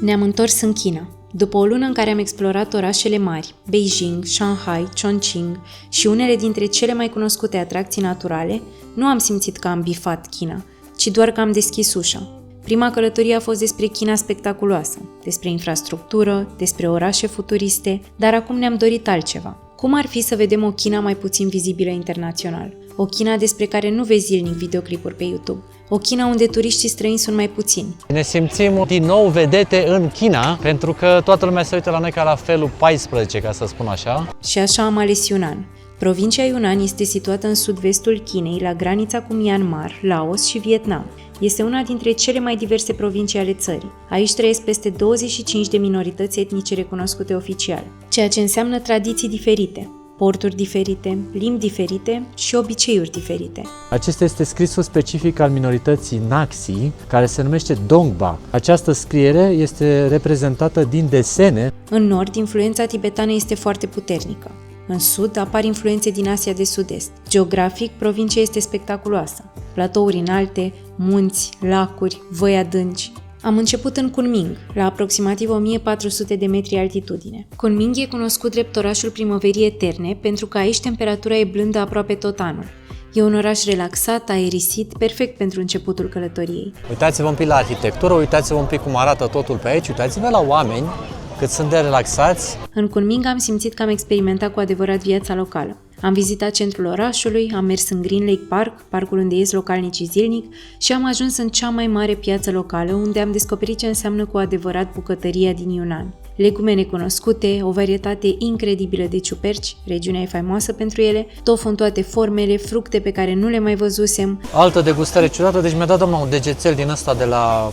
Ne-am întors în China. După o lună în care am explorat orașele mari, Beijing, Shanghai, Chongqing și unele dintre cele mai cunoscute atracții naturale, nu am simțit că am bifat China, ci doar că am deschis ușa. Prima călătorie a fost despre China spectaculoasă, despre infrastructură, despre orașe futuriste, dar acum ne-am dorit altceva. Cum ar fi să vedem o China mai puțin vizibilă internațional? O China despre care nu vezi zilnic videoclipuri pe YouTube. O China unde turiștii străini sunt mai puțini. Ne simțim din nou vedete în China, pentru că toată lumea se uită la noi ca la felul 14, ca să spun așa. Și așa am ales Yunnan. Provincia Yunnan este situată în sud-vestul Chinei, la granița cu Myanmar, Laos și Vietnam. Este una dintre cele mai diverse provincii ale țării. Aici trăiesc peste 25 de minorități etnice recunoscute oficial, ceea ce înseamnă tradiții diferite, porturi diferite, limbi diferite și obiceiuri diferite. Acesta este scrisul specific al minorității Naxi, care se numește Dongba. Această scriere este reprezentată din desene. În nord, influența tibetană este foarte puternică. În sud apar influențe din Asia de Sud-Est. Geografic, provincia este spectaculoasă. Platouri înalte, munți, lacuri, văi adânci. Am început în Kunming, la aproximativ 1400 de metri altitudine. Kunming e cunoscut drept orașul primăverii eterne pentru că aici temperatura e blândă aproape tot anul. E un oraș relaxat, aerisit, perfect pentru începutul călătoriei. Uitați-vă un pic la arhitectură, uitați-vă un pic cum arată totul pe aici, uitați-vă la oameni cât sunt de relaxați. În Kunming am simțit că am experimentat cu adevărat viața locală. Am vizitat centrul orașului, am mers în Green Lake Park, parcul unde ies localnicii zilnic, și am ajuns în cea mai mare piață locală, unde am descoperit ce înseamnă cu adevărat bucătăria din Yunnan. Legume necunoscute, o varietate incredibilă de ciuperci, regiunea e faimoasă pentru ele, tofu în toate formele, fructe pe care nu le mai văzusem. Altă degustare ciudată, deci mi-a dat doamna un degețel din ăsta de la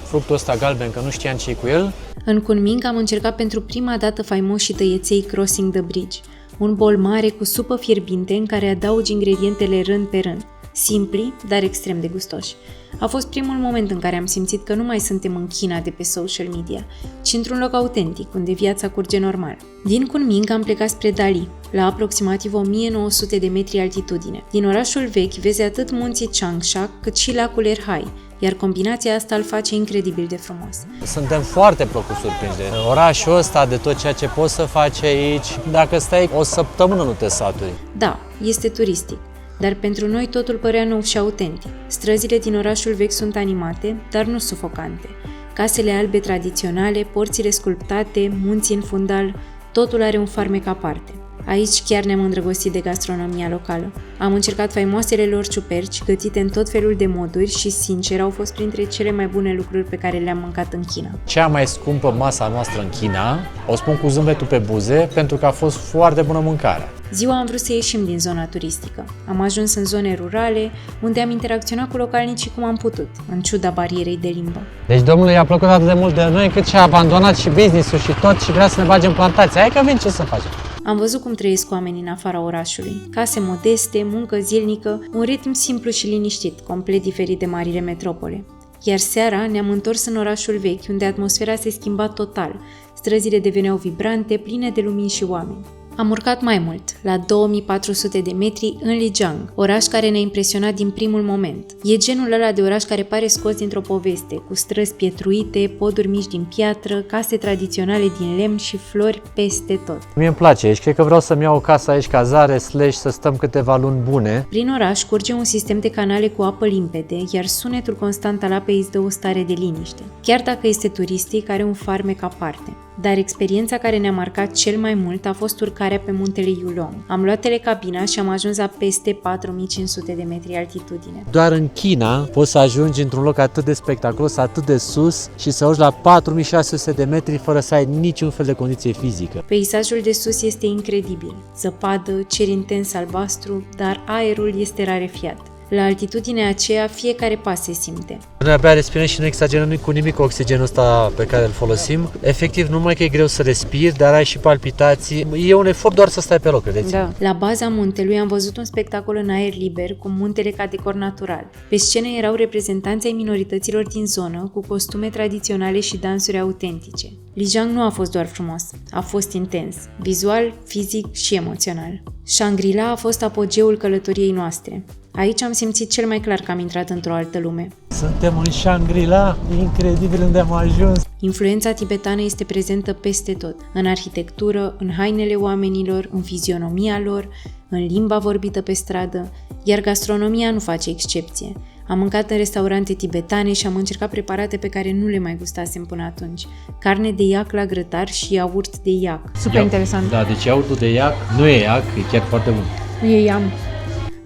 fructul ăsta galben, că nu știam ce-i cu el. În Kunming am încercat pentru prima dată faimoșii tăieței Crossing the Bridge, un bol mare cu supă fierbinte în care adaugi ingredientele rând pe rând. Simpli, dar extrem de gustoși. A fost primul moment în care am simțit că nu mai suntem în China de pe social media, ci într-un loc autentic, unde viața curge normal. Din Kunming am plecat spre Dali, la aproximativ 1900 de metri altitudine. Din orașul vechi vezi atât munții Changsha, cât și lacul Erhai, iar combinația asta îl face incredibil de frumos. Suntem foarte plăcut surprinși de orașul ăsta, de tot ceea ce poți să faci aici. Dacă stai o săptămână, nu te saturi. Da, este turistic, dar pentru noi totul părea nou și autentic. Străzile din orașul vechi sunt animate, dar nu sufocante. Casele albe tradiționale, porțile sculptate, munții în fundal, totul are un farmec aparte. Aici chiar ne-am îndrăgostit de gastronomia locală. Am încercat faimoasele lor ciuperci, gătite în tot felul de moduri și, sincer, au fost printre cele mai bune lucruri pe care le-am mâncat în China. Cea mai scumpă masa noastră în China, o spun cu zâmbetul pe buze, pentru că a fost foarte bună mâncare. Ziua am vrut să ieșim din zona turistică. Am ajuns în zone rurale, unde am interacționat cu localnicii cum am putut, în ciuda barierei de limbă. Deci domnului i-a plăcut atât de mult de noi, cât și-a abandonat și business-ul și tot și vrea să ne bage în plantație. Hai că vin, ce să facem? Am văzut cum trăiesc oamenii în afara orașului. Case modeste, muncă zilnică, un ritm simplu și liniștit, complet diferit de marile metropole. Iar seara ne-am întors în orașul vechi, unde atmosfera se schimba total. Străzile deveneau vibrante, pline de lumini și oameni. Am urcat mai mult, la 2400 de metri, în Lijiang, oraș care ne-a impresionat din primul moment. E genul ăla de oraș care pare scos dintr-o poveste, cu străzi pietruite, poduri mici din piatră, case tradiționale din lemn și flori peste tot. Mie îmi place aici, cred că vreau să-mi iau o casă aici, cazare, să stăm câteva luni bune. Prin oraș curge un sistem de canale cu apă limpede, iar sunetul constant al apei îți dă o stare de liniște. Chiar dacă este turistic, are un farmec aparte. Dar experiența care ne-a marcat cel mai mult a fost urcarea pe muntele Yulong. Am luat telecabina și am ajuns la peste 4500 de metri altitudine. Doar în China poți să ajungi într-un loc atât de spectaculos, atât de sus și să urci la 4600 de metri fără să ai niciun fel de condiție fizică. Peisajul de sus este incredibil. Zăpadă, cer intens albastru, dar aerul este rarefiat. La altitudinea aceea, fiecare pas se simte. Noi abia respirăm și nu exagerăm cu nimic oxigenul ăsta pe care îl folosim. Efectiv, numai că e greu să respiri, dar ai și palpitații. E un efort doar să stai pe loc, credeți? Da. La baza muntelui am văzut un spectacol în aer liber, cu muntele ca decor natural. Pe scenă erau reprezentanți ai minorităților din zonă, cu costume tradiționale și dansuri autentice. Lijiang nu a fost doar frumos, a fost intens, vizual, fizic și emoțional. Shangri-La a fost apogeul călătoriei noastre. Aici am simțit cel mai clar că am intrat într-o altă lume. Suntem în Shangri-La, incredibil unde am ajuns. Influența tibetană este prezentă peste tot, în arhitectură, în hainele oamenilor, în fizionomia lor, în limba vorbită pe stradă, iar gastronomia nu face excepție. Am mâncat în restaurante tibetane și am încercat preparate pe care nu le mai gustasem până atunci. Carne de iac la grătar și iaurt de iac. Super interesant. Da, deci iaurtul de iac nu e iac, e chiar foarte bun. E iam.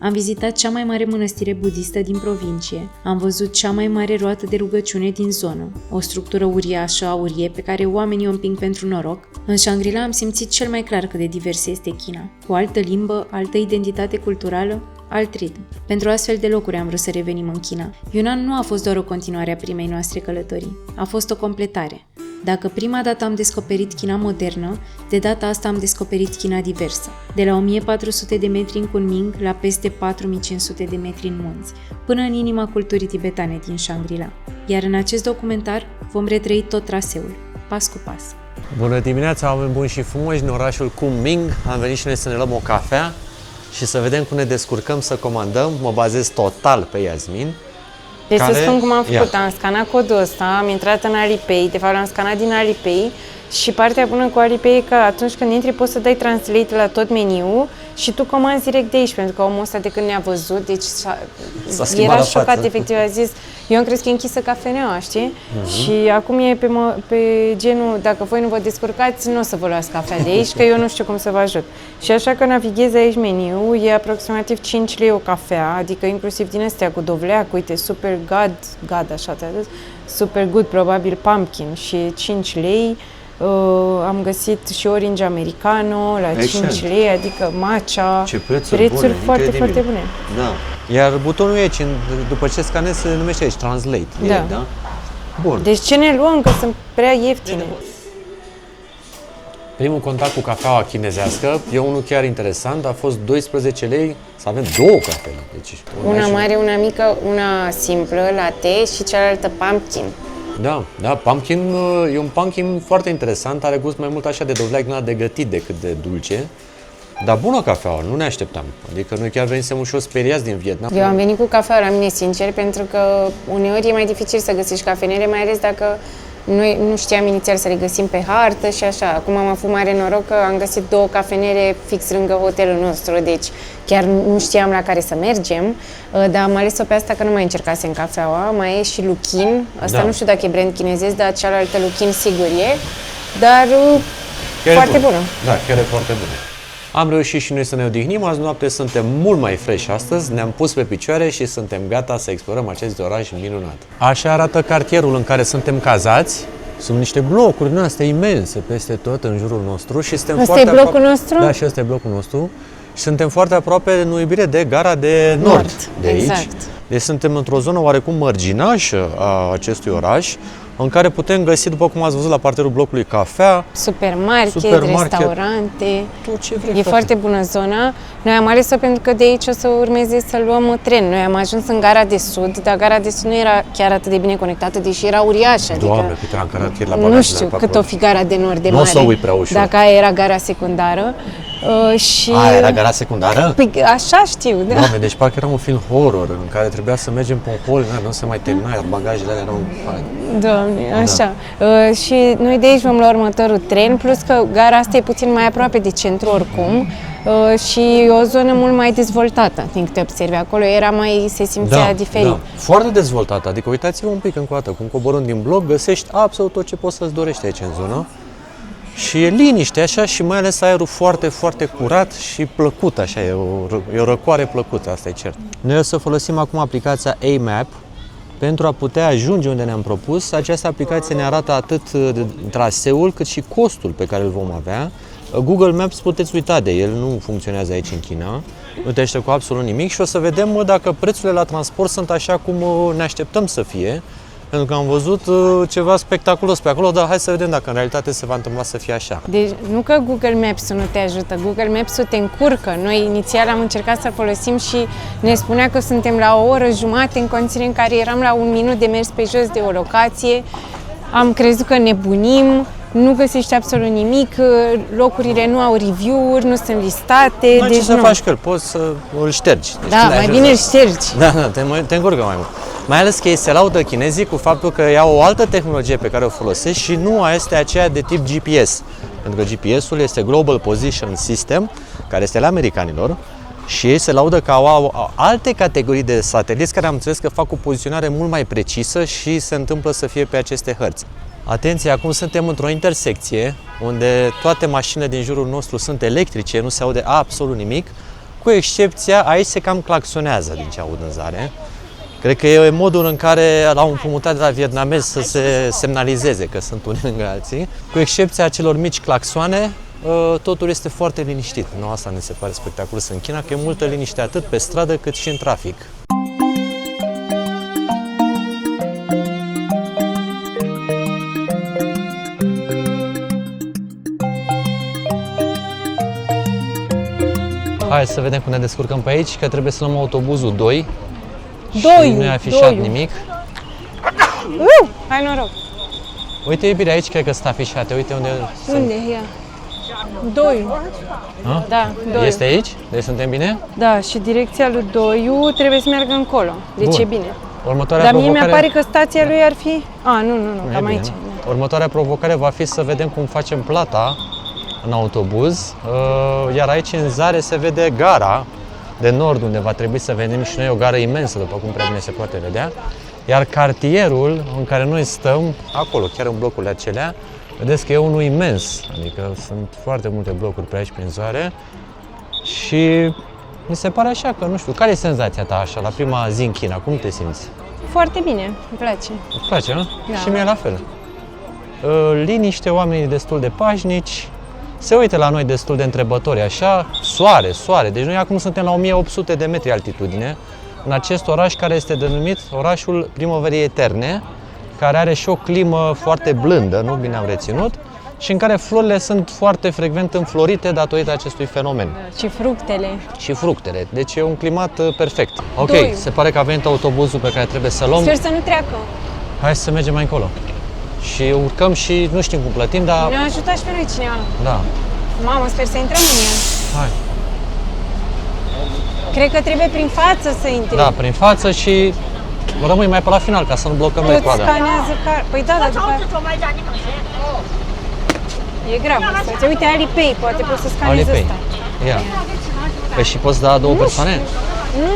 Am vizitat cea mai mare mănăstire budistă din provincie. Am văzut cea mai mare roată de rugăciune din zonă, o structură uriașă, aurie, pe care oamenii o împing pentru noroc. În Shangri-La am simțit cel mai clar cât de divers este China. Cu altă limbă, altă identitate culturală, alt ritm. Pentru astfel de locuri am vrut să revenim în China. Yunnan nu a fost doar o continuare a primei noastre călătorii, a fost o completare. Dacă prima dată am descoperit China modernă, de data asta am descoperit China diversă. De la 1400 de metri în Kunming la peste 4500 de metri în munți, până în inima culturii tibetane din Shangri-La. Iar în acest documentar vom retrăi tot traseul, pas cu pas. Bună dimineața, oameni buni și frumoși, în orașul Kunming. Am venit și noi să ne luăm o cafea și să vedem cum ne descurcăm să comandăm. Mă bazez total pe Iasmin. Deci care... să spun cum am făcut, am scanat codul ăsta, am intrat în Alipay, de fapt l-am scanat din Alipay și partea bună cu Alipay e că atunci când intri poți să dai translate la tot meniul și tu comanzi direct de aici, pentru că omul ăsta de când ne-a văzut, deci era șocat, efectiv, a zis, eu am crezut că e închisă cafeneaua, știi? Și acum e pe genul, dacă voi nu vă descurcați, nu o să vă luați cafea de aici, că eu nu știu cum să vă ajut. Și așa că navighez aici meniul, e aproximativ 5 lei o cafea, adică inclusiv din astea cu dovleac, uite, super gad, așa, super good, probabil pumpkin și 5 lei. Am găsit și orange americano la 5 lei, adică matcha. Ce prețuri bune, foarte, incredibil. foarte bune. Da. Iar butonul aici, după ce scanezi, se numește aici Translate. Da. Direct, da? Bun. Deci ce ne luăm, că sunt prea ieftine. Primul contact cu cafeaua chinezească e unul chiar interesant, a fost 12 lei să avem două cafele. Deci, Una mare, una mică, una simplă, latte și cealaltă pumpkin. Da, pumpkin e un pumpkin foarte interesant, are gust mai mult așa de dovleac, de gătit decât de dulce. Dar bună cafeaua, nu ne așteptam. Adică noi chiar venisem ușor speriați din Vietnam. Eu am venit cu cafea la mine, sincer, pentru că uneori e mai dificil să găsești cafenele, mai ales dacă noi nu știam inițial să le găsim pe hartă și așa. Acum am avut mare noroc că am găsit două cafenele fix lângă hotelul nostru, deci chiar nu știam la care să mergem, dar am ales-o pe asta că nu mai încercasem cafeaua. Mai e și Luckin, asta nu știu dacă e brand chinezesc, dar cealaltă Luckin sigur e, dar chiar foarte bună. Da, chiar e foarte bună. Am reușit și noi să ne odihnim, azi noapte suntem mult mai fresh astăzi, ne-am pus pe picioare și suntem gata să explorăm acest oraș minunat. Așa arată cartierul în care suntem cazați. Sunt niște blocuri din astea imense peste tot în jurul nostru și suntem foarte aproape. Asta e blocul nostru? Da, și ăsta e blocul nostru. Și suntem foarte aproape, în iubire, de gara de nord de aici. Exact. Deci suntem într-o zonă oarecum mărginașă a acestui oraș, în care putem găsi, după cum ați văzut la parterul blocului, cafea, supermarket, restaurante. Tot ce vrei, foarte bună zona. Noi am ales-o pentru că de aici o să urmeze să luăm tren. Noi am ajuns în gara de sud, dar gara de sud nu era chiar atât de bine conectată, deși era uriașă. Doamne, cât am cărat la bagaj. Nu știu cât o fi gara de nord de mare. Nu o să uit prea ușor. Dacă aia era gara secundară. Și... era gara secundară? Păi așa știu, da. Doamne, deci parcă era un film horror în care trebuia să mergem pe un hol, nu se mai termina, iar bagajele alea erau... Doamne, așa. Și noi de aici vom lua următorul tren, plus că gara asta e puțin mai aproape de centru oricum și o zonă mult mai dezvoltată, din câte observi. Acolo era mai, se simțea diferit. Da. Foarte dezvoltată, adică uitați-vă un pic încă o dată, cum coborând din bloc, găsești absolut tot ce poți să-ți dorești aici în zonă. Și e liniște așa și mai ales aerul foarte, foarte curat și plăcut așa, e o răcoare plăcută, asta e cert. Noi o să folosim acum aplicația A-Map pentru a putea ajunge unde ne-am propus. Această aplicație ne arată atât traseul cât și costul pe care îl vom avea. Google Maps puteți uita de el, nu funcționează aici în China, nu tește cu absolut nimic și o să vedem dacă prețurile la transport sunt așa cum ne așteptăm să fie. Pentru că am văzut ceva spectaculos pe acolo, dar hai să vedem dacă în realitate se va întâmpla să fie așa. Deci nu că Google Maps-ul nu te ajută, Google Maps-ul te încurcă. Noi inițial am încercat să folosim și ne spunea că suntem la o oră jumate în condiții în care eram la 1 minut de mers pe jos de o locație. Am crezut că nebunim, nu găsești absolut nimic, locurile nu au review-uri, nu sunt listate. Dar deci ce să nu. faci cu el? Poți să îl ștergi. Deci Da, când mai ajungi bine la- îl ștergi. Da, te încurcă mai mult. Mai ales că ei se laudă chinezii cu faptul că iau o altă tehnologie pe care o folosesc și nu este aceea de tip GPS. Pentru că GPS-ul este Global Position System, care este la americanilor, și ei se laudă că au alte categorii de sateliți care am înțeles că fac o poziționare mult mai precisă și se întâmplă să fie pe aceste hărți. Atenție, acum suntem într-o intersecție unde toate mașinile din jurul nostru sunt electrice, nu se aude absolut nimic, cu excepția, aici se cam claxonează din ce aud în zare. Cred că e modul în care l-au împrumutat de la vietnamezi să se semnalizeze că sunt unii lângă alții. Cu excepția celor mici claxoane, totul este foarte liniștit. Nu, asta ne se pare spectaculos în China, că e multă liniște atât pe stradă cât și în trafic. Hai să vedem cum ne descurcăm pe aici, că trebuie să luăm autobuzul 2. Și nu e afișat nimic. Hai noroc! Uite, iubire, aici cred că sunt afișate. Uite unde sunt. Unde? Ia. Doi. Ha? Da, Doi. Este aici? Deci suntem bine? Da, și direcția lui Doiu trebuie să meargă încolo. Deci Bun. e bine. Următoarea Dar mie provocare... mi-apare că stația lui ar fi... nu, E cam bine. aici. Următoarea provocare va fi să vedem cum facem plata în autobuz. Iar aici în zare se vede gara de nord, unde va trebui să vedem și noi o gară imensă, după cum prea bine se poate vedea. Iar cartierul în care noi stăm, acolo, chiar în blocurile acelea, vedeți că e unul imens, adică sunt foarte multe blocuri pe aici prin zoare și mi se pare așa că, nu știu, care e senzația ta așa, la prima zi în China, cum te simți? Foarte bine, îmi place. Îți place, nu? Da. Și mie la fel. Liniște, oamenii destul de pașnici, se uită la noi destul de întrebători, așa, soare, deci noi acum suntem la 1800 de metri altitudine, în acest oraș care este denumit orașul primăverii eterne, care are și o climă foarte blândă, nu bine am reținut, și în care florile sunt foarte frecvent înflorite datorită acestui fenomen. Și fructele. Și fructele, deci e un climat perfect. Ok, Doi. se pare că a venit autobuzul pe care trebuie să luăm. Sper să nu treacă. Hai să mergem mai încolo. Și urcăm și nu știm cum plătim, dar Ne-a ajutat și pe noi cineva. da, Mamă, sper să intrăm în el. hai. Cred că trebuie prin față să intri. Da, prin față și rămâi mai pe la final ca să nu blocăm noi Tot coada. scanează Păi da, dar după aia... E grav asta. Uite, Alipay, poate poți să scanezi Alipay. ăsta. Ia. Păi și poți da două persoane? Nu,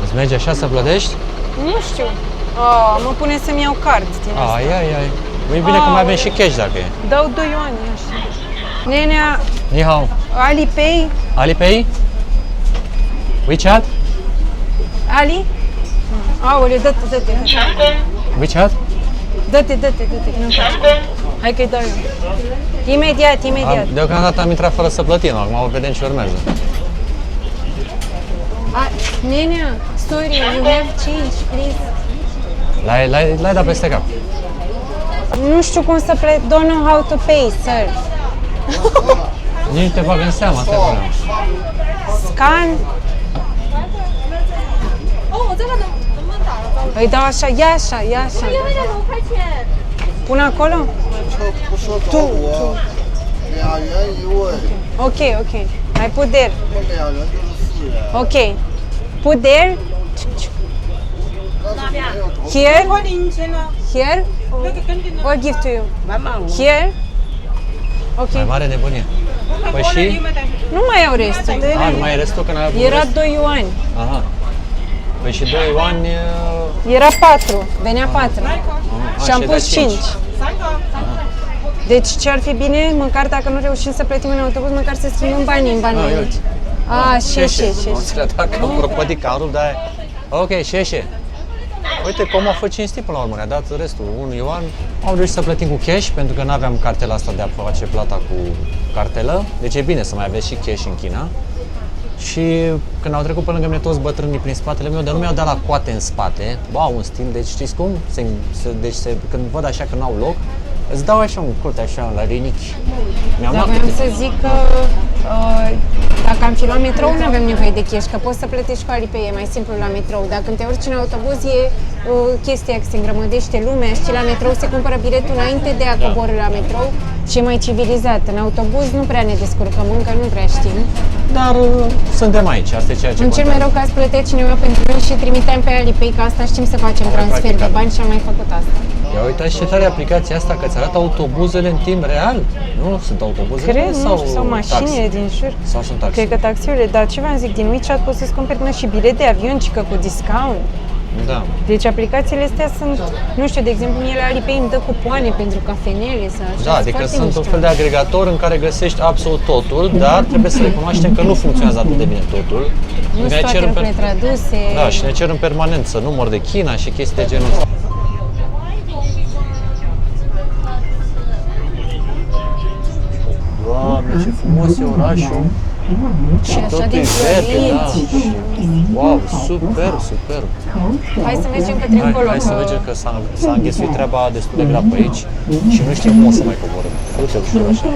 Îți merge așa să plătești? nu știu. Mă pune să-mi iau card din asta. Ai. E bine că mai avem și cash dacă e. Dau 2 ani, așa. Nenea, Ni hao. Alipay, Alipay? WeChat? Ali? Aoleu, dă-te. WeChat? Dă-te, că nu-mi place. Hai că-i dau eu. Imediat. Deocamdată am intrat fără să plătim, acum vedem ce urmează. Nenea, sorry, you have change, please. L-ai dat peste cap. Nu știu cum să don't know how to pay, sir. Nici nu te bag în seama, asta e problema. Scan. Îi dau așa, ia așa. Pun acolo? 不说找我，2元一位， Ok. I put there. 2人就是4人。 Ok. Put there. Here. Here. Or give to you. Here. Ok. Mai mare nebunie. Păi și? Nu mai au restul. Nu mai e restul că n-ai avut Era rest? 2 yuani. Aha. Păi și 2 ani... Era 4. Venea 4. Și am ai pus dat 5. Deci ce ar fi bine, măcar dacă nu reușim să plătim în autobuz, măcar să schimbăm banii în bani mai eu. mulți. Și. Nu înțeleg dacă am prăpădit carul, dar... Ok, și. Uite cum a fost cinstit până la urmă, ne-a dat restul, 1 yuan. Am reușit să plătim cu cash, pentru că nu aveam cartela asta de a face plata cu cartelă. Deci e bine să mai aveți și cash în China. Și când au trecut pe lângă mine toți bătrânii prin spatele meu, dar nu mi-au dat la coate în spate, au un stil, deci știți cum? Când văd așa că n-au loc, îți dau așa un cot așa la rinichi Mi-am Dar luat voiam câte. să zic că dacă am fi luat metrou, nu avem nevoie de cash, că poți să plătești cu Alipay, e mai simplu la metrou. Dar când te urci în autobuz e chestia că se îngrămădește lumea, știi, la metrou se cumpără biletul înainte de a coborî la metrou și e mai civilizat. În autobuz nu prea ne descurcăm, încă nu prea știm. Dar suntem aici, asta e ceea ce În cel mai rău caz plătea cineva pentru noi și trimiteam pe Alipay, că asta știm să facem transfer de bani și am mai făcut asta. Ia uitați ce tare aplicația asta, că îți arată autobuzele în timp real. Nu sunt autobuzele Cred, sau nu știu, sau mașinile taxi? din jur. Sau sunt taxi? Cred că taxiurile, dar ce v-am zic, din WeChat poți să-ți cumperi până și bilet de avion, cică cu discount. Da. Deci aplicațiile astea sunt, nu știu, de exemplu, mie la Alipay îmi dă cupoane pentru cafenele sau așa. Da, adică foarte sunt mișto. un fel de agregator în care găsești absolut totul, dar trebuie să recunoaștem că nu funcționează atât de bine totul. Nu Ne sunt toate cer în lucrurile traduse. Da, și ne cer în permanență număr de China și chestii de genul ăsta. Doamne, ce frumos e orașul! Și așa Totul de e verde, da. înflorit. Wow, super, super! Hai să mergem către încolo. Hai să mergem că s-a înghesuit treaba destul de grea pe aici și nu știm cum o să mai coborâm. Du-te ușor așa.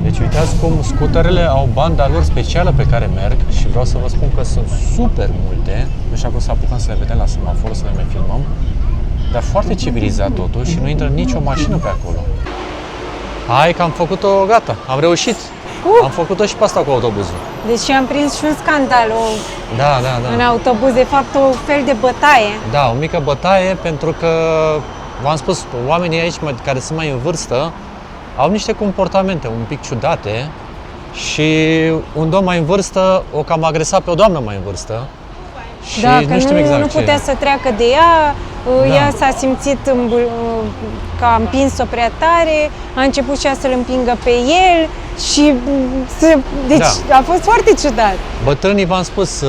Deci uitați cum scuterele au banda lor specială pe care merg și vreau să vă spun că sunt super multe. Nu știu acum să apucăm să le vedem la semafor, să le mai filmăm. Dar foarte civilizat totul și nu intră nicio mașină pe acolo. Hai că am făcut-o, gata, am reușit. Am făcut-o și pe asta cu autobuzul. Deci am prins și un scandal Da, în autobuz, de fapt o fel de bătaie. Da, o mică bătaie pentru că, v-am spus, oamenii aici care sunt mai în vârstă au niște comportamente un pic ciudate și un domn mai în vârstă o cam agresat pe o doamnă mai în vârstă și Da, că nu știm exact nu ce. putea să treacă de ea, Da. ea s-a simțit că a împins-o prea tare, a început și ea să-l împingă pe el și deci a fost foarte ciudat. Bătrânii, v-am spus,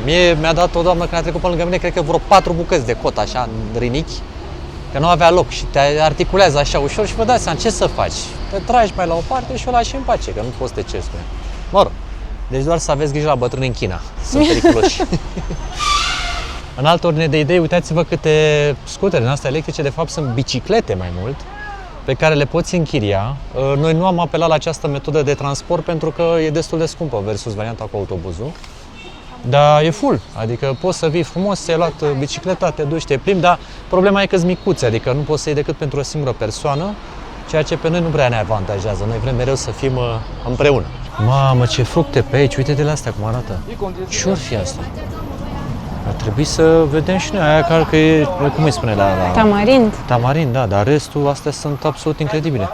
mie mi-a dat o doamnă care a trecut pe lângă mine, cred că vreo 4 bucăți de cot așa în rinichi, că nu avea loc și te articulează așa ușor și vă dați seama ce să faci. Te tragi mai la o parte și o lași în pace, că nu poți să te ceri cu ea. Mă rog, deci doar să aveți grijă la bătrâni în China, sunt periculoși. În altă ordine de idei, uitați-vă câte scutere din astea electrice, de fapt sunt biciclete mai mult, pe care le poți închiria. Noi nu am apelat la această metodă de transport pentru că e destul de scumpă versus varianta cu autobuzul. Dar e full, adică poți să vii frumos, ți-ai luat bicicleta, te duci, te plimbi, dar problema e că-s micuțe, adică nu poți să iei decât pentru o singură persoană, ceea ce pe noi nu prea ne avantajează, noi vrem mereu să fim împreună. Mamă, ce fructe pe aici, uite-te la astea cum arată. Ce-or fi asta? Ar trebui să vedem și noi aia că e, cum îi spune la Tamarind. Tamarind, da, dar restul, astea sunt absolut incredibile.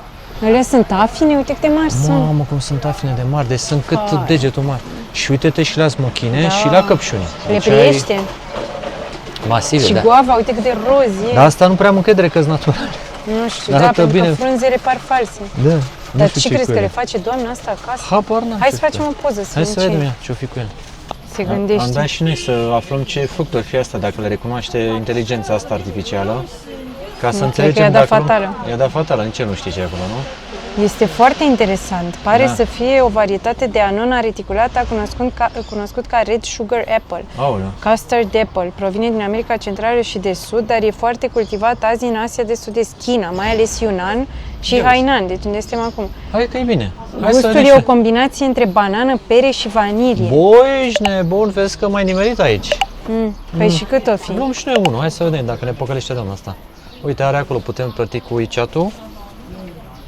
Ele sunt afine, uite câte mari sunt. Mamă, cum sunt afine de mari, deci sunt cât degetul mare. Și uite-te și la smochine și la căpșuni. Le Deci priește. Masive, Și da. guava, uite cât de roz e. Dar asta nu prea am încredere că-s natural. Nu știu, Arată da, pentru bine. că frunzele par false. Da. Dar ce crezi că le face doamna asta acasă? Habar n-am Hai ce să facem o poză, să Hai să vedem vedem ce ea ce-o fi cu el. se Am dat gândește. și noi să aflăm ce fructe ar fi asta, dacă le recunoaște inteligența asta artificială. Ca să cred înțelegem că i-a dat dacă fatală. I-a dat fatală, nici el nu știe ce e acolo, nu? Este foarte interesant. Pare Da. să fie o varietate de anon articulată cunoscut ca Red Sugar Apple. Aoleu. Custard apple provine din America Centrală și de Sud, dar e foarte cultivat azi în Asia de Sud-Est, China, mai ales Yunnan și Ia Hainan, deci unde suntem acum. Hai că e bine. Hai să Gustul vedem e o și- combinație între banană, pere și vanilie. Băi, ești nebun, vezi că m-ai nimerit aici. Păi și cât o fi? Luăm și noi unul, hai să vedem dacă ne păcălește doamna asta. Uite, are acolo, putem plăti cu WeChat-ul.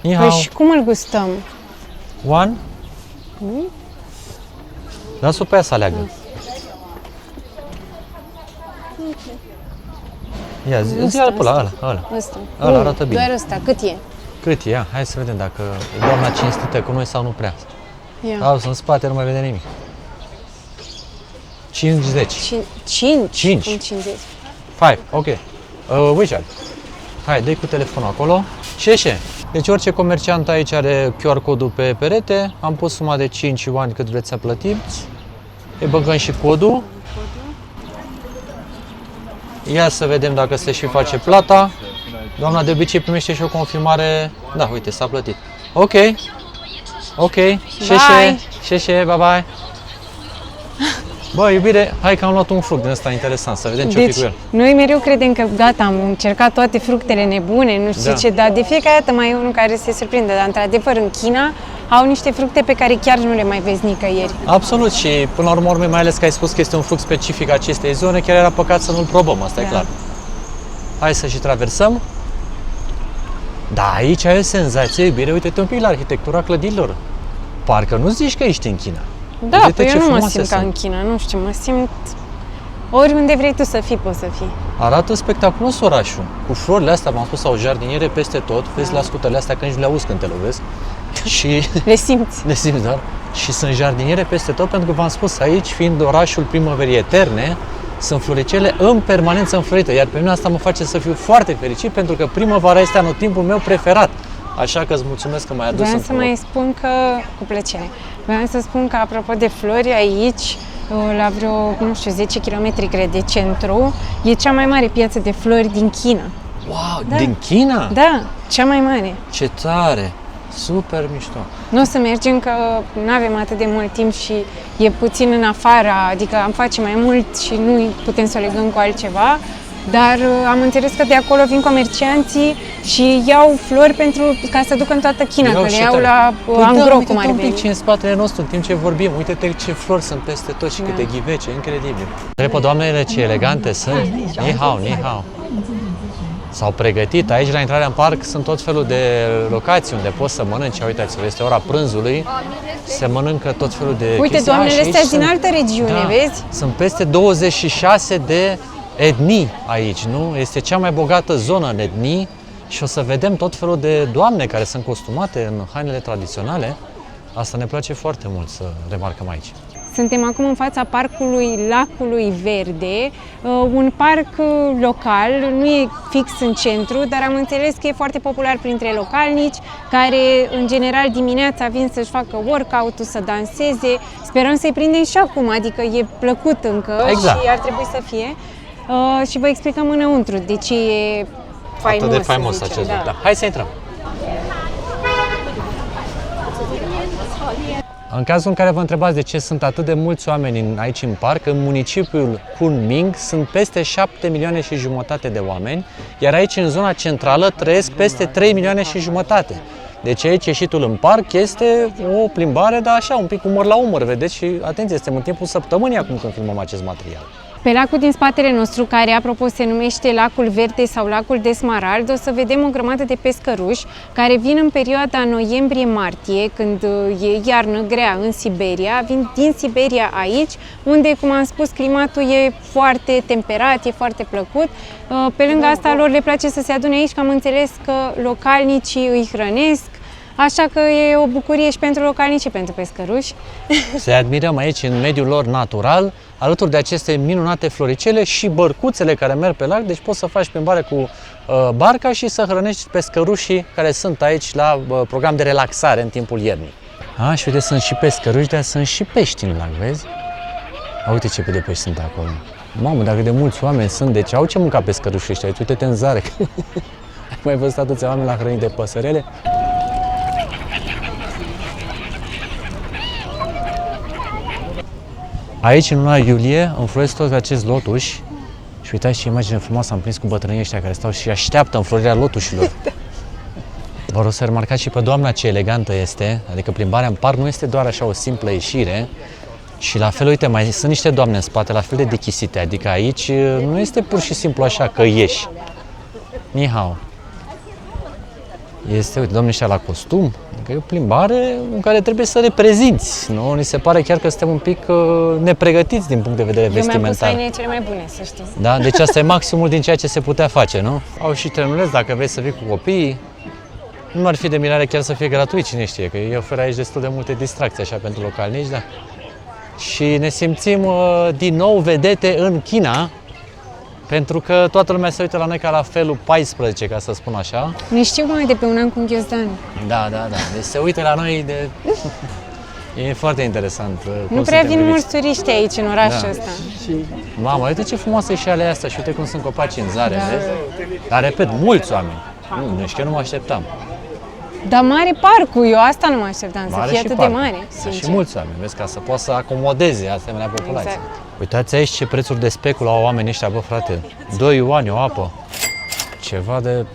Ni Păi hao. și cum îl gustăm? One. Lasă-o pe ea să aleagă. Ia, zi-l pe ăla. Ăsta. Ăla arată bine. Doar ăsta, cât e? Cât e? Ia, hai să vedem dacă e doamna cinstită cu noi sau nu prea. Ia. Au, în spate, nu mai vede nimic. 50. 5? Cinci. 50. 5, ok. WeChat. Hai, dă-i cu telefonul acolo. Ce? Deci orice comerciant aici are QR codul pe perete. Am pus suma de 5 yuan cât vreți să plătiți. Îi băgăm și codul. Ia să vedem dacă se și face plata. Doamna de obicei primește și o confirmare. Da, uite, s-a plătit. Ok. Ok. Bye, bye. Bă, iubire, hai că am luat un fruct din ăsta interesant, să vedem ce o fi cu el. noi mereu credem că gata, am încercat toate fructele nebune, nu știu ce, dar de fiecare dată mai e unul care se surprinde. Dar într-adevăr în China au niște fructe pe care chiar nu le mai vezi nicăieri. Absolut, și până la urmă, mai ales că ai spus că este un fruct specific acestei zone, chiar era păcat să nu-l probăm, asta e clar. Hai să și traversăm. Da, aici ai o senzație, iubire, uite-te un pic la arhitectura clădirilor. Parcă nu zici că ești în China. Da, Uite-te păi ce eu nu mă frumoase simt ca sunt. în China, nu știu, mă simt oriunde vrei tu să fii, poți să fii. Arată spectaculos orașul, cu florile astea, v-am spus, au jardiniere peste tot, vezi la scutele astea că nici nu le auzi când te lovesc. Și Le simți. le simți, doar. Și sunt jardiniere peste tot, pentru că v-am spus, aici, fiind orașul primăverii eterne, sunt floricele în permanență înflorite, iar pe mine asta mă face să fiu foarte fericit, pentru că primăvara este anotimpul meu preferat. Așa că îți mulțumesc că m-ai adus Vreau în să mai spun că, cu plăcere, vreau să spun că apropo de flori, aici, la vreo, nu știu, 10 km, cred, de centru, e cea mai mare piață de flori din China. Wow, din China? Da, cea mai mare. Ce tare! Super mișto! Nu o să mergem că nu avem atât de mult timp și e puțin în afara, adică am face mai mult și nu putem să o legăm cu altceva, dar am înțeles că de acolo vin comercianții și iau flori pentru ca să ducă în toată China, că le iau la angro, cum ar un pic veni. ce în spatele nostru, în timp ce vorbim, uite-te ce flori sunt peste tot și câte ghivece, incredibil. Repă, doamnele, ce elegante sunt! Ni hao, ni hao! S-au pregătit, aici la intrarea în parc sunt tot felul de locații unde poți să mănânci. Uitați-vă, este ora prânzului, se mănâncă tot felul de Uite, chestii. doamnele și aici astea din sunt- altă regiune, vezi? Sunt peste 26 de etnii aici, nu? Este cea mai bogată zonă în etnii și o să vedem tot felul de doamne care sunt costumate în hainele tradiționale. Asta ne place foarte mult să remarcăm aici. Suntem acum în fața parcului Lacului Verde, un parc local, nu e fix în centru, dar am înțeles că e foarte popular printre localnici, care în general dimineața vin să-și facă workout-ul, să danseze. Sperăm să-i prindem și acum, adică e plăcut încă Exact. și ar trebui să fie. Și vă explicăm înăuntru de ce e faimos. Atât de să faimos zicem, acest loc. Da. Hai să intrăm! În cazul în care vă întrebați de ce sunt atât de mulți oameni aici în parc, în municipiul Kunming sunt peste 7 milioane și jumătate de oameni, iar aici în zona centrală trăiesc peste 3 milioane și jumătate. Deci aici ieșitul în parc este o plimbare, dar așa, un pic umăr la umăr, vedeți? Și atenție, suntem în timpul săptămânii acum când filmăm acest material. Pe lacul din spatele nostru, care apropo se numește Lacul Verde sau Lacul de Smarald, o să vedem o grămadă de pescăruși care vin în perioada noiembrie-martie, când e iarnă grea în Siberia, vin din Siberia aici, unde, cum am spus, climatul e foarte temperat, e foarte plăcut. Pe lângă asta, lor le place să se adune aici, că am înțeles că localnicii îi hrănesc, așa că e o bucurie și pentru localnici și pentru pescăruși. Să admirăm aici în mediul lor natural, alături de aceste minunate floricele și bărcuțele care merg pe lac, deci poți să faci plimbare cu barca și să hrănești pescărușii care sunt aici la program de relaxare în timpul iernii. A, și uite, sunt și pescăruși, dar sunt și pești în lac, vezi? A, uite ce de pești sunt acolo. Mamă, dacă de mulți oameni sunt, deci au ce mânca pescărușii ăștia, uite-te în zare. Ai mai văzut atâția oameni la hrănit de păsărele? Aici, în luna iulie, înfloresc tot acest lotuș și uitați ce imagine frumoasă am prins cu bătrânii ăștia care stau și așteaptă înflorirea lotușilor. Vă rog să remarcați și pe doamna ce elegantă este, adică plimbarea în parc nu este doar așa o simplă ieșire și la fel, uite, mai sunt niște doamne în spate la fel de dechisite, adică aici nu este pur și simplu așa că ieși. Ni hao. Este, uite, domnul ăștia la costum, adică e o plimbare în care trebuie să reprezinți, nu? Ni se pare chiar că suntem un pic nepregătiți din punct de vedere vestimentar. Eu mi-am pus hainele cele mai bune, să știi. Da? Deci asta e maximul din ceea ce se putea face, nu? Au și trenuleți, dacă vrei să vii cu copiii. Nu ar fi de mirare chiar să fie gratuit, cine știe, că ei oferă aici destul de multe distracții așa pentru localnici, da? Și ne simțim din nou vedete în China, pentru că toată lumea se uită la noi ca la felul 14, ca să spun așa. Ne știu mai de pe un an cu Ghiozdan. Da, da, da. Deci se uită la noi de... E foarte interesant. Nu prea vin mulți turiști aici în orașul ăsta. Mamă, uite ce frumoasă e și alea asta și uite cum sunt copaci în zare, vezi? Dar repet, mulți oameni. Nu, deci eu nu mă așteptam. Dar mare parcul, eu asta nu mă așteptam, să fie și atât parc. de mare, Dar sincer. și mulți oameni, vezi, ca să poată să acomodeze asemenea populație. Exact. Uitați aici ce prețuri de speculă au oamenii ăștia, bă, frate. 2 yuani o apă. Ceva de...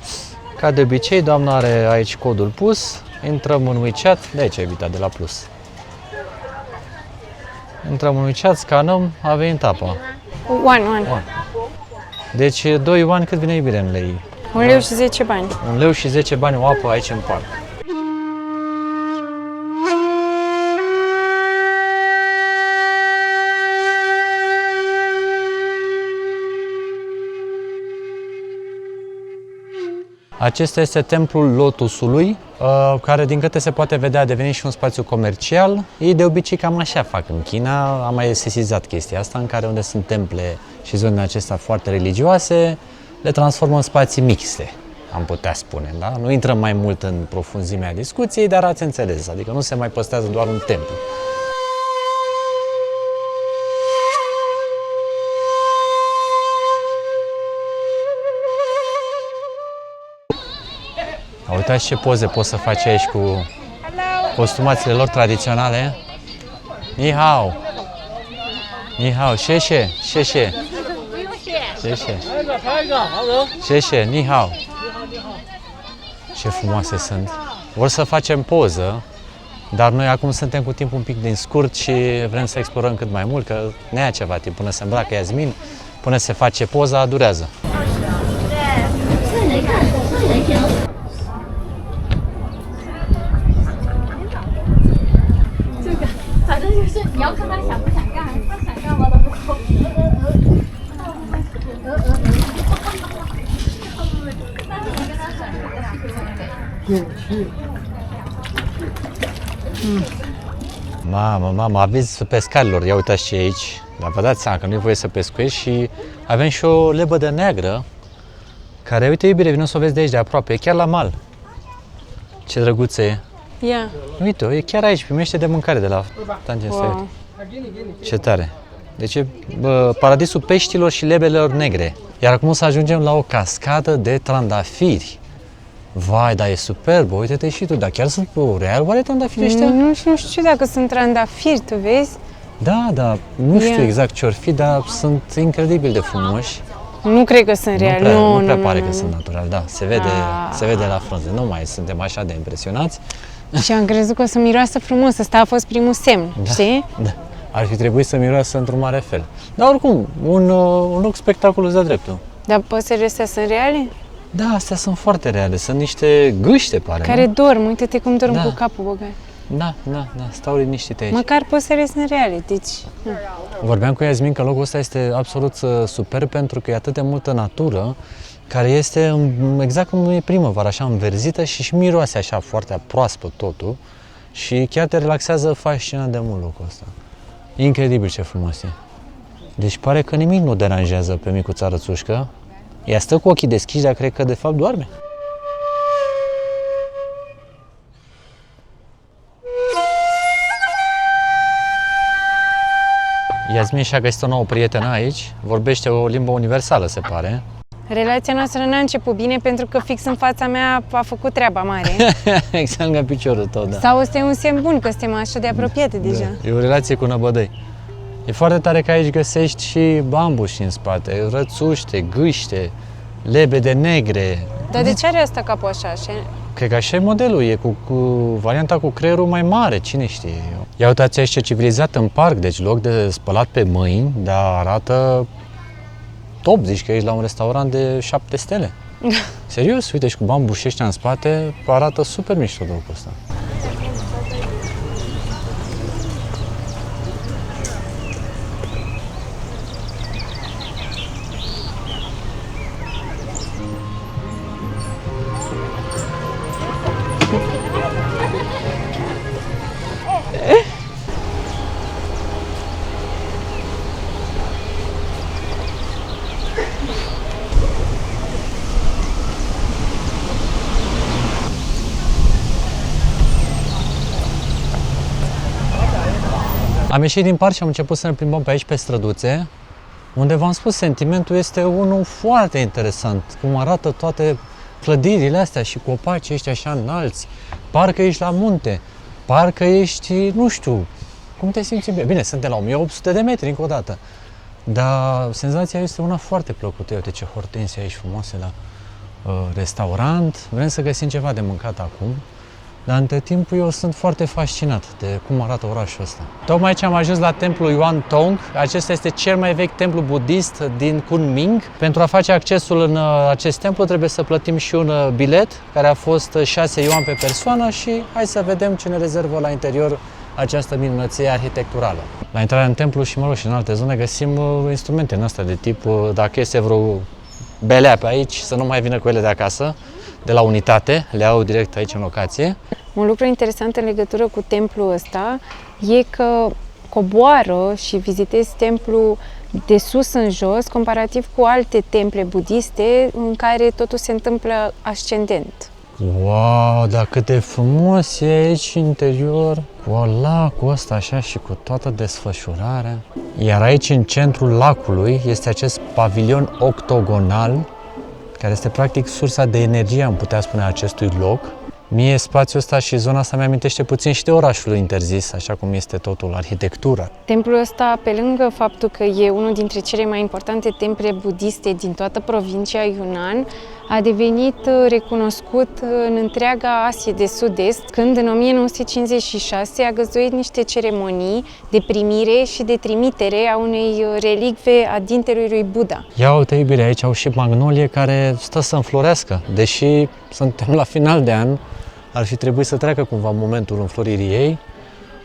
Ca de obicei, doamna are aici codul pus. Intrăm în WeChat. De aici ai evitat de la plus. Intrăm în WeChat, scanăm, a venit apa. One. Deci 2 yuani cât vine iubire în lei? 1 leu și 10 bani. 1 leu și 10 bani o apă aici în parc. Acesta este templul Lotusului, care din câte se poate vedea a devenit și un spațiu comercial. Ei de obicei cam așa fac în China, am mai sesizat chestia asta, în care unde sunt temple și zonele acestea foarte religioase, le transformă în spații mixte, am putea spune. Da? Nu intrăm mai mult în profunzimea discuției, dar ați înțeles, adică nu se mai păstrează doar un templu. Uitați ce poze poți să faci aici cu costumațiile lor tradiționale. Ni hao. Ni hao, xie xie. Xie, ni hao. Ce frumoase sunt. Vor să facem poză, dar noi acum suntem cu timpul un pic din scurt și vrem să explorăm cât mai mult, că ne ia ceva timp până se îmbracă Iasmin, până se face poza, durează. Mamă, aveți pescarilor, ia uitați ce e aici. Dar vă dați seama că nu e voie să pescuiești și avem și o lebădă neagră care, uite iubire, vino să o vezi de aici, de aproape, e chiar la mal. Ce drăguță e. Ia. Uite, e chiar aici, primește de mâncare de la tangența. Wow. Ce tare. Deci e paradisul peștilor și lebelelor negre. Iar acum o să ajungem la o cascadă de trandafiri. Vai, dar e superbă, uite-te și tu, dar chiar sunt real oare trandafiri ăștia? Nu știu dacă sunt trandafiri, tu vezi? Da, nu știu exact ce or fi, dar sunt incredibil de frumoși. Nu cred că sunt reali, nu prea pare că sunt naturali, da, se vede la frunze, nu mai suntem așa de impresionați. Și am crezut că o să miroasă frumos, ăsta a fost primul semn, știi? Da, ar fi trebuit să miroasă într-un mare fel. Dar oricum, un loc spectaculos de-a dreptul. Dar păsările astea sunt reale? Da, astea sunt foarte reale, sunt niște gâște, pare. Care dorm, uite-te cum dorm Da. cu capul băgat. Da, stau liniștite aici. Măcar păsările sunt reale, deci... Vorbeam cu Iasmin că locul ăsta este absolut superb pentru că e atât de multă natură care este exact cum e primăvara, așa înverzită și miroase așa foarte proaspăt totul și chiar te relaxează fascinant de mult locul ăsta. Incredibil ce frumos e. Deci pare că nimic nu o deranjează pe micuța rățușcă. Ea stă cu ochii deschiși, dar cred că de fapt doarme. Iasmin și-a găsit o nouă prietenă aici, vorbește o limbă universală, se pare. Relația noastră n-a început bine pentru că fix în fața mea a făcut treaba mare. Exact ca piciorul tău, da. Sau ăsta e un semn bun că suntem așa de apropiate deja. E o relație cu năbădăi. E foarte tare că aici găsești și bambuși în spate, rățuște, gâște, lebede negre. Dar de ce are asta capul așa? Cred că așa e modelul, e cu varianta cu creierul mai mare, cine știe. Ia uitați aici ce civilizat în parc, deci loc de spălat pe mâini, dar arată top, zici că ești la un restaurant de 7 stele. Serios, uite și cu bambușii ăștia în spate, arată super mișto locul ăsta. Am ieșit din parc și am început să ne plimbăm pe aici, pe străduțe, unde v-am spus, sentimentul este unul foarte interesant, cum arată toate clădirile astea și copacii ăștia așa înalți, parcă ești la munte, parcă ești, nu știu, cum te simți bine? Bine, suntem la 1800 de metri încă o dată, dar senzația este una foarte plăcută. Uite ce hortensia aici frumoase la restaurant. Vrem să găsim ceva de mâncat acum, dar între timp eu sunt foarte fascinat de cum arată orașul ăsta. Tocmai ce am ajuns la templul Yuan Tong. Acesta este cel mai vechi templu budist din Kunming. Pentru a face accesul în acest templu trebuie să plătim și un bilet care a fost 6 yuan pe persoană și hai să vedem ce ne rezervă la interior această minunăție arhitecturală. La intrarea în templu și, mă rog, și în alte zone găsim instrumente în astea de tip, dacă este vreo belea pe aici, să nu mai vină cu ele de acasă, de la unitate, le au direct aici în locație. Un lucru interesant în legătură cu templul ăsta e că coboară și vizitezi templul de sus în jos, comparativ cu alte temple budiste în care totul se întâmplă ascendent. Wow, dar cât de frumos e aici interior, cu lacul ăsta așa și cu toată desfășurarea. Iar aici, în centrul lacului, este acest pavilion octogonal, care este practic sursa de energie, am putea spune, a acestui loc. Mie spațiul ăsta și zona asta mi-amintește puțin și de orașul interzis, așa cum este totul, arhitectura. Templul ăsta, pe lângă faptul că e unul dintre cele mai importante temple budiste din toată provincia Yunnan, a devenit recunoscut în întreaga Asie de Sud-Est, când în 1956 a găzduit niște ceremonii de primire și de trimitere a unei relicve a dintelui lui Buddha. Ia uite, iubire, aici au și magnolie care stă să înflorească, deși suntem la final de an, ar fi trebuit să treacă cumva momentul înfloririi ei.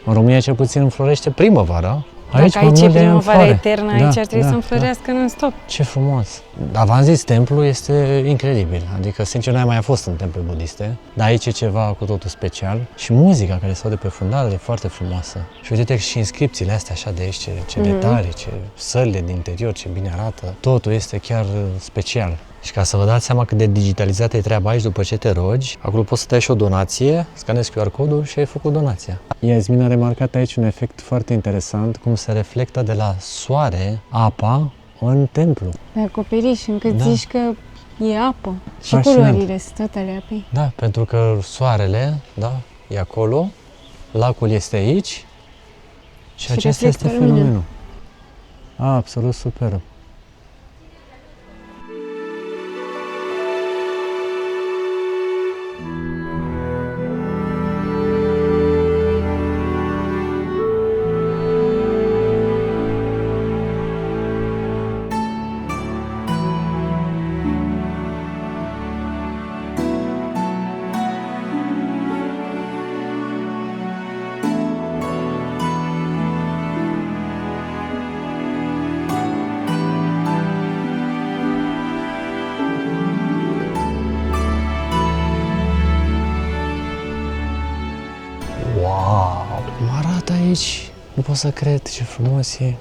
În România cel puțin înflorește primăvara. Dacă aici e primăvara eternă, aici ar trebui să înflorească non-stop. Ce frumos! Dar v-am zis, templul este incredibil. Adică, sincer, n-am mai fost în temple budiste, dar aici e ceva cu totul special. Și muzica care se aude pe fundal e foarte frumoasă. Și uite și inscripțiile astea așa de aici, ce detalii, ce sălile din interior, ce bine arată. Totul este chiar special. Și ca să vă dați seama cât de digitalizată e treaba aici, după ce te rogi, acolo poți să dai și o donație, scanezi QR codul și ai făcut donația. Iasmin a remarcat aici un efect foarte interesant, cum se reflectă de la soare apa în templu. Pe acoperiș, încât zici că e apă. Și Fascinant. culorile sunt tot ale apei. Da, pentru că soarele, da, e acolo, lacul este aici și acesta este fenomenul. Absolut superb. Cum arată aici? Nu pot să cred ce frumos e.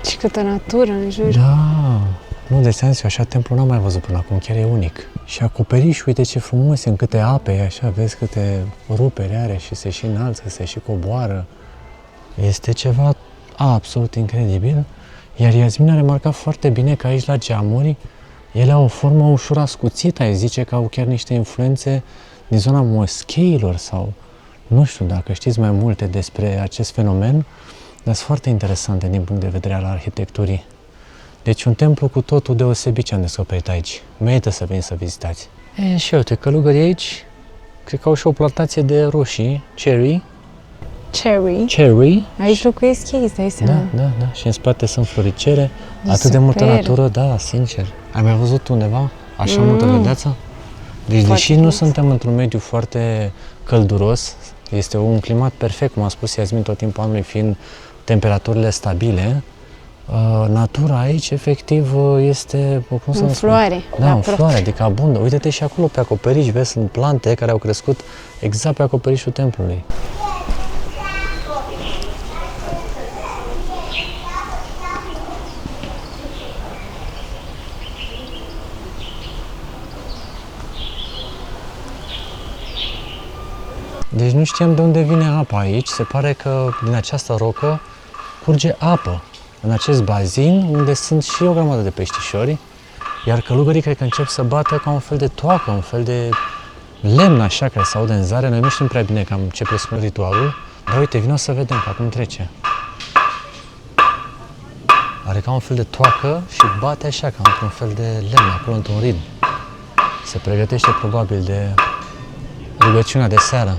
Și câtă natură în jur. Da, nu, de sens, eu așa templu n-am mai văzut până acum, chiar e unic. Și acoperiș, uite ce frumos e, în câte ape e așa, vezi câte ruperi are și se și înalță, se și coboară. Este ceva absolut incredibil. Iar Iasmin a remarcat foarte bine că aici la geamuri ele au o formă ușor ascuțită, ai zice că au chiar niște influențe din zona moscheilor sau nu știu dacă știți mai multe despre acest fenomen, dar sunt foarte interesante din punct de vedere al arhitecturii. Deci un templu cu totul deosebit ce am descoperit aici. Merită să veniți să vizitați. E, și uite, călugării aici, cred că au și o plantație de roșii, cherry. Cherry. Aici locuiesc ei, îți dai seama. Da. Și în spate sunt floricere. Atât de multă natură, da, sincer. Ai mai văzut undeva așa multă verdeață? Deci, deși nu suntem într-un mediu foarte călduros, este un climat perfect, cum a spus Iasmin, tot timpul anului fiind temperaturile stabile, natura aici, efectiv, este, cum să în floare. Da, în floare, adică abundă. Uite-te și acolo pe acoperiș, vezi, sunt plante care au crescut exact pe acoperișul templului. Deci nu știam de unde vine apa aici. Se pare că din această rocă curge apă în acest bazin unde sunt și o grămadă de peștișori, iar călugării cred că încep să bată ca un fel de toacă, un fel de lemn așa care se aude în zare. Noi nu știm prea bine cam ce presupune ritualul, dar uite, vino să vedem că acum trece. Are ca un fel de toacă și bate așa, ca într-un fel de lemn, acolo într-un ritm. Se pregătește probabil de rugăciunea de seară.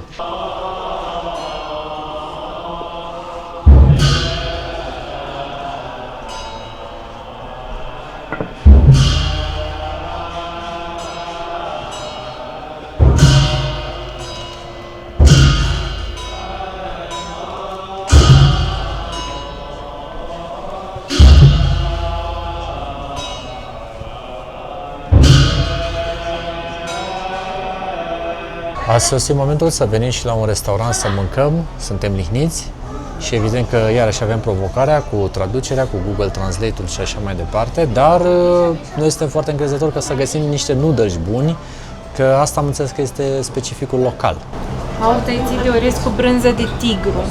A sosit momentul să venim și la un restaurant să mâncăm, suntem lihniți și evident că iarăși avem provocarea cu traducerea, cu Google Translate-ul și așa mai departe, dar noi suntem foarte încrezători că să găsim niște noodles buni, că asta am înțeles că este specificul local. Au tăiții de orez cu brânză de tigru.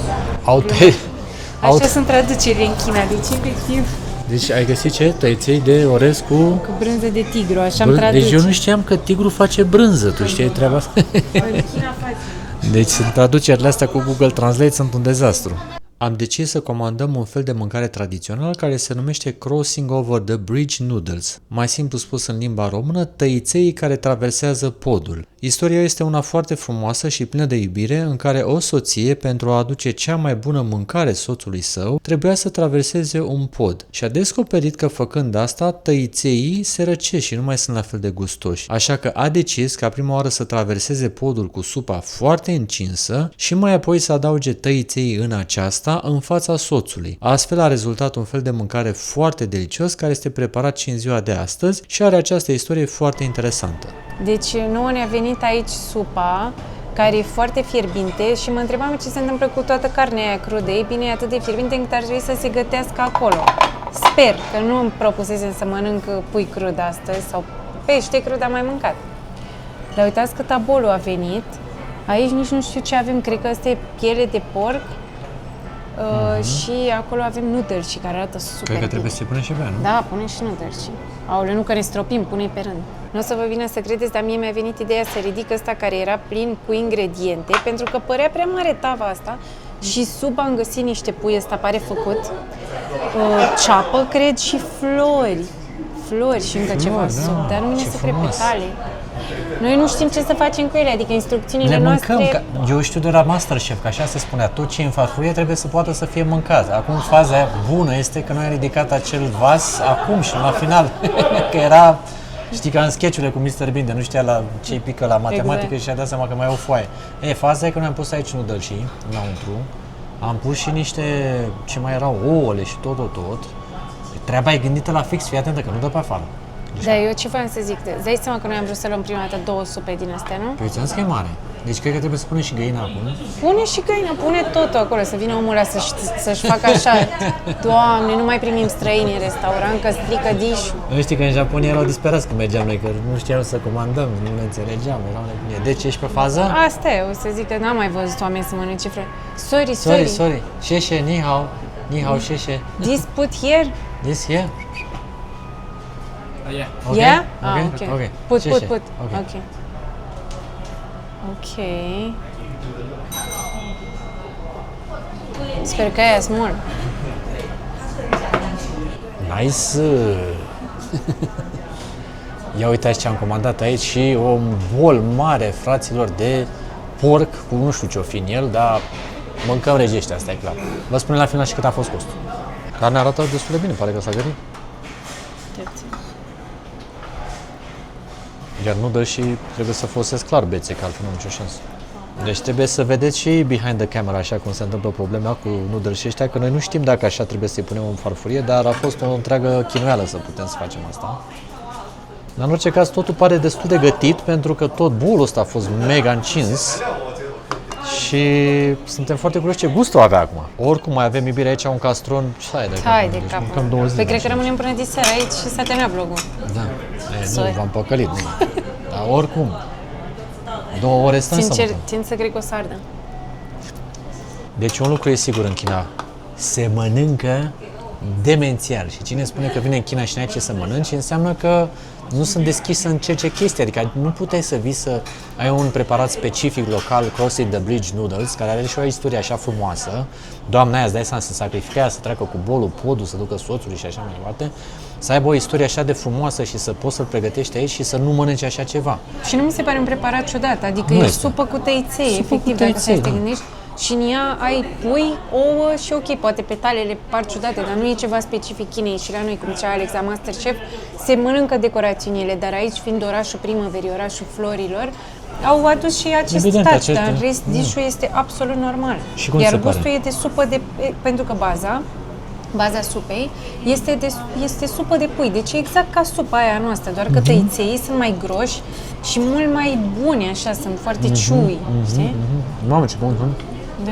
Așa sunt traducerile în China, deci efectiv Deci ai găsit ce? Tăiței de orez cu brânză de tigru, așa am tradus. Deci eu nu știam că tigru face brânză, tu știi treaba asta? În China face. Deci traducerile astea cu Google Translate sunt un dezastru. Am decis să comandăm un fel de mâncare tradițional care se numește Crossing Over the Bridge Noodles, mai simplu spus în limba română, tăiței care traversează podul. Istoria este una foarte frumoasă și plină de iubire, în care o soție, pentru a aduce cea mai bună mâncare soțului său, trebuia să traverseze un pod și a descoperit că făcând asta, tăiței se răcesc și nu mai sunt la fel de gustoși. Așa că a decis ca prima oară să traverseze podul cu supa foarte încinsă și mai apoi să adauge tăiței în aceasta în fața soțului. Astfel a rezultat un fel de mâncare foarte delicios care este preparat și în ziua de astăzi și are această istorie foarte interesantă. Deci nouă ne-a venit aici supa, care e foarte fierbinte și mă întrebam ce se întâmplă cu toată carnea aia crudă. Ei bine, e atât de fierbinte încât ar trebui să se gătească acolo. Sper că nu îmi propusesem să mănânc pui crud astăzi sau pește crud am mai mâncat. Dar uitați că tabolul a venit. Aici nici nu știu ce avem, cred că asta e piele de porc. Și acolo avem noodles care arată super Cred că trebuie bine. să-i punem și pe ea, nu? Da, pune și noodles. Aoleu, nu că ne stropim, pune pe rând. Nu o să vă vină să credeți, dar mie mi-a venit ideea să ridic ăsta care era plin cu ingrediente, pentru că părea prea mare tava asta și sub am găsit niște pui, ăsta pare făcut, ceapă, cred, și flori. Flori și încă ceva sub, dar nu vine să cred petale. Noi nu știm ce să facem cu ele, adică instrucțiunile noastre... Eu știu de la Masterchef, că așa se spunea, tot ce e în farfurie trebuie să poată să fie mâncat. Acum faza bună este că noi am ridicat acel vas acum și la final, că era, știi, ca în sketch-urile cu Mr. Bean, de nu știa la ce-i pică la matematică și și-a dat seama că mai e o foaie. Faza e că noi am pus aici noodle-și înăuntru, am pus și niște, ce mai erau, ouăle și tot. Treaba e gândită la fix, fii atentă că nu dă pe afară. Da, eu ce voiam să zic? Îți dai seama că noi am vrut să luăm prima dată 2 supe din astea, nu? Păi ți-am zis că e mare. Deci cred că trebuie să punem și găina acum. Pune și găina, pune totul acolo, să vină omul ăla să-și facă așa. Doamne, nu mai primim străini în restaurant, că strică dish-ul. Nu știi că în Japonia erau disperați când mergeam noi, că nu știam să comandăm, nu ne înțelegeam, erau nebunie. Deci ești pe fază? Asta e, o să zic că n-am mai văzut oameni să mănânce fră. Sorry. Sheshe, ni hao, sheshe. This put here? This here? Yeah. Okay. Yeah? Okay. Ah, Okay. Put. Sheshe. Okay. Ok. Sper că aia small. Nice! Ia uitați ce am comandat aici și un bol mare, fraților, de porc cu nu știu ce-o fi în el, dar mâncăm regește, asta e clar. Vă spune la final și cât a fost costul. Carnea arată destul de bine, pare că s-a gătit. Iar nu și trebuie să folosesc clar bețe, că altfel nu am nicio șansă. Deci trebuie să vedeți și behind the camera, așa cum se întâmplă problema cu noodles și ăștia, că noi nu știm dacă așa trebuie să-i punem în farfurie, dar a fost o întreagă chinuială să putem să facem asta. Dar în orice caz totul pare destul de gătit, pentru că tot bolul ăsta a fost mega încins și suntem foarte curioși ce gust o avea acum. Oricum mai avem iubire aici, un castron, Hai de cap. Mâncăm 2 zile. Păi cred că rămânem până de seara aici și s-a terminat vlogul. Da, nu, v-am păcălit. Dar oricum, 2 ore stăm să Sincer, mâncăm. țin să cred că o să ardă. Deci un lucru e sigur în China, se mănâncă demențial și cine spune că vine în China și n-ai ce să mănânci, înseamnă că nu sunt deschis să încerce chestii, adică nu puteai să vii să ai un preparat specific local, Crossing the Bridge Noodles, care are și o istorie așa frumoasă. Doamna aia, îți dai seama, să sacrifica, să treacă cu bolul, podul, să ducă soțului și așa mai departe, să aibă o istorie așa de frumoasă și să poți să-l pregătești aici și să nu mănânci așa ceva. Și nu mi se pare un preparat ciudat, adică Nu e este. supă cu tăiței, Supă efectiv, cu dacă tăiței, stai să te da. gândești. Și în ea ai pui, ouă și ok, poate petalele par ciudate, dar nu e ceva specific Chinei. Și la noi, cum zicea Alex la Masterchef, se mănâncă decorațiunile, dar aici, fiind orașul primăverii, orașul florilor, au adus și acest Evident, touch, acest- dar în rest, da. dish-ul este absolut normal. Și cum Iar se pare? gustul e de supă pentru că baza supei este supă de pui, deci e exact ca supa aia noastră, doar că tăiței sunt mai groși și mult mai bune, așa, sunt foarte chewy, știi? Mamă, ce bun, bun. Da.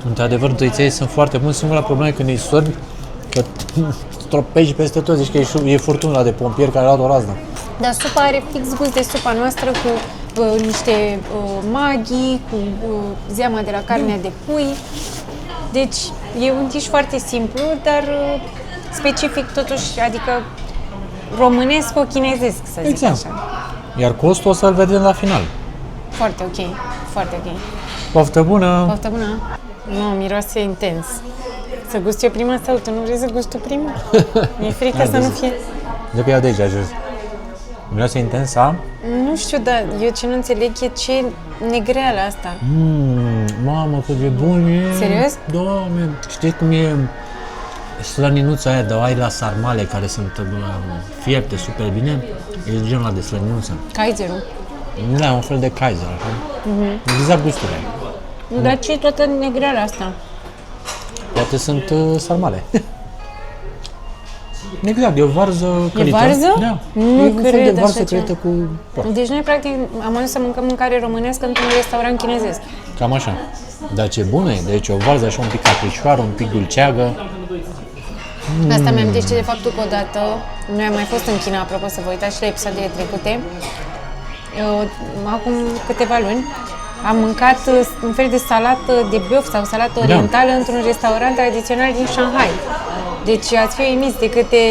Într-adevăr, tăiței sunt foarte buni, singura problemă e când îi sorbi, că stropești peste tot, zici că e furtuna de pompieri care a luat o raznă. Dar supa are fix gust de supa noastră cu niște maghi, cu zeama de la carnea de pui. Deci e un dish foarte simplu, dar specific totuși, adică românesc-o-chinezesc, să zic Exact. așa. Iar costul o să-l vedem la final. Foarte ok, foarte ok. Poftă bună! Poftă bună! Nu, miroase intens. Să gust eu prima sau tu nu vrei să gust tu prima? Mi-e frică să nu fie... De pe ea de aici, jos. Miroase intens, a? Nu știu, dar eu ce nu înțeleg e ce negreală asta. Mamă, cât de bun e! Serios? Doamne! Știi cum e slăninuța aia de ai la sarmale care sunt fiepte super bine? E genul ăla de slăninuță. Kaiserul. Nu e un fel de Kaiser, așa? Exact gusturile. Dar ce e toată negreala asta? Poate sunt sarmale. Exact, e o varză călită. varză? Da. Nu e un fel cred de așa varză ceva. călită cu porc. Deci noi, practic, am ajuns să mâncăm mâncare românească într-un restaurant chinezesc. Cam așa. Dar ce bună e, deci o varză așa un pic aprișoară, un pic dulceagă. Asta mi-am amintește de faptul că odată, noi am mai fost în China, apropo, să vă uitați și la episoadele trecute, acum câteva luni, am mâncat un fel de salată de băf sau salată orientală într-un restaurant tradițional din Shanghai. Deci ați fi uimiți de câte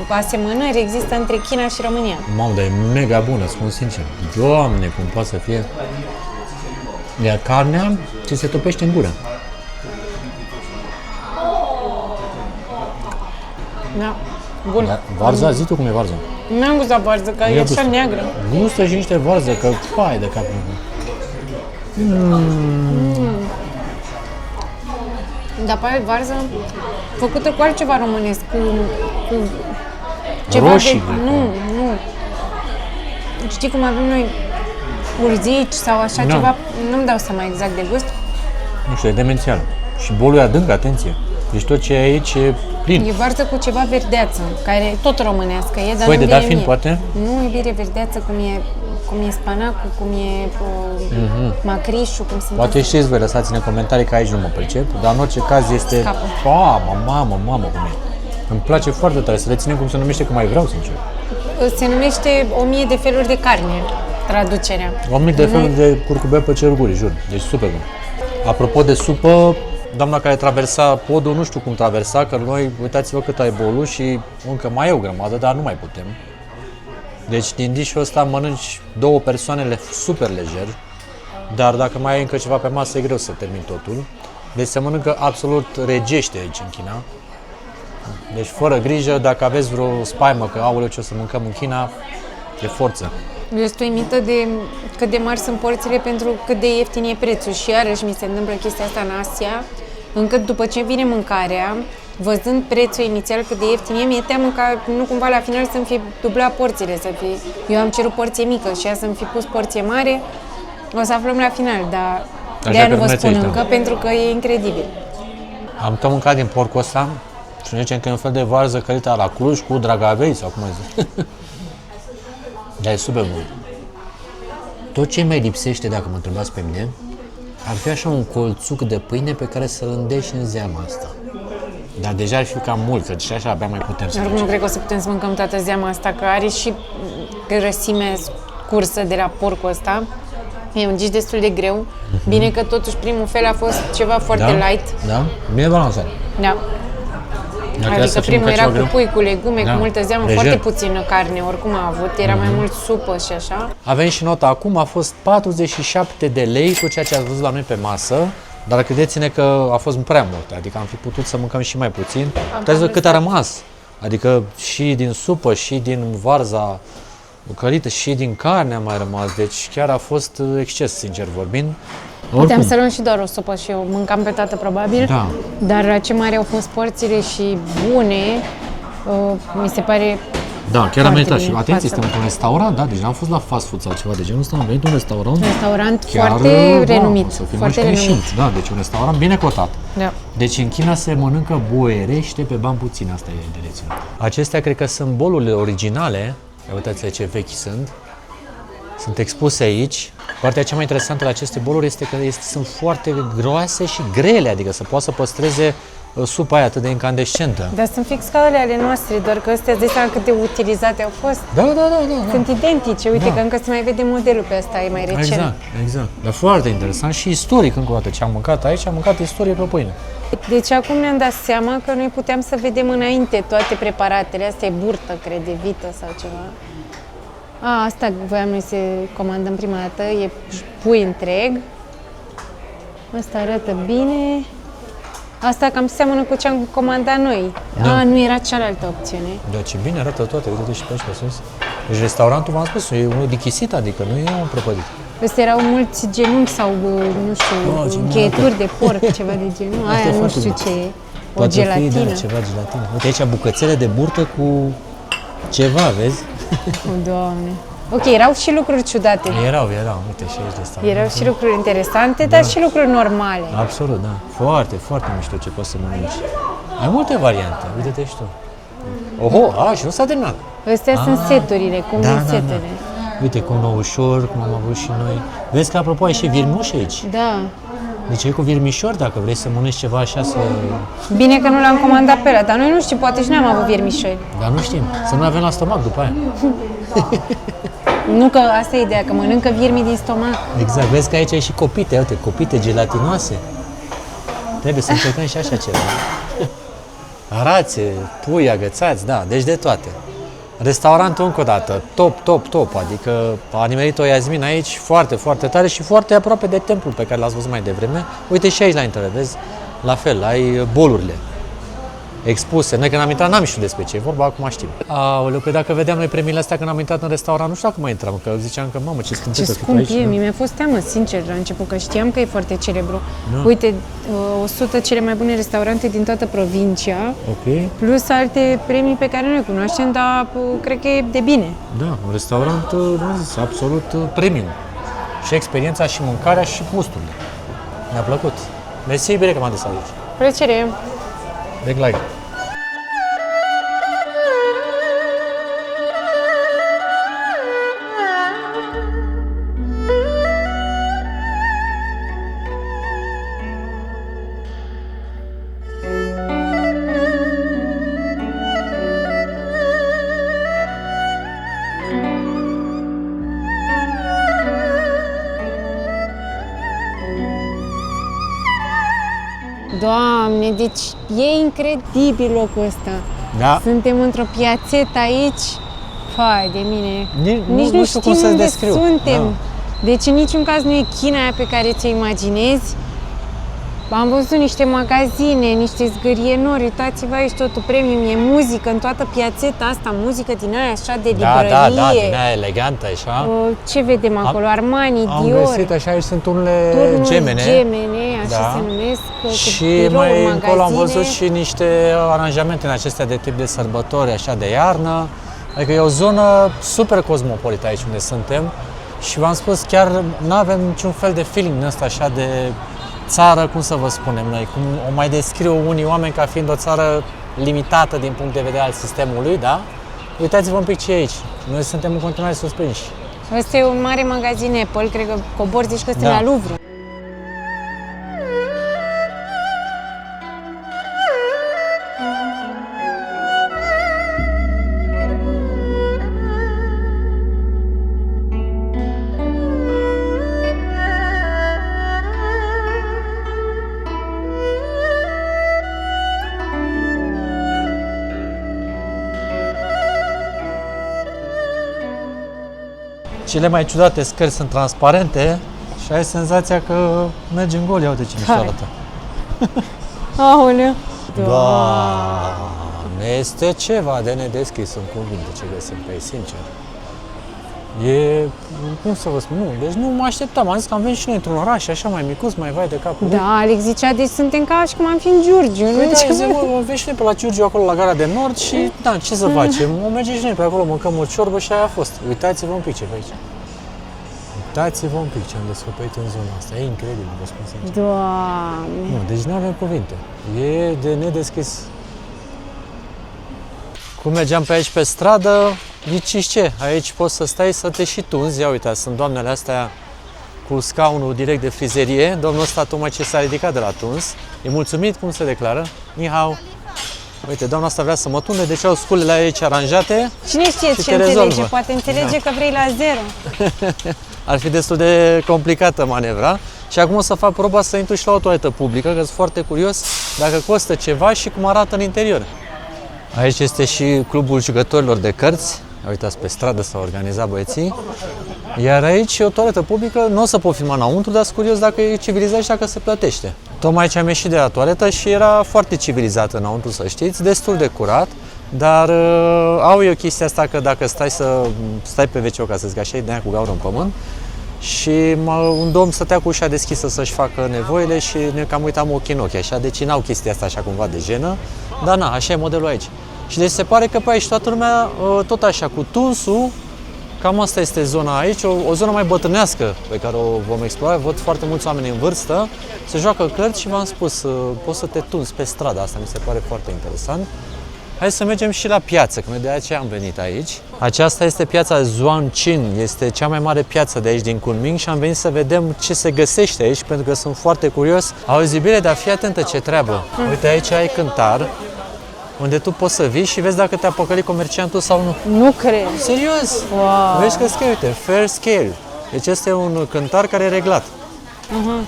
asemănări există între China și România. Mamă, dar e mega bună, spun sincer. Doamne, cum poate să fie. Iar carnea ți se topește în gură. Da, bun. Dar varza, zi tu cum e varza. N-am gustat varză, că e așa neagră. Gustă și niște varză, că fai de cap. Dar pe varză făcută cu altceva românesc, cu ceva Roșii, de... cred că. Nu. Știi cum avem noi urzici sau așa Da. ceva? Nu-mi dau seama exact de gust. Nu știu, e demențial. Și bolul e adânc, atenție. Deci tot ce e aici e plin. E varză cu ceva verdeață, care e tot românească e, dar Păi nu de dat vine fiind, mie. poate? Nu, iubire verdeață, cum e spanacul, cum e macrișul, cum sunt Poate știți voi, lăsați-ne în comentarii că aici nu mă pricep, dar în orice caz este... Scapă. Mamă, cum e. Îmi place foarte tare să reținem cum se numește, că mai vreau, sincer. Se numește 1000 de feluri de carne, traducerea. 1000 de feluri de curcubeu pe cerul gurii, jur. Deci super bun. Apropo de supă, doamna care traversa podul, nu știu cum traversa, că noi, uitați-vă cât ai bolul și încă mai e o grămadă, dar nu mai putem. Deci din dish-ul ăsta mănânci 2 persoane super lejer, dar dacă mai ai încă ceva pe masă e greu să termin totul. Deci se mănâncă absolut regește aici în China. Deci fără grijă, dacă aveți vreo spaimă că aoleu ce o să mâncăm în China, e forță. Eu sunt uimită de cât de mari sunt porțile pentru cât de ieftin e prețul și iarăși mi se întâmplă chestia asta în Asia, încât după ce vine mâncarea, văzând prețul inițial cât de ieftin e, mi-e teamă ca nu cumva la final să-mi fi dublat porțiile, să fie... Eu am cerut porție mică și ea să-mi fi pus porție mare, o să aflăm la final, dar Așa de-aia că nu vă rămâneți spun aici, încă, da. pentru că e incredibil. Am tot mâncat din porcul ăsta și ne zicem că e un fel de varză călită la Cluj cu dragavei sau cum ai zis. Dar e super bun. Tot ce mai lipsește, dacă mă întrebați pe mine, ar fi așa un colțuc de pâine pe care să-l îndeși în zeama asta. Dar deja ar fi cam mult, că și așa abia mai putem să Dar nu facem. cred că o să putem să mâncăm toată zeama asta, că are și grăsime cursă de la porcul ăsta. E un dish destul de greu. Bine că totuși primul fel a fost ceva foarte light. Da? Bine balansat. Da. Adică primul era cu pui, cu legume, Da. cu multă zeamă, Lejer. foarte puțină carne, oricum a avut, era mai mult supă și așa. Avem și nota acum, a fost 47 de lei cu ceea ce ați văzut la noi pe masă, dar credeți-ne că a fost prea mult, adică am fi putut să mâncăm și mai puțin. Puteți vedea cât a rămas, adică și din supă, și din varza călită, și din carne a mai rămas, deci chiar a fost exces, sincer vorbind. Puteam să luăm și doar o supă și eu mâncam pe toată probabil, Da. dar ce mari au fost porțiile și bune, mi se pare. Da, chiar a Foarte meritat. bine, Și atenție, față. suntem într-un restaurant, da? Deci n-am fost la fast food sau ceva de genul ăsta, am venit un restaurant Restaurant chiar, foarte da, renumit, să fim foarte și renumit. greșiți. Da, deci un restaurant bine cotat. Da. Deci în China se mănâncă boierește pe bani puțini, asta e de reținut. Acestea cred că sunt bolurile originale, uitați-le ce vechi sunt expuse aici. Partea cea mai interesantă la aceste boluri este că sunt foarte groase și grele, adică să poată să păstreze supa aia atât de incandescentă. Dar sunt fix ca ale noastre, doar că astea îți dai seama cât de utilizate au fost. Da. Sunt identice, uite că încă se mai vede modelul pe ăsta, e mai recent. Exact. Dar foarte interesant și istoric încă o dată. Ce am mâncat aici, am mâncat istorie pe pâine. Deci acum ne-am dat seama că noi puteam să vedem înainte toate preparatele. Asta e burtă, cred, de vită sau ceva. Asta voiam noi să comandăm prima dată, e pui întreg. Asta arată bine. Asta cam seamănă cu ce am comandat noi. Da. Nu era cealaltă opțiune. Da, ce bine arată toate, uite și pe aici pe sus. Deci restaurantul, v-am spus, e unul dichisit, adică nu e un prăpădit. Astea erau mulți genunchi sau, nu știu, ce încheieturi de porc, ceva de genul. Asta e Aia nu foarte știu bun. ce e. O Poate fi, gelatină. da, ceva gelatină. Uite aici bucățele de burtă cu ceva, vezi? O, Doamne. Ok, erau și lucruri ciudate. Erau, uite și aici restaurant. Erau și lucruri interesante, dar și lucruri normale. Absolut, da. Foarte, foarte mișto ce poți să mănânci. Ai multe variante, uite-te și tu. Oho, și nu s-a terminat. Astea sunt seturile, cum Da, vin da, da. setele. Uite, cu un ușor, cum am avut și noi. Vezi că, apropo, ai și virmuși aici. Da. Deci e cu virmișori, dacă vrei să mănânci ceva așa, să... Bine că nu l-am comandat pe ăla, dar noi nu știu, poate și noi am avut viermișori. Dar nu știm, să nu avem la stomac după aia. Nu că asta e ideea, că mănâncă viermii din stomac. Exact, vezi că aici ai și copite, uite, copite gelatinoase. Trebuie să încercăm și așa ceva. Rațe, pui agățați, da, deci de toate. Restaurantul încă o dată, top, adică a nimerit-o Iasmin aici foarte, foarte tare și foarte aproape de templul pe care l-ați văzut mai devreme. Uite și aici la intrare, vezi, la fel, ai bolurile expuse. Noi când am intrat n-am știut despre ce e vorba, acum știm. Aoleu, pe dacă vedeam noi premiile astea când am intrat în restaurant, nu știu dacă mai intram, că ziceam că mamă, ce scântete Ce sunt scump aici. e, mi-a fost teamă, sincer, la început, că știam că e foarte celebru. Da. Uite, 100 cele mai bune restaurante din toată provincia, Ok, plus alte premii pe care noi cunoaștem, dar cred că e de bine. da, un restaurant, cum zis, absolut premium. Și experiența, și mâncarea, și gusturile. Mi-a plăcut. Mersi, bine că m-am dus aici. Plăcere! Big like. Doamne, deci e incredibil locul ăsta. Da. Suntem într-o piațetă aici, fai de mine. Nici nu știu cum să-ți unde descriu. suntem. Da. Deci în niciun caz nu e China aia pe care ți-o imaginezi. Am văzut niște magazine, niște zgârienori, uitați-vă aici totul premium, e muzică în toată piațeta asta, muzică din aia așa de librărie. Da, din aia elegantă, așa. Ce vedem acolo? Armani, Am Dior, găsit așa, aici sunt unele turnuri gemene. așa Da. se numesc, cu Și birouri, mai încolo am magazine. văzut și niște aranjamente în acestea de tip de sărbători, așa de iarnă. Adică e o zonă super cosmopolită aici unde suntem. Și v-am spus, chiar nu avem niciun fel de feeling din ăsta așa de țară, cum să vă spunem noi, cum o mai descriu unii oameni ca fiind o țară limitată din punct de vedere al sistemului, da? Uitați-vă un pic ce e aici. Noi suntem în continuare surprinși. Ăsta e un mare magazin Apple, cred că cobor, zici că suntem Da. la Louvre. Cele mai ciudate scări sunt transparente și ai senzația că mergi în gol. Ia uite ce mișto Hai. arată. Aoleu! Doamne, este ceva de nedeschis în cuvinte ce găsim pe ei, sincer. E, cum să vă spun, nu, deci nu mă așteptam, am zis că am venit și noi într-un oraș așa mai micuț, mai vai de capul. Da, Alex zicea, deci suntem ca și cum am fi în Giurgiu. Păi da, zic, mă, veni și noi pe la Giurgiu, acolo la gara de nord și, da, ce să facem? O mergem și noi pe acolo, mâncăm o ciorbă și aia a fost. Uitați-vă un pic ce pe aici. Uitați-vă un pic ce am descoperit în zona asta, e incredibil, vă spun sincer. Doamne! Nu, deci nu avem cuvinte. E de nedeschis. Cum mergeam pe aici pe stradă, zici ce, aici poți să stai să te și tunzi. Ia uite, sunt doamnele astea cu scaunul direct de frizerie. Domnul ăsta tocmai ce s-a ridicat de la tuns. E mulțumit, cum se declară? Ni hao. Uite, doamna asta vrea să mă tunde, deci au sculele aici aranjate. Cine știe și ce te înțelege? rezolvă. Poate înțelege că vrei la zero. Ar fi destul de complicată manevra. Și acum o să fac proba să intru și la o toaletă publică, că sunt foarte curios dacă costă ceva și cum arată în interior. Aici este și clubul jucătorilor de cărți. Uitați, pe stradă s-au organizat băieții. Iar aici e o toaletă publică, nu o să pot filma înăuntru, dar sunt curios dacă e civilizat și dacă se plătește. Tocmai aici am ieșit de la toaletă și era foarte civilizat înăuntru, să știți, destul de curat. Dar au eu chestia asta că dacă stai pe WC-ul, ca să zic așa, de aia cu gaură în pământ, și un domn stătea cu ușa deschisă să-și facă nevoile și ne cam uitam ochii în ochi, așa, deci n-au chestia asta așa cumva de jenă, dar na, așa e modelul aici. Și deci se pare că pe aici toată lumea, tot așa, cu tunsul, cam asta este zona aici, o zonă mai bătrânească pe care o vom explora. Văd foarte mulți oameni în vârstă, se joacă cărți și v-am spus, poți să te tunzi pe stradă, asta mi se pare foarte interesant. Hai să mergem și la piață, că noi de aceea am venit aici. Aceasta este piața Zhuangqin, este cea mai mare piață de aici din Kunming și am venit să vedem ce se găsește aici, pentru că sunt foarte curios. Auzi, bine, dar fii atentă ce treabă. Uite, aici ai cântar, unde tu poți să vii și vezi dacă te-a păcălit comerciantul sau nu. Nu cred. Serios? Wow. Vezi că scrie, uite, fair scale. Deci este un cântar care e reglat.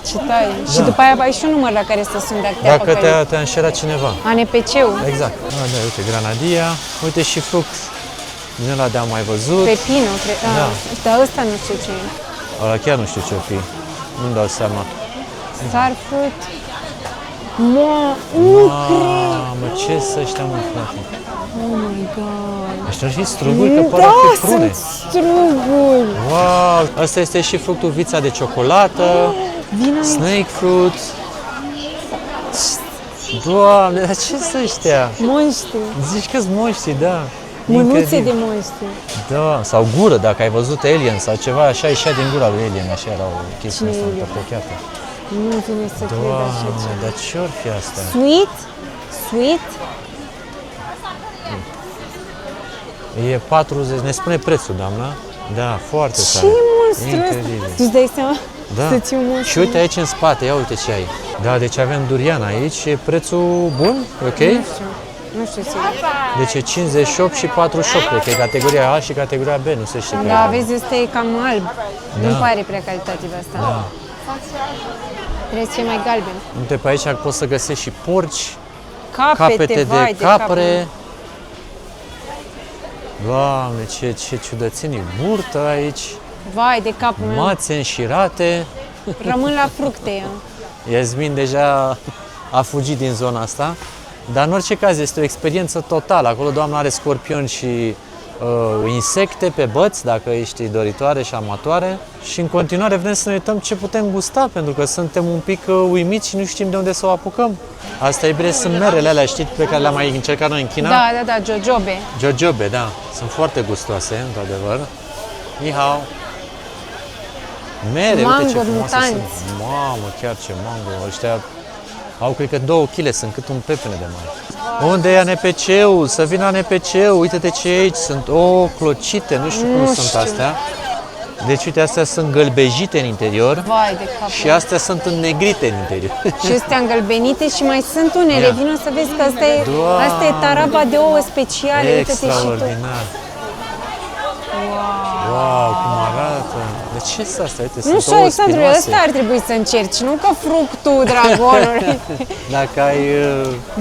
Ce tare. Și după aia ai și un număr la care să suni dacă te-a Dacă păcălit. te-a înșerat cineva. ANPC-ul. Exact. Da, uite, granadia. Uite și fruct. Din ăla de-am mai văzut. Pepino, cred. Da. Dar ăsta nu știu ce e. Ăla chiar nu știu ce-o fi. Nu-mi dau seama. Starfruit. Nu cred. Mamă, ce să ăștia, mă, frate? Oh my god. Ăștia ar fi struguri, că pare a Da, fi prune. sunt struguri. Wow! Asta este și fructul vița de ciocolată. Vino aici. Snake fruit. Doamne, dar ce sunt ăștia? Monștri. Zici că-s monștri, da. Mânuțe Incredibil. de monștri. Da, sau gură, dacă ai văzut Alien sau ceva, așa ieșea din gura lui Alien, așa era o chestie asta Alien? întâmplăcheată. Nu vine să cred așa Doamne, ceva. dar ce-or fi asta? Sweet? Sweet? E 40, ne spune prețul, doamna? Da, foarte Ce tare. monstru ăsta? Incredibil. Tu îți dai seama? Da. Să ții un monstru. Și uite aici în spate, ia uite ce ai. Da, deci avem durian aici, e prețul bun, ok? Nu știu sigur. Deci e 58 și 48, cred că e categoria A și categoria B, nu se știe pe Da, care. vezi, ăsta e cam alb. Nu pare prea calitativ asta. Da. Trebuie să fie mai galben. Uite, pe aici poți să găsești și porci, Capete, capete vai de capre. Doamne, ce ciudățenii, burtă aici, Vai de capul meu. mațe înșirate. Rămân la fructe eu. Iasmin deja a fugit din zona asta, dar în orice caz este o experiență totală. Acolo doamna are scorpioni și insecte pe băți, dacă ești doritoare și amatoare. Și în continuare vrem să ne uităm ce putem gusta, pentru că suntem un pic uimiți și nu știm de unde să o apucăm. Asta e bine, sunt merele alea, știți, pe care le-am mai încercat noi în China? Da, jojobe. Jojobe, da. Sunt foarte gustoase, într-adevăr. Ni hao. Mere, uite ce Mango frumoase sunt. mutanți. Mamă, chiar ce mango. Ăștia au, cred că 2 kg, sunt cât un pepene de mare. Unde e ANPC-ul? Să vină ANPC-ul. Uite-te ce e aici. Sunt clocite, nu știu cum sunt astea. Deci, uite, astea sunt gălbejite în interior. Vai de capul Și astea sunt înnegrite în interior. Și astea îngălbenite și mai sunt unele. Ia. Vino să vezi că Doamne. asta e taraba de ouă speciale. Uite-te și tu. Extraordinar. Wow, cum arată. De ce sunt astea? Uite, Nu sunt știu, ouă Alexandru, spinoase. ăsta ar trebui să încerci, nu ca fructul dragonului. Dacă ai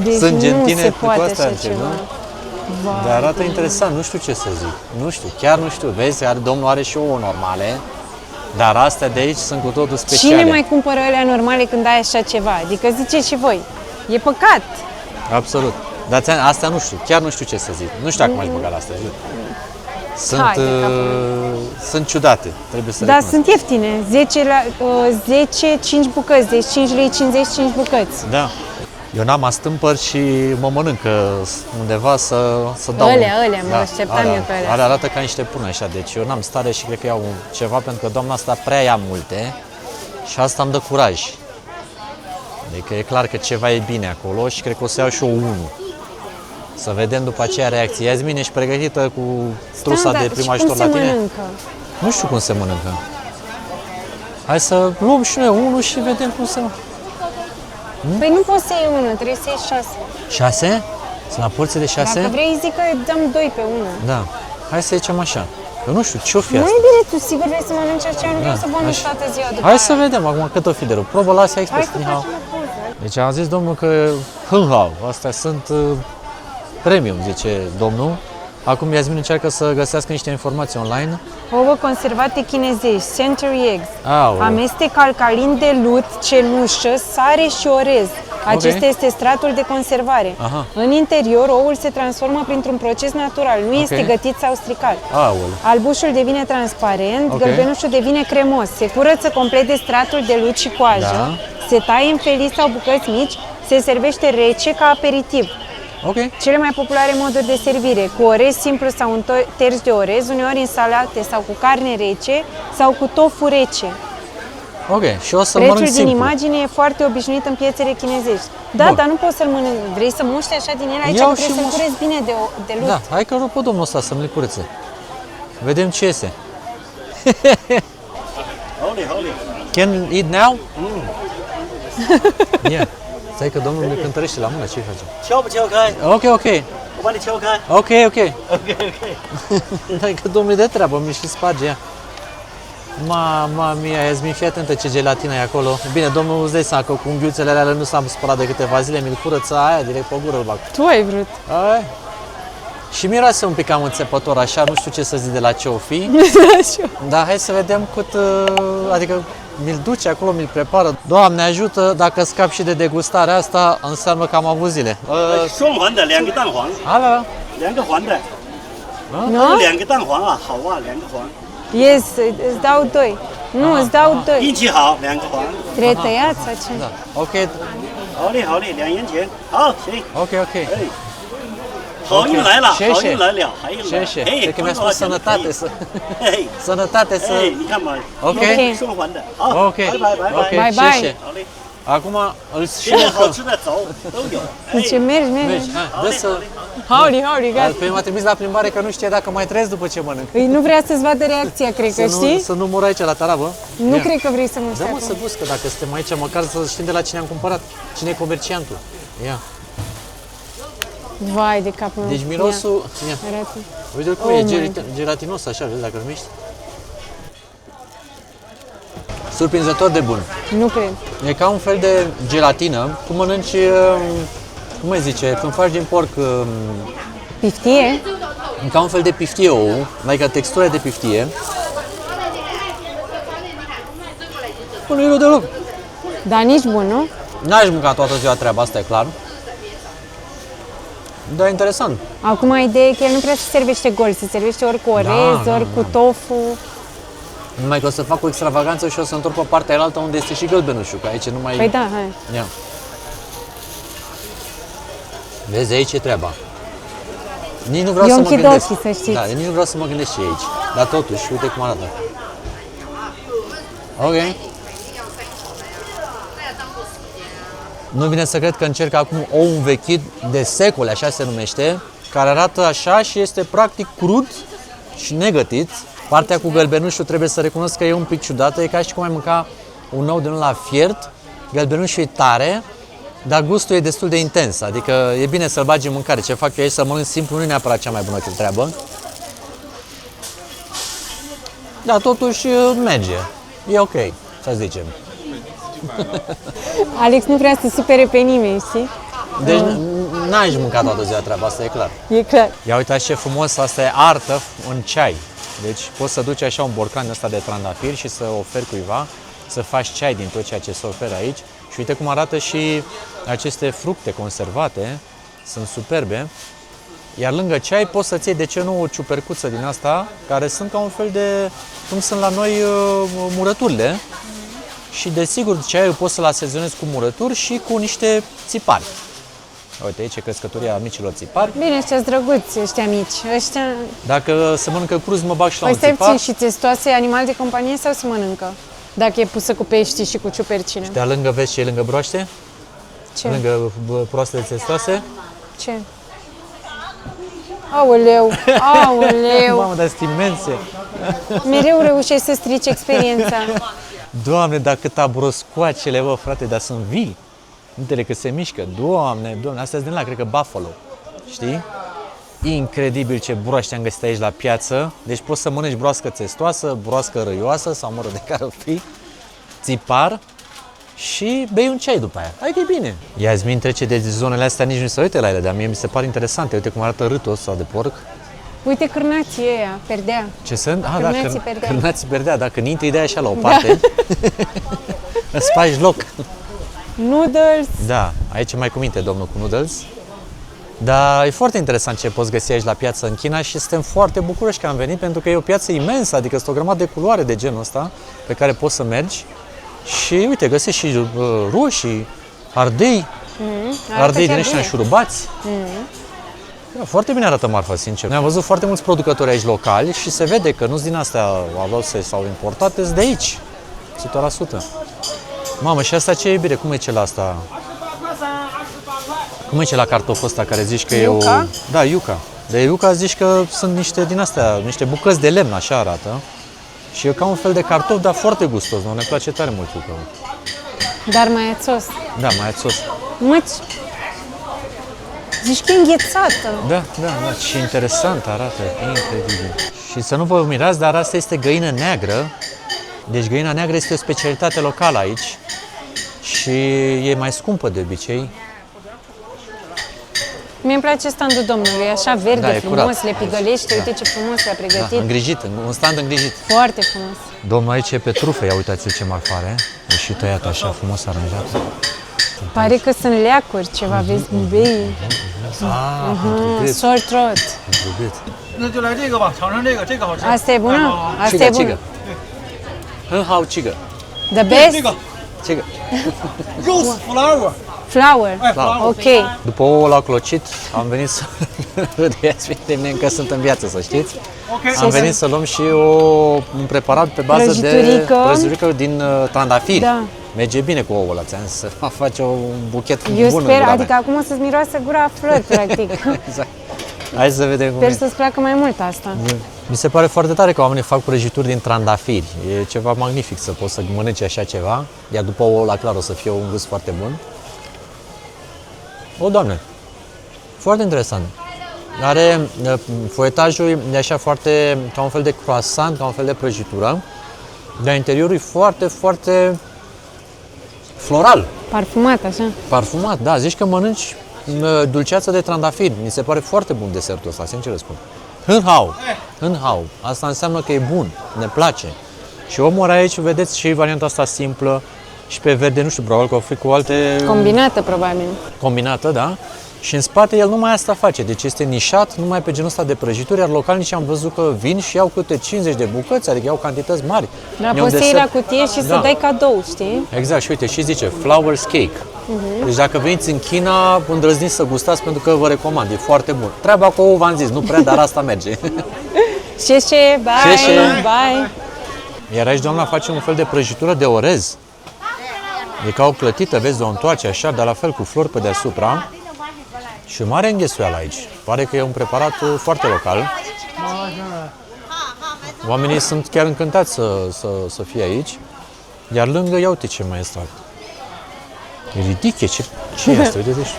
Deci sânge în nu tine, se cu poate asta așa începi, ceva. nu? Dar arată interesant, nu știu ce să zic. Nu știu, chiar nu știu. Vezi, domnul are și ouă normale, dar astea de aici sunt cu totul speciale. Cine mai cumpără alea normale când ai așa ceva? Adică ziceți și voi. E păcat. Absolut. Dar astea nu știu, chiar nu știu ce să zic. Nu știu dacă m-aș băga la astea, jur. Sunt ciudate, trebuie să Dar recunosc. sunt ieftine. 10, 5 bucăți, deci 5 lei 50, 5 bucăți. Da. Eu n-am astâmpări și mă mănâncă undeva să dau... Alea, mă așteptam eu pe alea. Alea arată ca niște prune așa, deci eu n-am stare și cred că iau ceva pentru că doamna asta prea ia multe și asta îmi dă curaj. Adică e clar că ceva e bine acolo și cred că o să iau și eu unul. Să vedem după aceea reacție. Yasmin, ești pregătită cu trusa de prim ajutor la tine? Mănâncă? Nu știu cum se mănâncă. Hai să luăm și noi unul și vedem cum se mănâncă. Păi nu poți să iei unul, trebuie să iei 6. 6? Sunt la porție de 6? Dacă vrei, zic că dăm 2 pe 1. Da. Hai să zicem așa. Eu nu știu, ce-o fi Nu asta? e bine, tu sigur vrei să mănânci aceea, nu vreau să mănânci așa. toată ziua după Hai aia. să vedem acum cât o fi de rău. Probă la Asia Hai Express. că Ni hao. facem o poză. Deci a zis domnul că Hânhau, astea sunt premium, zice domnul. Acum Yasmin încearcă să găsească niște informații online. Ouă conservate chinezești, century eggs, Aoleu. amestec alcalin de lut, cenușă, sare și orez. Acesta este stratul de conservare. Aha. În interior, oul se transformă printr-un proces natural, nu este gătit sau stricat. Aoleu. Albușul devine transparent, Ok. gălbenușul devine cremos, se curăță complet de stratul de lut și coajă, Da. se taie în felii sau bucăți mici, se servește rece ca aperitiv. Ok. Cele mai populare moduri de servire, cu orez simplu sau un terț de orez, uneori în salate sau cu carne rece sau cu tofu rece. Ok. Și o să Prețul mănânc din simplu. imagine e foarte obișnuit în piețele chinezești. Da, Bun. dar nu poți să-l mănânci. Vrei să muști așa din el aici, Iau că și trebuie să-l muș. curezi bine de lut. Da, hai că rog pe domnul ăsta să-mi le curețe. Vedem ce iese. Can eat now? Yeah. Stai că domnul ne cântărește la mână, ce face? 敲不敲开？ Ok, ok. 我帮你敲开。 Ok, ok. OK OK。 Hai că domnul e de treabă, mi și sparge ea. Mama mia, Yasmin, fii atentă ce gelatină e acolo. Bine, domnul îți dai seama că cu unghiuțele alea nu s-a spălat de câteva zile, mi-l curăță aia, direct pe gură îl bag. Tu ai vrut. Ai. Și miroase un pic cam înțepător așa, nu știu ce să zic de la ce o fi. Dar hai să vedem cât, adică mi-l duce acolo, mi-l prepară. Doamne ajută, dacă scap și de degustarea asta, înseamnă că am avut zile. 双环的2个蛋黄Ala, ，2个环的， Nu? 2个蛋黄啊，好啊，2个环， Yes, îți dau 2. Nu, îți dau 2. 运气好，2个环。 Trebuie tăiat sau ce? da. Ok, 好嘞好嘞，2元钱。好，行。 ok, ok. 哎，好运来了，谢谢好运来了，好运来 谢 了。 谢， 哎 cred că mi-a spus sănătate să... 哎 Sănătate să... 哎，你看嘛， OK 双环的。好 OK 拜拜拜 OK 拜。 Bye, bye. 谢谢。好嘞， Acum îl 现在好吃的走都有。 Zice, mergi, mergi. Mergi, hai, dă să... Hauli, hauli, gata. Păi m-a trimis la plimbare că nu știe dacă mai trăiesc după ce mănânc. Păi nu vrea să-ți vadă reacția, cred că, știi? Să nu mor aici la tarabă. Nu Ia. cred că vrei să muști Dă mă acum. să buscă dacă suntem aici, măcar să știm de la cine am cumpărat. Cine e comerciantul. Ia. Vai de capul meu. Deci mirosul... Ia. Ia, arată. Uite cum Oh e my. gelatinos așa, vezi dacă îl miști. Surprinzător de bun. Nu cred. E ca un fel de gelatină, cum mănânci, cum îi zice, când faci din porc, Piftie? e ca un fel de piftie ou, adică textura de piftie. Bă, nu e rău deloc. Dar nici bun, nu? N-aș mânca toată ziua treaba asta, e clar. Dar e interesant. Acum ideea e că el nu prea se servește gol, se servește ori cu orez, ori cu tofu. Numai că o să fac o extravaganță și o să întorc pe partea aia altă unde este și gălbenușul, că aici nu mai... Păi da, hai. Ia. Vezi, aici e treaba. Nici nu vreau Eu să mă închid gândesc. ochii, să știți. Da, nici nu vreau să mă gândesc ce e aici. Dar totuși, uite cum arată. Ok. Nu vine să cred că încerc acum ou învechit de secole, așa se numește, care arată așa și este practic crud și negătit. Partea cu gălbenușul trebuie să recunosc că e un pic ciudată, e ca și cum ai mânca un ou din la fiert, gălbenușul e tare, dar gustul e destul de intens, adică e bine să-l bagi în mâncare. Ce fac eu aici, să mănânc simplu, nu e neapărat cea mai bună treabă. Dar totuși merge, e ok, să zicem. Alex nu vrea să supere pe nimeni, știi? Deci n-ai mâncat toată ziua treaba asta, e clar. E clar. Ia uitați ce frumos, asta e artă în ceai. Deci poți să duci așa un borcan ăsta de trandafiri și să oferi cuiva, să faci ceai din tot ceea ce se oferă aici. Și uite cum arată și aceste fructe conservate, sunt superbe. Iar lângă ceai poți să-ți iei, de ce nu, o ciupercuță din asta, care sunt ca un fel de, cum sunt la noi murăturile. Și desigur, ceaiul poți să-l asezonezi cu murături și cu niște țipari. Uite aici e crescătoria micilor țipari. Bine, ăștia-s drăguți, ăștia mici. Ăștia... Dacă se mănâncă cruz, mă bag și la Păi un stai țipar. puțin, și testoase animal de companie sau se mănâncă? Dacă e pusă cu pești și cu ciupercine. De lângă, vezi ce e lângă broaște? Ce? Lângă proastele testoase. Ce? Aoleu, aoleu. Mamă, dar sunt imense. Mereu reușești să strici experiența. Doamne, dar cât abroscoacele, bă, frate, dar sunt vii. Uite că se mișcă. Doamne, doamne, astea sunt din la, cred că buffalo. Știi? Incredibil ce broaște am găsit aici la piață. Deci poți să mănânci broască testoasă, broască răioasă sau, mă rog, de care o fi, țipar și bei un ceai după aia. Adică e bine. Iasmin trece de zonele astea, nici nu se uite la ele, dar mie mi se pare interesante. Uite cum arată râtul ăsta de porc. Uite cârnații ăia, perdea. Ce sunt? Ah, Cârnații perdea. cârnații perdea. Dacă intri de așa la o parte, îți faci loc. Noodles. Da, aici mai cu minte domnul cu noodles. Dar e foarte interesant ce poți găsi aici la piață în China și suntem foarte bucuroși că am venit pentru că e o piață imensă, adică sunt o grămadă de culoare de genul ăsta pe care poți să mergi și uite, găsești și roșii, ardei, ardei din ăștia înșurubați. Da, foarte bine arată marfa, sincer. Noi am văzut foarte mulți producători aici locali și se vede că nu-s din astea alose sau importate, sunt de aici, 100%. Mamă, și asta ce e iubire? Cum e cel asta? Cum e la cartoful ăsta care zici că Iuca? e o... Da, iuca. De iuca zici că sunt niște din astea, niște bucăți de lemn, așa arată. Și e ca un fel de cartof, dar foarte gustos, nu? Ne place tare mult iuca. Dar mai ațos. Da, mai ațos. Măci, zici că e înghețată. Da, da, da. Și interesant arată, incredibil. Și să nu vă mirați, dar asta este găină neagră. Deci găina neagră este o specialitate locală aici. Și e mai scumpă de obicei. Mie îmi place standul domnului, e așa verde, Da, e frumos, curat. le pigălește, Da. uite ce frumos le-a Da, pregătit. îngrijit, un stand îngrijit. Foarte frumos. Domnul aici e pe trufe, ia uitați ce marfare. E și tăiat așa frumos aranjat. Pare că sunt leacuri, ceva, vezi, bei. Ah, pentru gât, Sore throat. pentru gât. 那就来这个吧，尝尝这个，这个好吃。 Asta e bună? Asta e Cigă, cigă. bună. În hau cigă. The best? 这个 Cigă. rose flower， Flower. 哎，flower。 Ok. După ouă la clocit, am venit să... Râdeați de mine, încă sunt în viață, să știți. Am venit să luăm și un preparat pe bază de Prăjiturică. prăjiturică din trandafiri. Da. Merge bine cu ouă ăla, ți-am zis, să face un buchet Eu bun în sper, gura mea. adică acum o să-ți miroasă gura a flori, practic. Exact. Hai să vedem cum Sper e. să-ți placă mai mult asta. Mi se pare foarte tare că oamenii fac prăjituri din trandafiri. E ceva magnific să poți să mănânci așa ceva. Iar după ouă la clar o să fie un gust foarte bun. O, Doamne! Foarte interesant. Are foietajul e așa foarte ca un fel de croissant, ca un fel de prăjitură. Dar interiorul e foarte, foarte floral. Parfumat, așa. Parfumat, da. Zici că mănânci dulceață de trandafiri. Mi se pare foarte bun desertul ăsta, sincer spun. Hân-hao. Hân-hao. Asta înseamnă că e bun, ne place. Și omul are aici, vedeți, și varianta asta simplă și pe verde, nu știu, probabil că o fi cu alte... Combinată, probabil. Combinată, da. Și în spate el numai asta face, deci este nișat numai pe genul ăsta de prăjituri, iar localnicii am văzut că vin și iau câte 50 de bucăți, adică iau cantități mari. Dar Iau poți să iei desert. la cutie și Da. să dai cadou, știi? Exact, și uite, și zice flowers cake. Deci dacă veniți în China, îndrăzniți să gustați pentru că vă recomand, e foarte bun. Treaba cu ouă v-am zis, nu prea, dar asta merge. Șeșe, bye, Șeșe. bye. Iar aici doamna face un fel de prăjitură de orez. E ca o clătită, vezi, de o întoarce așa, dar la fel cu flori pe deasupra. Și mare înghesuială aici. Pare că e un preparat foarte local. Oamenii sunt chiar încântați să fie aici. Iar lângă, ia uite ce mai este. E ridiche, ce e asta? Uite, deci.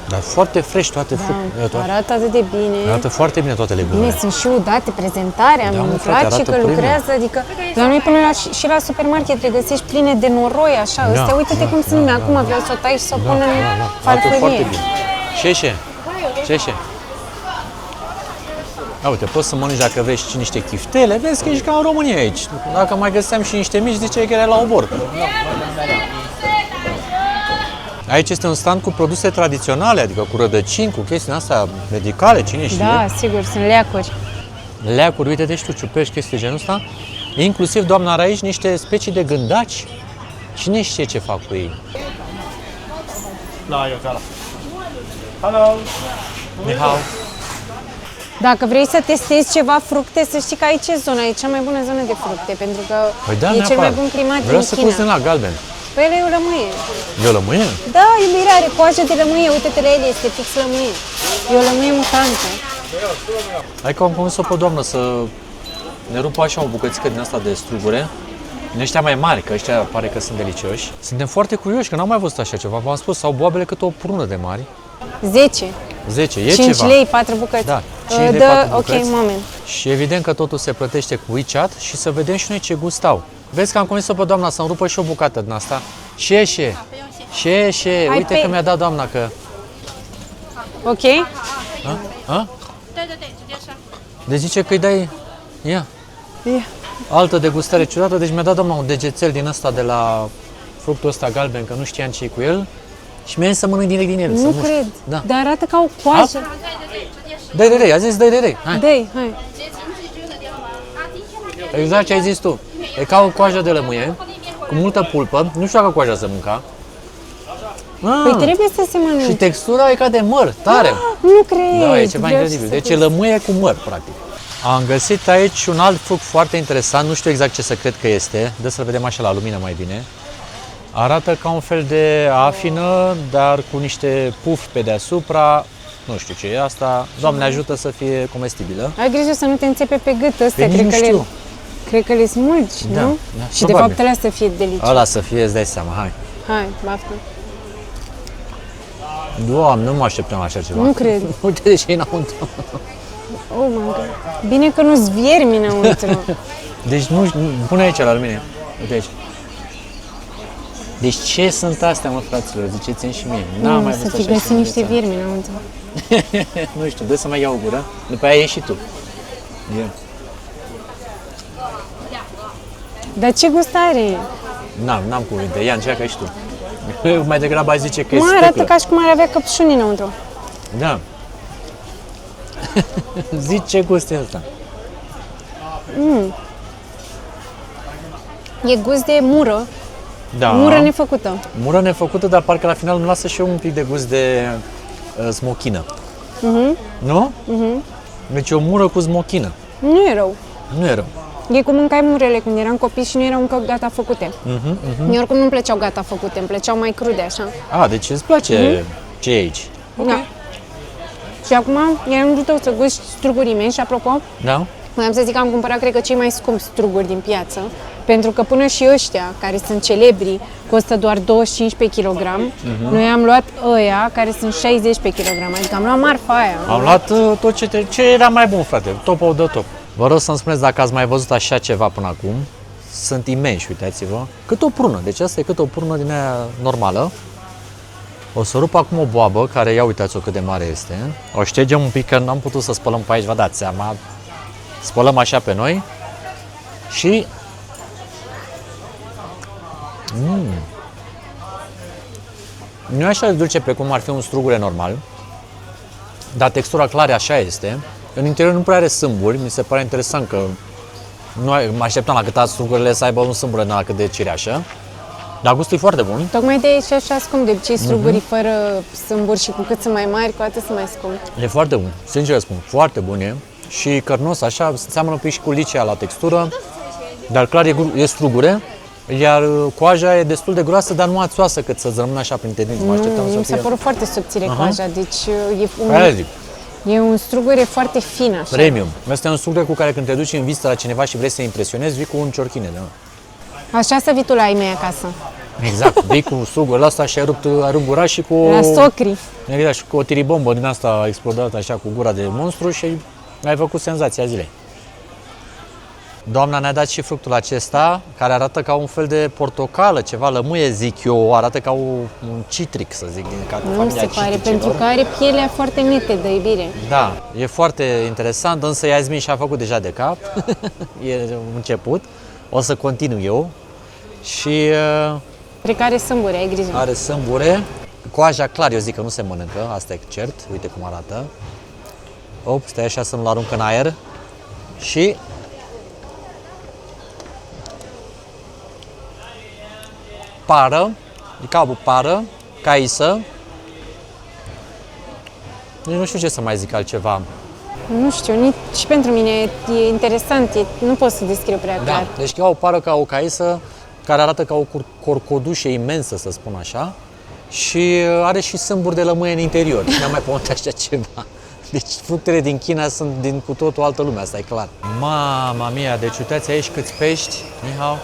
Dar foarte fresh toate fructele. Arată atât de bine. Arată foarte bine toate Bine, legumele. sunt și udate, prezentarea, Da, mi mă, frate, place arată că premium. lucrează, adică la noi până și la supermarket le găsești pline de noroi, așa, Da, ăstea, uite-te cum sunt lumea, acum vreau să o tai și să o pun în Arată foarte farfurie. bine. Șeșe, Ce? A, uite, poți să mănânci dacă vrei și niște chiftele, vezi că ești ca în România aici. Dacă mai găseam și niște mici, ziceai că era la obor. Aici este un stand cu produse tradiționale, adică cu rădăcini, cu chestii astea medicale, cine știe. Da, sigur, sunt leacuri. Leacuri, uite, deci tu ciupești chestii de genul ăsta. Inclusiv, doamna, are aici niște specii de gândaci. Cine știe ce fac cu ei? Da, eu ca Hello. Ni hao. Dacă vrei să testezi ceva fructe, să știi că aici e zona, e cea mai bună zonă de fructe, pentru că Păi da, e cel mai bun climat Vreau din să China. pus din la galben. Păi ele e o lămâie. E o lămâie? Da, iubirea are coajă de lămâie, uite-te la ele, este fix lămâie. E o lămâie mutantă. Hai că am convins-o pe doamnă să ne rupă așa o bucățică din asta de strugure. Din ăștia mai mari, că ăștia pare că sunt delicioși. Suntem foarte curioși, că n-am mai văzut așa ceva. V-am spus, sau boabele cât o prună de mari. 10, 10, e 5 ceva. lei, 4 bucăți. Da, 5 lei, Dă, 4 ok, bucăți. moment. Și evident că totul se plătește cu WeChat și să vedem și noi ce gust au. Vezi că am convins-o pe doamna să-mi rupă și o bucată din asta. Șeșe, uite pe- că mi-a dat doamna că... Ok? A? Deci zice că îi dai... Ia. Ia. Altă degustare ciudată, deci mi-a dat doamna un degețel din ăsta de la fructul ăsta galben, că nu știam ce e cu el. Și mi-a zis să mănânc direct din el. să Nu mușc. cred, Da. dar arată ca o coajă. Dai, a zis dai. Hai. Dă-i, hai. Exact ce ai zis tu. E ca o coajă de lămâie, cu multă pulpă. Nu știu dacă coaja se mânca. Păi trebuie să se Și mănânce. textura e ca de măr, tare. Nu cred. Da, e ceva vreau incredibil. să Deci vezi. e lămâie cu măr, practic. Am găsit aici un alt fruct foarte interesant, nu știu exact ce să cred că este. Dă să-l vedem așa la lumină mai bine. Arată ca un fel de afină, dar cu niște pufi pe deasupra. Nu știu ce e asta. Doamne ajută să fie comestibilă. Ai grijă să nu te înțepe pe gât ăsta, Păi nici nu știu. Cred că le smulgi, Da, nu? da, Și de probabil. fapt ăla să fie delicios. Ăla să fie, îți dai seama, hai. Hai, baftă. Doamne, nu mă așteptam la așa ceva. Nu cred. Uite de ce e înăuntru. Oh my god. Bine că nu-ți viermi înăuntru. Deci nu, pune aici la mine. Uite aici. Deci ce sunt astea, mă, fraților? Ziceți-mi și mie. N-am mai Să văzut fi așa găsit ceva în niște viața viermi înăuntru. mea. Nu știu, dă să mai iau o gură. După aia ieși și tu. Ia. Dar ce gust are? N-am cuvinte. Ia, încearcă și tu. Mai degrabă ai zice că e Mă, arată sticlă. ca și cum ar avea căpșuni înăuntru. Da. Zici ce gust e ăsta. E gust de mură, Da. mură nefăcută. Mură nefăcută, dar parcă la final îmi lasă și eu un pic de gust de smochină. Nu? Deci e o mură cu smochină. Nu e rău. Nu e rău. E cum mâncai murele când eram copii și nu erau încă gata făcute. Mie oricum nu-mi plăceau gata făcute, îmi plăceau mai crude așa. A, deci îți place ce e aici. Da. Și acum e rândul tău să gusti strugurii mei și apropo, Da? voiam să zic că am cumpărat, cred că, cei mai scumpi struguri din piață, pentru că până și ăștia, care sunt celebri, costă doar 25 pe kilogram. Noi am luat ăia, care sunt 60 pe kilogram, adică am luat marfa aia. Am luat tot ce era mai bun, frate. Top of the top. Vă rog să-mi spuneți dacă ați mai văzut așa ceva până acum. Sunt imensi, uitați-vă. Cât o prună. Deci asta e cât o prună din aia normală. O să rup acum o boabă, care ia uitați-o cât de mare este. O ștergem un pic, că n-am putut să spălăm pe aici, vă dați seama. Spălăm așa pe noi. Și... Nu e așa de dulce precum ar fi un strugure normal. Dar textura clară așa este. În interior nu prea are sâmburi. Mi se pare interesant că nu mă așteptam la cât strugurele să aibă un sâmbure în cât de cireașă. Dar gustul e foarte bun. Tocmai de aici așa scump, de obicei strugurii fără sâmburi și cu cât sunt mai mari, cu atât sunt mai scump. E foarte bun, sincer spun, foarte bun e. Și cărnos așa, seamănă un pic și cu licea la textură. Dar clar e strugure. Iar coaja e destul de groasă, dar nu ațoasă cât să-ți rămână așa printre dinți. Mă așteptam Mi să s-a fie... părut foarte subțire coaja, deci Aia zic, e un strugure foarte fin așa. premium. Asta e un strugure cu care când te duci în vizită la cineva și vrei să-i impresionezi, vii cu un ciorchine. Da? Așa să vii tu la ai mei acasă, Exact, vii cu strugurul ăsta și ai rupt gura și cu... la socri. Exact, și cu o tiribombă din asta explodată așa cu gura de monstru și ai făcut senzația zilei. Doamna ne-a dat și fructul acesta, care arată ca un fel de portocală, ceva lămâie, zic eu, arată ca un citric, să zic, din Nu familia se pare, citricilor. pentru că are pielea foarte netedă, iubire. Da, e foarte interesant, însă Iasmin și-a făcut deja de cap, e început, o să continui eu și Cred că are sâmbure, ai grijă. are sâmbure, coaja clar, eu zic că nu se mănâncă, asta e cert, uite cum arată. Op, stai așa să nu-l arunc în aer și pară, e ca o pară, caisă. Nici nu știu ce să mai zic altceva. Nu știu, nici pentru mine e interesant, nu pot să descriu prea Da, clar. deci o pară ca o caisă care arată ca o corcodușe imensă, să spun așa, și are și sâmburi de lămâie în interior. Cine a mai pomenit așa ceva? Deci fructele din China sunt din cu totul altă lume, asta e clar. Mama mia, deci uitați aici câți pești, Mihau.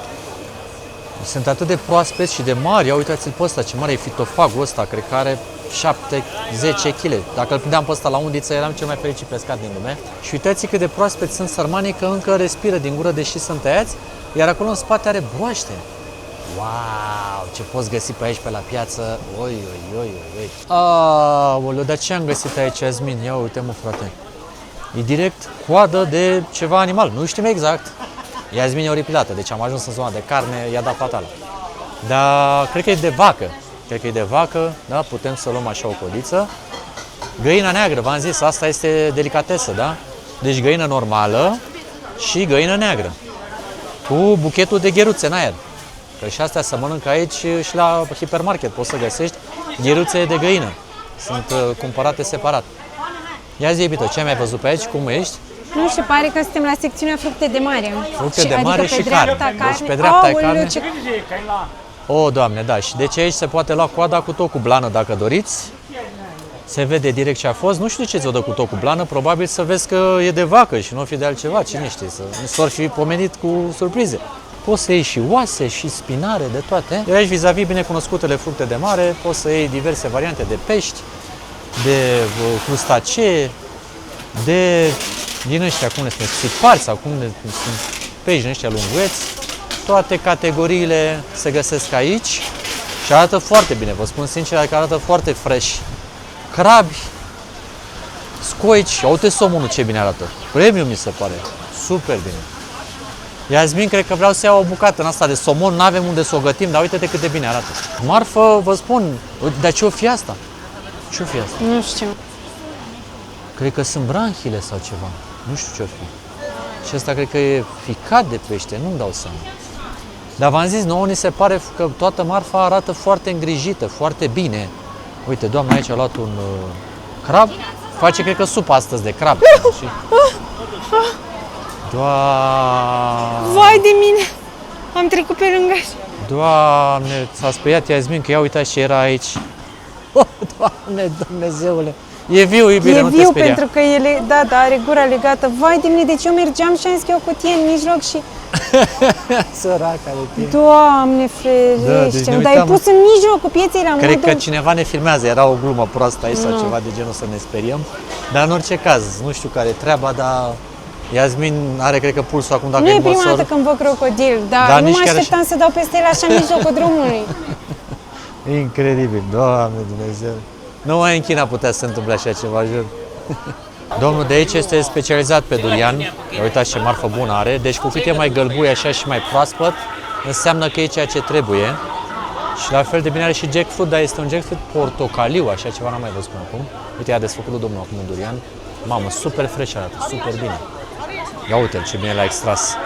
Sunt atât de proaspeți și de mari. Ia uitați-l pe ăsta, ce mare e fitofagul ăsta, cred că are 7-10 kg. Dacă îl prindeam pe ăsta la undiță, eram cel mai fericit pescat din lume. Și uitați cât de proaspeți sunt sărmanii, că încă respiră din gură, deși sunt tăiați, iar acolo în spate are broaște. Wow, ce poți găsi pe aici, pe la piață. Oi, oi, oi, oi. Aoleu, dar ce am găsit aici, Iasmin? Ia uite-mă, frate. E direct coadă de ceva animal, nu știm exact. Iasmin e oripilată, deci am ajuns în zona de carne, i-a dat fatală. Dar cred că e de vacă. Cred că e de vacă, da, putem să luăm așa o codiță. Găina neagră, v-am zis, asta este delicatesă, da? Deci găină normală și găină neagră. Cu buchetul de gheruțe în aer. Că și astea se mănâncă aici și la hipermarket poți să găsești gheruțe de găină. Sunt cumpărate separat. Ia zi, iubito, ce ai mai văzut pe aici? Cum ești? Nu știu, pare că suntem la secțiunea fructe de mare. Fructe de adică mare pe și dreapta carne. Deci pe dreapta Aoleu, e carne. ce... O, Doamne, da. Și deci aici se poate lua coada cu tot cu blană dacă doriți. Se vede direct ce a fost. Nu știu de ce ți-o dă cu tot cu blană. Probabil să vezi că e de vacă și nu o fi de altceva. Cine știe, s-or fi pomenit cu surprize. Poți să iei și oase, și spinare, de toate. Iar aici, vis-a-vis binecunoscutele fructe de mare, poți să iei diverse variante de pești, de crustacee, din ăștia, cum le spune, țipari sau cum sunt pești din ăștia lungueți. Toate categoriile se găsesc aici și arată foarte bine, vă spun sincer, că arată foarte fresh. Crabi, scoici, uite somonul ce bine arată. Premium mi se pare, super bine. Iasmin, cred că vreau să iau o bucată în asta de somon, n-avem unde să o gătim, dar uite-te cât de bine arată. Marfă, vă spun, dar ce-o fi asta? Ce-o fi asta? Nu știu. Cred că sunt branchile sau ceva, nu știu ce-o fi. Și asta cred că e ficat de pește, nu-mi dau seama. Dar v-am zis, nouă ni se pare că toată marfa arată foarte îngrijită, foarte bine. Uite, doamna aici a luat un crab, face cred că supă astăzi de crab. Și... Vai de mine! Am trecut pe lângă. Doamne, s-a speriat Iasmin că ia uitați ce era aici. Oh, Doamne, Dumnezeule! E viu, iubire, E nu te viu speria. pentru că ele, da, are gura legată. Vai de mine, deci eu mergeam și am zis că e o cutie în mijloc și... Săraca de tine. Doamne Da, deci ferește, ne dar e uitam- pus în mijlocul pieței la Cred că modul... cineva ne filmează, era o glumă proastă aici sau ceva de genul să ne speriem. Dar în orice caz, nu știu care e treaba, dar Iasmin are, cred că, pulsul acum dacă Nu e în prima măsor. dată când văd crocodil, dar Da, nu nici mă chiar așteptam să dau peste el așa în mijlocul drumului. Incredibil, Doamne Dumnezeu. Numai în China putea să se întâmple așa ceva, jur. Domnul de aici este specializat pe durian. Ia uitați ce marfă bună are. Deci cu cât e mai gălbuie așa și mai proaspăt, înseamnă că e ceea ce trebuie. Și la fel de bine are și jackfruit, dar este un jackfruit portocaliu, așa ceva n-am mai văzut până acum. Uite, i-a desfăcut domnul acum un durian. Mamă, super fresh arată, super bine. Ia uite ce bine l-a extras.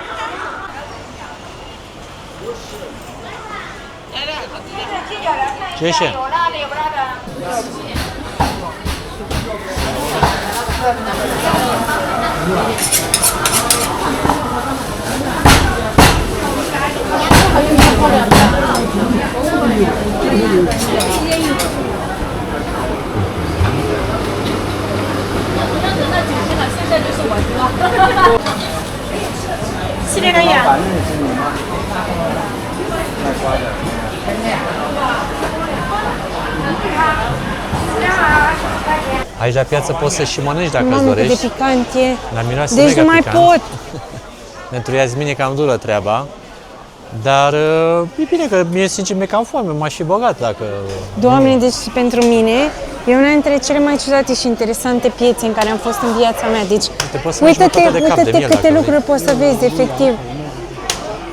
Ce e? Aici la piață poți să și mănânci dacă îți Mamă, cât de dorești. picant e. Dar miroase Deci mega nu mai picant. pot. Pentru Iasmin e cam dură treaba. Dar e bine că mie sincer mi-e cam foame, m-aș fi băgat dacă... Doamne, deci pentru mine e una dintre cele mai ciudate și interesante piețe în care am fost în viața mea. Deci uite-te câte lucruri poți să vezi, efectiv.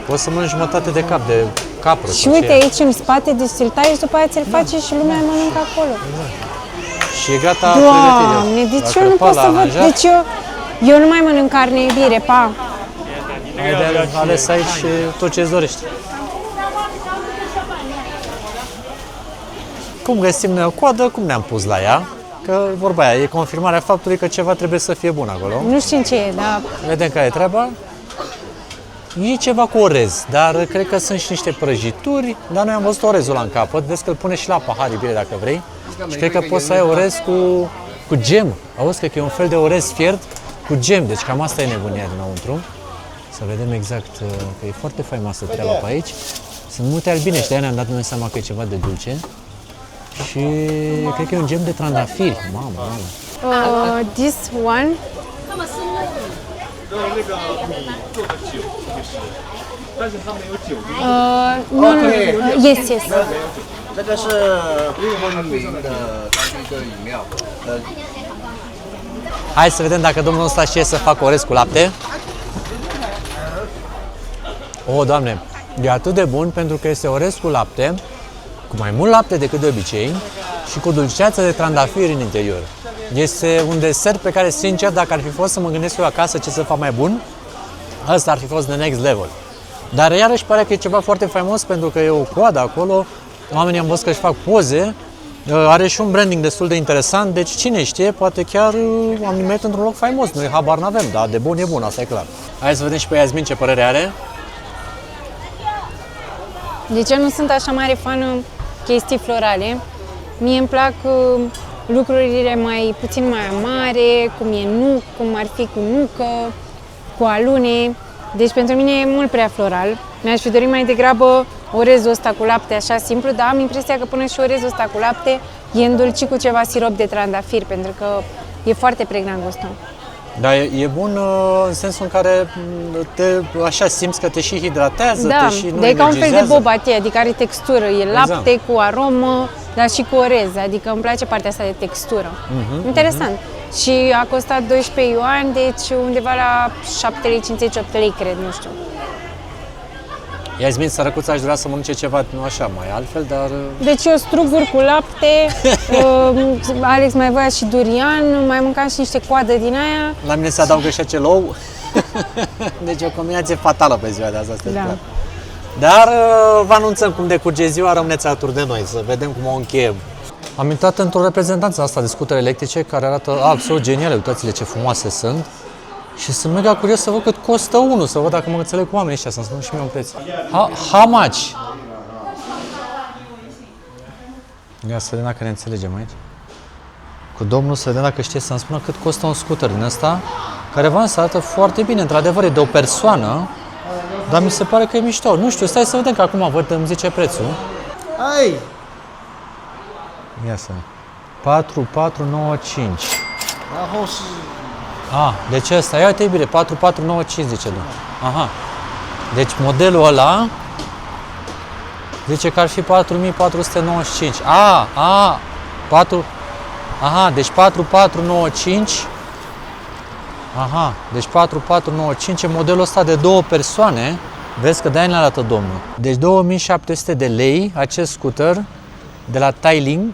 Poți să mănânci jumătate de cap de capră. Și uite aici în spate, deci ți-l tai și după aia ți-l face și lumea mănâncă acolo. Și e gata Doamne, deci eu nu pot să văd, deci eu nu mai mănânc carne, iubire, pa. Ai de ales aici tot ce îți dorești. Cum găsim noi o coadă, cum ne-am pus la ea? Că vorba aia, e confirmarea faptului că ceva trebuie să fie bun acolo. Nu știu ce e, dar... Vedem care e treaba. E ceva cu orez, dar cred că sunt și niște prăjituri, dar noi am văzut orezul la în capăt, vezi că îl pune și la pahar, iubire, dacă vrei. Și cred că poți să ai orez cu gem. Auzi, cred că e un fel de orez fiert cu gem, deci cam asta e nebunia dinăuntru. Să vedem exact, că e foarte faimoasă treaba pe aici. Sunt multe albine și de-aia ne-am dat noi seama că e ceva de dulce. Și cred că e un gem de trandafiri. Mamă, mamă. This one. No, yes, yes. 这个是不温明的当地的饮料。 Hai să vedem dacă domnul ăsta știe să facă orez cu lapte. O, Doamne, e atât de bun pentru că este orez cu lapte, cu mai mult lapte decât de obicei și cu dulceață de trandafiri în interior. Este un desert pe care, sincer, dacă ar fi fost să mă gândesc eu acasă ce să fac mai bun, ăsta ar fi fost the next level. Dar iarăși pare că e ceva foarte faimos pentru că e o coadă acolo, oamenii am văzut că își fac poze, are și un branding destul de interesant, deci cine știe, poate chiar am nimerit într-un loc faimos. Noi habar n-avem, dar de bun e bun, asta e clar. Hai să vedem și pe Iasmin ce părere are. Deci eu nu sunt așa mare fană chestii florale. Mie îmi plac lucrurile mai puțin mai amare, cum e nuc, cum ar fi cu nucă, cu alune. Deci pentru mine e mult prea floral. Mi-aș fi dorit mai degrabă orezul ăsta cu lapte așa simplu, dar am impresia că până și orezul ăsta cu lapte e îndulcit cu ceva sirop de trandafir, pentru că e foarte pregnant gustul. Dar e bun în sensul în care așa simți că te și hidratează, da, te și nu dar e ca un fel de energizează. boba tea, adică are textură, e lapte Exact. cu aromă, dar și cu orez, adică îmi place partea asta de textură. Interesant. Și a costat 12 yuan, deci undeva la 7,50 lei, 8 lei, cred, nu știu. Iasmin, sărăcuța, aș vrea să mănânce ceva, nu așa, mai altfel, dar... Deci eu struguri cu lapte, Alex mai voia și durian, mai mâncam și niște coadă din aia. La mine se adaugă și acel ou. Deci o combinație fatală pe ziua de azi, asta e Da. clar. Dar vă anunțăm cum decurge ziua, rămâneți alături de noi, să vedem cum o încheiem. Am intrat într-o reprezentanță asta de scutere electrice care arată absolut geniale, uitați-le ce frumoase sunt. Și sunt mega curios să văd cât costă unul, să văd dacă mă înțeleg cu oamenii ăștia, să-mi spun și mie un preț. How much? Ia să vedem dacă ne înțelegem aici. Cu domnul să vedem dacă știe să-mi spună cât costă un scooter din ăsta, care v-am să arată foarte bine, într-adevăr e de o persoană, dar mi se pare că e mișto. Nu știu, stai să vedem că acum văd, îmi zice prețul. Ai! Ia să 4495. 然后是 Deci ăsta, ia uite bine, 4495 zice, da. Aha. Deci modelul ăla zice că ar fi 4495. Deci 4495. Deci 4495 e modelul ăsta de două persoane. Vezi că de-aia ne arată domnul. Deci 2700 de lei acest scooter de la Tailing,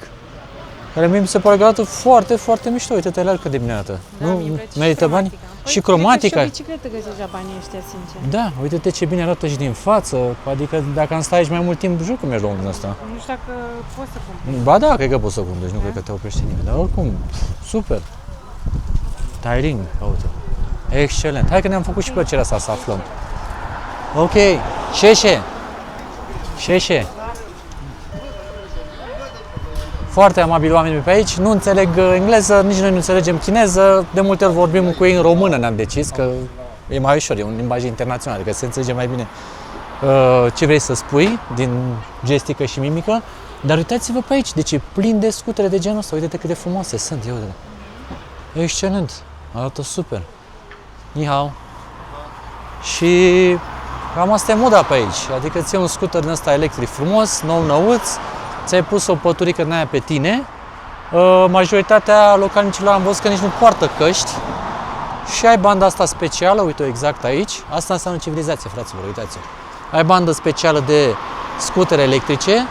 care mie mi se pare că arată foarte, foarte mișto. Uite-te la el cât de bine arată. Nu merită bani? Și cromatica. Și o bicicletă găsești banii ăștia, sincer. Da, uite-te ce bine arată și din față. Adică dacă am stat aici mai mult timp, jur că mergi la unul din ăsta. Nu știu dacă poți să cumperi. Ba da, cred că poți să cumperi, nu cred că te oprește nimeni. Dar oricum, super. Tailing, uite. Excelent. Hai că ne-am făcut și plăcerea asta să aflăm. Ok, Șeșe. Foarte amabili oamenii pe aici, nu înțeleg engleză, nici noi nu înțelegem chineză, de multe ori vorbim cu ei în română, ne-am decis că e mai ușor, e un limbaj internațional, adică se înțelege mai bine ce vrei să spui din gestică și mimică, dar uitați-vă pe aici, deci e plin de scutere de genul ăsta, uite-te cât de frumoase sunt, ia uite-le. Excelent, arată super. Ni hao. Și cam asta e moda pe aici. Adică ți-e un scooter din ăsta electric frumos, nou-năuț, ți-ai pus o păturică din aia pe tine. Majoritatea localnicilor am văzut că nici nu poartă căști și ai banda asta specială, uite-o exact aici. Asta înseamnă civilizație, fraților, uitați-o. Ai bandă specială de scutere electrice.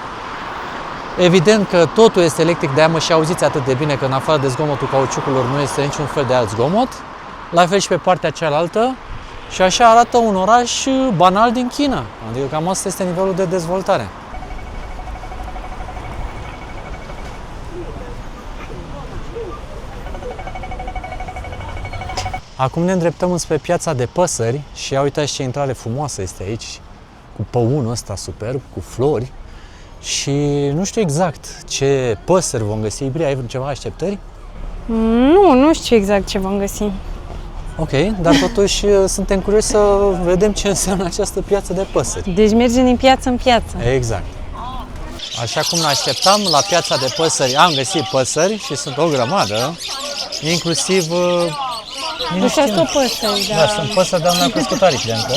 Evident că totul este electric, de-aia mă și auziți atât de bine că în afară de zgomotul cauciucurilor nu este niciun fel de alt zgomot. La fel și pe partea cealaltă. Și așa arată un oraș banal din China. Adică cam asta este nivelul de dezvoltare. Acum ne îndreptăm înspre piața de păsări și ia uitați ce intrare frumoasă este aici, cu păunul ăsta superb, cu flori și nu știu exact ce păsări vom găsi. Ibria, ai ceva așteptări? Nu știu exact ce vom găsi. Ok, dar totuși suntem curioși să vedem ce înseamnă această piață de păsări. Deci mergem din piață în piață. Exact. Așa cum ne așteptam, la piața de păsări am găsit păsări și sunt o grămadă, inclusiv Deci asta o păsări, da, sunt păsări, dar nu am crescut aripi încă.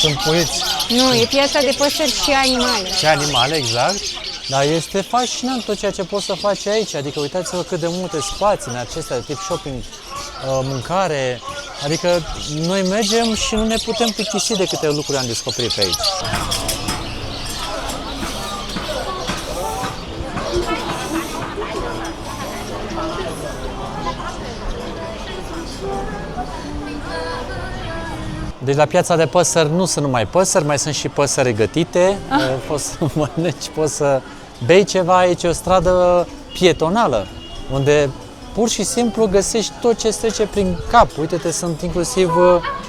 Sunt puiți. Nu, e piața de păsări și animale. Și animale, exact. Dar este fascinant tot ceea ce poți să faci aici. Adică uitați-vă cât de multe spații în acestea de tip shopping, mâncare. Adică noi mergem și nu ne putem plictisi de câte lucruri am descoperit pe aici. Deci la piața de păsări nu sunt numai păsări, mai sunt și păsări gătite. Poți să mănânci, poți să bei ceva. Aici e o stradă pietonală, unde pur și simplu găsești tot ce trece prin cap. Uite-te, sunt inclusiv...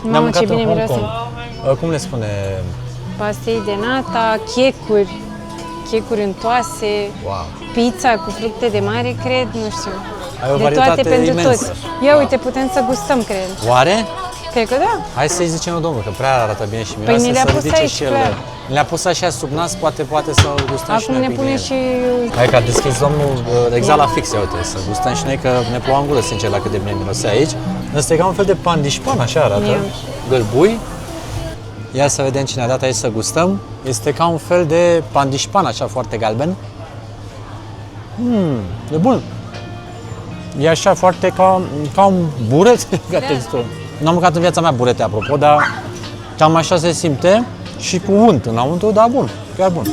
Ne-am mâncat în Hong Kong. Cum le spune? Pastei de nata, checuri untoase, Wow. pizza cu fructe de mare, cred, nu știu. Ai o de varietate toate pentru imensă. toți. Ia uite, putem să gustăm, cred. Oare? Cred că da. Hai să-i zicem lui domnul, că prea arată bine și miroase, Păi ni le-a să pus ridice aici, și el. clar. Le-a pus așa sub nas, poate să gustăm și Acum noi ne un pic pune din și... ele. Hai că a deschis domnul exact la fix, ia uite, să gustăm și noi, că ne plouă în gură, sincer, la cât de bine mirose aici. Ăsta e ca un fel de pandișpan, așa arată, Ia. gălbui. Ia să vedem cine a dat aici să gustăm. Este ca un fel de pandișpan, așa foarte galben. E bun. E așa foarte ca un buret, ca textură. Nu am mâncat în viața mea burete, apropo, dar cam așa se simte și cu unt înăuntru, dar bun, chiar bun.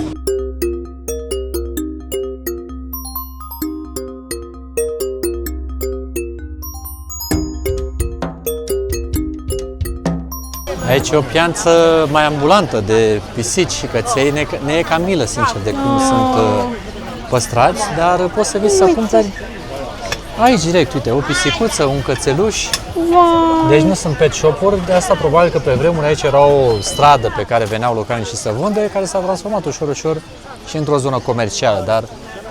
Aici e o piață mai ambulantă de pisici și căței, ne e cam milă, sincer, de cum sunt păstrați, dar poți să vii să cumperi aici direct, uite, o pisicuță, un cățeluș. Deci nu sunt pet shop-uri, de asta probabil că pe vremuri aici era o stradă pe care veneau localnicii să vândă, care s-a transformat ușor, ușor și într-o zonă comercială, dar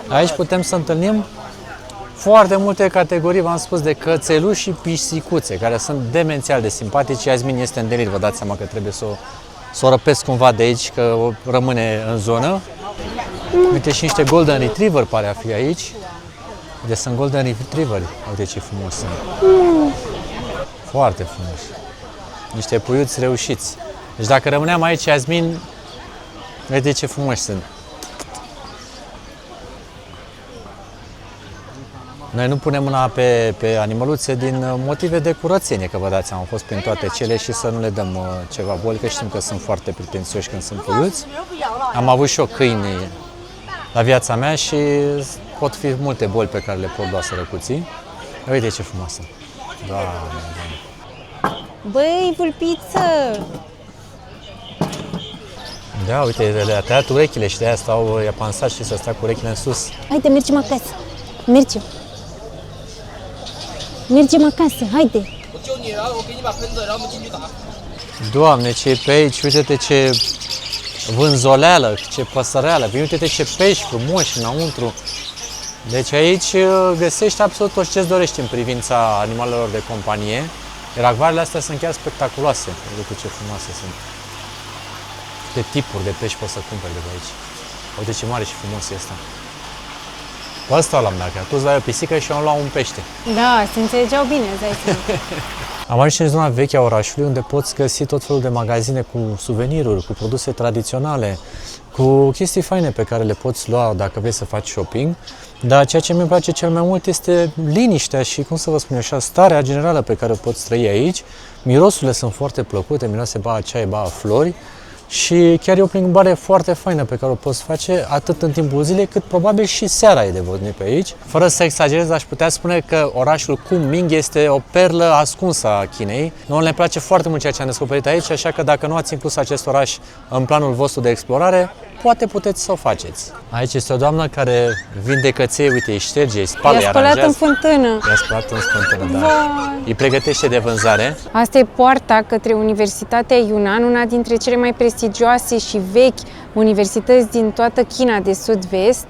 aici putem să întâlnim foarte multe categorii, v-am spus, de cățeluși și pisicuțe, care sunt demențial de simpatici. Yasmin este în delir, vă dați seama că trebuie să o răpesc cumva de aici, că o rămâne în zonă. Uite, și niște Golden Retriever pare a fi aici. Deci sunt Golden Retriever. Uite ce frumos sunt. Foarte frumos. Niște puiuți reușiți. Deci dacă rămâneam aici, Yasmin, uite ce frumoși sunt. Noi nu punem mâna pe animăluțe din motive de curățenie, că vă dați seama, am fost prin toate cele și să nu le dăm ceva boli, că știm că sunt foarte pretențioși când sunt puiuți. Am avut și eu câini la viața mea și pot fi multe boli pe care le pot lua sărăcuții. Uite ce frumoasă! Doamne, Doamne. Băi, vulpiță! Da, uite, le-a tăiat urechile și de-aia stau apansați și să stea cu urechile în sus. Haide, mergem acasă. Mergem. Mergem acasă, haide. Doamne, ce e pe aici, uite-te ce vânzoleală, ce păsăreală, uite-te ce pești frumoși înăuntru. Deci aici găsești absolut tot ce-ți dorești în privința animalelor de companie. Iar acvarele astea sunt chiar spectaculoase, uite ce frumoase sunt. De tipuri de pești poți să cumperi de pe aici. Uite ce mare și frumos e ăsta. Pe ăsta l-am dat, tu îți dai o pisică și eu am luat un pește. Da, se înțelegeau bine, îți dai seama. Am ajuns în zona veche a orașului, unde poți găsi tot felul de magazine cu suveniruri, cu produse tradiționale, cu chestii faine pe care le poți lua dacă vrei să faci shopping. Dar ceea ce mi-e place cel mai mult este liniștea și, cum să vă spun eu așa, starea generală pe care o poți trăi aici. Mirosurile sunt foarte plăcute, miroase ba a ceai, ba a flori. Și chiar e o plimbare foarte faină pe care o poți face atât în timpul zilei, cât probabil și seara e de văzut pe aici. Fără să exagerez, aș putea spune că orașul Kunming este o perlă ascunsă a Chinei. Nouă ne place foarte mult ceea ce am descoperit aici, așa că dacă nu ați inclus acest oraș în planul vostru de explorare, poate puteți să o faceți. Aici este o doamnă care vinde căței, uite, îi șterge, îi spală, îi aranjează. I-a spălat în fântână. I-a spălat în fântână, da. Îi pregătește de vânzare. Asta e poarta către Universitatea Yunnan, una dintre cele mai prestigioase și vechi universități din toată China de sud-vest.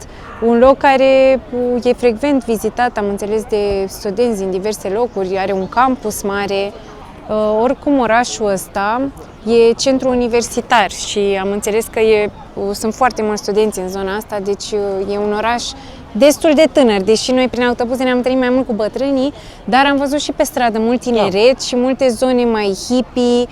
Un loc care e frecvent vizitat, am înțeles, de studenți din diverse locuri, are un campus mare. Oricum, orașul ăsta e centru universitar și am înțeles că sunt foarte mulți studenți în zona asta, deci e un oraș destul de tânăr, deși noi prin autobuze ne-am întâlnit mai mult cu bătrânii, dar am văzut și pe stradă mult tineret și multe zone mai hippie,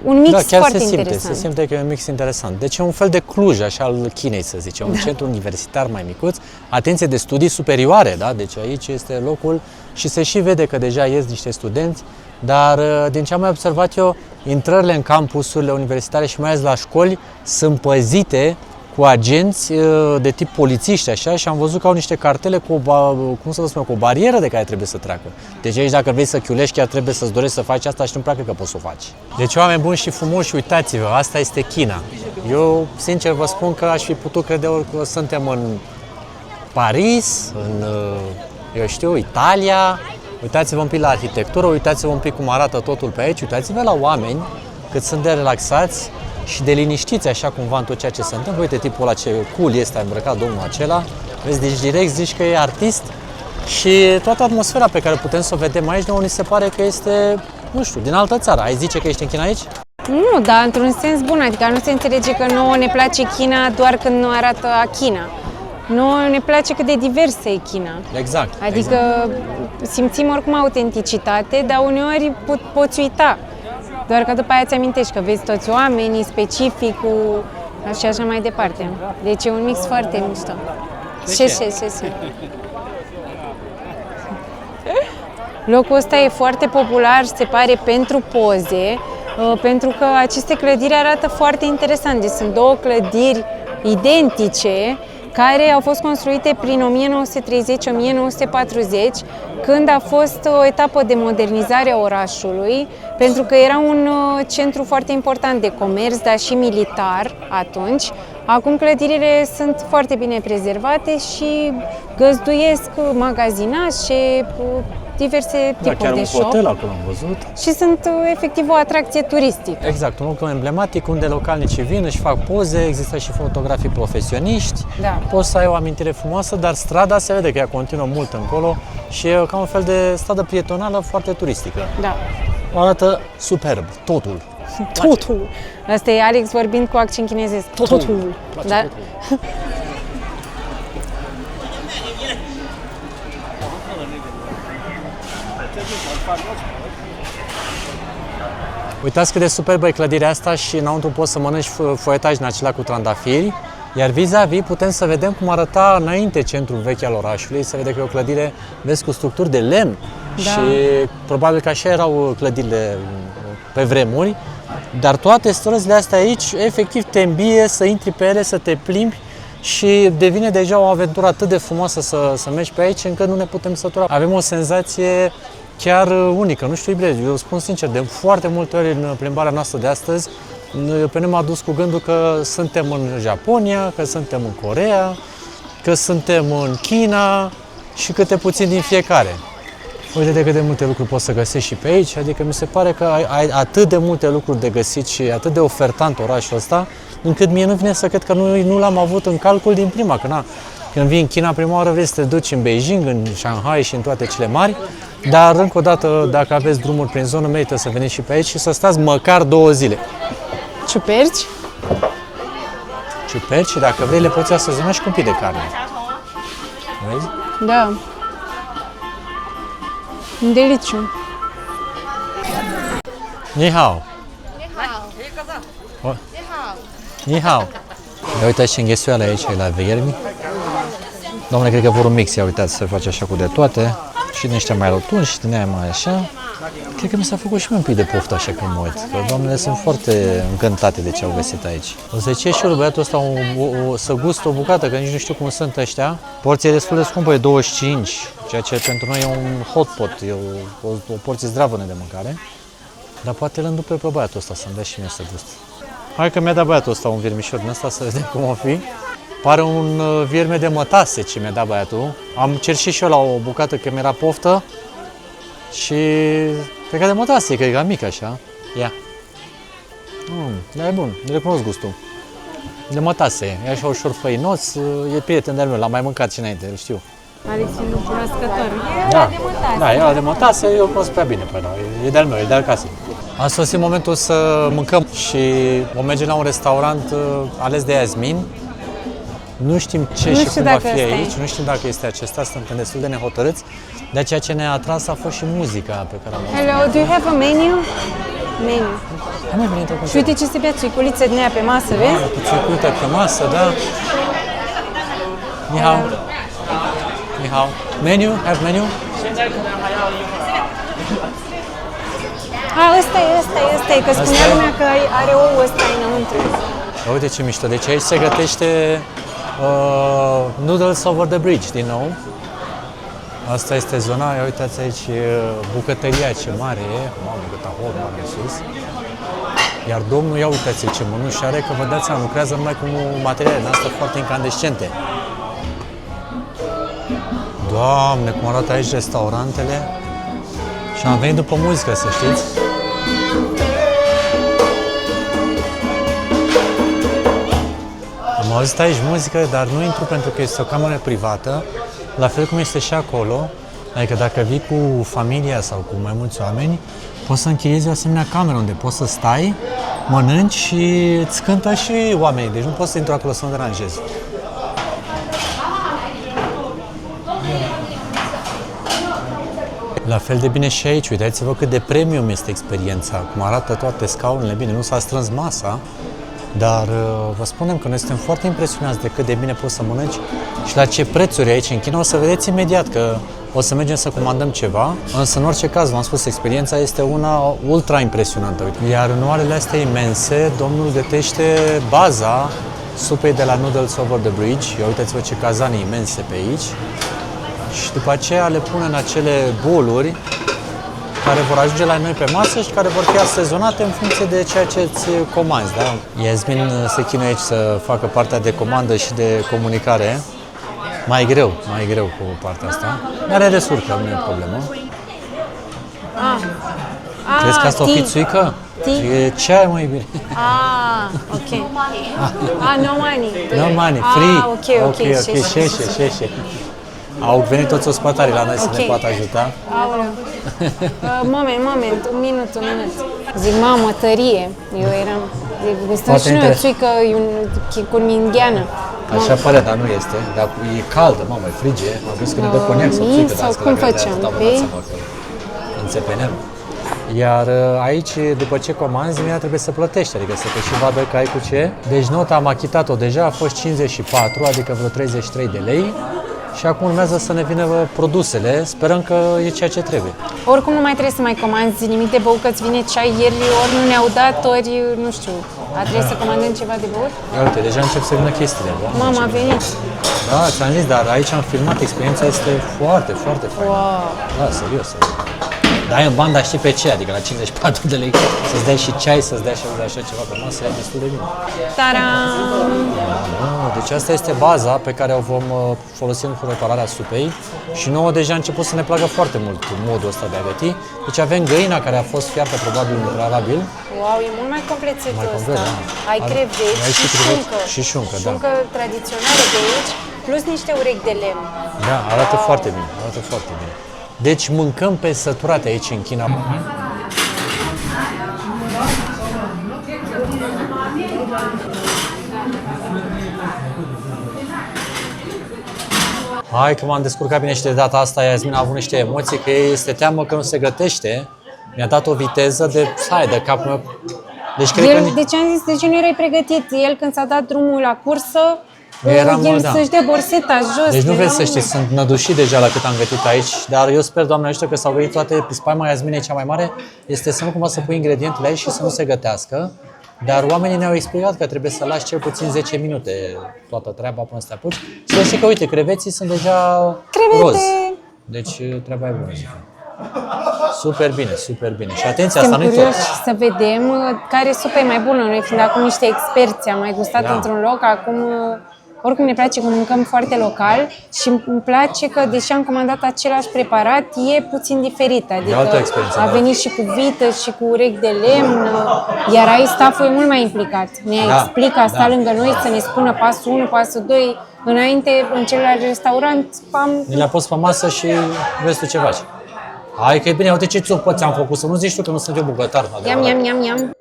un mix foarte interesant. Se simte că e un mix interesant. Deci e un fel de Cluj, așa, al Chinei, să zicem, un centru universitar mai micuț, atenție, de studii superioare, da? Deci aici este locul și se și vede că deja ies niște studenți, dar din ce am mai observat eu, intrările în campusurile universitare și mai ales la școli sunt păzite cu agenți de tip polițiști, așa, și am văzut că au niște cartele cu o barieră de care trebuie să treacă. Deci aici, dacă vrei să chiulești, chiar trebuie să-ți dorești să faci asta și nu-mi placă că poți să o faci. Deci, oameni buni și frumoși, uitați-vă, asta este China. Eu, sincer, vă spun că aș fi putut crede că suntem în Paris, în, eu știu, Italia. Uitați-vă un pic la arhitectură, uitați-vă un pic cum arată totul pe aici, uitați-vă la oameni cât sunt de relaxați și de liniștiți așa cumva în tot ceea ce se întâmplă. Uite tipul ăla ce cool este îmbrăcat domnul acela. Vezi, deci direct zici că e artist și toată atmosfera pe care putem să o vedem aici nouă ni se pare că este, nu știu, din altă țară. Ai zice că ești în China aici? Nu, dar într-un sens bun, adică nu se înțelege că nouă ne place China doar când nu arată a China. Nouă ne place cât de diversă e China. Exact. Adică simțim oricum autenticitate, dar uneori poți uita. Doar că după aia îți amintești că vezi toți oamenii, specificul și așa mai departe. Deci e un mix foarte mișto. Ce. Locul ăsta e foarte popular, se pare, pentru poze, pentru că aceste clădiri arată foarte interesant. Deci sunt două clădiri identice, care au fost construite prin 1930-1940, când a fost o etapă de modernizare a orașului, pentru că era un centru foarte important de comerț, dar și militar atunci. Acum clădirile sunt foarte bine prezervate și găzduiesc magazinașe, diverse tipuri de shop. Chiar un hotel acolo am văzut. Și sunt efectiv o atracție turistică. Exact, un loc emblematic unde localnicii vin, își fac poze, există și fotografii profesioniști. Da. Poți să ai o amintire frumoasă, dar strada se vede că ea continuă mult încolo și e ca un fel de stradă prietonală foarte turistică. Da. Arată superb, totul. Totul. Asta e Alex vorbind cu accent chinezesc. Totul. Da? Uitați cât de superbă e clădirea asta și înăuntru poți să mănânci foietaj din acela cu trandafiri. Iar vis-a-vis putem să vedem cum arăta înainte centrul vechi al orașului. Se vede că e o clădire, vezi, cu structuri de lemn. Da. Și probabil că așa erau clădirile pe vremuri. Dar toate străzile astea aici, efectiv, te îmbie să intri pe ele, să te plimbi și devine deja o aventură atât de frumoasă să mergi pe aici, încât nu ne putem sătura. Avem o senzație chiar unică, nu știu, eu spun sincer, de foarte multe ori în plimbarea noastră de astăzi, pe noi m-a dus cu gândul că suntem în Japonia, că suntem în Coreea, că suntem în China și câte puțin din fiecare. Uite de cât de multe lucruri poți să găsești și pe aici, adică mi se pare că ai atât de multe lucruri de găsit și atât de ofertant orașul ăsta, încât mie nu vine să cred că nu l-am avut în calcul din prima, că când vii în China prima oară vrei să te duci în Beijing, în Shanghai și în toate cele mari, dar încă o dată, dacă aveți drumuri prin zonă, merită să veniți și pe aici și să stați măcar 2 zile. Ciuperci? Ciuperci și dacă vrei le poți asăzona și cu un pic de carne. Vezi? Da. Un deliciu. Ni hao. Ni hao. Ia uitați ce înghesuială aici la viermi. Domnule, cred că vor un mix, ia uitați, se face așa cu de toate. Și din ăștia mai rotunji și din aia mai așa. Cred că mi s-a făcut și mie un pic de poftă așa când mă uit. Că doamnele sunt foarte încântate de ce au găsit aici. O să cer și eu băiatul ăsta să gust o bucată, că nici nu știu cum sunt ăștia. Porția e destul de scumpă, e 25, ceea ce pentru noi e un hot pot, e o porție zdravănă de mâncare. Dar poate îl îndupe pe băiatul ăsta să-mi dea și mie să gust. Hai că mi-a dat băiatul ăsta un viermișor din ăsta să vedem cum o fi. Pare un vierme de mătase ce mi-a dat băiatul. Am cerșit și eu la o bucată că mi-era poftă. Și cred că de mătase, cred că e mic așa. Ia. Dar e bun, recunosc gustul. De mătase, e așa ușor făinos, e prieten de-al meu, l-am mai mâncat și înainte, îl știu. Alex e un cunoscător. Da, e ăla de mătase, eu îl cunosc prea bine, păi, da, e de-al meu, e de acasă. A sosit momentul să mâncăm și vom merge la un restaurant ales de Yasmin. Nu știm ce și cum va fi aici, nu știm dacă este acesta, suntem destul de nehotărâți. Dar ceea ce ne-a atras a fost și muzica pe care am auzit. Hello, do you have a menu? Menu. Am mai venit acum. Și uite ce se bea țuiculiță din aia pe masă, vezi? Cu țuiculiță pe masă, da. Ni hao. Ni hao. Menu? Have menu? Ăsta e, că spunea lumea că are ou ăsta înăuntru. Uite ce mișto, deci aici se gătește noodles over the bridge, din nou. Asta este zona, ia uitați aici bucătăria ce mare e, mamă cât ahor mare sus. Iar domnul, ia uitați ce mănuși are, că vă dați seama, lucrează numai cu materiale din astea foarte incandescente. Doamne, cum arată aici restaurantele. Și am venit după muzică, să știți. Am auzit aici muzică, dar nu intru pentru că este o cameră privată, la fel cum este și acolo. Adică dacă vii cu familia sau cu mai mulți oameni, poți să închiriezi o asemenea cameră unde poți să stai, mănânci și îți cântă și oamenii, deci nu poți să intru acolo să nu deranjezi. La fel de bine și aici, uitați-vă cât de premium este experiența, cum arată toate scaunele, bine, nu s-a strâns masa, dar vă spunem că noi suntem foarte impresionați de cât de bine poți să mănânci și la ce prețuri aici în China. O să vedeți imediat că o să mergem să comandăm ceva, însă în orice caz, v-am spus, experiența este una ultra impresionantă. Iar în oarele astea imense, domnul gătește baza supei de la Noodles Over the Bridge. Ia uitați-vă ce cazane imense pe aici. Și după aceea le pune în acele boluri care vor ajunge la noi pe masă și care vor fi asezonate în funcție de ceea ce îți comanzi. Da? Yasmin se chinuie aici să facă partea de comandă și de comunicare. Mai greu cu partea asta. Dar e descurcă, nu e problemă. Crezi că asta o fi țuică? E ceai, mai bine. Ok. No money. No money, free. Ok. Șeșe. Au venit toți ospătarii la noi să ne poată ajuta. Moment, un minut. Zic, mamă, tărie. Eu eram... Gustam și noi o țuică cu mingheană. Așa pare, dar nu este. Dar e caldă, mamă, e frige. Am văzut că ne dă coniac sau țuică. Sau cum facem? Înțepenem. Iar aici, după ce comanzi, mie trebuie să plătești, adică să te și vadă că ai cu ce. Deci nota am achitat-o deja, a fost 54, adică vreo 33 de lei. Și acum urmează să ne vină produsele, sperăm că e ceea ce trebuie. Oricum nu mai trebuie să mai comanzi nimic de băut, că îți vine ceai ieri, ori nu ne-au dat, ori nu știu, a trebuit să comandăm ceva de băut? Ia uite, deja încep să vină chestiile. Mama a venit. Da, ți-am zis, dar aici am filmat, experiența este foarte, foarte faină. Wow. Da, serios. Dai în banda, știi pe ce? Adică la 54 de lei să-ți dai și ceai, să-ți dai și așa ceva pe masă, e destul de bine. Taram! Deci asta este baza pe care o vom folosi în prepararea supei și nouă deja a început să ne placă foarte mult modul ăsta de a găti. Deci avem găina care a fost fiartă probabil în prealabil. Wow, e mult mai complet setul ăsta. Da. Ai creveci și șuncă. Și șuncă, da. Șuncă tradițională de aici, plus niște urechi de lemn. Da, arată foarte bine, arată foarte bine. Deci mâncăm pe săturate aici în China. Hai că m-am descurcat bine și de data asta Yasmin a avut niște emoții, că ei este teamă că nu se gătește Mi-a dat o viteză de capul meu. Deci cred că... Deci am zis, de ce nu erai pregătit? El când s-a dat drumul la cursă, Eram, da. să-și dea borseta jos. Deci nu vreți să știți, sunt nădușit deja la cât am gătit aici, dar eu sper, Doamne ajută, că s-au gătit toate. Spaima Iasminei cea mai mare este să nu cumva să pui ingredientele aici și să nu se gătească. Dar oamenii ne-au explicat că trebuie să lași cel puțin 10 minute toată treaba până să te apuci. Și să știi că, uite, creveții sunt deja roz. Deci treaba e bună. Super bine, super bine. Și atenție, asta Suntem nu-i tot. curioși să vedem care supa e mai bună. Noi fiind acum niște experți, am mai gustat Da. într-un loc, acum oricum ne place că mâncăm foarte local și îmi place că, deși am comandat același preparat, e puțin diferit. Adică altă experiență, a da. venit și cu vită și cu urechi de lemn, iar aici stafful e mult mai implicat. Ne explică, a stat lângă noi să ne spună pasul 1, pasul 2. Înainte, în celălalt restaurant, Ne le-a pus pe masă și vezi tu ce faci. Hai că e bine, uite ce țupă ți-am făcut, să nu zici tu că nu sunt eu bucătar. Iam, iam, iam, iam.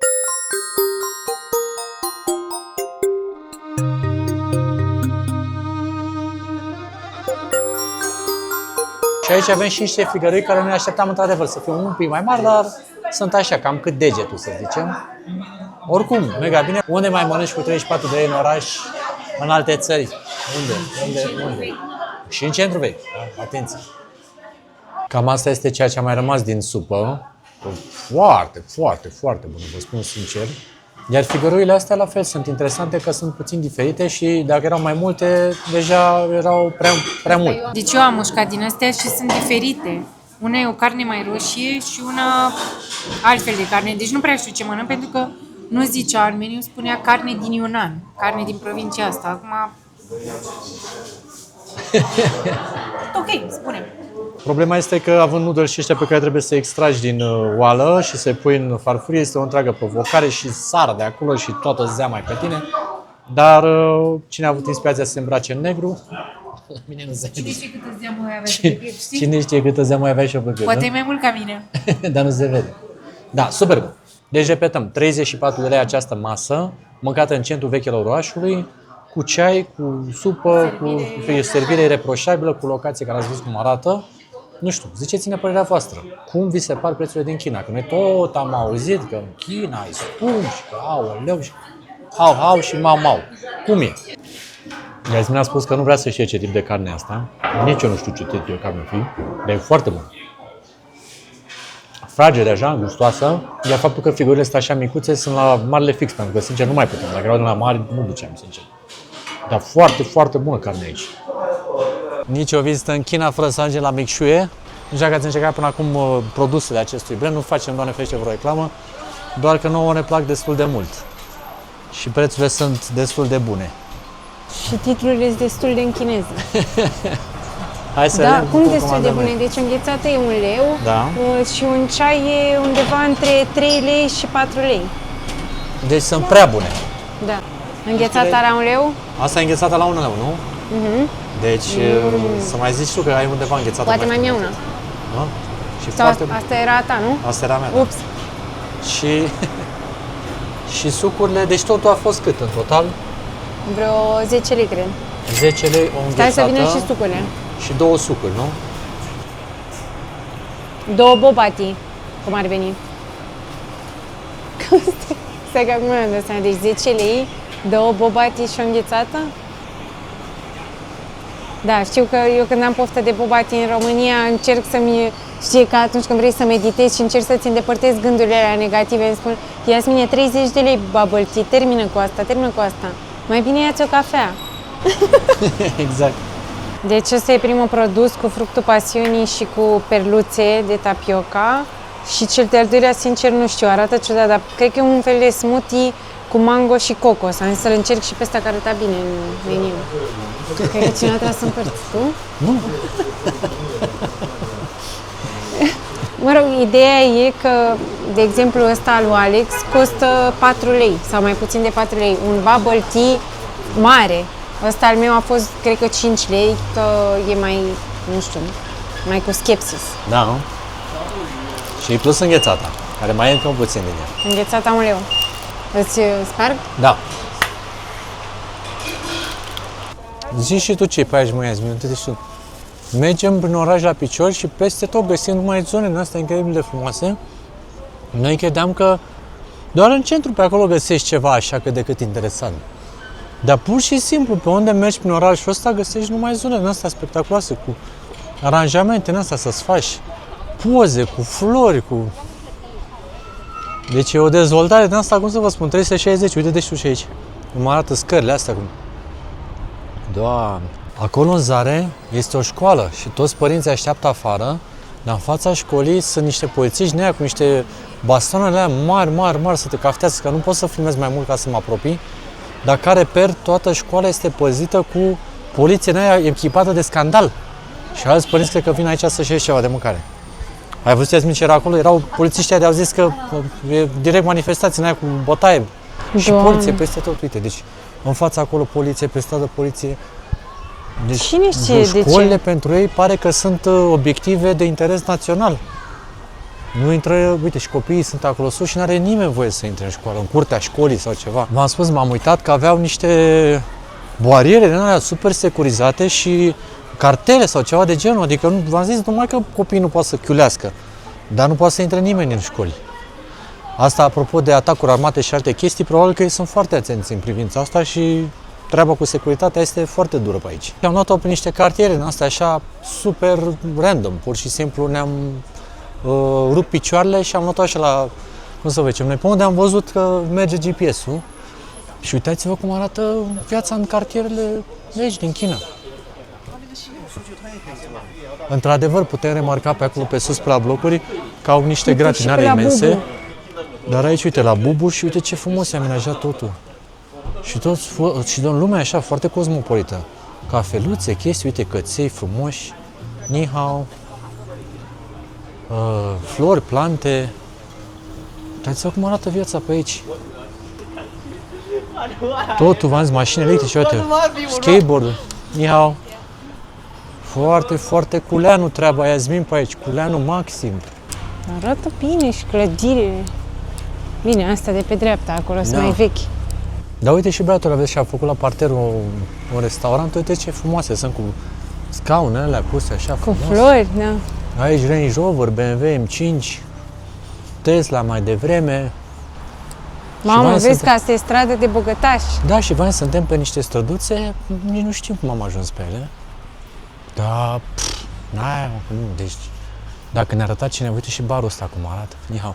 Și aici avem și niște frigărui care noi așteptam într-adevăr să fie un pic mai mari, dar sunt așa, cam cât degetul, să zicem. Oricum, mega bine. Unde mai mănânci cu 34 de lei în oraș, în alte țări? Unde? Și în centru vechi. Da? Atenție. Cam asta este ceea ce a mai rămas din supă. Foarte, foarte, foarte bună, vă spun sincer. Iar figărurile astea la fel sunt interesante că sunt puțin diferite și dacă erau mai multe, deja erau prea mult. Deci eu am mușcat din astea și sunt diferite. Una e o carne mai roșie și una altfel de carne. Deci nu prea știu ce mănânc pentru că nu zicea în meniu, spunea carne din Yunnan, carne din provincia asta. Acum... Ok, spune. Problema este că având noodles și ăștia pe care trebuie să extragi din oală și să pui în farfurie, este o întreagă provocare și sar de acolo și toată zeama e pe tine. Dar cine a avut inspirația să se îmbrace în negru, la mine nu se vede. Cine știe câtă zeamă mai avea și pe piept, știi? Cine știe câtă zeamă mai avea și eu pe piept, Poate nu? e mai mult ca mine. Dar nu se vede. Da, super bun. Deci repetăm, 34 de lei această masă, mâncată în centrul vechilor orașului, cu ceai, cu supă, cu servire ireproșabilă, cu locație care ați văzut cum arată. Nu știu, ziceți-ne părerea voastră. Cum vi se par prețurile din China? Că noi tot am auzit că în China e scump și că aoleu și hau și mau. Cum e? Iasmin a spus că nu vrea să știe ce tip de carne e asta. Nici eu nu știu ce tip de carne fi, dar e foarte bun. Fragere așa, gustoasă, iar faptul că figurile sunt așa micuțe sunt la marele fix, pentru că, sincer, nu mai putem. Dacă erau de la mari, nu duceam, sincer. Dar foarte, foarte bună carne aici. Nici o vizită în China fără să ajungem la Micșuie. Nu știu dacă ați încercat până acum produsele acestui brand, nu facem, Doamne ferește, vreo reclamă, doar că nouă ne plac destul de mult. Și prețurile sunt destul de bune. Și titlurile sunt destul de în chineză. Hai să Da, vedem cum destul de comandăm bune? noi. Deci înghețată e 1 leu Da. și un ceai e undeva între 3 lei și 4 lei. Deci sunt prea bune. Da. Înghețata la 1 leu? Asta e înghețată la 1 leu, nu? Deci să mai zici tu că ai undeva înghețată. Poate mai mi-e una. Nu? Și Sau foarte asta era a ta, nu? Asta era a mea, da. Ups. Și, și sucurile, deci totul a fost cât în total? Vreo 10 lei, cred. 10 lei, o înghețată Stai să vină și sucurile. și 2 sucuri, nu? 2 bobati, cum ar veni. Stai că acum mi-am dat seama. Deci 10 lei, 2 bobati și o înghețată? Da, știu că eu când am poftă de bobati în România încerc să-mi... Știi că atunci când vrei să meditezi și încerci să-ți îndepărtezi gândurile alea negative, îmi spun, Iasmine, 30 de lei bubble tea, termină cu asta. Mai bine ia-ți o cafea. Exact. Deci ăsta e primul produs cu fructul pasiunii și cu perluțe de tapioca. Și cel de-al doilea, sincer, nu știu, arată ciudat, dar cred că e un fel de smoothie cu mango și cocos. Am zis să-l încerc și pe ăsta, că arăta bine în meniu. Cred că cineva trebuie să împărți, tu? Nu. Mă rog, ideea e că, de exemplu, ăsta al lui Alex costă 4 lei sau mai puțin de 4 lei. Un bubble tea mare. Ăsta al meu a fost, cred că 5 lei, că e mai, nu știu, mai cu skepsis. Da, nu? Și plus înghețata, care mai e încă puțin din ea. Înghețata 1 leu. Îți sparg? Da. Zici și tu ce pe aici, mă, Iasmin, uite și tu. Mergem prin oraș la picior și peste tot găsim numai zone din astea incredibil de frumoase Noi credeam că doar în centru pe acolo găsești ceva așa cât de cât interesant. Dar pur și simplu, pe unde mergi prin orașul ăsta, găsești numai zone din astea spectaculoase, cu aranjamente în astea să-ți faci poze, cu flori, cu... Deci e o dezvoltare din asta, cum să vă spun, 360, uite-te și tu și aici. Îmi arată scările astea cum... Doamne! Acolo în Zare este o școală și toți părinții așteaptă afară, dar în fața școlii sunt niște polițiști din aia cu niște bastoanele alea mari să te caftează, că nu pot să filmez mai mult ca să mă apropii, dar care toată școala este păzită cu poliție din aia echipată de scandal. Și alți părinți cred că vin aici să-și ieși ceva de mâncare. Ai văzut, Iasmin, ce era acolo? Erau polițiștii de au zis că e direct manifestații în aia cu bătaie. Și poliție peste tot, uite, deci în fața acolo poliție, pe stradă poliție. Deci, cine știe de școlile ce? pentru ei pare că sunt obiective de interes național. Nu intră, uite, și copiii sunt acolo sus și nu are nimeni voie să intre în școală, în curtea școlii sau ceva. V-am spus, m-am uitat că aveau niște bariere din alea super securizate și cartele sau ceva de genul, adică v-am zis numai că copiii nu pot să chiulească, dar nu poate să intre nimeni în școli. Asta apropo de atacuri armate și alte chestii, probabil că ei sunt foarte atenți în privința asta și treaba cu securitatea este foarte dură pe aici. Am luat-o pe niște cartiere din astea așa super random, pur și simplu ne-am rupt picioarele și am luat-o așa la, cum să facem, noi pe unde am văzut că merge GPS-ul și uitați-vă cum arată viața în cartierele de aici, din China. Într-adevăr, putem remarca pe acolo, pe sus, pe la blocuri, că au niște gratinare imense. Dar aici, uite, la Bubu și uite ce frumos e amenajat totul. Și în lumea așa, foarte cosmopolită. Cafeluțe, chestii, uite, căței frumoși, ni hao, flori, plante. Uitați-vă cum arată viața pe aici. Totul, v-am zis, mașini electrice, uite, skateboard, ni hao. Foarte, foarte culeanu treaba, Iasmin, pe aici, culeanu maxim. Arată bine și clădire. Bine, astea de pe dreapta, acolo sunt mai vechi. Dar uite și băiatul ăla, și-a făcut la parter un restaurant, uite ce frumoase sunt, cu scaunele alea puse așa frumos. Cu flori, da. Aici Range Rover, BMW M5, Tesla mai devreme. Mamă, vezi că asta e stradă de bogătași. Da, și vai, suntem pe niște străduțe, nici nu știm cum am ajuns pe ele. Da, deci, dacă ne arăta cineva, uite și barul ăsta cum arată, iau.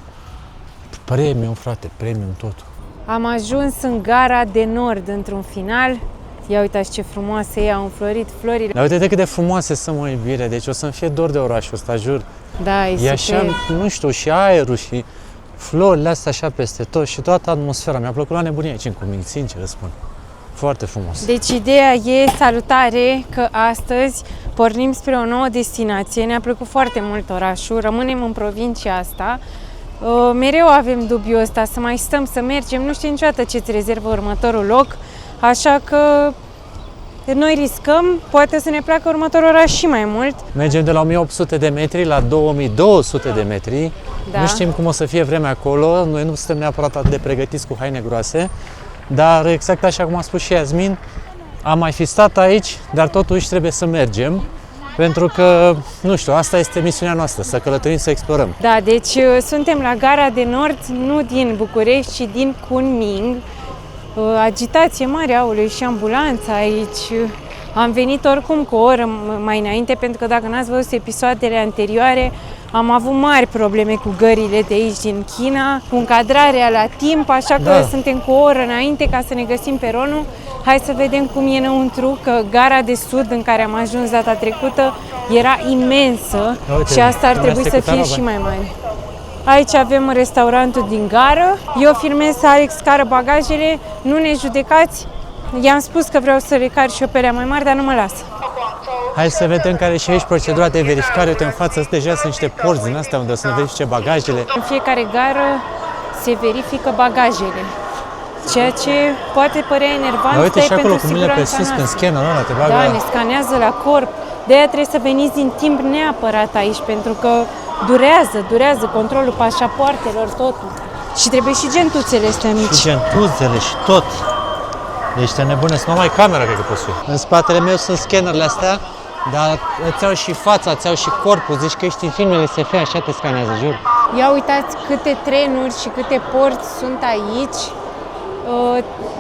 Premium, frate, premium totul. Am ajuns în gara de nord într-un final. Ia uitați ce frumoase e, au înflorit florile. Dar uite cât de frumoase sunt, mă, iubire, deci o să-mi fie dor de orașul ăsta, jur. Da, e așa, nu știu, și aerul și florile astea așa peste tot și toată atmosfera. Mi-a plăcut la nebunie aici în Cuminți, sincer îți spun. Foarte frumos. Deci ideea e salutare că astăzi pornim spre o nouă destinație. Ne-a plăcut foarte mult orașul, rămânem în provincia asta. Mereu avem dubiul ăsta să mai stăm, să mergem, nu știu niciodată ce-ți rezervă următorul loc, așa că noi riscăm, poate să ne placă următorul oraș și mai mult. Mergem de la 1800 de metri la 2200 de metri, Da. Nu știm cum o să fie vremea acolo, noi nu suntem neapărat atât de pregătiți cu haine groase, dar exact așa cum a spus și Iasmin, am mai fi stat aici, dar totuși trebuie să mergem. Pentru că, nu știu, asta este misiunea noastră, să călătorim, să explorăm. Da, deci suntem la gara de nord, nu din București, ci din Kunming. Agitație mare, aoleu, și ambulanța aici. Am venit oricum cu o oră mai înainte, pentru că dacă n-ați văzut episoadele anterioare, am avut mari probleme cu gările de aici din China, cu încadrarea la timp, așa că suntem cu o oră înainte ca să ne găsim peronul. Hai să vedem cum e înăuntru, că gara de sud în care am ajuns data trecută era imensă și asta ar trebui să fie și mai mare. Aici avem restaurantul din gară. Eu filmez, Alex cară bagajele, nu ne judecați. I-am spus că vreau să le car și o pelea mai mare, dar nu mă lasă. Hai să vedem care e și aici procedura de verificare. Uite, în față deja sunt niște porți din astea unde o să ne verifice bagajele. În fiecare gară se verifică bagajele, ceea ce poate părea enervant, uite și acolo cu mâinile pe sus, noastră. când scannerul ăla te bagă. Da, ne scanează la corp. De-aia trebuie să veniți din timp neapărat aici, pentru că durează controlul pașapoartelor, totul. Și trebuie și gentuțele astea mici. Și gentuțele și tot. Deci te nebunesc, numai camera cred că poți fi. În spatele meu sunt scannerele astea, dar îți iau și fața, îți iau și corpul, zici că ești în filmele SF, așa te scanează, jur. Ia uitați câte trenuri și câte porți sunt aici.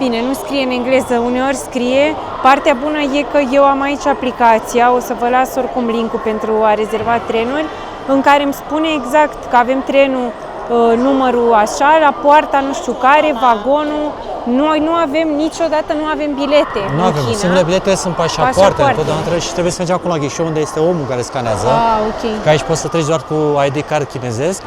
Bine, nu scrie în engleză, uneori scrie. Partea bună e că eu am aici aplicația, o să vă las oricum link-ul pentru a rezerva trenuri, în care îmi spune exact că avem trenul numărul așa, la poarta nu știu care, vagonul. Noi nu avem niciodată, nu avem bilete Nu în avem, China. singurele bilete sunt pașapoarte, Pașapoarte. întotdeauna trebuie și trebuie să mergem acolo la ghișeu unde este omul care scanează. Ok. Că aici poți să treci doar cu ID card chinezesc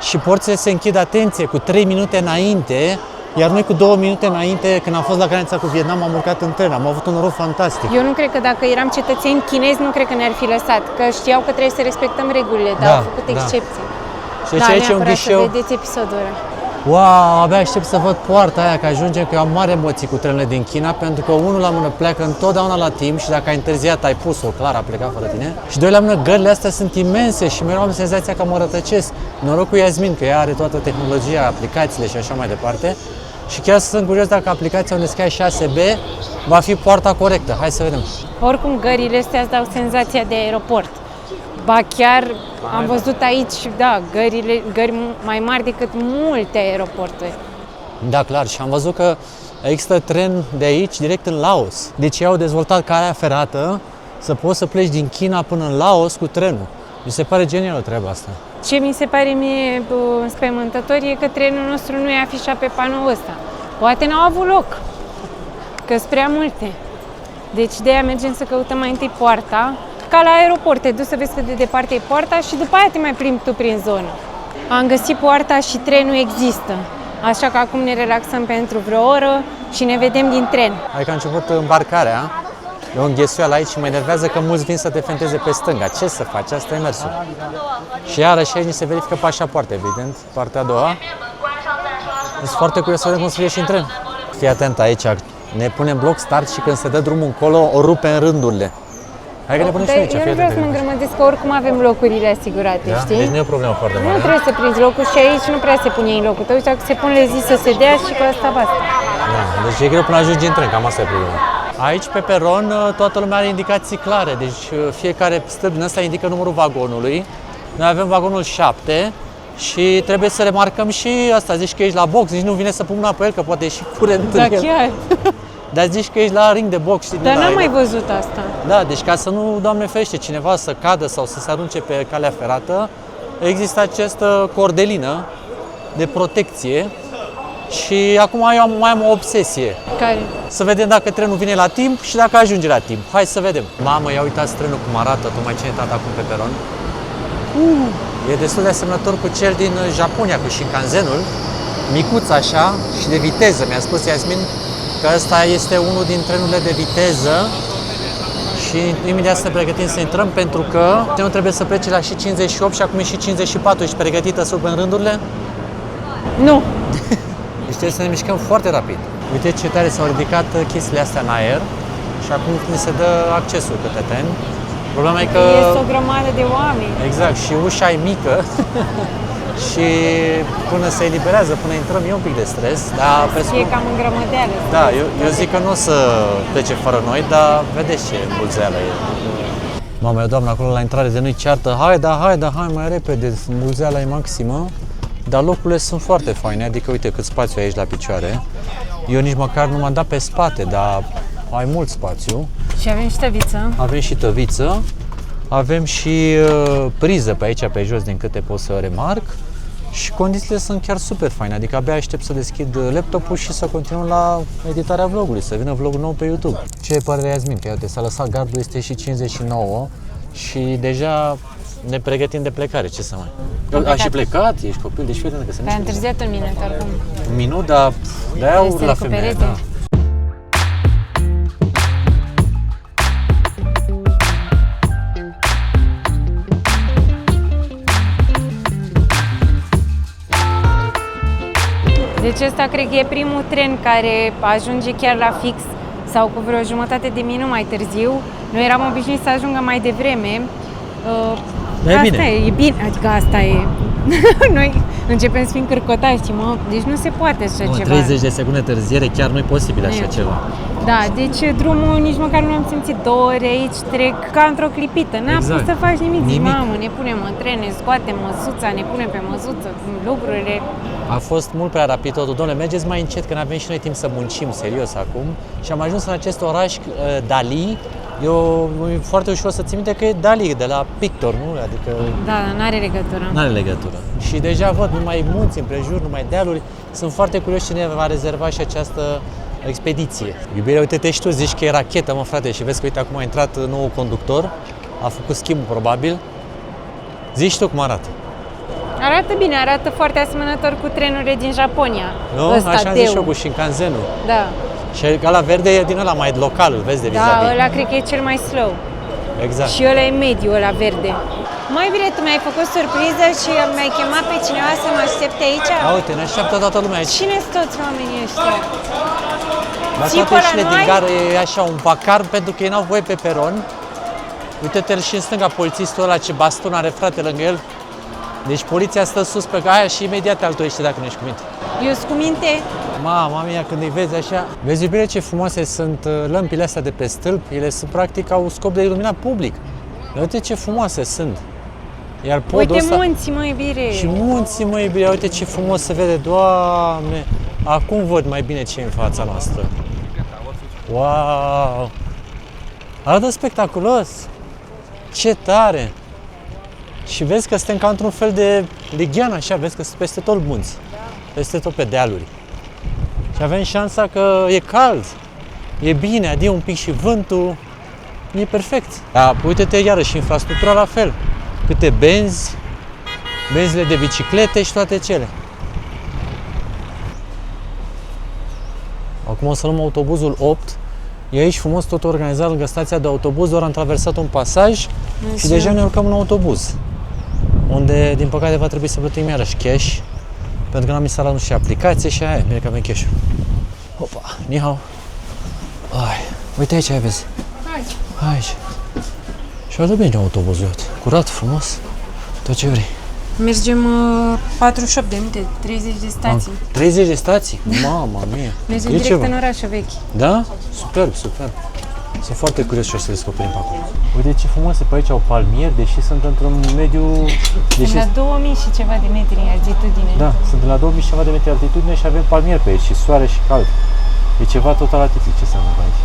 și porțile se închid, atenție, cu 3 minute înainte, iar noi cu 2 minute înainte, când am fost la granița cu Vietnam, am urcat în tren, am avut un noroc fantastic. Eu nu cred că dacă eram cetățeni chinezi, nu cred că ne-ar fi lăsat, că știau că trebuie să respectăm regulile, dar Da, au făcut da. excepții. Și deci aici e un neapărat ghișeu. să vedeți episodul ăla. Wow, abia aștept să văd poarta aia, că ajungem, că eu am mari emoții cu trenurile din China, pentru că unul la mână pleacă întotdeauna la timp și dacă ai întârziat, ai pus-o, clar, a plecat fără tine. Și doi la mână, gările astea sunt imense și mereu am senzația că mă rătăcesc. Noroc cu Yasmin, că ea are toată tehnologia, aplicațiile și așa mai departe. Și chiar sunt curios dacă aplicația unde scrie 6B va fi poarta corectă. Hai să vedem. Oricum, gările astea îți dau senzația de aeroport. Ba chiar am văzut aici, da, gări mai mari decât multe aeroporturi. Da, clar. Și am văzut că există tren de aici direct în Laos. Deci ei au dezvoltat calea ferată să poți să pleci din China până în Laos cu trenul. Mi se pare genială treaba asta. Ce mi se pare mie înspăimântător e că trenul nostru nu e afișat pe panoul ăsta. Poate n-au avut loc, că sunt prea multe. Deci de aia mergem să căutăm mai întâi poarta, ca la aeroport, te duci să vezi cât de departe e poarta și după aia te mai plimbi tu prin zonă. Am găsit poarta și trenul există, așa că acum ne relaxăm pentru vreo oră și ne vedem din tren. Hai că a început îmbarcarea. E o înghesuială aici și mă enervează că mulți vin să te fenteze pe stânga. Ce să faci? Asta e mersul. Și iarăși aici ni se verifică pașapoarte, evident, partea a doua. Sunt foarte curios să vedem cum să fie și în tren. Fii atent aici, ne punem bloc start și când se dă drumul încolo, o rupe în rândurile. Hai că ne punem și aici, Eu fii nu vreau să mă atent. îngrămădesc, că oricum avem locurile asigurate, Da? știi? Deci nu e o problemă foarte Nu mare. trebuie să prinzi locul și aici nu prea se pune în locul tău. Uite, dacă se pune zi să se dea și cu asta basta. Da, deci e greu până ajungi în tren, cam asta e problema. Aici pe peron toată lumea are indicații clare, deci fiecare stâlp din ăsta indică numărul vagonului. Noi avem vagonul 7 și trebuie să remarcăm și asta, zici că ești la box, nici nu vine să pun mâna pe el, că poate ieși curent Da, în el. chiar. Dar zici că ești la ring de box, știi? Dar din n-am ăla, mai văzut asta. Da, deci ca să nu, Doamne ferește, cineva să cadă sau să se arunce pe calea ferată, există această cordelină de protecție și acum eu mai am o obsesie. Care? Să vedem dacă trenul vine la timp și dacă ajunge la timp. Hai să vedem. Mamă, ia uitați trenul cum arată, tocmai ce a intrat acum pe peron. E destul de asemănător cu cel din Japonia, cu Shinkansenul. Micuț așa și de viteză. Mi-a spus Yasmin că ăsta este unul din trenurile de viteză și imediat să ne pregătim să intrăm pentru că trenul trebuie să plece la și 58 și acum e și 54. Ești pregătită să urmăm rândurile? Nu. Deci trebuie să ne mișcăm foarte rapid. Uite ce tare s-au ridicat chestiile astea în aer și acum ni se dă accesul către tren. Problema e că... Este o grămadă de oameni. Exact, și ușa e mică și până se eliberează, până intrăm, e un pic de stres, dar E presupun... cam în grămădeală. Da, eu zic că nu o să plece fără noi, dar vedeți ce mulzeală e. Mama, eu, doamnă, acolo la intrare de nu-i ceartă, hai mai repede, mulzeala e maximă. Dar locurile sunt foarte faine, adică uite cât spațiu ai aici la picioare. Eu nici măcar nu m-am dat pe spate, dar ai mult spațiu. Și avem și tăviță. Avem și tăviță, avem și priză pe aici, pe jos, din câte pot să remarc. Și condițiile sunt chiar super faine, adică abia aștept să deschid laptopul și să continuăm la editarea vlogului, să vină vlogul nou pe YouTube. Ce părere Yasmin? Că uite, s-a lăsat gardul, este și 59 și deja ne pregătim de plecare, ce să mai... A și plecat, ești copil, deci fii că se Dar a întârziat un minut oricum. un minut, dar de-aia Trebuie urc să la femeie, recupereze. da. Deci ăsta cred că e primul tren care ajunge chiar la fix sau cu vreo jumătate de minut mai târziu. Noi eram obișnuiți să ajungă mai devreme. Dar e Asta bine. e bine, adică asta e. Noi începem să fim cârcotați, mă, deci nu se poate așa Nu, ceva. 30 de secunde întârziere chiar nu e posibil așa ceva. Da, deci drumul nici măcar nu am simțit 2 ore aici, trec ca într-o clipită. N-am Exact. pus să faci nimic. Zic, Nimic. mamă, ne punem în tren, ne scoatem măsuța, ne punem pe măsuță, lucrurile. A fost mult prea rapid totul. Dom'le, mergeți mai încet, că n-avem și noi timp să muncim serios acum. Și am ajuns în acest oraș, Dali. E foarte ușor să ții minte că e Dali, de la pictor, nu? Adică Da, dar n-are legătură. N-are legătură. și deja văd numai munți împrejur, numai dealuri. Sunt foarte curios cine va rezerva și această expediție. Iubire, uite-te și tu, zici că e rachetă, mă frate, și vezi că uite acum a intrat nou conductor, a făcut schimbul probabil. Zici tu cum arată. Arată bine, arată foarte asemănător cu trenurile din Japonia. Nu? Ăsta, Așa am zis și eu Teu. cu Shinkansen-ul. Da. Și ăla verde e din ăla mai local, îl vezi de Da, vis-a-vis. ăla cred că e cel mai slow. Exact. Și ăla e mediu, ăla verde. Mai bine, tu mi-ai făcut surpriză și mi-ai chemat pe cineva să mă aștepte aici? A, uite, ne așteaptă toată lumea aici. Cine sunt toți oamenii ăștia? La Țipă toate la ieșile din noi? gară e așa un vacar pentru că ei n-au voie pe peron. Uite-te și în stânga polițistul ăla ce baston are frate lângă el. Deci poliția stă sus pe aia și imediat te altoiește dacă nu ești cu minte. Eu sunt cu minte. Mama mia, când îi vezi așa, vezi iubire ce frumoase sunt lămpile astea de pe stâlp, ele sunt practic au scop de iluminat public. Uite ce frumoase sunt. Iar podul Uite ăsta... munții, mă, iubire. Și munții, mă, iubire, uite ce frumos se vede, Doamne! Acum văd mai bine ce e în fața noastră. Wow! Arată spectaculos! Ce tare! Și vezi că suntem ca într-un fel de Lighean, așa, vezi că sunt peste tot munți, peste tot pe dealuri. Și avem șansa că e cald, e bine, adie un pic și vântul, e perfect. Da, uite-te iarăși, infrastructura la fel. Câte benzile de biciclete și toate cele. Acum o să luăm autobuzul 8. E aici frumos tot organizat lângă stația de autobuz, doar am traversat un pasaj și deja ne urcăm în autobuz. Unde, din păcate, va trebui să plătim iarăși cash, pentru că n-am instalat nu știu aplicație și aia, bine că avem cash. Opa, ni hao. Ai, uite aici, vezi. Aici. Și arată bine autobuzul, iată. Curat, frumos, tot ce vrei. Mergem 48 de minute, 30 de stații. 30 de stații? Mama mia! Mergem E direct ceva. în orașul vechi. Da? Superb, superb. Sunt foarte curios ce o să descoperim pe acolo. Uite ce frumoase pe aici au palmieri, deși sunt într-un mediu... Sunt la 2000 și ceva de metri altitudine. Da, sunt la 2000 și ceva de metri altitudine și avem palmieri pe aici și soare și cald. E ceva total atipic ce se întâmplă aici.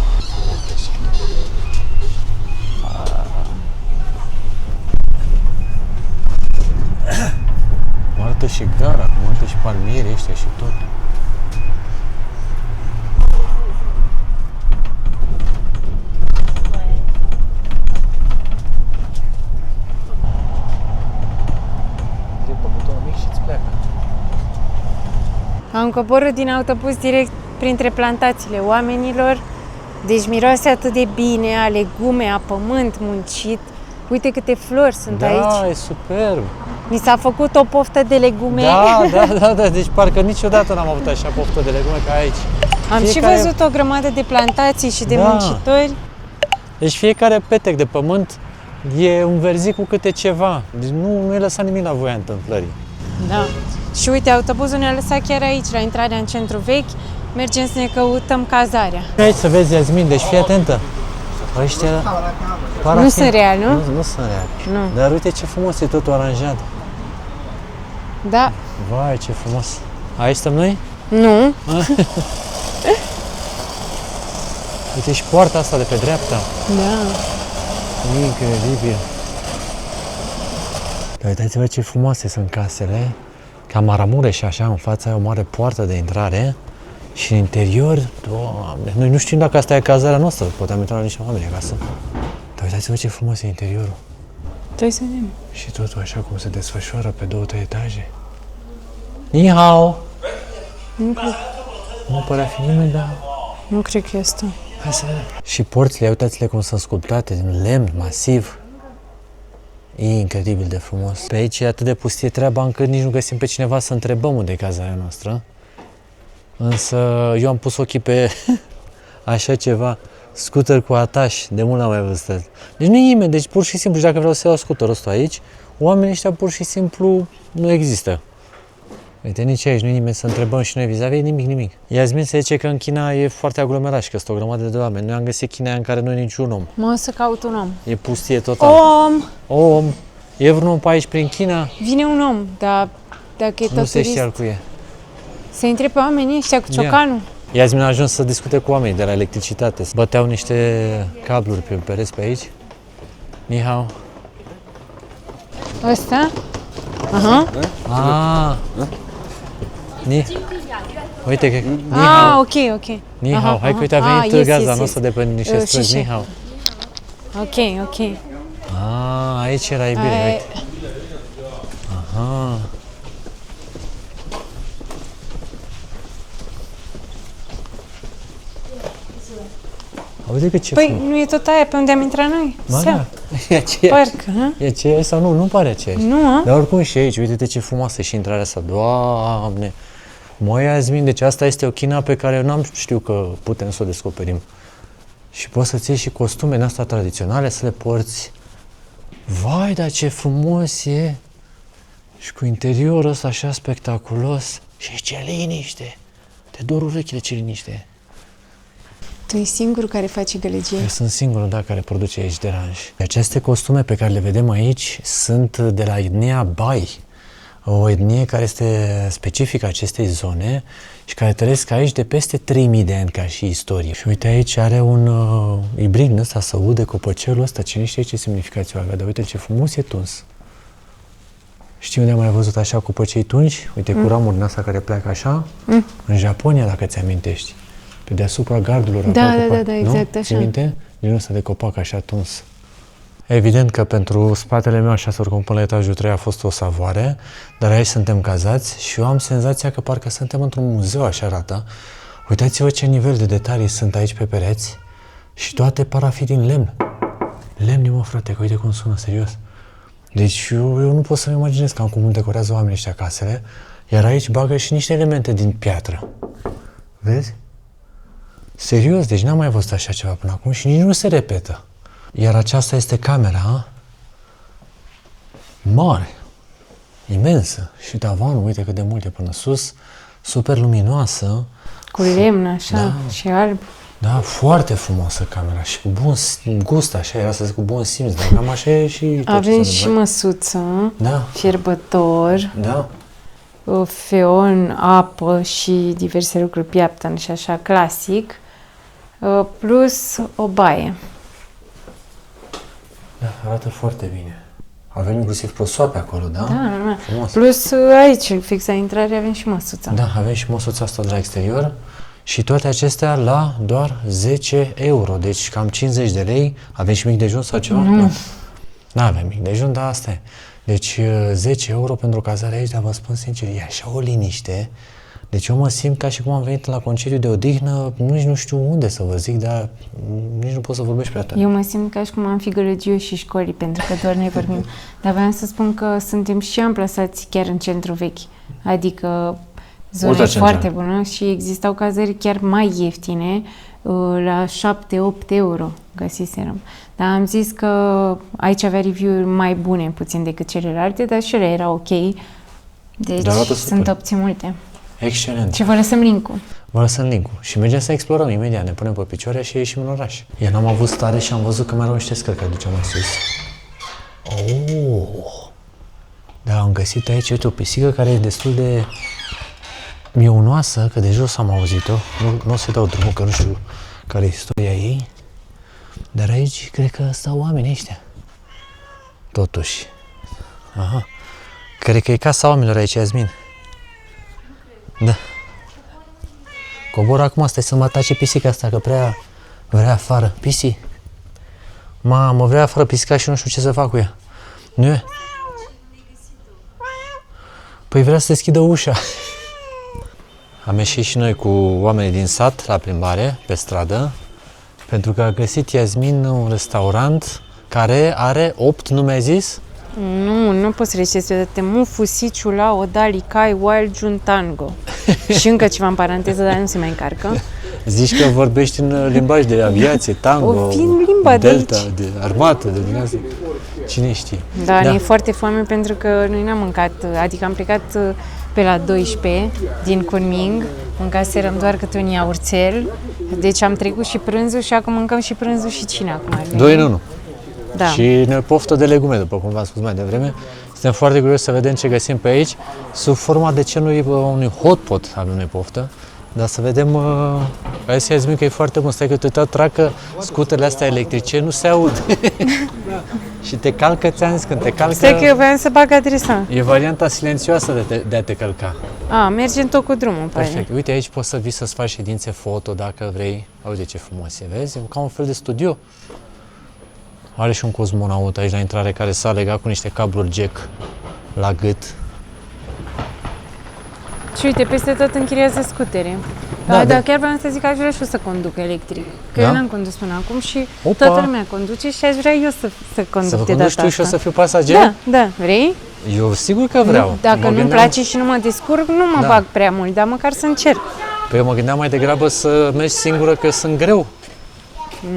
Mă arată și gara, mă arată și palmierii ăștia și tot. Am coborât din autobuz direct printre plantațiile oamenilor. Deci miroase atât de bine, a legume, a pământ muncit. Uite câte flori sunt aici. Da, e superb. Mi s-a făcut o poftă de legume. Da, deci parcă niciodată n-am avut așa poftă de legume ca aici. Am Fiecare- și văzut o grămadă de plantații și de Da. muncitori. Deci fiecare petec de pământ e un verzic cu câte ceva. Deci nu e lăsat nimic la voia întâmplării. Da. Și uite, autobuzul ne-a lăsat chiar aici, la intrarea în centru vechi. Mergem să ne căutăm cazarea. Aici să vezi, Iasmin, deci fii atentă. Ăștia par a Nu fi- sunt reali, nu? Nu sunt reali. Nu. Dar uite ce frumos e totul aranjat. Da. Vai, ce frumos. Aici stăm noi? Nu. Uite și poarta asta de pe dreapta. Da. Incredibil. Dar uitați-vă ce frumoase sunt casele. Ca Maramureș și așa, în fața ai o mare poartă de intrare. Și în interior, Doamne, noi nu știm dacă asta e cazarea noastră, poate am intrat la niște oameni acasă. Dar uitați-vă ce frumos e interiorul. Trebuie să vedem. Și totul așa cum se desfășoară pe 2-3 etaje. Ni hao! Nu părea fi nimeni, dar... Nu cred că e asta. Hai să vedem. Și porțile, uitați-le cum sunt sculptate, din lemn masiv. E incredibil de frumos. Pe aici e atât de pustie treaba încât nici nu găsim pe cineva să întrebăm unde e cazarea noastră. Însă eu am pus ochii pe așa ceva, scooter cu ataș, de mult n-am mai văzut asta. Deci nu e nimeni, deci pur și simplu, și dacă vreau să iau scooterul ăsta aici, oamenii ăștia pur și simplu nu există. Uite, nici aici nu e nimeni să întrebăm și noi vis-a-vis, nimic. Iasmin se zice că în China e foarte aglomerat și că sunt o grămadă de oameni. Noi am găsit China în care nu e niciun om. Mă o să caut un om. E pustie total. Om! E vreun om pe aici prin China? Vine un om, dar dacă e tot Nu se știe turist, al cu e. să intre pe oamenii ăștia cu ciocanul. Iasmin a ajuns să discute cu oamenii de la electricitate. Băteau niște cabluri pe pereți pe aici. Ni hao. Ăsta? Aha. Uite că... Ni Ah, hao. ok. Ni hao. Hai că uite, a venit gazda noastră de pe niște străzi. Ni hao. Ok. Aici era bine, uite. Aha. Uite că ce Păi, frumos. nu e tot aia pe unde am intrat noi? Ba Sau? da, e aceeași. Parcă, nu? E aceeași sau nu? Nu pare aceeași. Nu, a? Dar oricum și aici, uite ce frumoasă e și intrarea asta. Doamne! Măi, Iasmin, deci asta este o China pe care eu n-am știut că putem să o descoperim. Și poți să-ți iei și costume din astea tradiționale, să le porți. Vai, dar ce frumos e! Și cu interiorul ăsta așa spectaculos. Și ce liniște! Te dor urechile, ce liniște! Tu ești singurul care face gălăgie. Eu sunt singurul, da, care produce aici deranj. Aceste costume pe care le vedem aici sunt de la etnia Bai, o etnie care este specifică acestei zone și care trăiesc aici de peste 3000 de ani ca și istorie. Și uite aici are un ibrig din ăsta, să ude copăcelul ăsta, cine știe ce semnificație avea, dar uite ce frumos e tuns. Știi unde am mai văzut așa copăcei tunși? Uite, cu ramuri din asta care pleacă așa, în Japonia, dacă ți-amintești. Pe deasupra gardurilor. Da, nu? exact așa. Ții minte? Din ăsta de copac așa tuns. Evident că pentru spatele meu, așa să urcăm până la etajul 3, a fost o savoare, dar aici suntem cazați și eu am senzația că parcă suntem într-un muzeu, așa arată. Uitați-vă ce nivel de detalii sunt aici pe pereți și toate par a fi din lemn. Lemn, mă, frate, că uite cum sună, serios. Deci eu nu pot să-mi imaginez cam cum decorează oamenii ăștia casele, iar aici bagă și niște elemente din piatră. Vezi? Serios, deci n-am mai văzut așa ceva până acum și nici nu se repetă. Iar aceasta este camera mare, imensă și tavanul, uite cât de mult e până sus, super luminoasă. Cu lemn, așa, și alb. Da, foarte frumoasă camera și cu bun gust, așa, era să zic cu bun simț, dar cam așa e și tot Avem ce și măsuță, Da. fierbător, Da. feon, apă și diverse lucruri, piaptan și așa, clasic, plus o baie. Da, arată foarte bine. Avem inclusiv prosoape acolo, da? Da, normal. Frumos. Plus aici, fix la intrare, avem și măsuța. Da, avem și măsuța asta de la exterior și toate acestea la doar 10 euro, deci cam 50 de lei. Avem și mic dejun sau ceva? Nu avem mic dejun, dar asta e. Deci 10 euro pentru cazare aici, dar vă spun sincer, e așa o liniște. Deci eu mă simt ca și cum am venit la concediu de odihnă, nici nu știu unde să vă zic, dar nici nu pot să vorbești prea tare. Eu mă simt ca și cum am fi gălăgiu și școlii, pentru că doar noi vorbim. Dar vreau să spun că suntem și amplasați chiar în centru vechi. Adică zona e foarte bună și existau cazări chiar mai ieftine, la 7-8 euro găsiserăm. Dar am zis că aici avea review-uri mai bune puțin decât celelalte, dar și ele erau ok. Deci sunt opții multe. Excelent. Și vă lăsăm link-ul. Vă lăsăm link-ul și mergem să explorăm imediat, ne punem pe picioare și ieșim în oraș. Eu n-am avut stare și am văzut că mai erau niște scări care duceau mai sus. Oh! Da, am găsit aici, uite, o pisică care e destul de miunoasă, că de jos am auzit-o. Nu o să-i dau drumul, că nu știu care e istoria ei. Dar aici cred că stau oamenii ăștia. Totuși. Aha. Cred că e casa oamenilor aici, Iasmin. Da. Cobor acum, stai să mă atace pisica asta, că prea vrea afară. Pisi. Mamă, vrea afară pisica și nu știu ce să fac cu ea. Nu e? Păi vrea să deschidă ușa. Am ieșit și noi cu oamenii din sat la plimbare, pe stradă, pentru că a găsit Iasmin un restaurant care are 8, nu mi-ai zis? Nu poți să rești de Temu Fusiciu la Odali Kai Wild Jun Tango. Și încă ceva în paranteză, dar nu se mai încarcă. Zici că vorbești în limbaj de aviație, tango, O fi în limba delta, de de armată, de din asta. Cine știe? Da, ne e foarte foame pentru că noi n-am mâncat, adică am plecat pe la 12 din Kunming, mâncaserăm doar câte un iaurțel, deci am trecut și prânzul și acum mâncăm și prânzul și cina. Acum ar veni. 2 în 1. Da. Și ne poftă de legume, după cum v-am spus mai devreme. Suntem foarte curioși să vedem ce găsim pe aici, sub forma de celui unui hot pot avem noi poftă. Dar să vedem, hai să zic că e foarte bun, stai că te uitat, tracă scutele astea electrice, nu se aud. Și te calcă, ți-am zis, când te calcă, Stai că eu voiam să bag adresa. e varianta silențioasă de a te călca. A, mergem tot cu drumul, pare. Perfect. Uite, aici poți să vii să-ți faci ședințe foto dacă vrei. Uite ce frumos e, vezi? E ca un fel de studio. Are și un cosmonaut aici la intrare care s-a legat cu niște cabluri jack la gât. Și uite, peste tot închiriază scutere. Da, Dar chiar vreau să zic că aș vrea și eu să conduc electric. Că Da? eu n-am condus până acum și Opa! toată lumea conduce și aș vrea eu să conduc Să vă de conduci data tu și eu asta. să fiu pasager? Da, vrei? Eu sigur că vreau. Dacă Mă nu-mi gândeam- place și nu mă descurc, nu mă Da. bag prea mult, dar măcar să încerc. Păi eu mă gândeam mai degrabă să mergi singură, că sunt greu.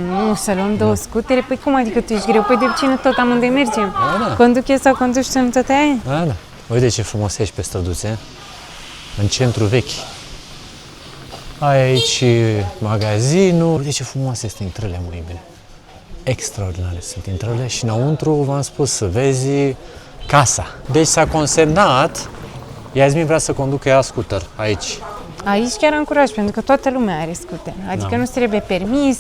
Nu, să luăm două scutere? Păi cum adică tu ești greu? Păi de ce nu tot amândoi mergem? Da. Conduc eu sau conduci tu în tot aia? Da, da. Uite ce frumos e aici pe străduțe, în centru vechi. Ai aici magazinul. Uite ce frumos este intrările, mă, bine. Extraordinare sunt intrările și înăuntru, v-am spus, să vezi casa. Deci s-a consemnat, Iasmin vrea să conducă ea scooter aici. Aici chiar am curaj, pentru că toată lumea are scutere. Adică Da. nu trebuie permis.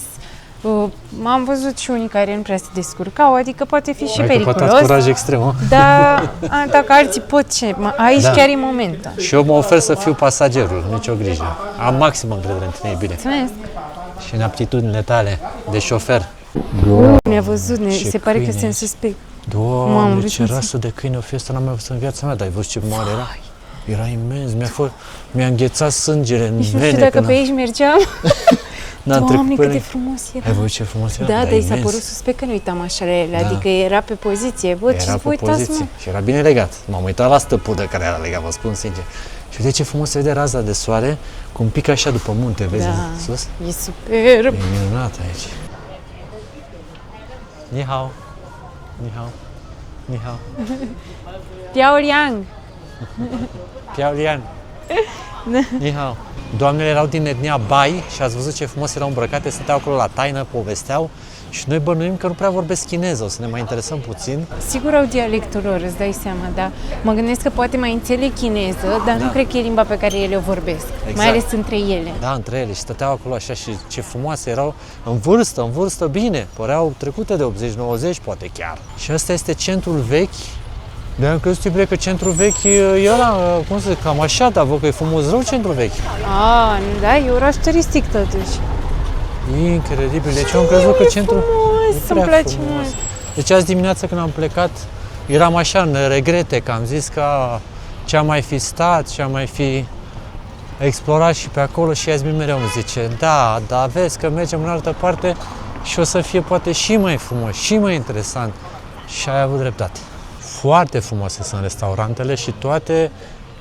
Am văzut și unii care nu prea se descurcau, adică poate fi și Hai că poate ați periculos. curaj extrem, mă. Dar dacă alții pot ce? Aici Da. chiar e momentul. Și eu mă ofer să fiu pasagerul, nicio grijă. Am maximă încredere în tine, e bine. Mulțumesc! Și în aptitudinile tale de șofer. Ne-a văzut, Ce se pare că câine sunt ești. suspect. Doamne, Mamă, ce vezi? rasă de câine o fi asta, n-am mai văzut în viața mea, dar ai văzut ce mare era? Era imens, mi-a înghețat sângele în Nici nu vene știu dacă când pe aici mergeam. n-am Doamne, trecut pe cât de lângă. frumos era. Ai văzut ce frumos era? Da, dar i s-a imens. părut suspect că nu uitam așa la ele, Da. adică era pe poziție. Bă, ce Era vă pe uitați, poziție mă? și era bine legat. M-am uitat la stăpudă care era legat, vă spun sincer. Și uite ce frumos se vede raza de soare, cum pică așa după munte, vezi, Da. în sus? E superb. E minunat aici. Ni hao. Ni hao. Ni hao. Piao Liang. Piao Lian. Ni hao. Doamnele erau din etnia Bai și ați văzut ce frumos erau îmbrăcate, stăteau acolo la taină, povesteau și noi bănuim că nu prea vorbesc chineză, o să ne mai interesăm puțin. Sigur au dialectul lor, îți dai seama, dar mă gândesc că poate mai înțeleg chineză, dar nu cred că e limba pe care ele o vorbesc, mai ales între ele. Da, între ele și stăteau acolo așa și ce frumoase erau, în vârstă bine, păreau trecute de 80-90 poate chiar. Și ăsta este centrul vechi. De-am crezut iubire că centrul vechi e ăla, cum să zic, cam așa, dar văd că e frumos rău centrul vechi. Da, e oraș turistic totuși. Incredibil, deci eu am crezut că centrul Frumos, e îmi prea place frumos. mult. Deci azi dimineața când am plecat, eram așa în regrete, că am zis că ce am mai fi stat, ce am mai fi explorat și pe acolo și Iasmin mereu îmi zice, da, dar vezi că mergem în altă parte și o să fie poate și mai frumos, și mai interesant. Și ai avut dreptate. Foarte frumoase sunt restaurantele și toate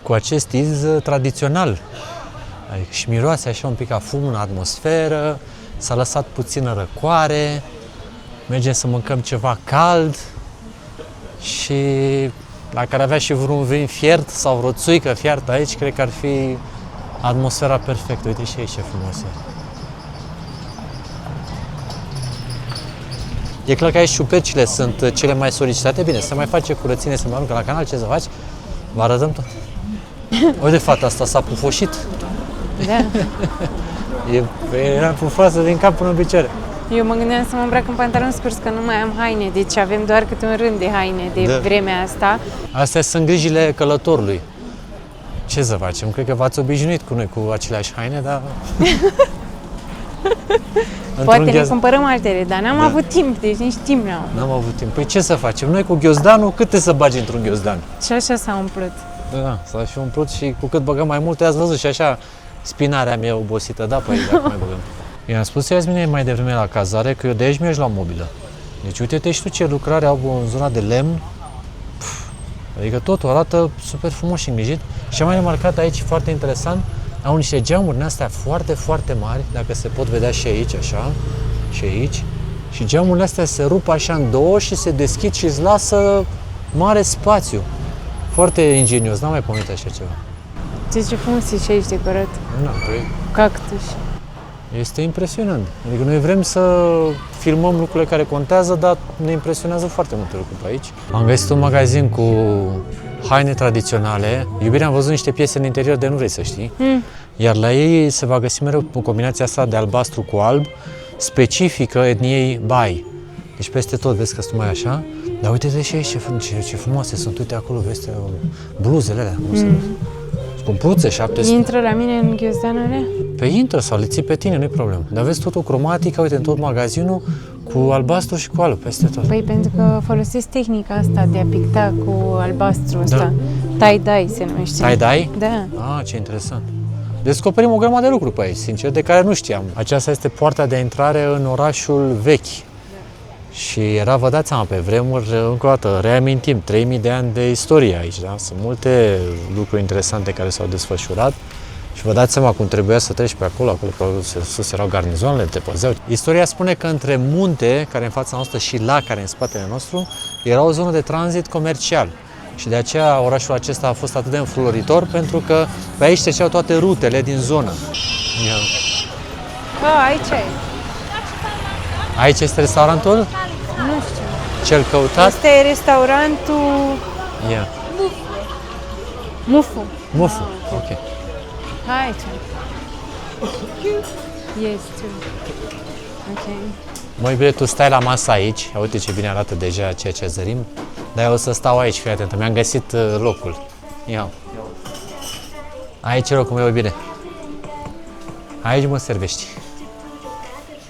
cu acest iz tradițional. Adică și miroase așa un pic a fum în atmosferă, s-a lăsat puțină răcoare, mergem să mâncăm ceva cald și dacă ar avea și vreun vin fiert sau vreo țuică fiartă aici, cred că ar fi atmosfera perfectă. Uite și aici ce frumos e. E clar că aici șupercile sunt cele mai solicitate. Bine, se mai face curățenie, se mai aruncă la canal, ce să faci? Vă arătăm tot. Uite fata asta s-a pufoșit. Da. Era pufoasă din cap până în picioare. Eu mă gândeam să mă îmbrac în pantaloni scurs, că nu mai am haine, deci avem doar câte un rând de haine de Da. vremea asta. Astea sunt grijile călătorului. Ce să facem? Cred că v-ați obișnuit cu noi cu aceleași haine, dar... Poate ne cumpărăm altele, dar n-am avut timp, deci nici timp n-am. N-am avut timp. Păi ce să facem? Noi cu ghiozdanul, câte să bagi într-un ghiozdan? Și așa s-a umplut. Da, s-a și umplut și cu cât băgăm mai multe, ați văzut și așa spinarea mea obosită, da, păi dacă mai băgăm. I-am spus Iasmine mai devreme la cazare că eu de aici merg la mobilă. Deci uite-te și tu ce lucrare au în zona de lemn. Adică totul arată super frumos și îngrijit. Și am mai remarcat aici, foarte interesant, au niște geamuri din astea foarte, foarte mari, dacă se pot vedea și aici, așa, și aici. Și geamurile astea se rup așa în două și se deschid și îți lasă mare spațiu. Foarte ingenios, n-am mai pomenit așa ceva. Ce frumos e și aici decorat. Da, păi, Cactus. este impresionant. Adică noi vrem să filmăm lucrurile care contează, dar ne impresionează foarte multe lucruri pe aici. Am găsit un magazin cu haine tradiționale. Iubirea, am văzut niște piese în interior de nu vrei să știi. Iar la ei se va găsi mereu combinația asta de albastru cu alb, specifică etniei Bai. Deci peste tot vezi că sunt mai așa. Dar uite-te și aici ce frumoase sunt, uite acolo, vezi bluzele alea, cum sunt. Scumpuțe, 700. Intră la mine în ghiozdanele? Pe intră sau le ții pe tine, nu-i problemă. Dar vezi totul cromatică, uite, în tot magazinul, cu albastru și cu alb, peste tot. Păi pentru că folosesc tehnica asta de a picta cu albastru ăsta. Tie-dye se numește. Tie-dye? Da. Ah, ce interesant. Descoperim o grămadă de lucruri pe aici, sincer, de care nu știam. Aceasta este poarta de intrare în orașul vechi. Și era, vă dați seama, pe vremuri, încă o dată, reamintim, 3000 de ani de istorie aici, da? Sunt multe lucruri interesante care s-au desfășurat și vă dați seama cum trebuia să treci pe acolo, sus erau garnizoanele, te păzeau. Istoria spune că între munte, care în fața noastră, și lac, care în spatele nostru, era o zonă de tranzit comercial. Și de aceea orașul acesta a fost atât de înfloritor, pentru că pe aici treceau toate rutele din zonă. Aici e. Aici este restaurantul? Nu știu. Cel căutat? Asta e restaurantul Yeah. Mufu. Mufu, ok. Hai aici. Yes, too. Ok. Măi, bine, tu stai la masă aici, uite ce bine arată deja ceea ce zărim, dar eu o să stau aici, fii atentă, mi-am găsit locul. Ia. Aici e locul meu, bine. Aici mă servești.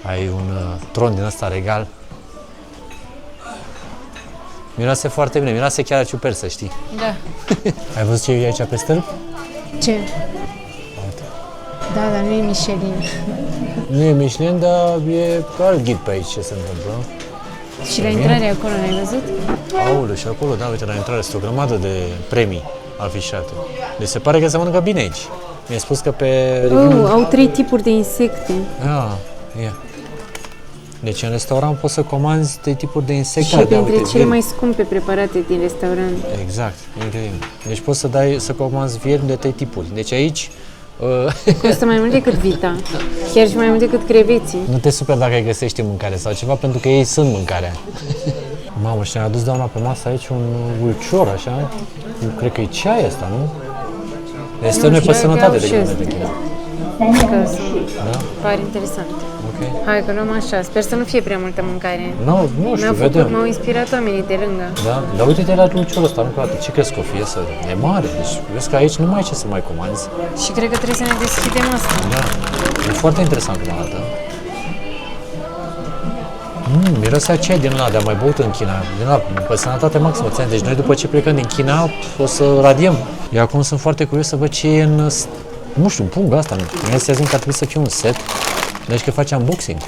Ai un tron din ăsta regal. Miroase foarte bine, miroase chiar a ciuperci, să știi. Da. Ai văzut ce e aici pe stâlp? Ce? Da, dar nu e Michelin. Nu e Michelin, dar e alt ghid pe aici ce se întâmplă. Și la intrare acolo, n-ai văzut? Aoleu, și acolo, da, uite, la intrare sunt o grămadă de premii afișate. Deci se pare că se mănâncă bine aici. Mi-a spus că pe... Au 3 tipuri de insecte. Ia. Deci în restaurant poți să comanzi 3 tipuri de insecte. Și printre cele mai scumpe preparate din restaurant. Exact, incredibil. Deci poți să comanzi viermi de 3 tipuri. Deci aici... Costă mai mult decât vita. Chiar și mai mult decât creveții. Nu te super dacă ai găsești mâncare sau ceva, pentru că ei sunt mâncarea. Mamă, și ne-a adus doamna pe masă aici un ulcior, așa. Eu cred că e ceai ăsta, nu? Este noi pe sănătate de gândire de China. Da? Pare interesant. Ok. Hai că luăm așa, sper să nu fie prea multă mâncare. Nu știu, vedem. M-au inspirat oamenii de lângă. Da? Dar uite-te la dulciorul ăsta, încă o dată. Ce crezi că o fie să... E mare, deci vezi că aici nu mai ai ce să mai comanzi. Și cred că trebuie să ne deschidem asta. Da. E foarte interesant cum arată. Miroase a ceai din ăla de-a mai băut în China. Din ăla, pe sănătate maximă, ți-am. Deci noi după ce plecăm din China o să radiem. Eu acum sunt foarte curios să văd ce e în... Nu știu, pungă asta. Mi-a zis că ar trebui să fie un set. Deci că face unboxing.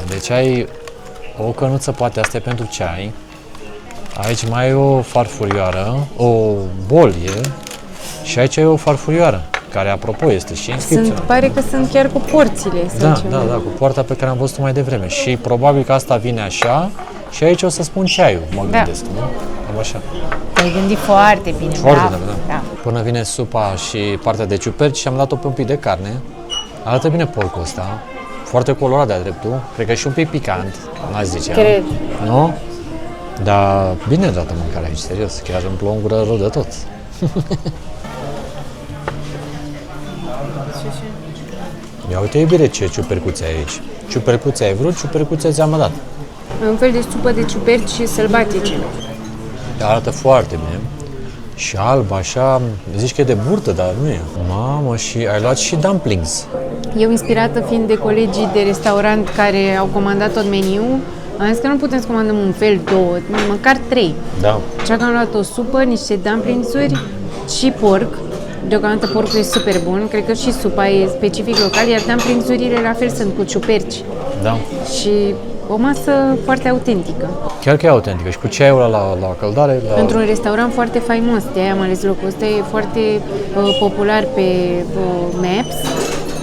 Deci ai o cănuță, poate asta e pentru ceai. Aici mai ai o farfurioară, o bolie și aici ai o farfurioară, care apropo este și inscripționată. Pare că sunt chiar cu porțile sau ceva. Da, cu poarta pe care am văzut-o mai devreme. Și probabil că asta vine așa și aici o să spun ceaiul, mă gândesc, nu? Cam așa. Te-ai gândit foarte bine. Foarte bine, da. Până vine supa și partea de ciuperci și am dat-o pe un pic de carne. Arată bine porcul ăsta, foarte colorat de-a dreptul, cred că și un pic picant, n-aș zice. Cred. Nu? Dar bine dată mâncarea aici, serios, chiar îmi plouă în gură rău de tot. Ia uite, iubire, ce ciupercuțe ai aici. Ciupercuțe ai vrut, ciupercuțe ți-am dat. Un fel de supă de ciuperci sălbatice. Arată foarte bine. Și alb, așa, zici că e de burtă, dar nu e. Mamă, și ai luat și dumplings. Eu, inspirată fiind de colegii de restaurant care au comandat tot meniul, am zis că nu putem să comandăm un fel, 2, măcar 3. Da. Așa că am luat o supă, niște dumplings-uri și porc. Deocamdată porcul e super bun, cred că și supa e specific local, iar dumplings-urile la fel sunt cu ciuperci. Da. Și o masă foarte autentică. Chiar că e autentică și cu ceaiul la căldare. Într-un restaurant foarte faimos, de aia am ales locul ăsta, e foarte popular pe Maps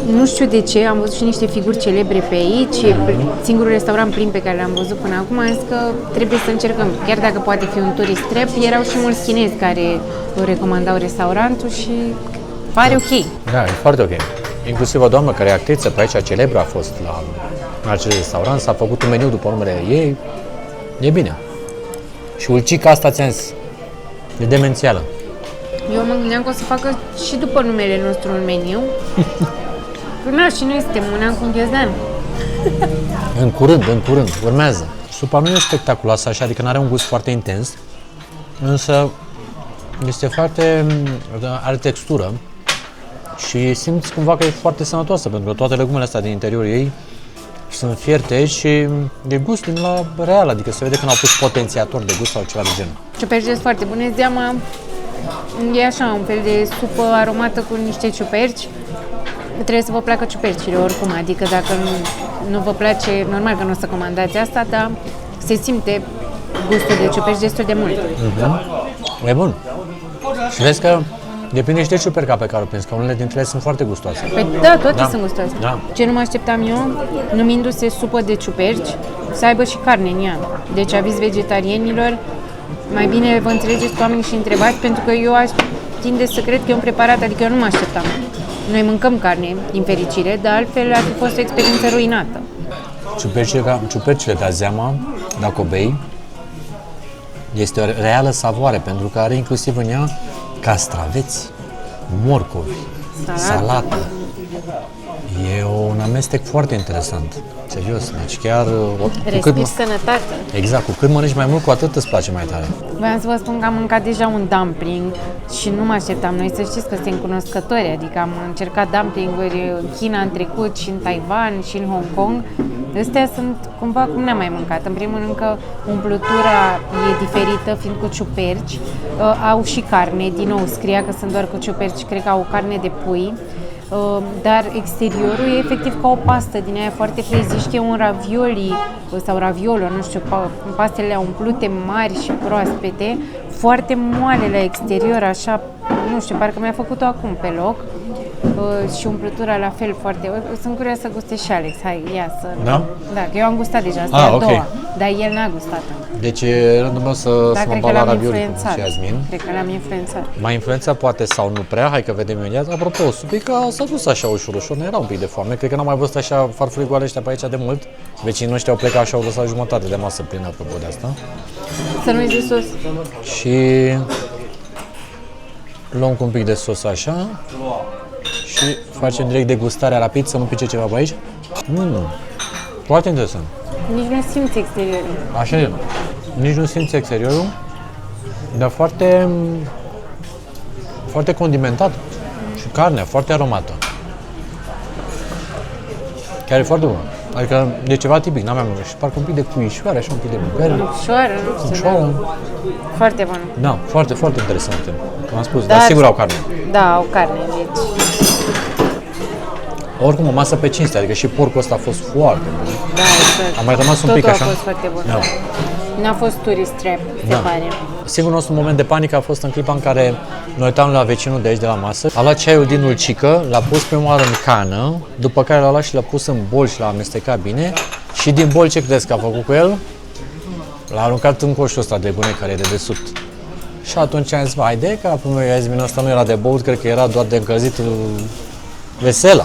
Nu știu de ce, am văzut și niște figuri celebre pe aici, e singurul restaurant plin pe care l-am văzut până acum, am zis că trebuie să încercăm. Chiar dacă poate fi un tourist trap, erau și mulți chinezi care recomandau restaurantul și pare ok. Da, e foarte ok. Inclusiv o doamnă care e actriță pe aici, celebră, a fost la acel restaurant, s-a făcut un meniu după numele ei, e bine. Și ulcica asta, ți-am zis, e demențială. Eu mă gândeam că o să facă și după numele nostru un meniu. Până și noi suntem un an cu un ghiozdan. În curând, urmează. Supa nu e spectaculoasă așa, adică nu are un gust foarte intens, însă este foarte, are textură și simți cumva că e foarte sănătoasă, pentru că toate legumele astea din interiorul ei sunt fierte și e gust din la real, adică se vede că n-au pus potențiator de gust sau ceva de genul. Ciuperci sunt foarte bune, zeama e așa, un fel de supă aromată cu niște ciuperci. Trebuie să vă placă ciupercile oricum, adică dacă nu vă place, normal că nu o să comandați asta, dar se simte gustul de ciuperci destul de mult. E bun. Și vezi că depinde și de ciuperca pe care o prins, că unele dintre ele sunt foarte gustoase. Păi da, toate sunt gustoase. Da. Ce nu mă așteptam eu, numindu-se supă de ciuperci, să aibă și carne în ea. Deci aviz vegetarienilor, mai bine vă înțelegeți cu oamenii și întrebați, pentru că eu aș tinde să cred că e un preparat, adică eu nu mă așteptam. Noi mâncăm carne, din fericire, dar altfel ar fi fost o experiență ruinată. Ciupercile de Azeama, dacă o bei, este o reală savoare, pentru că are inclusiv în ea castraveți, morcovi, salată. E un amestec foarte interesant, serios, deci chiar... Respiri sănătate. Exact, cu cât mănânci mai mult, cu atât îți place mai tare. Voiam să vă spun că am mâncat deja un dumpling și nu mă așteptam. Noi să știți că suntem cunoscători, adică am încercat dumplinguri în China în trecut și în Taiwan și în Hong Kong. Astea sunt cumva cum n-am mai mâncat. În primul rând că umplutura e diferită, fiind cu ciuperci. Au și carne, din nou scria că sunt doar cu ciuperci, cred că au carne de pui. Dar exteriorul e efectiv ca o pastă din aia foarte freziști, e un ravioli sau raviolo, nu știu, pastele umplute mari și proaspete, foarte moale la exterior, așa, nu știu, parcă mi-a făcut-o acum pe loc. Și umplutura la fel foarte... Sunt curioasă să guste și Alex, hai, ia să... Da? Da, că eu am gustat deja, asta e a doua, dar el n-a gustat. Deci e rândul meu să mă bag la ravioli cu Jasmin. Cred că l-am influențat. M-a influențat poate sau nu prea, hai că vedem imediat. Apropo, supica s-a dus așa ușor, ne era un pic de foame. Cred că n-am mai văzut așa farfurii goale ăștia pe aici de mult. Vecinii noștri au plecat și au lăsat jumătate de masă plină, apropo de asta. Să nu-i zi sos. Și luăm cu un pic de sos așa și facem direct degustarea rapid, să nu pice ceva pe aici. Foarte interesant. Nici nu simți exteriorul. Așa e. Nici nu simți exteriorul, dar foarte condimentat și carnea foarte aromată. Chiar e foarte bună. Adică e ceva tipic, n-am mai mâncat. Și parcă un pic de puișoară, așa un pic de bere. Ușoară, nu știu. Da. Foarte bună. Da, foarte, foarte interesant. Cum am spus, dar sigur au carne. Da, au carne, deci... Oricum, o masă pe cinste, adică și porcul ăsta a fost foarte bun. Da, exact. Am mai rămas un Totul pic așa. a fost foarte bun. Da. N-a fost tourist trap, se pare. Singurul nostru moment de panică a fost în clipa în care noi uitam la vecinul de aici de la masă. A luat ceaiul din ulcică, l-a pus prima oară în cană, după care l-a luat și l-a pus în bol și l-a amestecat bine. Și din bol ce credeți că a făcut cu el? L-a aruncat în coșul ăsta de gunoi care e de desubt. Și atunci am zis, haide, că apoi meu Jasmin ăsta nu era de băut, cred că era doar de încălzit vesela.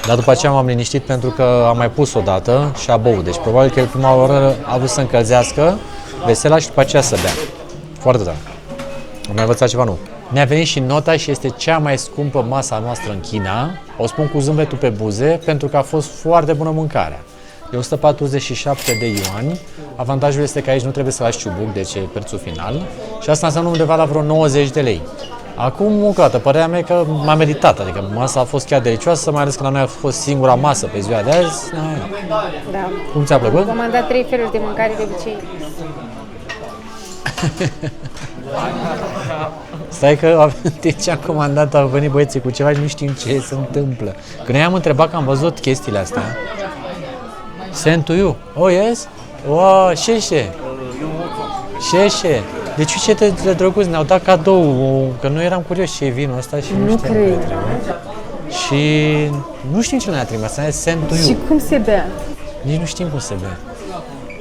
Dar după aceea m-am liniștit pentru că am mai pus o dată și a băut. Deci probabil că el prima oară a vrut să încălzească vesela și după aceea să bea. Foarte tare. Am mai învățat ceva nou. Ne-a venit și nota și este cea mai scumpă masa noastră în China. O spun cu zâmbetul pe buze pentru că a fost foarte bună mâncarea. E 147 de yuani. Avantajul este că aici nu trebuie să lași ciubuc, deci e prețul final. Și asta înseamnă undeva la vreo 90 de lei. Acum, încă o dată, părerea mea că m-a meritat, adică masa a fost chiar delicioasă, mai ales că la noi a fost singura masă pe ziua de azi. Da. Cum ți-a plăcut? V-am dat 3 feluri de mâncare de obicei. Stai că de ce am comandat, au venit băieții cu ceva și nu știm ce se întâmplă. Când noi am întrebat că am văzut chestiile astea, send to you. Oh, yes? Wow, șeșe. Șeșe. Deci ce de drăguț, ne-au dat cadou, că noi eram curioși ce e vinul ăsta și nu știam că trebuie. și nu știm ce ne-a trimis, asta e send to you. Și cum se bea? Nici nu știm cum se bea.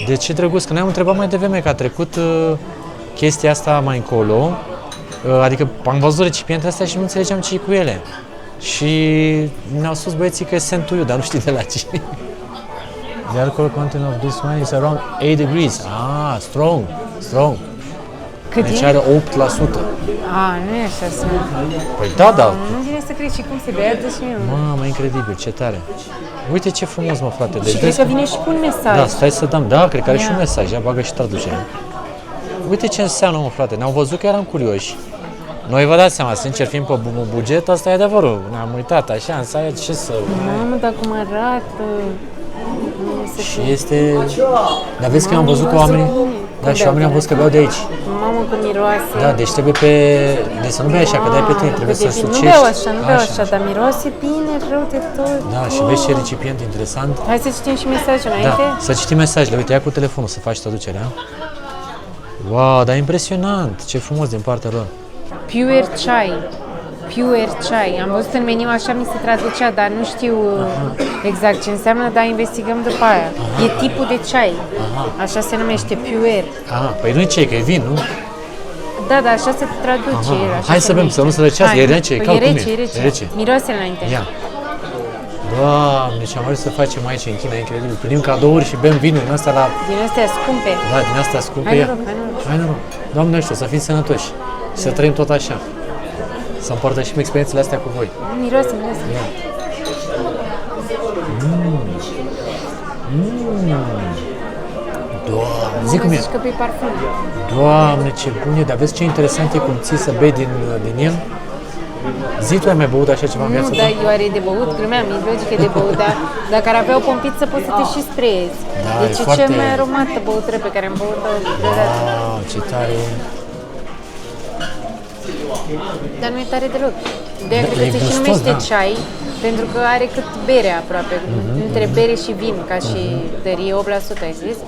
De ce drăguț, că ne-am întrebat mai devreme că a trecut chestia asta mai încolo, adică am văzut recipientele astea și nu înțelegeam ce e cu ele. Și ne-au spus băieții că e send to you, dar nu știi de la ce. The alcohol content of this wine is around 8 degrees. Ah, strong. Cât Deci e? are 8%. Nu e așa să... Păi da, da. Nu vine să crezi și cum se bea, deci eu. Mamă, incredibil, ce tare. Uite ce frumos, mă, frate. Deci, Și cred că vine și cu un mesaj. da, stai să dăm. Da, cred că are și un Ia. mesaj. Ia, bagă și traducerea. Uite ce înseamnă, mă, frate. Ne-au văzut că eram curioși. Noi vă dați seama, sincer, fiind pe buget, asta e adevărul. Ne-am uitat așa, în saia, ce să... Mamă, dar cum arată. Și este... Dar vezi că am văzut că oamenii... Da, și oamenii am văzut că beau de aici. Mamă, cum miroase. Da, deci trebuie pe... Deci să nu bei așa, că dai pe tine, trebuie să sucești. Nu beau așa, dar miroase bine, rău de tot. Da, și vezi ce recipient interesant. Hai să citim și mesajul Da, înainte. să citim mesajele. Uite, ia cu telefonul să faci traducerea. Wow, dar impresionant! Ce frumos din partea lor. Pure chai. Pure chai. Am văzut în meniu, așa mi se traducea, dar nu știu exact ce înseamnă, dar investigăm după aia. E tipul de ceai. Așa se numește, pure. Ah, păi nu e ce, că e vin, nu? Da, dar așa se traduce. Așa Hai se să bem, numește. să nu se răcească, Hai. e rece, Păi cald e cum rece, e. e rece. E rece. Miroase înainte. Ia. Doamne, ce am vrut să facem aici în China, incredibil. Primim cadouri și bem vinul din astea la... Din astea scumpe. Da, din astea scumpe. Hai Ia. noroc, hai noroc. Hai noroc. Doamne ăștia, să fim sănătoși. Să trăim tot așa. Să împărtășim experiențele astea cu voi. Miroase. Doamne, zic cum e. Zici că pe parfum. Doamne, ce bun e, dar vezi ce interesant e cum ții să bei din el? Zi, tu ai mai băut așa ceva în viața Nu, ta? dar eu are de băut, glumeam, e logică de băut, dar dacă ar avea o pompiță poți să te și sprezi. Da, Deci e e foarte- cea mai aromată băutură pe care am băut-o vreodată. Wow, ce tare e. Dar nu e tare deloc. De-aia Da, cred e că se și gustos, numește da. ceai, pentru că are cât bere aproape, între bere și vin, ca și tărie, 8%, ai zis?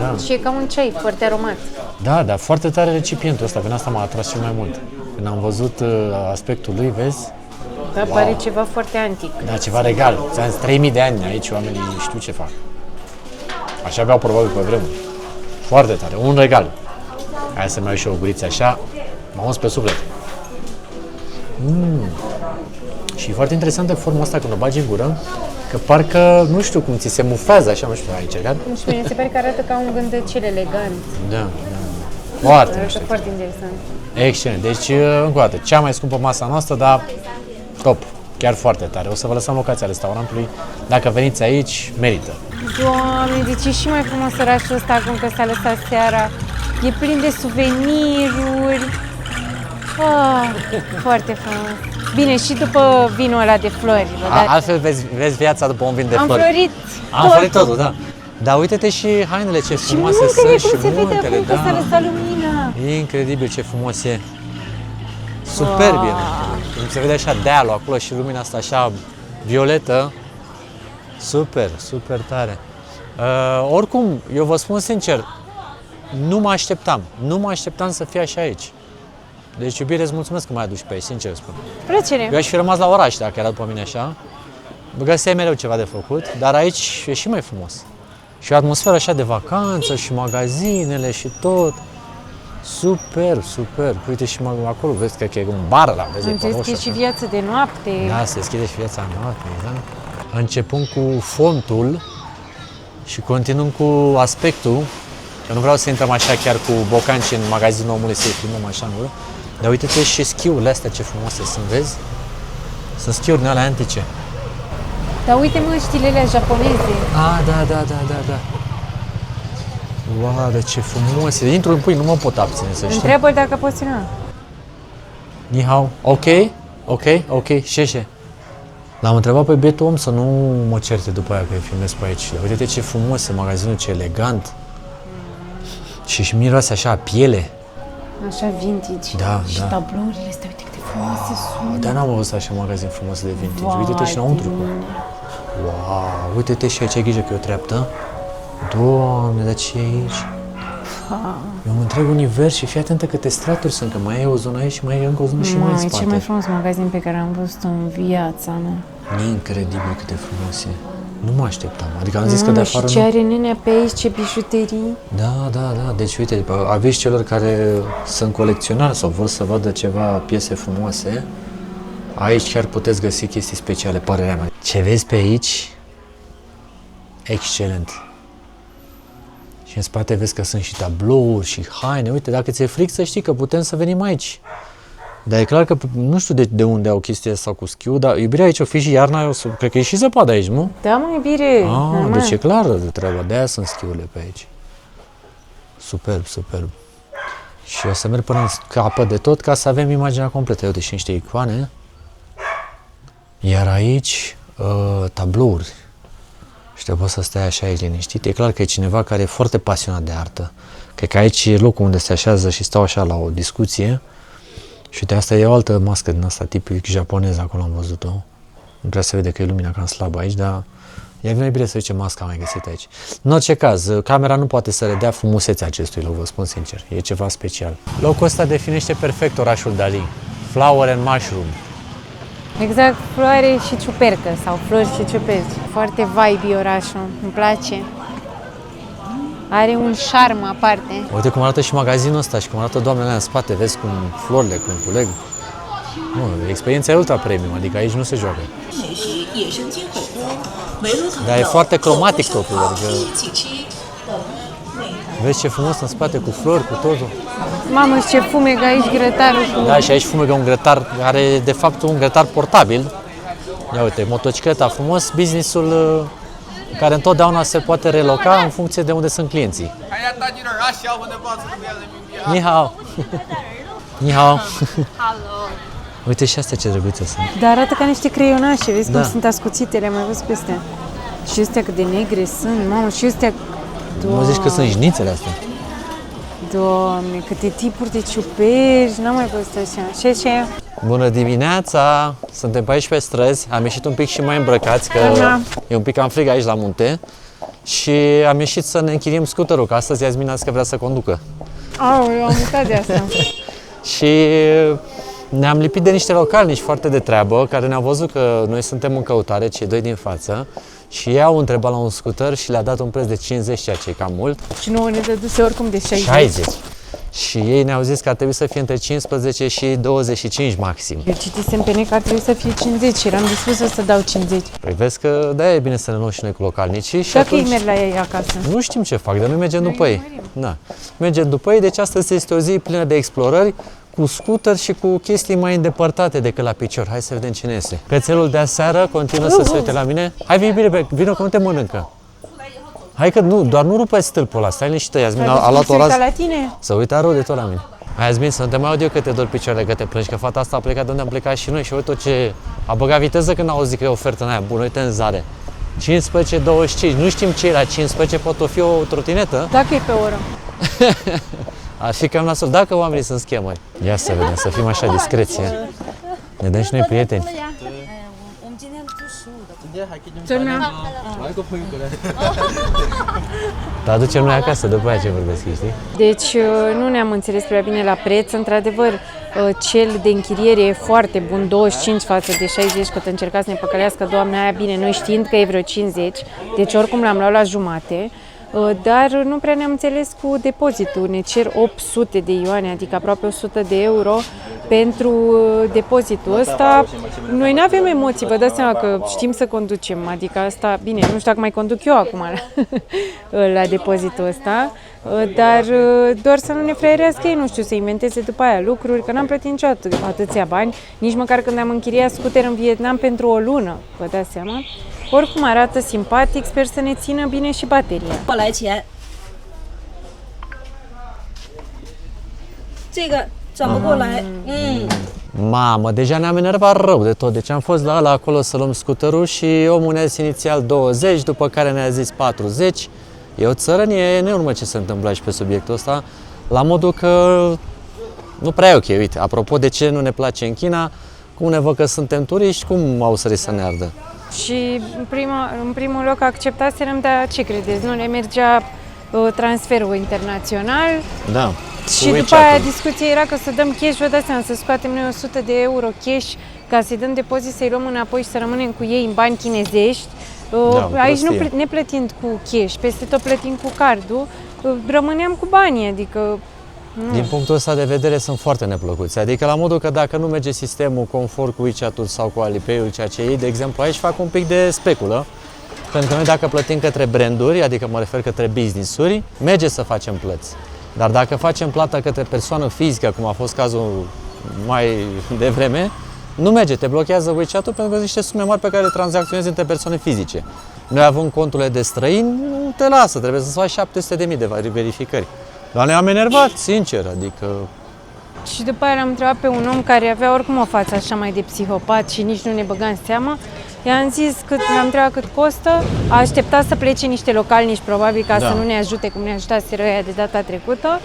Da. Și e ca un ceai foarte aromat. Da, dar foarte tare recipientul ăsta, prin asta m-a atras cel mai mult. Când am văzut aspectul lui, vezi? Da, pare ceva foarte antic. Da, ceva regal. Ți-am zis, 3000 de ani aici, oamenii știu ce fac. Așa aveau probabil pe vremuri. Foarte tare, un regal. Hai să mai iau și o guriță așa, m-am uns pe suflet. Și e foarte interesantă forma asta când o bagi în gură, că parcă, nu știu cum, ți se mufează așa, nu știu, ai încercat? Nu știu, mi se pare că arată ca un gândăcel elegant. Da, da. Foarte Arată mișto. foarte interesant. Excelent. Deci, încă o dată, cea mai scumpă masa noastră, dar top. Chiar foarte tare. O să vă lăsăm locația restaurantului. Dacă veniți aici, merită. Doamne, deci e și mai frumos orașul ăsta acum că s-a lăsat seara. E plin de suveniruri. Foarte frumos. Bine, și după vinul ăla de flori. Altfel vezi viața după un vin de Am flori. florit Am florit totul, da. Dar uite-te și hainele ce Și frumoase muntele, sunt cum și se vede muntele, acum că s-a da. lăsat lumina. E incredibil ce frumos e. Superb e. Cum se vede așa dealul acolo și lumina asta așa violetă. Super, super tare. Oricum, eu vă spun sincer, nu mă așteptam să fie așa aici. Deci, iubire, îți mulțumesc că m-ai adus pe aici, sincer spun. Plăcere. Eu aș fi rămas la oraș dacă era după mine așa. Găseai mereu ceva de făcut, dar aici e și mai frumos. Și o atmosferă așa de vacanță și magazinele și tot. Super, super. Uite și acolo, vezi că e un bar la vezi, Am pe roșu, deschis și așa. viață de noapte. Da, se deschide și viața noapte, da? Începând cu fontul și continuând cu aspectul, că nu vreau să intrăm așa chiar cu bocanci în magazinul omului să-i filmăm așa în ură, dar uite-te și schiurile astea ce frumoase sunt, vezi? Sunt schiuri din alea antice. Dar uite mă, stilele japoneze. Da. Wow, de ce frumos e. Intru în pui, nu mă pot abține, să știi. Întreabă-l dacă poți lua. Ni hao. Ok, șeșe. L-am întrebat pe bietul om să nu mă certe după aia că îi filmez pe aici. Uite-te ce frumos e magazinul, ce elegant. Și miroase așa a piele. Așa vintage. Da, și da. tablourile astea, uite câte frumoase sunt. Dar n-am văzut așa magazin frumos de vintage. Vai Uite-te și de înăuntru. mine. Wow, uite-te și aici, ai grijă că e o treaptă. Doamne, dar ce e aici? E un întreg univers și fii atentă câte straturi sunt, că mai e o zonă aici și mai e încă o zonă și mai în E spate. cel mai frumos magazin pe care am văzut în viața mea. Incredibil cât de frumos e. Nu mă așteptam. Adică am zis că de afară și ce are nenea pe aici, ce bijuterii. Da. Deci uite, aveți celor care sunt colecționari sau vor să vadă ceva piese frumoase, aici chiar puteți găsi chestii speciale, părerea mea. Ce vezi pe aici? Excelent. Și în spate vezi că sunt și tablouri și haine. Uite, dacă ți-e fric să știi că putem să venim aici. Dar e clar că nu știu de unde au chestia asta cu schiul, dar iubirea aici o fi și iarna, cred că e și zăpadă aici, nu? Da, mă, iubire. Deci e clară de treaba, de-aia sunt schiurile pe aici. Superb. Și o să merg până în capăt de tot ca să avem imaginea completă. Uite și niște icoane. Iar aici, tablouri. Și te poți să stai așa aici liniștit. E clar că e cineva care e foarte pasionat de artă. Cred că aici e locul unde se așează și stau așa la o discuție. Și uite, asta e o altă mască din asta tipic japoneză, acolo am văzut-o. Nu prea se vede că e lumina cam slabă aici, dar e mai bine să zice masca mai găsită aici. În orice caz, camera nu poate să redea frumusețea acestui loc, vă spun sincer. E ceva special. Locul ăsta definește perfect orașul Dali. Flower and mushroom. Exact, floare și ciupercă sau flori și ciuperci. Foarte vibe orașul, îmi place. Are un șarm aparte. Uite cum arată și magazinul ăsta și cum arată doamnele alea în spate, vezi cum florile, cum culeg. Nu, experiența e ultra premium, adică aici nu se joacă. Dar e foarte cromatic totul, adică vezi ce frumos în spate cu flori, cu totul. Mamă, și ce fumegă aici grătarul cu... Da, și aici fumegă un grătar care e de fapt un grătar portabil. Ia uite, motocicleta frumos, businessul care întotdeauna se poate reloca în funcție de unde sunt clienții. Ni hao! Ni hao! Uite și astea ce drăguțe sunt. Dar arată ca niște creionașe, vezi Da. cum sunt ascuțite, le-am mai văzut pe astea. Și astea cât de negre sunt, mamă, și astea... Nu zici că sunt jnițele astea? Doamne, câte tipuri de ciuperci, n-am mai văzut așa. Ce? Bună dimineața! Suntem pe aici pe străzi, am ieșit un pic și mai îmbrăcați, că e un pic cam frig aici la munte. Și am ieșit să ne închiriem scuterul, că astăzi Iasmina zice că vrea să conducă. Eu am uitat de asta. Și ne-am lipit de niște localnici foarte de treabă, care ne-au văzut că noi suntem în căutare, cei doi din față. Și ei au întrebat la un scooter și le-a dat un preț de 50, ceea ce e cam mult. Și nouă ne dăduse oricum de 60. 60. Și ei ne-au zis că ar trebui să fie între 15 și 25 maxim. Eu citisem pe net că ar trebui să fie 50 și eram dispusă să dau 50. Păi vezi că de-aia e bine să ne luăm și noi cu localnicii. Și Dacă atunci... îi merg la ei acasă. Nu știm ce fac, dar noi mergem după ei. Da. Mergem după ei, deci astăzi este o zi plină de explorări, cu scooter și cu chestii mai îndepărtate decât la picior. Hai să vedem cine este. Cățelul de aseară continuă să se uite la mine. Hai, vină că nu te mănâncă. Hai că nu, doar nu rupe stâlpul ăla, stai liniștită, Iasmin a luat o rază. la tine? Să uita rău de tot la mine. Hai, Iasmin, să nu te mai aud eu că te dor picioarele, că te plângi, că fata asta a plecat de unde am plecat și noi și uite ce a băgat viteză când a auzit că e ofertă în aia bună, uite în zare. 15,25, nu știm ce e la 15, poate fi o trotinetă. Dacă e pe oră. Ar fi cam nasol, dacă oamenii sunt schemări. Ia să vedem, să fim așa discreție. Ne dăm și noi prieteni. Te aducem noi acasă după aia ce vorbesc, știi? Deci nu ne-am înțeles prea bine la preț. Într-adevăr, cel de închiriere e foarte bun, 25 față de 60, că te încerca să ne păcălească doamna aia, bine, noi știind că e vreo 50, deci oricum l-am luat la jumate. Dar nu prea ne-am înțeles cu depozitul. Ne cer 800 de ioane, adică aproape 100 de euro pentru depozitul ăsta. Noi nu avem emoții, vă dați seama că știm să conducem, adică asta, bine, nu știu dacă mai conduc eu acum la depozitul ăsta, dar doar să nu ne fraierească ei, nu știu, să inventeze după aia lucruri, că n-am plătit niciodată atâția bani, nici măcar când am închiriat scooter în Vietnam pentru o lună, vă dați seama. Oricum arată simpatic, sper să ne țină bine și bateria. 过来钱，这个转不过来，Mamă, deja ne-am enervat rău de tot. Deci am fost la ăla acolo să luăm scuterul și omul ne-a zis inițial 20, după care ne-a zis 40. E o țărănie enormă ce se întâmplă aici pe subiectul ăsta, la modul că nu prea e ok. Uite, apropo de ce nu ne place în China, cum ne văd că suntem turiști, cum au sărit să ne ardă? Și în primul loc acceptaserăm, dar ce credeți, nu le mergea transferul internațional. Da. Și după aia discuția era că să dăm cash, vă dați seama, să scoatem noi 100 de euro cash ca să-i dăm depozit, să-i luăm înapoi și să rămânem cu ei în bani chinezești. Aici ne plătind cu cash, peste tot plătim cu cardul, rămâneam cu banii, adică... Din punctul ăsta de vedere sunt foarte neplăcuți. Adică la modul că dacă nu merge sistemul conform cu WeChat-ul sau cu Alipay-ul, ceea ce ei, de exemplu, aici fac un pic de speculă. Pentru că noi dacă plătim către branduri, adică mă refer către business-uri, merge să facem plăți. Dar dacă facem plată către persoană fizică, cum a fost cazul mai devreme, nu merge, te blochează WeChat-ul pentru că sunt niște sume mari pe care le tranzacționezi între persoane fizice. Noi având conturile de străini, nu te lasă, trebuie să faci 700.000 de verificări. Dar ne-am enervat, sincer, adică... Și după aia l-am întrebat pe un om care avea oricum o față așa mai de psihopat și nici nu ne băga în seamă. I-am zis, l-am întrebat cât costă, a așteptat să plece niște localnici probabil ca să nu ne ajute cum ne ajutaseră ăia de data trecută.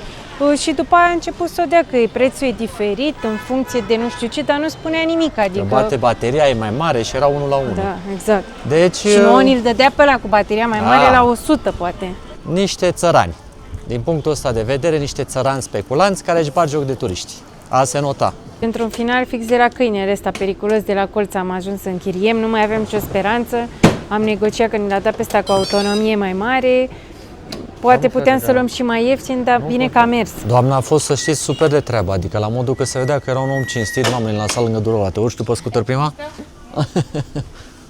Și după aia a început să o dea că prețul e diferit în funcție de nu știu ce, dar nu spunea nimic, adică... Bate bateria e mai mare și era 1 la 1. Da, exact. Deci... Și nouă ni-l dădea pe ăla cu bateria mai mare la 100 poate. Niște țărani. Din punctul ăsta de vedere, niște țărani speculanți care își bat joc de turiști. A se nota. Într-un final, fix de la câinele ăsta periculos de la colț am ajuns să închiriem, nu mai aveam nicio speranță, am negociat că ni l-a dat pe ăsta cu autonomie mai mare, poate puteam să luăm și mai ieftin, dar bine că a mers. Doamna a fost, să știți, super de treabă, adică la modul că se vedea că era un om cinstit, mamă, l-a lăsat lângă durul ăla. Te urci tu pe scooter prima?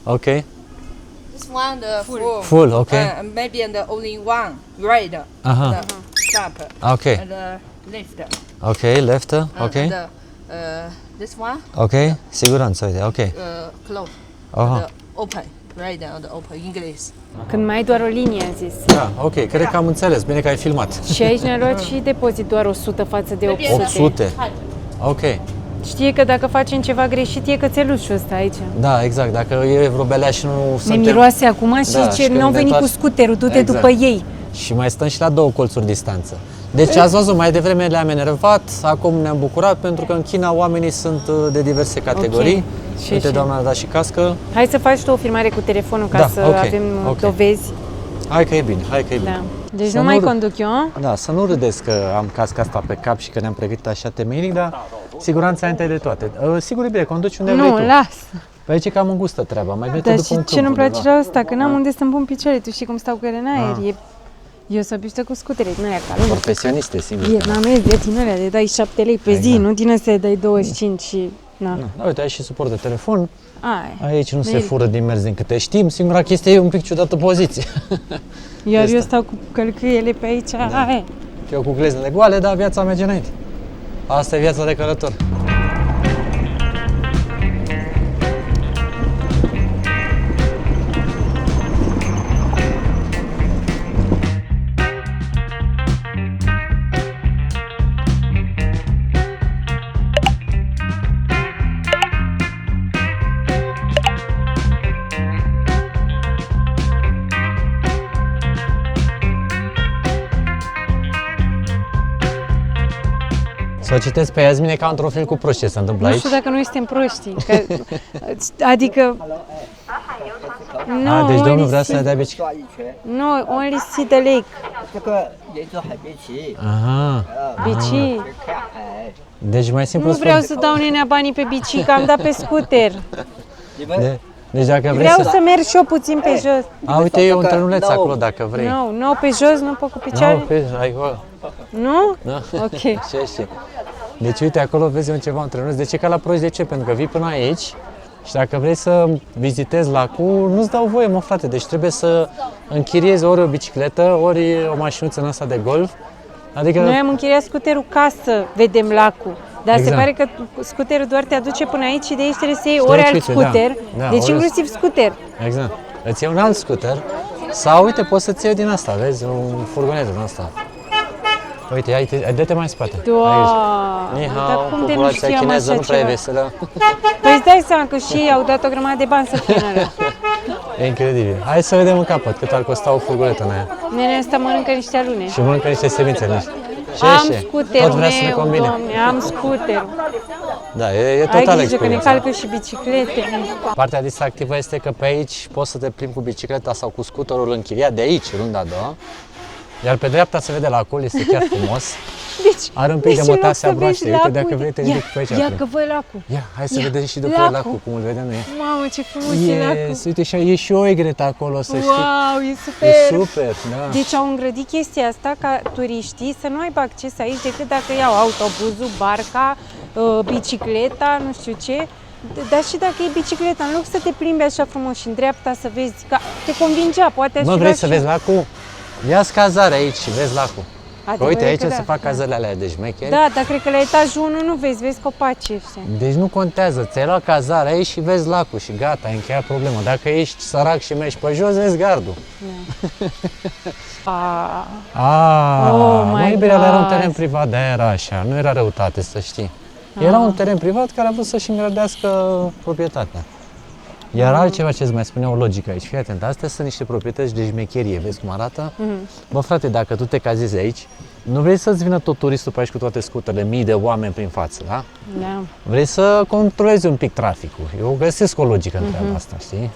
Ok. This one the Full, ok. Maybe the only one right. Aha. The stop. Ok. And the left. Ok, left, ok. And this one Ok, siguranță, uite, ok. close. Aha. The open. Right and open English. Când mai ai doar o linie, am zis. Da, ok, cred că am înțeles, bine că ai filmat. Și aici ne-a luat și depozit doar 100 față de 800. 800? Ok. Știe că dacă facem ceva greșit, e cățelușul ăsta aici. Da, exact, dacă e vreo belea și nu Ne suntem... miroase acum și Da, zice, și când n-au ne venit cu întoarce- scuterul, du-te Exact. după ei. Și mai stăm și la 2 colțuri distanță. Deci ați văzut, mai devreme le-am enervat, acum ne-am bucurat pentru că în China oamenii sunt de diverse categorii. Și Uite, și. doamna a dat și cască. Hai să faci tu o filmare cu telefonul ca Da, să ok, avem ok. dovezi. Hai că e bine, hai că e bine. Da. Deci Să nu mai nu- conduc eu, a? Da, să nu râdeți că am casca asta pe cap și că ne-am pregătit așa temeinic, dar siguranța înainte de toate. Sigur e bine, conduci unde vrei Nu, tu. las. Păi aici e cam îngustă treaba, mai bine te Dar duc în și ce nu-mi câmp place undeva. la asta, că n-am unde să-mi pun picioare, tu știi cum stau cu ele în aer. Eu sunt obișnuită cu scutere din alea calme. Profesioniste, singur. Vietnamezi de din alea de dai 7 lei pe zi, nu din astea de dai 25 și... Na. Da, uite, ai și suport de telefon. Ai. Aici nu se Merg. fură din mers din câte știm, singura chestie e un pic ciudată poziție. Iar eu stau cu călcâiele pe aici, aia. Eu cu gleznele goale, dar viața merge înainte. Asta e viața de călător. Să o citesc pe Iasmine ca într-un film cu proști ce se întâmplă Nu aici. știu dacă noi suntem proști. Că, adică... A, deci domnul vrea să ne see, dea bicicletă. No, only see the lake. 这个沿着海边骑， Aha. Bici. 看海。 Deci mai simplu Nu vreau spun. să dau nenea banii pe bici, că am dat pe scooter. 你们 Deci dacă vrei Vreau să... să merg și eu puțin pe jos. A, uite, e un trenuleț acolo dacă vrei. Nu, pe jos, nu pot cu Nu, picioare. pe ai acolo. Nu? Da. Ok. Și. Deci uite, acolo vezi un ceva întreruns. De ce ca la proști? De ce? Pentru că vii până aici și dacă vrei să vizitezi lacul, nu-ți dau voie, mă, frate. Deci trebuie să închiriezi ori o bicicletă, ori o mașinuță în asta de golf. Adică... Noi am închiriat scuterul ca să vedem lacul. Dar Exact. se pare că scuterul doar te aduce până aici și de aici trebuie să iei Stai ori alt uite, da. scuter, Da, deci ori- inclusiv scuter. Exact. Îți iei un alt scooter sau, uite, poți să-ți iei din asta, vezi, un furgonet din asta. Uite, hai, dă-te mai în spate. Doamne, Ni dar hao, cum de nu populația știam chineză așa nu prea e ceva? veselă. Păi îți dai seama că și ei au dat o grămadă de bani să fie în alea. E incredibil. Hai să vedem în capăt cât ar costa o furgonetă în aia. Nenea ăsta mănâncă niște alune. Și mănâncă niște semințe în niște. Am scuterul Tot vrea să ne meu, combine. Doamne, am scuterul. Da, e Ai total grijă că ne experiența. calcă și biciclete. Partea distractivă este că pe aici poți să te plimbi cu bicicleta sau cu scuterul închiriat de aici, runda a doua. Iar pe dreapta se vede lacul, este chiar frumos. Deci, Are un pic de în loc mătase să broaște. vezi Uite, lacul, dacă vrei, te ridic pe aici. Ia că văd lacul. Ia, hai să Ia, vedem și după lacul. lacul, cum îl vedem noi. Mamă, ce frumos e lacul. Yes, uite, e și o egretă acolo, să știi. Wow, e E super! super, da. Deci au îngrădit chestia asta ca turiștii să nu aibă acces aici decât dacă iau autobuzul, barca, bicicleta, nu știu ce. Dar și dacă e bicicleta, în loc să te plimbi așa frumos și în dreapta să vezi, că te convingea, poate aș Mă, fi vrei luat să și- vezi lacul? Ia-ți cazare aici și vezi lacul. Că Adevărul uite, aici că se fac cazările alea de șmecheri. Da, dar cred că la etajul 1 nu vezi copacii ăștia. Deci nu contează, ți-ai luat cazare aici și vezi lacul și gata, ai încheiat problema. Dacă ești sărac și mergi pe jos, vezi gardul. Oh my mă, iubirea era un God. teren privat, de-aia era așa, nu era răutate, să știi. Era un teren privat care a vrut să-și îngrădească proprietatea. Iar altceva ce îți mai spunea o logică aici, fii atent, astea sunt niște proprietăți de șmecherie, vezi cum arată? Bă, frate, dacă tu te cazezi aici, nu vrei să-ți vină tot turistul pe aici cu toate scuterele, mii de oameni prin față, da? Da. Vrei să controlezi un pic traficul. Eu găsesc o logică în treaba asta, știi?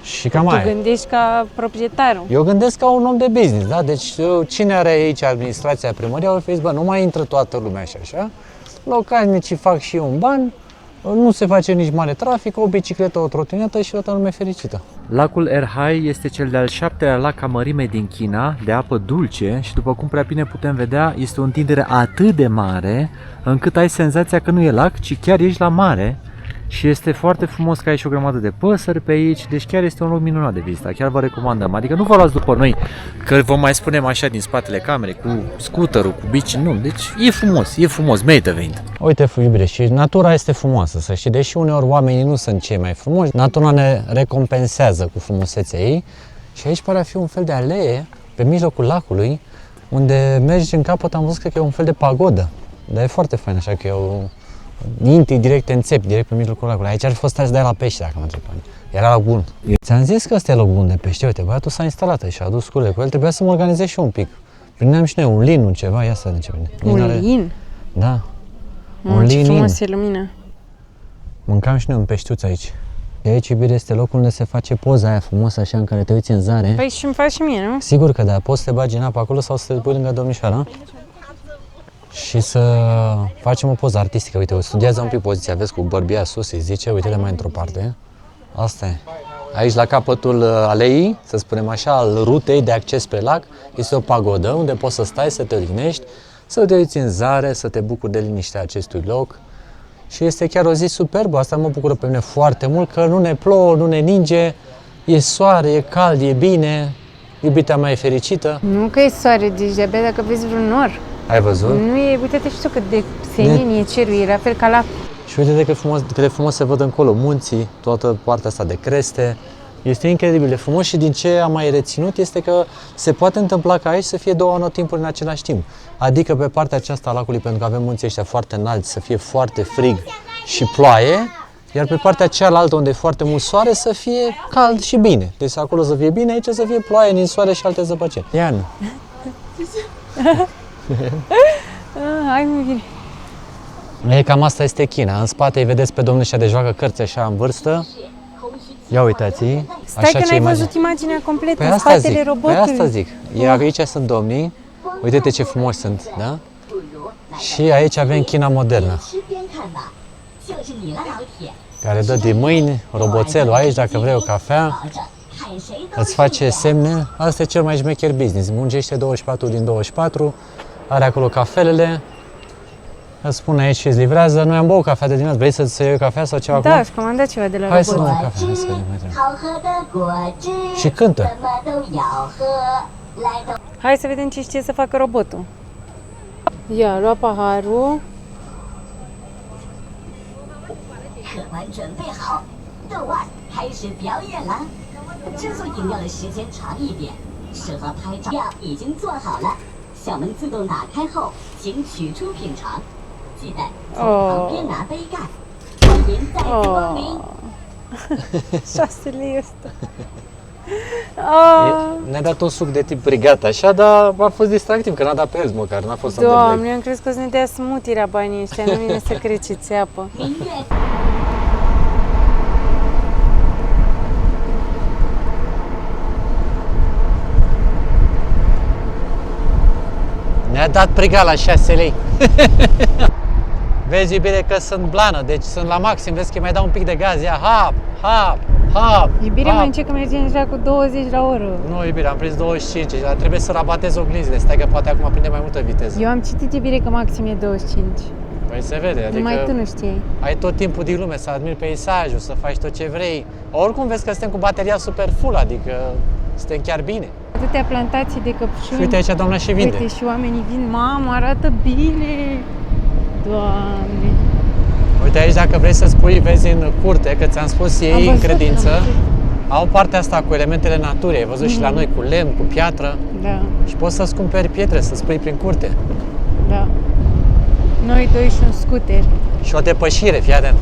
Și cam Tu aia. gândești ca proprietarul. Eu gândesc ca un om de business, da? Deci cine are aici administrația primăria, o fi zis, bă, nu mai intră toată lumea așa. Localnicii fac și eu un ban, nu se face nici mare trafic, o bicicletă, o trotinetă și toată lumea fericită. Lacul Erhai este cel de-al 7-lea lac ca mărime din China, de apă dulce și după cum prea bine putem vedea, este o întindere atât de mare încât ai senzația că nu e lac, ci chiar ești la mare și este foarte frumos că ai și o grămadă de păsări pe aici, deci chiar este un loc minunat de vizitat, chiar vă recomandăm. Adică nu vă luați după noi, că vă mai spunem așa din spatele camerei, cu scooterul, cu bici, nu, deci e frumos, merită venit. Uite, iubire, și natura este frumoasă, să știi, deși uneori oamenii nu sunt cei mai frumoși, natura ne recompensează cu frumusețea ei și aici pare a fi un fel de alee pe mijlocul lacului, unde mergi în capăt, am văzut că e un fel de pagodă, dar e foarte fain, așa că eu intri direct, te înțepi, direct pe mijlocul lacului. Aici ar fi fost de la pește, dacă mă întreb. Era loc bun. Ți-am zis că ăsta e loc bun de pește. Uite, băiatul s-a instalat aici, a adus scule cu el. Trebuia să mă organizez și eu un pic. Prindeam și noi un lin, un ceva, ia să vedem ce prinde. Un lin? Da. Un ce frumos e lumina. Mâncam și noi un peștiuț aici. De aici, iubire, este locul unde se face poza aia frumoasă, așa, în care te uiți în zare. Păi și îmi faci și mie, nu? Sigur că da, poți să te bagi în apă acolo sau să te pui lângă domnișoara și să facem o poză artistică. Uite, studiază un pic poziția, vezi, cu bărbia sus, îi zice, uite-le mai într-o parte. Asta e. Aici, la capătul aleii, să spunem așa, al rutei de acces pe lac, este o pagodă unde poți să stai, să te odihnești, să te uiți în zare, să te bucuri de liniștea acestui loc. Și este chiar o zi superbă, asta mă bucură pe mine foarte mult, că nu ne plouă, nu ne ninge, e soare, e cald, e bine, iubita mea e fericită. Nu că e soare, deci de-abia dacă vezi vreun nor. Ai văzut? Nu e, uite-te și tu cât de senin e cerul, e la fel ca la... Și uite cât de frumos se văd încolo munții, toată partea asta de creste. Este incredibil de frumos și din ce am mai reținut este că se poate întâmpla ca aici să fie două anotimpuri în același timp. Adică pe partea aceasta a lacului, pentru că avem munții ăștia foarte înalți, să fie foarte frig și ploaie, iar pe partea cealaltă, unde e foarte mult soare, să fie cald și bine. Deci acolo să fie bine, aici să fie ploaie, ninsoare și alte zăpăceni. Ian. Hai, mă bine. E, cam asta este China. În spate îi vedeți pe domnul ăștia de joacă cărți așa în vârstă. Ia uitați-i. Stai că n-ai văzut imaginea completă, Păi în asta spatele zic, robotului. Păi asta zic. Iar aici sunt domnii. Uite-te ce frumoși sunt, da? Și aici avem China modernă, care dă din mâini, roboțelul aici, dacă vrei o cafea, îți face semne. Asta e cel mai șmecher business. Muncește 24 din 24, are acolo cafelele, îți spune aici și îți livrează. Noi am băut cafea de dimineață. Vrei să iei o cafea sau ceva Da, acum? aș comanda ceva de la Hai să robot. luăm o cafea, hai să vedem mai trebuie. Și cântă. Hai să vedem ce știe să facă robotul. Ia, lua paharul. 客官准备好，豆腕开始表演了。制作饮料的时间长一点，适合拍照。料已经做好了，小门自动打开后，请取出品尝。记得从旁边拿杯盖。欢迎再次光临。 6 lei ăsta. Ne-a dat un suc de tip brigat așa, dar a fost distractiv, că n-a dat pe el măcar, n-a fost să-mi Doamne, eu am crezut că o să ne dea smoothie la banii ăștia, nu vine să crezi ce țeapă. 明月。 Wow, Ne-a dat priga la 6 lei. Vezi, iubire, că sunt blană, deci sunt la maxim. Vezi că mai dau un pic de gaz. Ia, hap, hap, hap. Iubire, hap. mai încet că mergem deja cu 20 la oră. Nu, iubire, am prins 25, dar trebuie să rabatez oglinzile. Stai că poate acum prinde mai multă viteză. Eu am citit, iubire, că maxim e 25. Păi se vede, adică Numai tu nu știi. ai tot timpul din lume să admiri peisajul, să faci tot ce vrei. Oricum vezi că suntem cu bateria super full, adică suntem chiar bine. Atâtea plantații de căpșuni. Și uite aici doamna și vinde. Uite, și oamenii vin. Mamă, arată bine! Doamne! Uite aici, dacă vrei să spui, vezi în curte, că ți-am spus ei în credință, au partea asta cu elementele naturii. Ai văzut și la noi, cu lemn, cu piatră. Da, Și poți să-ți cumperi pietre, să-ți pui prin curte. da. Noi doi și un scooter. Și o depășire, fii atent.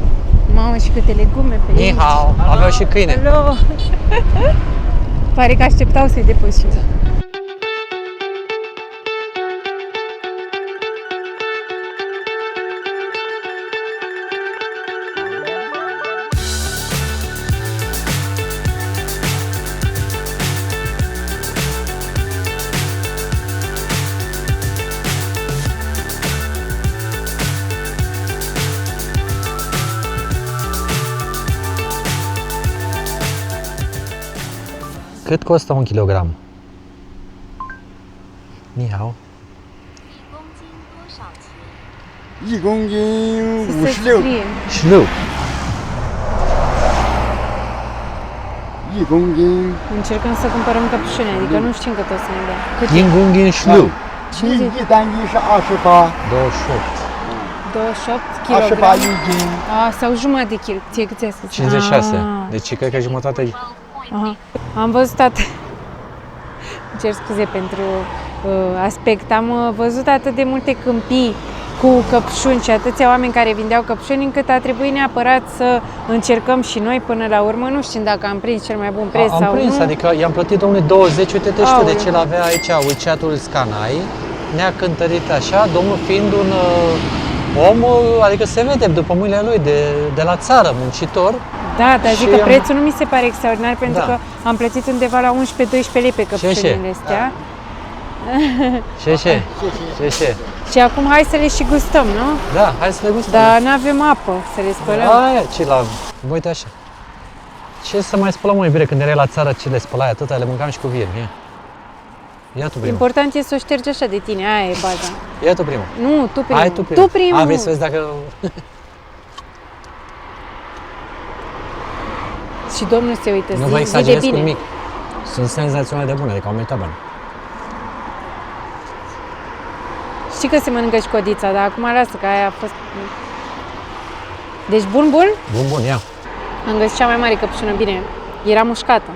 Mamă, și câte legume pe aici. Ni hao, aveau și câine. Alo! Pare că așteptau să-i depășim. Cât costă 1 kilogram? Ni hao. 1公斤Să se 56， scrie. Șlu. 1公斤 Încercăm să cumpărăm căpșuni, adică nu știm cât o să ne dea. Cât e? Yingungin șlu. 一单斤是28， 28. 28 28 kg. 一斤。 Sau jumătate de kil. Ție cât ți-a scris? 56. Ah. Deci cred că jumătate. Aha. Am văzut atât. Cer scuze pentru aspect. Am văzut atât de multe câmpii cu căpșuni și atâția oameni care vindeau căpșuni, încât a trebuit neapărat să încercăm și noi până la urmă. Nu știm dacă am prins cel mai bun preț Am sau prins, nu. adică i-am plătit domnului 20, uite-te și tu de Aoleu. ce îl avea aici WeChat-ul Scanai. Ne-a cântărit așa, domnul fiind un om, adică se vede după mâinile lui, de la țară, muncitor. Da, dar zic Și că am- prețul nu mi se pare extraordinar, pentru Da. că am plătit undeva la 11-12 lei pe căpșunile astea. Ce? Și acum hai să le și gustăm, nu? Da, hai să le gustăm. Dar nu avem apă să le spălăm. Aia, ce la... Uite așa. Ce să mai spălăm, mă, iubire, când erai la țară, ce le spălai atâta, le mâncam și cu viermi. Ia tu primul. Important e să o ștergi așa de tine, aia e baza. Ia tu primul. Nu, tu primul. Hai tu primul. Tu primul. A, vrei să vezi dacă... Și domnul se uită, Nu vă zi de exagerez cu bine. nimic. Sunt senzaționale de bune, adică au meritat bani. Știi că se mănâncă și codița, dar acum lasă că aia a fost... Deci bun, bun? Bun, ia. Am găsit cea mai mare căpșună, bine, era mușcată.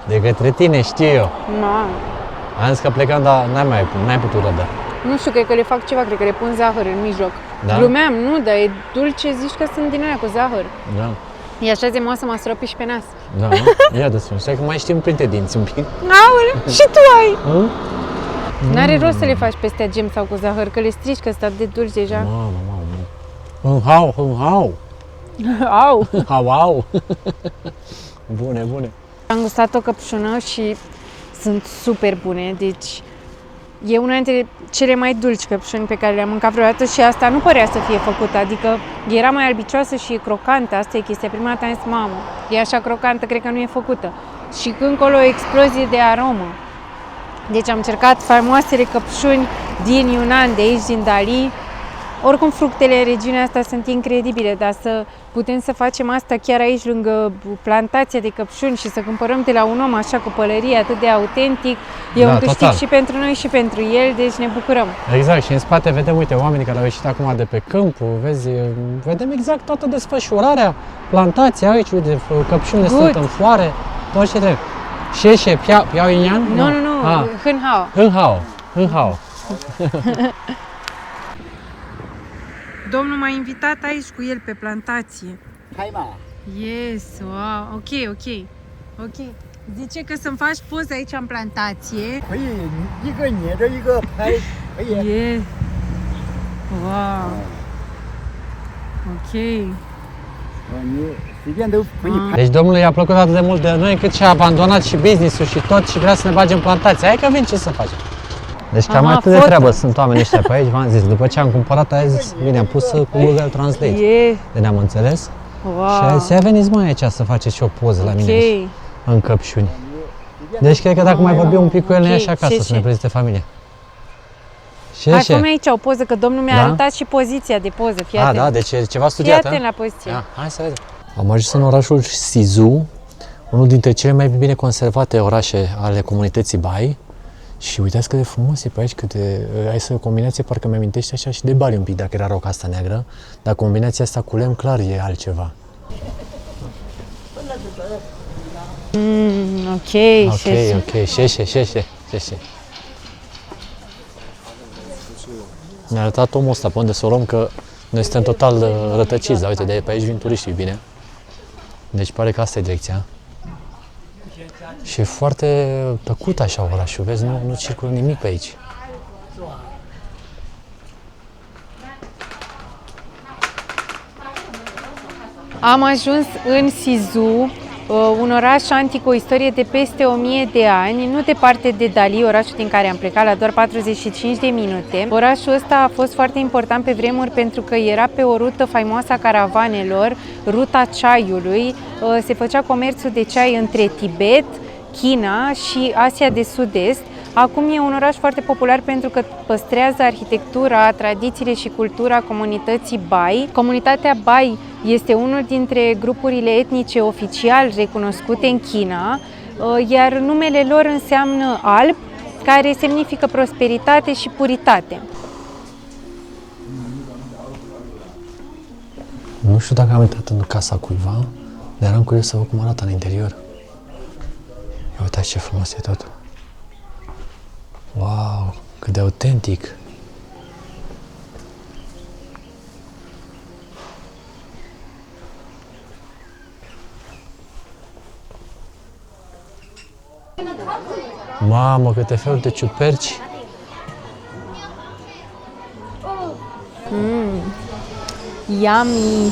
De către tine, știu eu. Mamă. Am zis că plecam, dar n-ai putut răbda. Nu știu, cred că le fac ceva, cred că le pun zahăr în mijloc. Da? Glumeam, nu, dar e dulce, zici că sunt din aia cu zahăr. Da. E așa zemoasă, m-a stropi și pe nas. Da, ia de sus. Stai că mai știm printre dinți un pic. Aoleu, și tu ai! Mm? N-are rost să le faci peste gem sau cu zahăr, că le strici, că sunt atât de dulci deja. Mamă. Hau. Au! Au. Bune. Am gustat o căpșună și sunt super bune, deci e una dintre cele mai dulci căpșuni pe care le-am mâncat vreodată și asta nu părea să fie făcută, adică era mai albicioasă și crocantă, asta e chestia. Prima dată am zis, mamă, e așa crocantă, cred că nu e făcută. Și încolo o explozie de aromă. Deci am încercat faimoasele căpșuni din Yunnan, de aici, din Dali. Oricum, fructele în regiunea asta sunt incredibile, dar să putem să facem asta chiar aici, lângă plantația de căpșuni și să cumpărăm de la un om așa cu pălărie atât de autentic, e un câștig total. și pentru noi și pentru el, deci ne bucurăm. Exact, și în spate vedem, uite, oamenii care au ieșit acum de pe câmpul, vezi, vedem exact toată desfășurarea, plantația aici, uite, căpșunile Good. sunt în floare, tot ce trebuie. Șeșe, piau inian? Nu, Ah. Hânhao. Hânhao. Domnul m-a invitat aici cu el pe plantație. 拍嘛， Yes, wow, ok. Zice că să-mi faci poze aici în plantație. 可以一个捏着一个拍，可以。 Yes. Wow. Ok. 你随便都可以拍。 Deci domnului i-a plăcut atât de mult de noi încât și-a abandonat și business-ul și tot și vrea să ne bage în plantație. Hai că vin, ce să facem? Deci cam atât de treabă sunt oamenii ăștia pe aici, v-am zis. După ce am cumpărat, aia zis, bine, am pus cu Google Translate. De ne-am înțeles. Wow. Și a zis, ia veniți mai aici să faceți și o poză la mine aici, în căpșuni. Deci cred că dacă mai vorbim un pic cu el, ne ia și acasă să ne prezinte familia. Hai, fă-mi aici o poză, că domnul mi-a arătat și poziția de poză. Fii atent. Da, deci e ceva studiat. Fii atent la poziție. Hai să vedem. Am ajuns în orașul Sizu, unul dintre cele mai bine conservate orașe ale comunității Bai. Și uitați cât de frumos e pe aici, ai să o combinație, parcă mi amintește așa și de Bali un pic, dacă era roca asta neagră, dar combinația asta cu lemn clar e altceva. Ok. Șeșe. Mi-a arătat omul ăsta pe unde să o luăm, că noi suntem total rătăciți, dar uite, de pe aici vin turiștii, bine. Deci pare că asta e direcția. Și e foarte tăcut așa orașul, vezi, nu circulă nimic pe aici. Am ajuns în Sizu, un oraș antic cu o istorie de peste 1000 de ani, nu departe de Dali, orașul din care am plecat, la doar 45 de minute. Orașul ăsta a fost foarte important pe vremuri pentru că era pe o rută faimoasă a caravanelor, ruta ceaiului. Se făcea comerțul de ceai între Tibet, China și Asia de Sud-Est. Acum e un oraș foarte popular pentru că păstrează arhitectura, tradițiile și cultura comunității Bai. Comunitatea Bai este unul dintre grupurile etnice oficial recunoscute în China, iar numele lor înseamnă alb, care semnifică prosperitate și puritate. Nu știu dacă am intrat în casa cuiva, dar eram curios să văd cum arată în interior. Ia uitați ce frumos e totul. Wow, cât de autentic! Mamă, câte feluri de ciuperci! Yummy!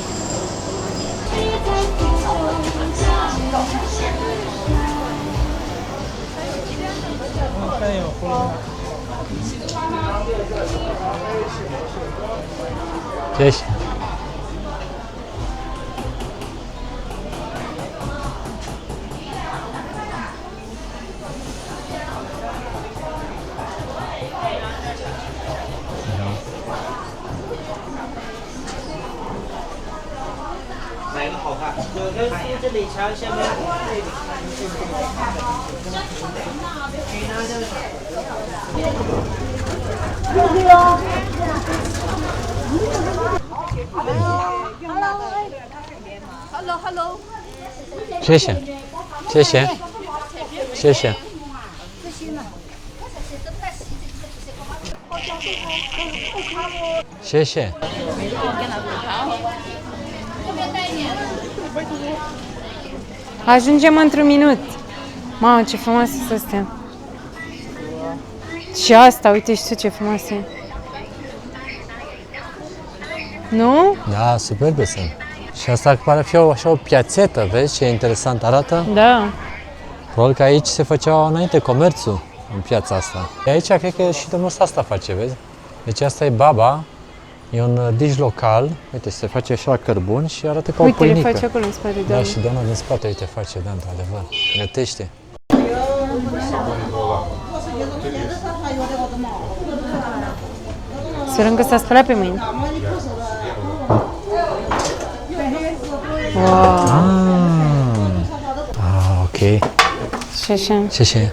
Ești? Hello. 谢谢，谢谢，谢谢。谢谢。 Ajungem într-un minut. Mamă, ce frumoase sunt astea. Și asta, uite și tu ce frumoase. Nu? Da, superbe sunt. Și asta pare fi așa o piațetă, vezi ce interesant arată? Da. Probabil că aici se făcea înainte comerțul în piața asta. Aici cred că și domnul ăsta asta face, vezi? Deci asta e baba, e un dish local, uite, se face așa la cărbun și arată ca o pâinică. Uite, le face acolo în spate, da. Și doamna din spate, uite, face, da, într-adevăr, gătește. Sperăm că s-a spălat pe mâini. Wow. Ok. Ce?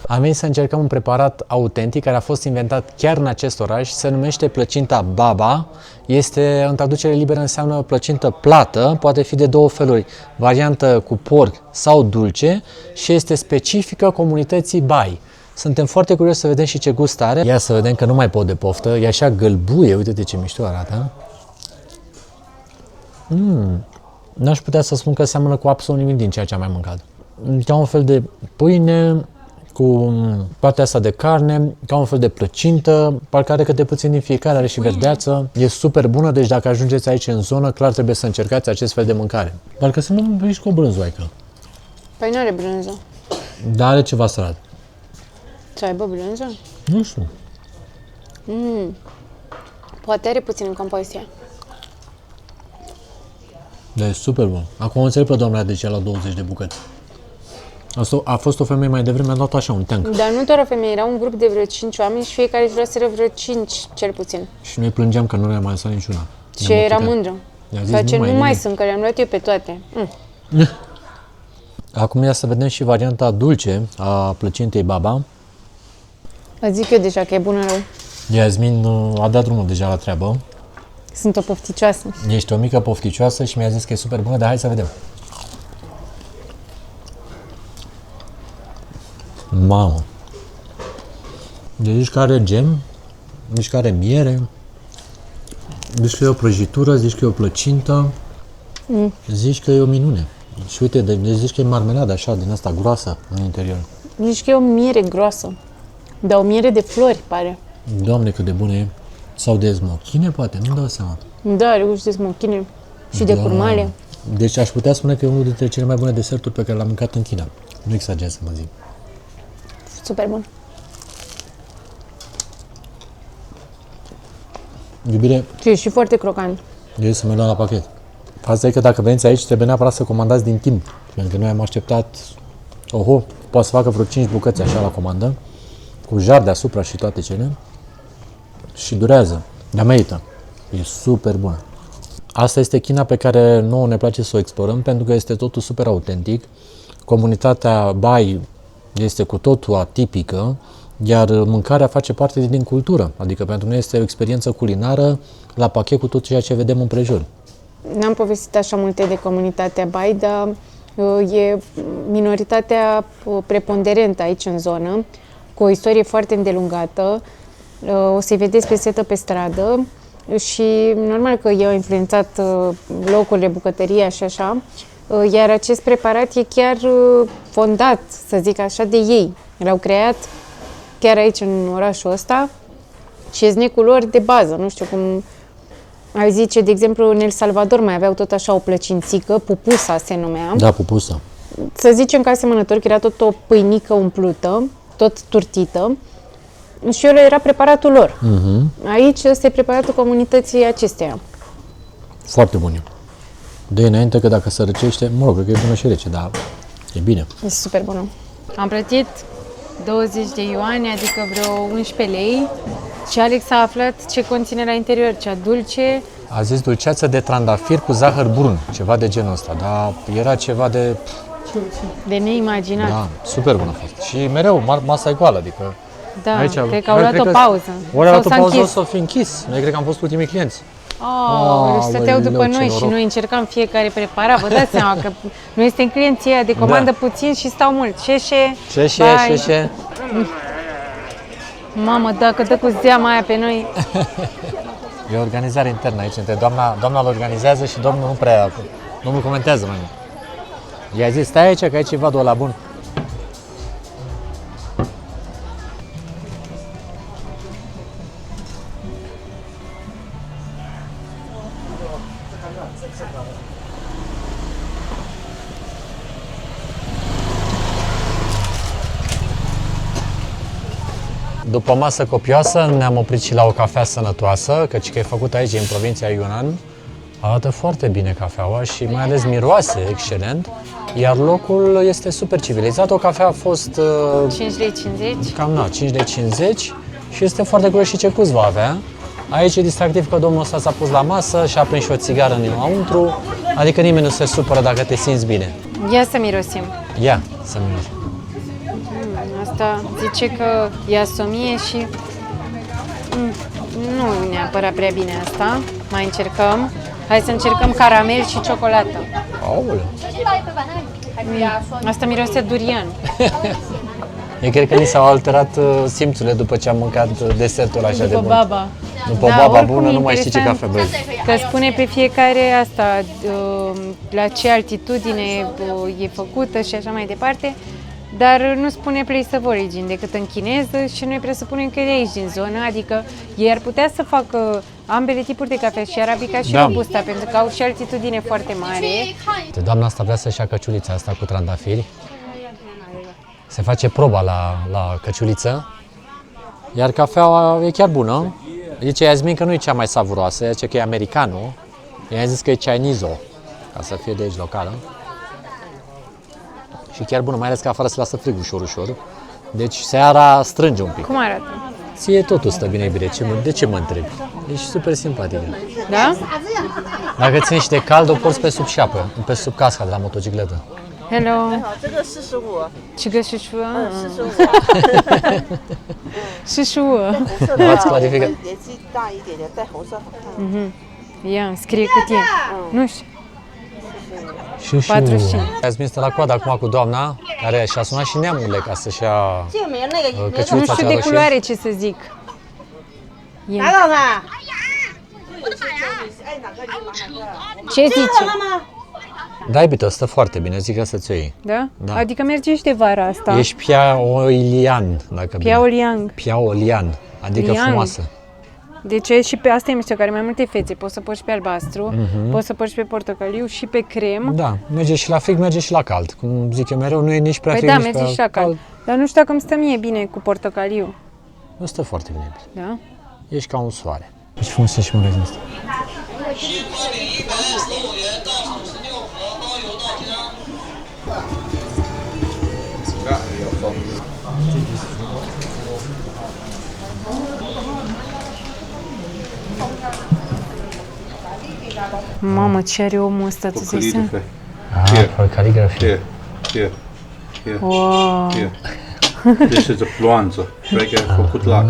Am venit să încercăm un preparat autentic care a fost inventat chiar în acest oraș, se numește plăcinta baba. Este, în traducere liberă, înseamnă plăcintă plată, poate fi de două feluri, variantă cu porc sau dulce și este specifică comunității Bai. Suntem foarte curioși să vedem și ce gust are. Ia să vedem că nu mai pot de poftă, e așa gălbuie, uite de ce mișto arată. N-aș putea să spun că seamănă cu absolut nimic din ceea ce am mai mâncat. Ca un fel de pâine cu partea asta de carne, ca un fel de plăcintă, parcă are câte puțin din fiecare, are și verdeață. E super bună, deci dacă ajungeți aici în zonă, clar trebuie să încercați acest fel de mâncare. Parcă să nu ești cu o brânzoaică. Păi nu are brânză. Dar are ceva sărat. Să aibă brânză? Nu știu. Poate are puțin în compoziție. Dar e super bun. Acum înțeleg pe doamna de ce la 20 de bucăți. Asta a fost o femeie mai devreme, a dat așa un tank. Dar nu doar o femeie, era un grup de vreo 5 oameni și fiecare își luaseră vreo 5, cel puțin. Și noi plângeam că nu ne-a mai lăsat niciuna. Și era mândră. Ceea ce nu mai nimic. sunt, că le-am luat eu pe toate. Acum ia să vedem și varianta dulce a plăcintei baba. Îți zic eu deja că e bună rău. Iasmin a dat drumul deja la treabă. Sunt o pofticioasă. Ești o mică pofticioasă și mi-a zis că e super bună, dar hai să vedem. Mamă! Deci zici că are gem, zici că are miere, zici că e o prăjitură, zici că e o plăcintă, zici că e o minune. Și uite, deci zici că e marmeladă așa, din asta groasă în interior. Zici că e o miere groasă. Dar o miere de flori, pare. Doamne, cât de bună e! Sau de smochine, poate, nu-mi dau seama. Da, are gust de smochine și de curmale. Deci aș putea spune că e unul dintre cele mai bune deserturi pe care le-am mâncat în China. Nu exagerez să mă zic. Super bun. Iubire, Și e și foarte crocant. eu să mă luăm la pachet. Asta e că dacă veniți aici, trebuie neapărat să comandați din timp. Pentru că noi am așteptat, poate să facă vreo 5 bucăți așa la comandă, cu jar deasupra și toate cele. Și durează, dar merită. E super bună. Asta este China pe care nouă ne place să o explorăm, pentru că este totul super autentic. Comunitatea Bai este cu totul atipică, iar mâncarea face parte din cultură. Adică pentru noi este o experiență culinară la pachet cu tot ceea ce vedem împrejur. N-am povestit așa multe de comunitatea Bai, dar e minoritatea preponderentă aici în zonă, cu o istorie foarte îndelungată. O să-i vedeți pe setă pe stradă și normal că i-au influențat locurile, bucătăria și așa, iar acest preparat e chiar fondat, să zic așa, de ei. L-au creat chiar aici în orașul ăsta și e snacul lor de bază, nu știu cum. Ai zice, de exemplu, în El Salvador mai aveau tot așa o plăcințică, pupusa se numea. Da, pupusa. Să zicem că asemănător, că era tot o pâinică umplută, tot turtită, și ăla era preparatul lor. Aici este preparatul comunității acesteia. Foarte bună. De înainte că dacă se răcește, mă rog, cred că e bună și rece, dar e bine. Este super bună. Am plătit 20 de ioane, adică vreo 11 lei, și Alex a aflat ce conține la interior, cea dulce. A zis dulceață de trandafir cu zahăr brun, ceva de genul ăsta, dar era ceva de... De neimaginat. Da, super bun a fost. Și mereu, masa e goală, adică... Da, aici, cred că au luat o pauză. Ori au luat o s-a pauză, o închis. să fi închis. Noi cred că am fost ultimii clienți. Stăteau după Aoleu, ce noi și noroc. noi încercam fiecare preparat. Vă dați seama că noi suntem clienții ăia de comandă puțin și stau mult. Ce? Mamă, dacă dă cu zeama aia pe noi. E o organizare internă aici, între doamna îl organizează și domnul comentează mai mult. I-a zis, stai aici, că aici e vadul ăla bun. După o masă copioasă ne-am oprit și la o cafea sănătoasă, căci că e făcută aici, în provincia Yunnan. Arată foarte bine cafeaua și mai ales miroase excelent, iar locul este super civilizat. O cafea a fost 5 lei 50. cam 5 lei 50 și este foarte curios și ce gust va avea. Aici e distractiv că domnul ăsta s-a pus la masă și a prins și o țigară înăuntru, adică nimeni nu se supără dacă te simți bine. Ia să mirosim. Ia să mirosim. Asta zice că e asomie și nu neapărat prea bine asta. Mai încercăm. Hai să încercăm caramel și ciocolată. Aoleu. Asta miroase durian. Eu cred că ni s-au alterat simțurile după ce am mâncat desertul așa de După bun. baba. După Da, baba oricum bună, e nu mai știi ce interesant cafea bezi. Că spune pe fiecare asta, la ce altitudine e făcută și așa mai departe, dar nu spune place of origin decât în chineză și noi presupunem că e de aici din zonă, adică ei ar putea să facă ambele tipuri de cafea, și arabica și robusta, pentru că au și altitudine foarte mare. Doamna asta vrea să-și ia căciulița asta cu trandafiri. Se face proba la căciuliță. Iar cafeaua e chiar bună. Zice Iasmin că nu e cea mai savuroasă, zice că e americano. I-a zis că e Chinese-o, ca să fie de aici locală. Și chiar bună, mai ales că afară se lasă frig ușor. Deci seara strânge un pic. Cum arată? Ție totul stă bine, bine. De ce mă întrebi? Ești super simpatică. Da? Dacă ține și de cald, o porți pe sub șapă, pe sub casca de la motocicletă. Hello. 这个是说45. V-ați clarificat? Ia, scrie cât e. Nu știu. 45. Iasmin stă la coadă acum cu doamna, care și-a sunat și neamurile ca să-și ia Nu căciulița știu cea de roșie. culoare ce să zic. E. Ce zice? Da, iubito, stă foarte bine, zic că să-ți o iei. Da? Da. Adică merge și de vara asta. Ești piaolian, dacă bine. Piaoliang. Piaolian, adică Liang. frumoasă. Deci și pe asta e mișto, care mai multe fețe. Poți să porți și pe albastru, poți să porți și pe portocaliu și pe crem. Da, merge și la frig, merge și la cald. Cum zic eu mereu, nu e nici prea Păi frig, da, nici merge prea și la cald. Dar nu știu dacă îmi stă mie bine cu portocaliu. Nu stă foarte bine. Da? Ești ca un soare. Deci frumos și magazin ăsta. Mamă, ce are omul ăsta, tu să-i seama? For calligraphy. Here. Wow. Here. This is a ploanță. Trece făcut lac.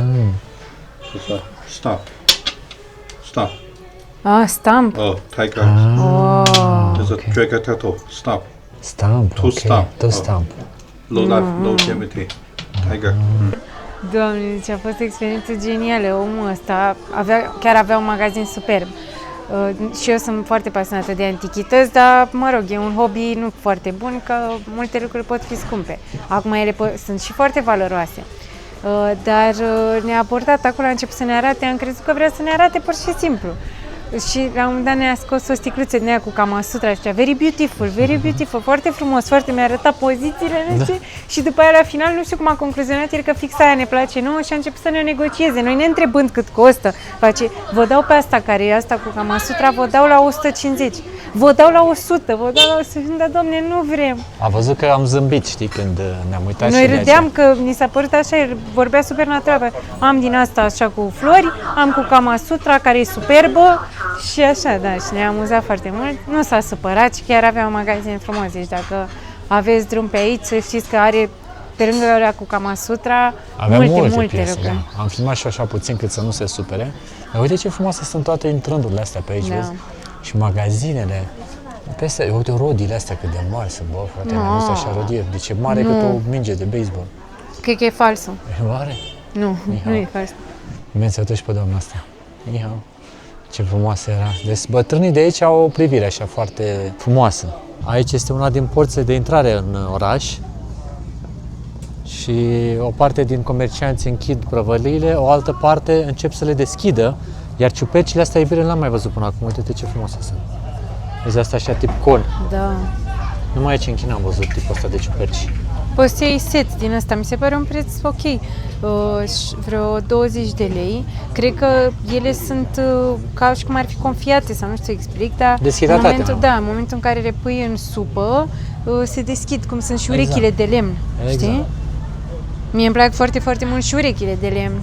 Stop. Ah, stamp. Oh, tiger. There's a trigger tattoo. Stop. Stamp, To ok. stamp. To stamp. Low life, longevity. Tiger. Doamne, deci a fost o experiență genială. Omul ăsta chiar avea un magazin superb. Și eu sunt foarte pasionată de antichități, dar, mă rog, e un hobby nu foarte bun, că multe lucruri pot fi scumpe. Acum ele sunt și foarte valoroase. Dar ne-a portat acolo, a început să ne arate, am crezut că vrea să ne arate pur și simplu. Și la un moment dat ne-a scos o sticluță din aia cu Kama Sutra și zicea very beautiful, foarte frumos, foarte, mi-a arătat pozițiile, nu știu, și după aia la final, nu știu cum a concluzionat el că fix aia ne place nouă și a început să ne negocieze, noi ne întrebând cât costă, face, vă dau pe asta care e asta cu Kama Sutra, vă dau la 150, vă dau la 100, vă dau la 100, dar doamne, nu vrem. A văzut că am zâmbit, știi, când ne-am uitat Noi și râdeam că ni s-a părut așa, el vorbea super natural. Am din asta așa cu flori, am cu Kama Sutra care e superbă și așa, da, și ne-a amuzat foarte mult. Nu s-a supărat și chiar avea un magazin frumos, deci dacă aveți drum pe aici, să știți că are, pe lângă alea cu Kama Sutra, avea multe piese, lucruri. da. Am filmat și așa puțin cât să nu se supere. Dar uite ce frumoase sunt toate intrândurile astea pe aici, Da. vezi? Și magazinele. Peste, uite rodiile astea cât de mari sunt, bă, frate, mi-am văzut așa rodie. Deci e mare cât o minge de baseball. Cred că e falsul. E mare? Nu, nu e fals. Bine, să uite și pe doamna asta. Ihau. Ce frumoasă era. Deci bătrânii de aici au o privire așa foarte frumoasă. Aici este una din porțile de intrare în oraș și o parte din comercianți închid prăvăliile, o altă parte încep să le deschidă, iar ciupercile astea iubire nu l-am mai văzut până acum. Uite ce frumoase sunt. Vezi asta așa tip con. Da. Numai aici în China am văzut tipul ăsta de ciuperci. Poți să iei set din ăsta, mi se pare un preț ok, vreo 20 de lei. Cred că ele sunt ca și cum ar fi confiate sau nu știu să explic, dar Deshidratate, nu? în momentul în care le pui în supă, se deschid, cum sunt și urechile de lemn, știi? Mie îmi plac foarte, foarte mult și urechile de lemn.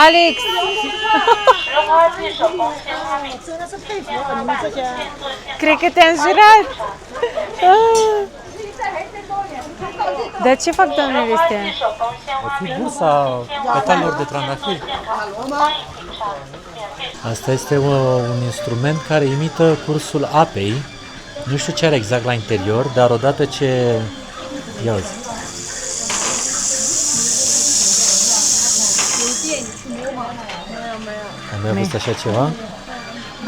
Alex! Cred că te-am jurat! Dar ce fac doamnele astea? O fi bursa petalelor de trandafiri. Asta este un instrument care imită cursul apei. Nu știu ce are exact la interior, dar odată ce... Ia uzi. Ai văzut așa ceva?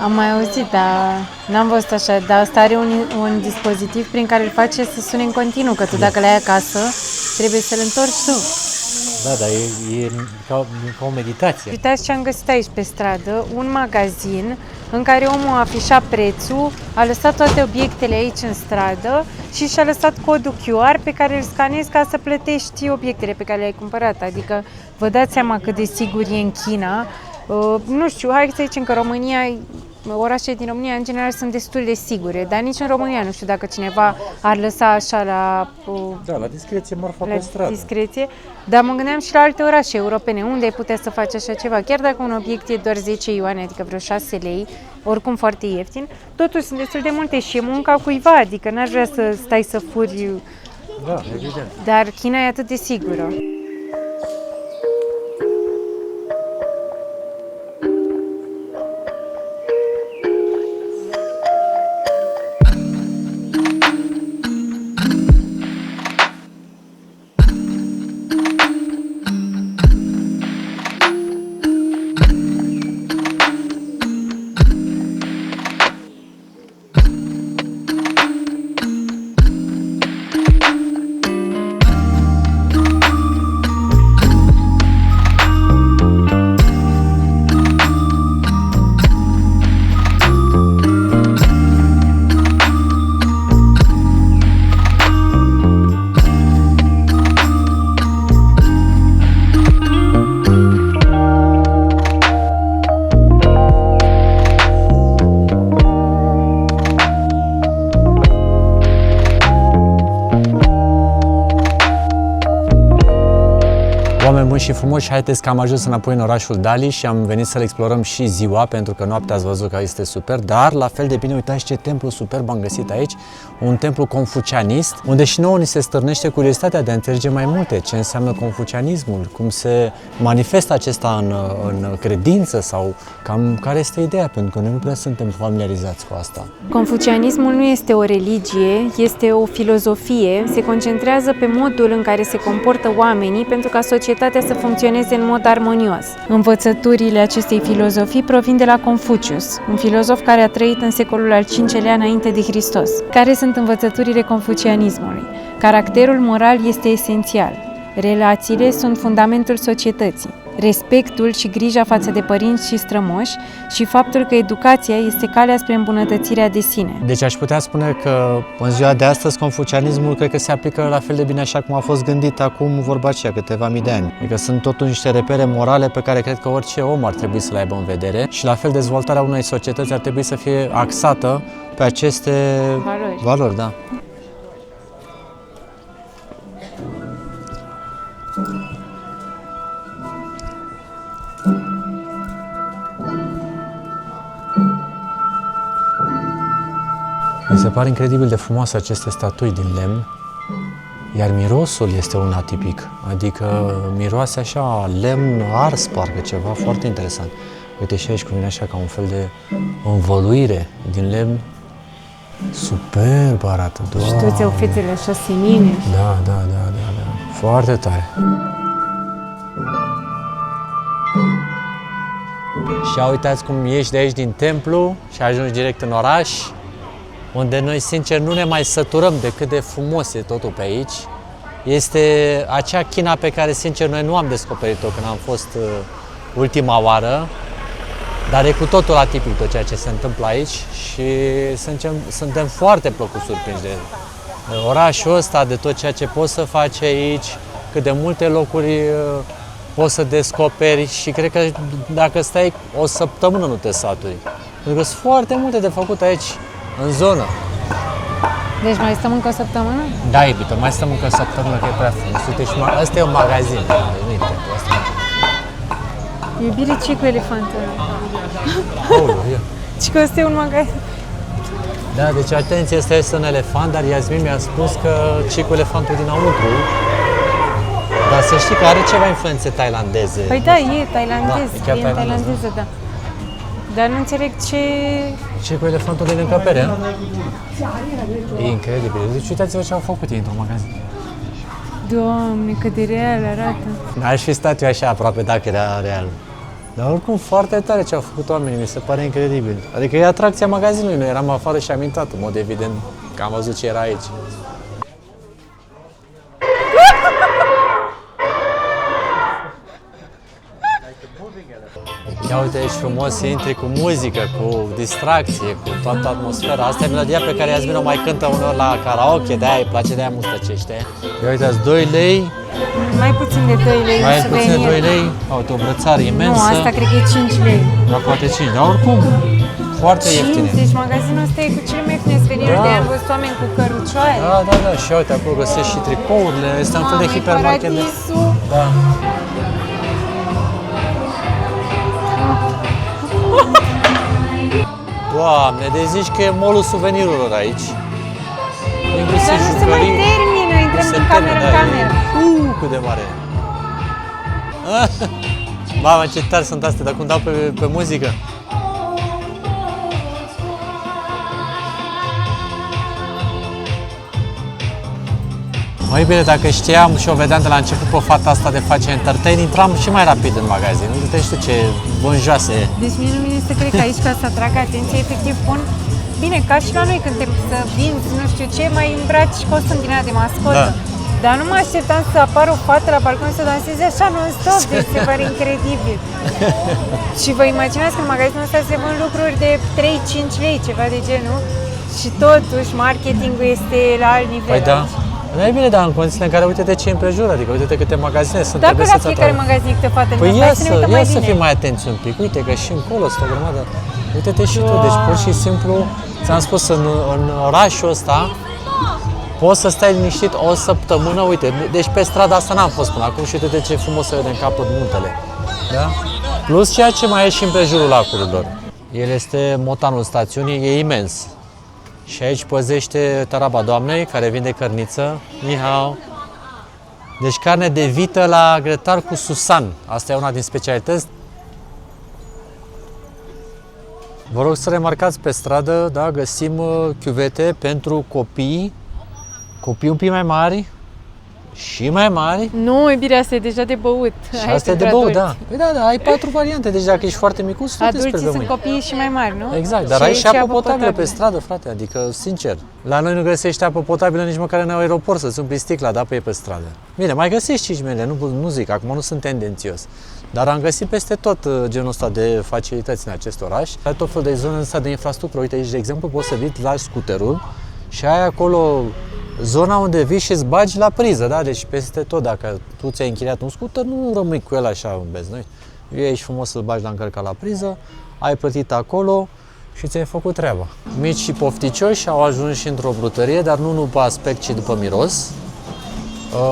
Am mai auzit, dar n-am văzut așa. Dar asta are un dispozitiv prin care îl face să sune în continuu, că tu dacă le ai acasă, trebuie să-l întorci tu. Da, dar e ca o meditație. Uitați ce am găsit aici pe stradă, un magazin în care omul a afișat prețul, a lăsat toate obiectele aici în stradă și și-a lăsat codul QR pe care îl scanezi ca să plătești obiectele pe care le-ai cumpărat. Adică vă dați seama cât de sigur e în China. Nu știu, hai să zicem că România, orașele din România în general sunt destul de sigure, dar nici în România nu știu dacă cineva ar lăsa așa la discreție marfa pe stradă. Discreție, dar mă gândeam și la alte orașe europene, unde ai putea să faci așa ceva, chiar dacă un obiect e doar 10 ioane, adică vreo 6 lei, oricum foarte ieftin, totuși sunt destul de multe și e munca cuiva, adică n-aș vrea să stai să furi. Da, evident. Dar China e atât de sigură. Oameni buni și frumoși, haideți că am ajuns înapoi în orașul Dali și am venit să-l explorăm și ziua, pentru că noaptea ați văzut că este super, dar la fel de bine uitați ce templu superb am găsit aici, un templu confucianist, unde și nouă ni se stârnește curiozitatea de a înțelege mai multe ce înseamnă confucianismul, cum se manifestă acesta în credință sau cam care este ideea, pentru că noi nu prea suntem familiarizați cu asta. Confucianismul nu este o religie, este o filozofie, se concentrează pe modul în care se comportă oamenii pentru ca societatea să funcționeze în mod armonios. Învățăturile acestei filozofii provin de la Confucius, un filozof care a trăit în secolul al V-lea înainte de Hristos. Care sunt învățăturile confucianismului? Caracterul moral este esențial. Relațiile sunt fundamentul societății. Respectul și grija față de părinți și strămoși și faptul că educația este calea spre îmbunătățirea de sine. Deci aș putea spune că în ziua de astăzi confucianismul cred că se aplică la fel de bine așa cum a fost gândit acum vorba aceea, câteva mii de ani. Adică sunt totuși niște repere morale pe care cred că orice om ar trebui să le aibă în vedere și la fel dezvoltarea unei societăți ar trebui să fie axată pe aceste valori, da. Mi se pare incredibil de frumoase aceste statui din lemn, iar mirosul este un atipic, adică miroase așa lemn ars, parcă ceva foarte interesant. Uite și aici cum vine așa ca un fel de învăluire din lemn, superb arată. Și toți au fețele așa senine. Da, foarte tare. Și uitați cum ieși de aici din templu și ajungi direct în oraș, unde noi, sincer, nu ne mai săturăm de cât de frumos e totul pe aici. Este acea China pe care, sincer, noi nu am descoperit-o când am fost ultima oară, dar e cu totul atipic tot ceea ce se întâmplă aici și suntem foarte plăcut surprinși de orașul ăsta, de tot ceea ce poți să faci aici, cât de multe locuri poți să descoperi și cred că dacă stai o săptămână nu te saturi. Pentru că sunt foarte multe de făcut aici, în zonă. Deci mai stăm încă o săptămână? Da, iubito, mai stăm încă o săptămână, că e prea frumos. Uite, și ăsta e un magazin, nu-i templu, ăsta e. Iubire, ce cu elefantul? Și că ăsta e un magazin. Da, deci atenție, ăsta este un elefant, dar Iasmin mi-a spus că ce cu elefantul dinăuntru. Dar să știi că are ceva influențe tailandeze. Păi da, e tailandez, da, e tailandeză, da. Dar nu înțeleg ce... Ce cu elefantul din încăpere? E incredibil. Deci uitați-vă ce au făcut ei într-un magazin. Doamne, cât de real arată. N-aș fi stat eu așa aproape dacă era real. Dar oricum foarte tare ce au făcut oamenii, mi se pare incredibil. Adică e atracția magazinului, noi eram afară și am intrat, în mod evident că am văzut ce era aici. Ia uite aici frumos, intri cu muzică, cu distracție, cu toată atmosfera. Asta e melodia pe care Iasmin o mai cântă uneori la karaoke, de-aia îi place, de-aia mustăcește. Ia uitați, 2 lei. Mai puțin de 2 lei. Mai puțin de 2 lei. Uite, o brățară imensă. Nu, asta cred că e 5 lei. Da, poate 5, dar oricum, foarte ieftine. Deci magazinul ăsta e cu cele mai ieftine sferiri, de am văzut oameni cu cărucioare. Da, și uite, acolo găsești și tricourile, este un fel de hipermarket. Da. Doamne, deci zici că e mall-ul suvenirurilor aici. Dar nu se mai termină, intrăm din cameră în cameră. Cât de mare. Mamă, ce tari sunt astea, dar cum dau pe muzică. Mai bine, dacă știam și o vedeam de la început pe fata asta de face entertain, intram și mai rapid în magazin. Uite, știu ce bânjoasă e. Deci mie nu vine să cred că aici, ca să atragă atenție, efectiv pun, bine, ca și la noi când te să vinzi, nu știu ce, mai îmbraci costum din aia de mascotă. Da. Dar nu mă așteptam să apară o fată la balcon să danseze așa non-stop, deci se pare incredibil. Și vă imaginați că în magazinul ăsta se vând lucruri de 3-5 lei, ceva de genul, și totuși marketingul este la alt nivel. Păi da. Nu e bine, dar în condițiile în care uite-te ce împrejur, adică uite-te câte magazine sunt. Dacă la fiecare magazin câte fată, păi ia să fii mai atenți un pic, uite că și încolo sunt o grămadă. Uite-te și tu, deci pur și simplu, ți-am spus, în orașul ăsta poți să stai liniștit o săptămână, uite, deci pe strada asta n-am fost până acum și uite-te ce frumos se vede în capăt muntele. Da? Plus ceea ce mai e și împrejurul lacurilor. El este motanul stațiunii, e imens. Și aici păzește taraba doamnei care vinde cărniță. Nihao. Deci carne de vită la grătar cu susan. Asta e una din specialități. Vă rog să remarcați pe stradă, da, găsim chiuvete pentru copii un pic mai mari și mai mari. Nu, e bine, asta e deja de băut. Și asta e de băut, da. Păi da, ai 4 variante, deci dacă ești foarte micuț, tu adulții sunt copiii și mai mari, nu? Exact, dar ai și apă potabilă pe stradă, frate, adică, sincer. La noi nu găsești apă potabilă nici măcar în aeroport, să-ți umpli sticla de apă e pe stradă. Bine, mai găsești cicmele, nu zic, acum nu sunt tendențios. Dar am găsit peste tot genul ăsta de facilități în acest oraș. Ai tot fel de zone ăsta de infrastructură. Uite aici, de exemplu, poți să vii la scuterul și ai acolo zona unde vii și îți bagi la priză, da? Deci peste tot, dacă tu ți-ai închiriat un scooter, nu rămâi cu el așa în beznoi. E aici frumos să-l bagi la încărcat la priză, ai plătit acolo și ți-ai făcut treaba. Mici și pofticioși au ajuns și într-o brutărie, dar nu după aspect, ci după miros,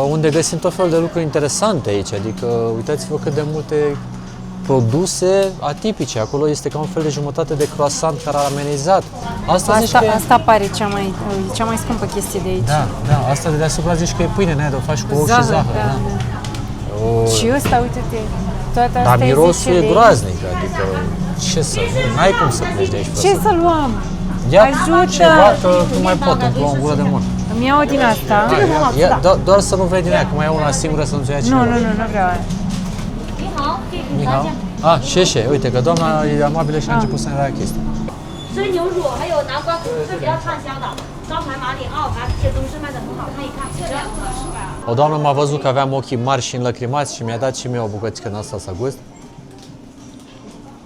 unde găsim tot felul de lucruri interesante aici, adică uitați-vă cât de multe produse atipice. Acolo este ca un fel de jumătate de croissant caramelizat. Asta pare cea mai scumpă chestie de aici. Da, asta de deasupra zici că e pâine, ne o faci cu ou și zahăr. Da. Și ăsta, uite-te, toată asta. Dar mirosul e groaznic, adică ce să, n-ai cum să pleci de aici. Ce să luăm? Ajută! Ceva, că nu mai pot, îmi plouă în gură de mult. Îmi iau din asta. Doar să nu vrei din aia, că mai e una singură să nu-ți ia cineva. Nu vreau aia. Nihao. Șeșe, uite că doamna e amabilă și a început să ne dea chestii. O doamnă m-a văzut că aveam ochii mari și înlăcrimați și mi-a dat și mie o bucățică în asta să gust.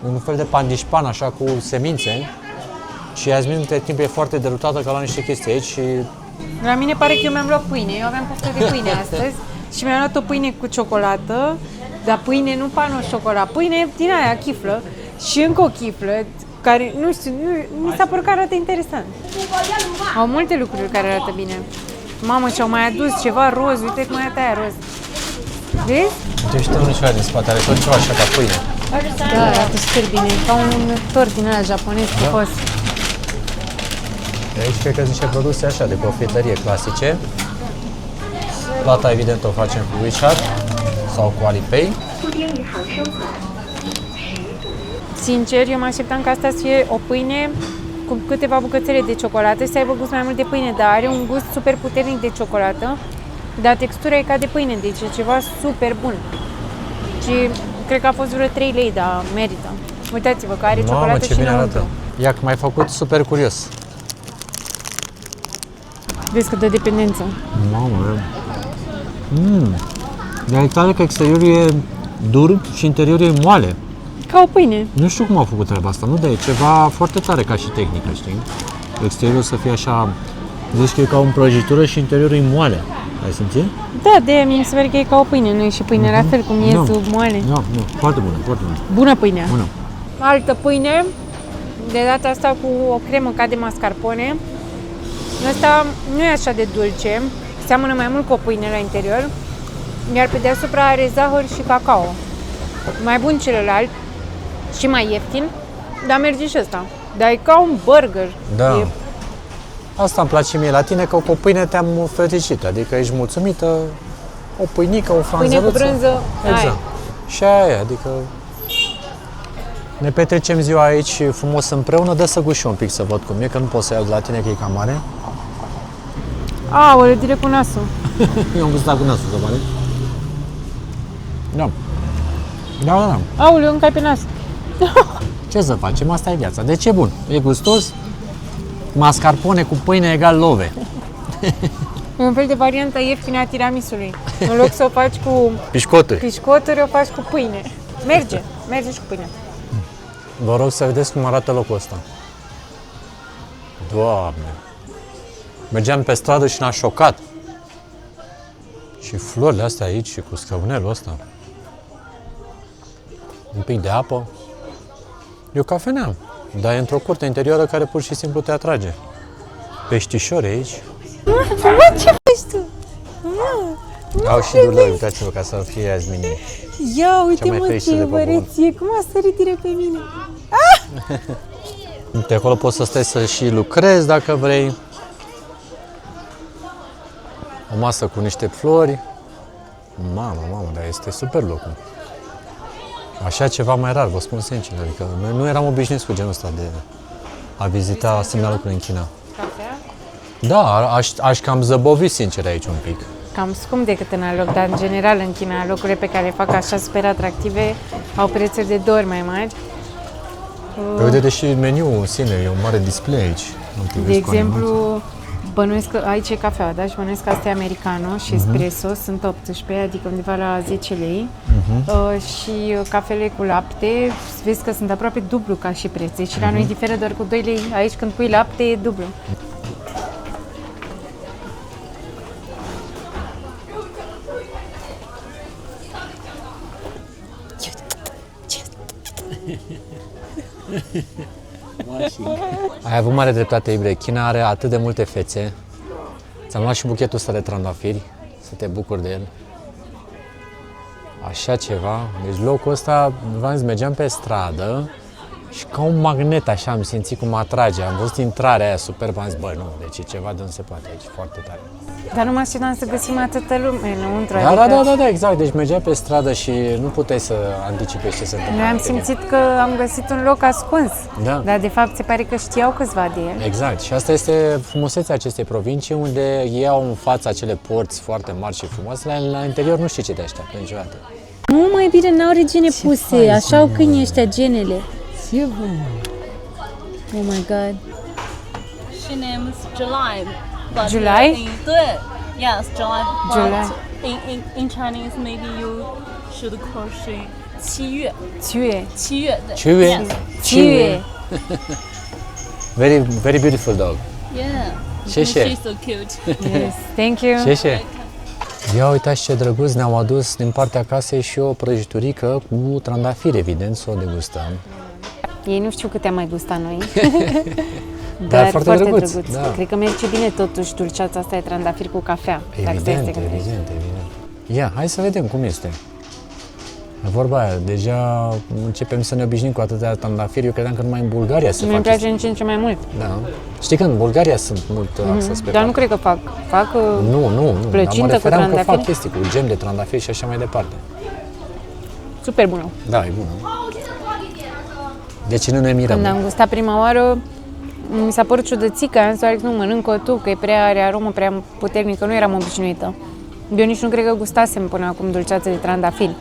Un fel de pandișpan așa cu semințe. Și Iasmin între timp e foarte derutată că a luat niște chestii aici și... La mine pare că eu mi-am luat pâine. Eu aveam poftă de pâine astăzi și mi-am luat o pâine cu ciocolată, dar pâine nu pano șocolat, pâine din aia, chiflă și încă o chiflă care, nu știu, mi s-a părut că arată interesant. Au multe lucruri care arată bine. Mamă, și-au mai adus ceva roz, uite cum arată aia roz. Vezi? Deci tot ceva din spate, are tot ceva așa ca pâine. Da, arată super bine, ca un tort din ăla japonez frumos. Aici cred că sunt niște produse așa de cofetărie clasice. Plata evident o facem cu WeChat sau cu Alipay. Sincer, eu mă așteptam ca asta să fie o pâine cu câteva bucățele de ciocolată și să aibă gust mai mult de pâine, dar are un gust super puternic de ciocolată, dar textura e ca de pâine, deci e ceva super bun. Și Cred că a fost vreo 3 lei, dar merită. Uitați-vă că are ciocolată Mamă, ce și bine înăuntru. arată. Ia că m-ai făcut super curios. Vezi că dă dependență. Mamă, Dar e tare că exteriorul e dur și interiorul e moale. Ca o pâine. Nu știu cum au făcut treaba asta, nu? Dar e ceva foarte tare ca și tehnică, știi? Exteriorul să fie așa, zici că e ca o prăjitură și interiorul e moale. Ai simțit? Da, de aia mi se pare că e ca o pâine, nu e și pâine la fel cum e sub moale. Nu, foarte bună, foarte bună. Bună pâinea. Bună. Altă pâine, de data asta cu o cremă ca de mascarpone. Asta nu e așa de dulce, seamănă mai mult cu o pâine la interior, iar pe deasupra are zahăr și cacao. Mai bun celălalt și mai ieftin, dar merge și ăsta. Dar e ca un burger. Da. E, Asta îmi place mie la tine, că cu o pâine te-am fericit, adică ești mulțumită, o pâinică, o franzăruță. pâine cu brânză, Exact. ai. Și aia e, adică ne petrecem ziua aici frumos împreună, dă să gust și un pic să văd cum e, că nu pot să iau de la tine, că e cam mare. Aoleu, direct cu nasul. Eu am gustat cu nasul, să pare. Da. Da. Aoleu, încă ai pe nas. Ce să facem? Asta e viața. Deci e bun. E gustos. Mascarpone cu pâine egal love. E un fel de variantă ieftină a tiramisului. În loc să o faci cu Pișcoturi. pișcoturi, o faci cu pâine. Merge și cu pâine. Vă rog să vedeți cum arată locul ăsta. Doamne! Mergeam pe stradă și ne-a șocat. Și florile astea aici și cu scaunelul ăsta. Un pic de apă. E o cafenea, dar e într-o curte interioară care pur și simplu te atrage. Peștișori aici. Ce faci tu? Au și duloi, uitați-vă, ca să fie azi mini. Ia, uite mai mă fericită ce de popor. văreție, cum a sărit direct pe mine. De acolo poți să stai să și lucrezi dacă vrei. O masă cu niște flori. Mamă, dar este super locul. Așa ceva mai rar, vă spun sincer. Adică noi nu eram obișnuiți cu genul ăsta de a vizita asemenea lucruri în China. Cafea? Da, aș cam zăbovi sincer aici un pic. Cam scump decât în alt loc, dar în general în China locurile pe care le fac așa super atractive au prețuri de 2 ori mai mari. Păi uite, deși meniul în sine e un mare display aici. De exemplu, bănuiesc că aici e cafea, da? Și bănuiesc că asta e americano și espresso, sunt 18, adică undeva la 10 lei. Și cafele cu lapte, vezi că sunt aproape dublu ca și preț. Deci la noi diferă doar cu 2 lei, aici când pui lapte e dublu. Ai avut mare dreptate, Ibre. China are atât de multe fețe. Ți-am luat și buchetul ăsta de trandafiri, să te bucuri de el. Așa ceva. Deci locul ăsta, v-am zis, mergeam pe stradă și ca un magnet așa am simțit cum mă atrage. Am văzut intrarea aia superbă, am zis, băi, nu, deci e ceva de nu se poate aici, foarte tare. Dar nu mă așteptam să găsim atâta lume înăuntru. Da, exact. Deci mergeai pe stradă și nu puteai să anticipezi ce se întâmplă. Noi am simțit că am găsit un loc ascuns, Da. dar de fapt se pare că știau câțiva de el. Exact. Și asta este frumusețea acestei provincii, unde ei au în față acele porți foarte mari și frumoase. La interior nu știi ce te așteaptă niciodată. Nu, mai bine n-au regene puse, așa au câinii ăștia genele. Oh my god. She names July. But July? 对 Yes, July. But July. In Chinese, maybe you should call she 七月。 Ciuie. 七月的。 Ciuie? Ciuie. Very beautiful dog. Yeah. Șeșe. She's so cute. Yes, thank you. Șeșe. Ia uitați ce drăguț, ne-au adus din partea casei și o prăjiturică cu trandafiri, evident, să o degustăm. Ei nu știu câte am mai gustat noi. Dar foarte drăguț, da. Cred că merge bine totuși dulceața asta de trandafiri cu cafea. dacă stai să te gândești. Evident. Ia, hai să vedem cum este. Vorba aia, deja începem să ne obișnim cu atâtea trandafiri. Eu credeam că numai în Bulgaria se Mi-mi face. place în ce în ce mai mult. Da. Știi că în Bulgaria sunt mult axați pe Dar nu cred că fac. Fac Nu. plăcintă Dar mă refeream cu că fac trandafiri? chestii cu gem de trandafiri și așa mai departe. super bună. Da, e bună. Deci nu ne mirăm. Când am gustat prima oară, mi s-a părut ciudățică, am zis, Alex, nu, mănâncă tu, că e prea, are aromă prea puternică, nu eram obișnuită. Eu nici nu cred că gustasem până acum dulceață de trandafiri.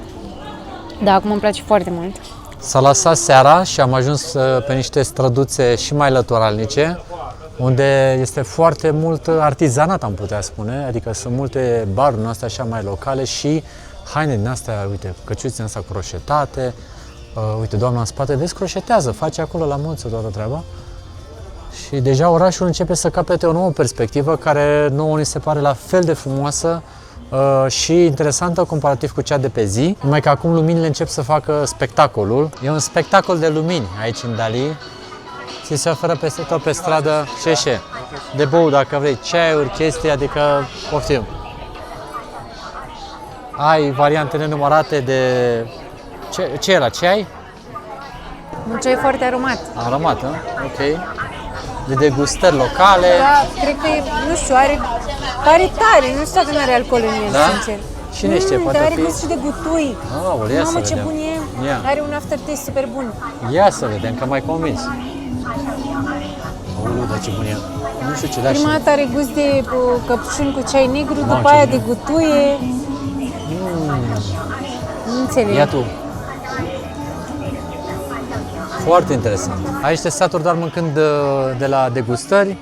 Da, acum îmi place foarte mult. S-a lăsat seara și am ajuns pe niște străduțe și mai lăturalnice, unde este foarte mult artizanat, am putea spune, adică sunt multe baruri din astea așa mai locale și haine din astea, uite, căciuți din astea croșetate, uite, doamna în spate, vezi, croșetează, face acolo la munță toată treaba. Și deja orașul începe să capete o nouă perspectivă care nouă ni se pare la fel de frumoasă și interesantă comparativ cu cea de pe zi, numai că acum luminile încep să facă spectacolul. E un spectacol de lumini aici în Dali. Ți se oferă peste tot pe stradă ce de băut dacă vrei, ceaiuri, chestii, adică poftim. Ai variante nenumărate de... Ce e ăla? Ceai? Un ceai foarte aromat. Aromat, ok. De degustări locale. Da, cred că e, nu știu, are tare, nu știu dacă nu are alcool în el, Da? sincer. Cine știe, poate dar are fi... gust și de gutui. Ia Mamă, să ce vedem. bun e! Ia. Are un aftertaste super bun. Ia să vedem, că m-ai convins. Aoleu, dar ce bun e. Nu știu ce, da, Prima și... dată are gust de căpșuni cu ceai negru, Mamă, după ce aia bun de e. gutuie. Nu înțeleg. Ia tu. Foarte interesant. Aici te saturi doar mâncând de la degustări.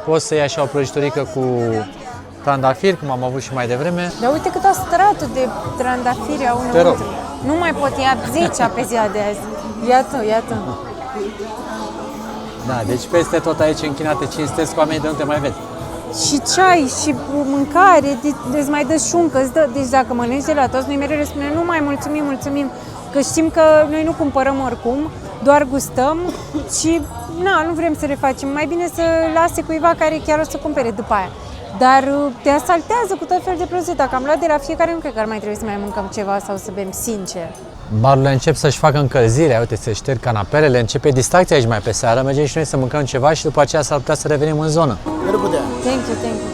Poți să iei așa o prăjiturică cu trandafiri, cum am avut și mai devreme. Dar uite cât a stratul de trandafiri au Te rog. înăuntru. Nu mai pot ia 10 pe ziua de azi. Iată, iată. Da, deci peste tot aici închinate cinstesc oamenii de nu te mai vezi. Și ceai, și mâncare, îți mai dă șuncă, îți dă, deci dacă mănânci de la toți, noi mereu răspundem, nu mai mulțumim, mulțumim, că știm că noi nu cumpărăm oricum, doar gustăm și nu vrem să le facem, mai bine să lase cuiva care chiar o să cumpere după aia. Dar te asaltează cu tot fel de produse, dacă am luat de la fiecare, nu cred că ar mai trebui să mai mâncăm ceva sau să bem sincer. Barurile încep să-și facă încălzirea, uite, se șterg canapelele, începe distracția aici mai pe seară, mergem și noi să mâncăm ceva și după aceea s-ar putea să revenim în zonă. Thank you, thank you.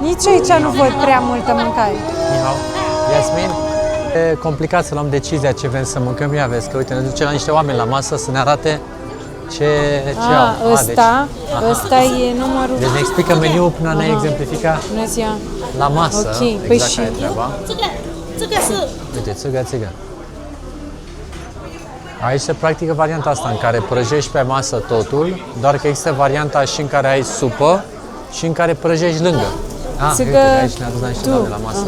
Nici aici nu văd prea multă mâncare. Nihau. Iasmin, e complicat să luăm decizia ce vrem să mâncăm. Ia vezi că, uite, ne duce la niște oameni la masă să ne arate ce au. Ăsta e numărul. Deci ne explică meniul până ne exemplifica Bună ziua. la masă. Ok, exact păi care și- e treaba. Uite, țiga. Aici se practică varianta asta în care prăjești pe masă totul, doar că există varianta și în care ai supă și în care prăjești lângă. Uite, de aici ne-a dus la niște doamne la masă.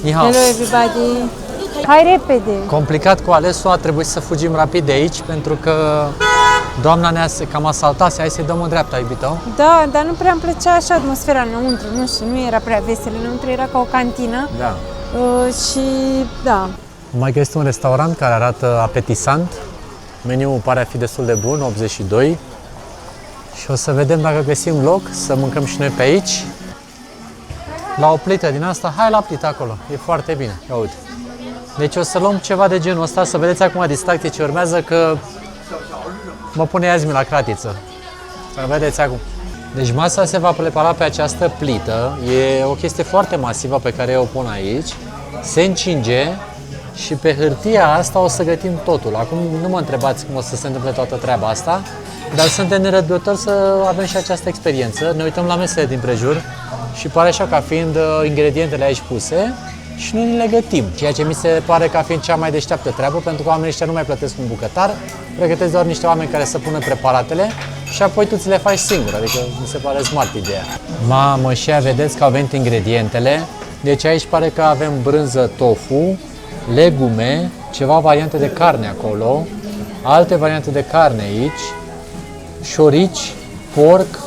Nihao. Hello everybody. Hai repede. Complicat cu alesul, a trebuit să fugim rapid de aici pentru că doamna ne-a cam asaltat, hai să-i dăm în dreapta, iubito. Da, dar nu prea îmi plăcea așa atmosfera înăuntru, nu știu, nu era prea veselă înăuntru, era ca o cantină. Da. Și da. Am mai găsit un restaurant care arată apetisant. Meniul pare a fi destul de bun, 82. Și o să vedem dacă găsim loc să mâncăm și noi pe aici. La o plită din asta, hai la plită acolo, e foarte bine, ia uite. Deci o să luăm ceva de genul ăsta, să vedeți acum distracție ce urmează, că mă pune Iasmin la cratiță. Să vedeți acum. Deci masa se va prepara pe această plită, e o chestie foarte masivă pe care eu o pun aici. Se încinge și pe hârtia asta o să gătim totul. Acum nu mă întrebați cum o să se întâmple toată treaba asta, dar suntem nerăbdători să avem și această experiență. Ne uităm la mesele din prejur și pare așa ca fiind ingredientele aici puse și noi le gătim. Ceea ce mi se pare ca fiind cea mai deșteaptă treabă, pentru că oamenii ăștia nu mai plătesc un bucătar, pregătesc doar niște oameni care să pună preparatele și apoi tu ți le faci singur, adică mi se pare smart ideea. Mamă, și ea vedeți că au venit ingredientele, deci aici pare că avem brânză tofu, legume, ceva variante de carne acolo, alte variante de carne aici, șorici, porc,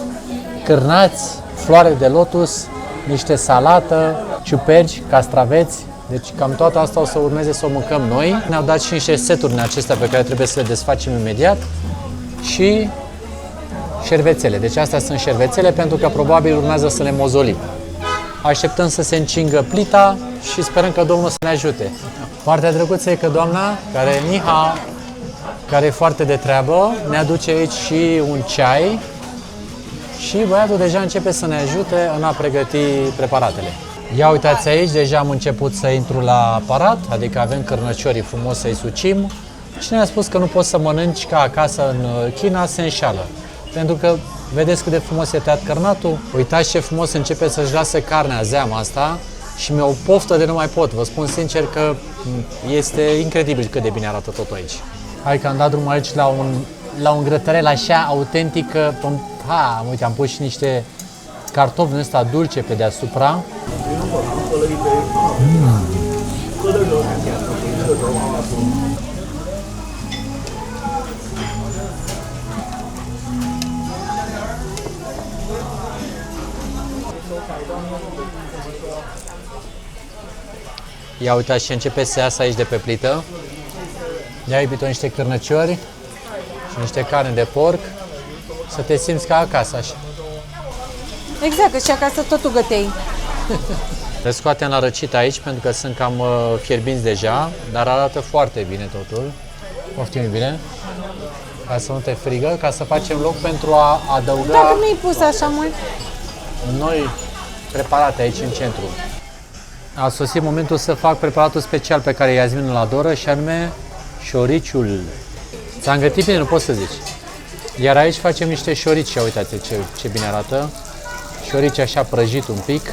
cârnați, floare de lotus, niște salată, ciuperci, castraveți. Deci cam toată asta o să urmeze să o mâncăm noi. Ne-au dat și niște seturi din acestea pe care trebuie să le desfacem imediat și șervețele. Deci astea sunt șervețele pentru că probabil urmează să le mozolim. Așteptăm să se încingă plita și sperăm că Domnul să ne ajute. Partea drăguță e că doamna, care e foarte de treabă, ne aduce aici și un ceai și băiatul deja începe să ne ajute în a pregăti preparatele. Ia uitați aici, deja am început să intru la aparat, adică avem cârnăciorii frumos să-i sucim. Cine a spus că nu poți să mănânci ca acasă în China, se înșală. Pentru că vedeți cât de frumos e tăiat cărnatul? Uitați ce frumos începe să-și lase carnea zeama asta și mi-e o poftă de nu mai pot. Vă spun sincer că este incredibil cât de bine arată totul aici. Hai că am dat drumul aici la un grătărel așa autentic. Uite, am pus și niște cartofi din ăsta dulce pe deasupra. Ia uitați și începe să iasă aici de pe plită. Ia iubito niște cârnăciori și niște carne de porc. Să te simți ca acasă așa. Exact, că și acasă totul gătei. Le scoatem la răcit aici pentru că sunt cam fierbinți deja, dar arată foarte bine totul. Poftim bine. Ca să nu te frigă, ca să facem loc pentru a adăuga Dacă mi-ai pus așa mult. noi preparate aici în centru. A sosit momentul să fac preparatul special pe care Iasmin îl adoră și anume șoriciul. Ți-am gătit bine, nu poți să zici. Iar aici facem niște șorici, uitați ce bine arată. Șorici așa prăjit un pic,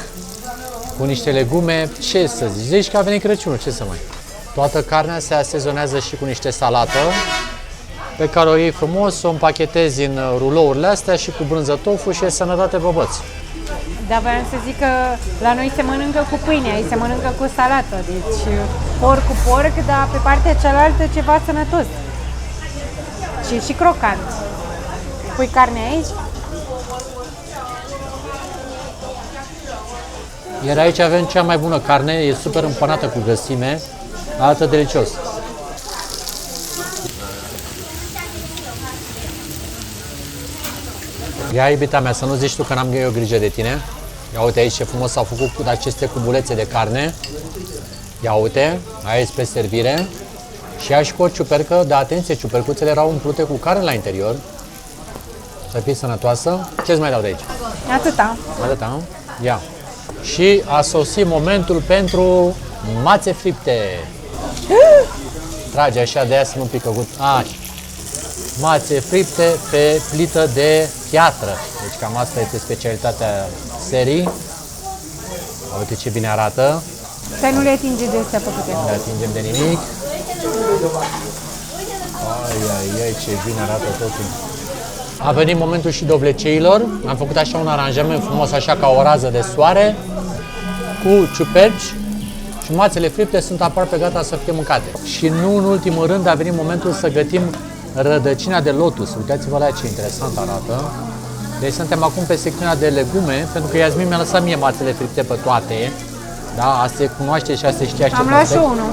cu niște legume, ce să zici, zici că a venit Crăciunul, ce să mai. Toată carnea se asezonează și cu niște salată, pe care o iei frumos, o împachetezi în rulourile astea și cu brânză tofu și e sănătate pe băț. Da, voiam să zic că la noi se mănâncă cu pâine, aici se mănâncă cu salată, deci porc cu porc, dar pe partea cealaltă ceva sănătos. Și crocant. Pui carne aici? Iar aici avem cea mai bună carne, e super împănată cu grăsime, arată delicios. Ia, iubita mea, să nu zici tu că n-am eu grijă de tine. Ia uite aici ce frumos s-au făcut cu aceste cubulețe de carne. Ia uite, aici pe servire. Și ia și cu o ciupercă, dar atenție, ciupercuțele erau umplute cu carne la interior. Să fii sănătoasă. Ce-ți mai dau de aici? Atâta. Atâta, nu? Ia. Și a sosit momentul pentru mațe fripte. Trage așa de aia să nu pică gut. Mațe fripte pe plită de piatră. Deci cam asta este specialitatea serii. Uite ce bine arată. Să nu le atinge de astea făcute. Nu le atingem de nimic. Ai, ce bine arată totul. A venit momentul și dovleceilor. Am făcut așa un aranjament frumos, așa ca o rază de soare, cu ciuperci și mațele fripte sunt aproape gata să fie mâncate. Și nu în ultimul rând a venit momentul să gătim rădăcina de lotus. Uitați-vă la ce interesant arată. Deci suntem acum pe secțiunea de legume, pentru că Iasmin mi-a lăsat mie mațele fripte pe toate. Da, asta se cunoaște și asta se știa. Am luat și unul.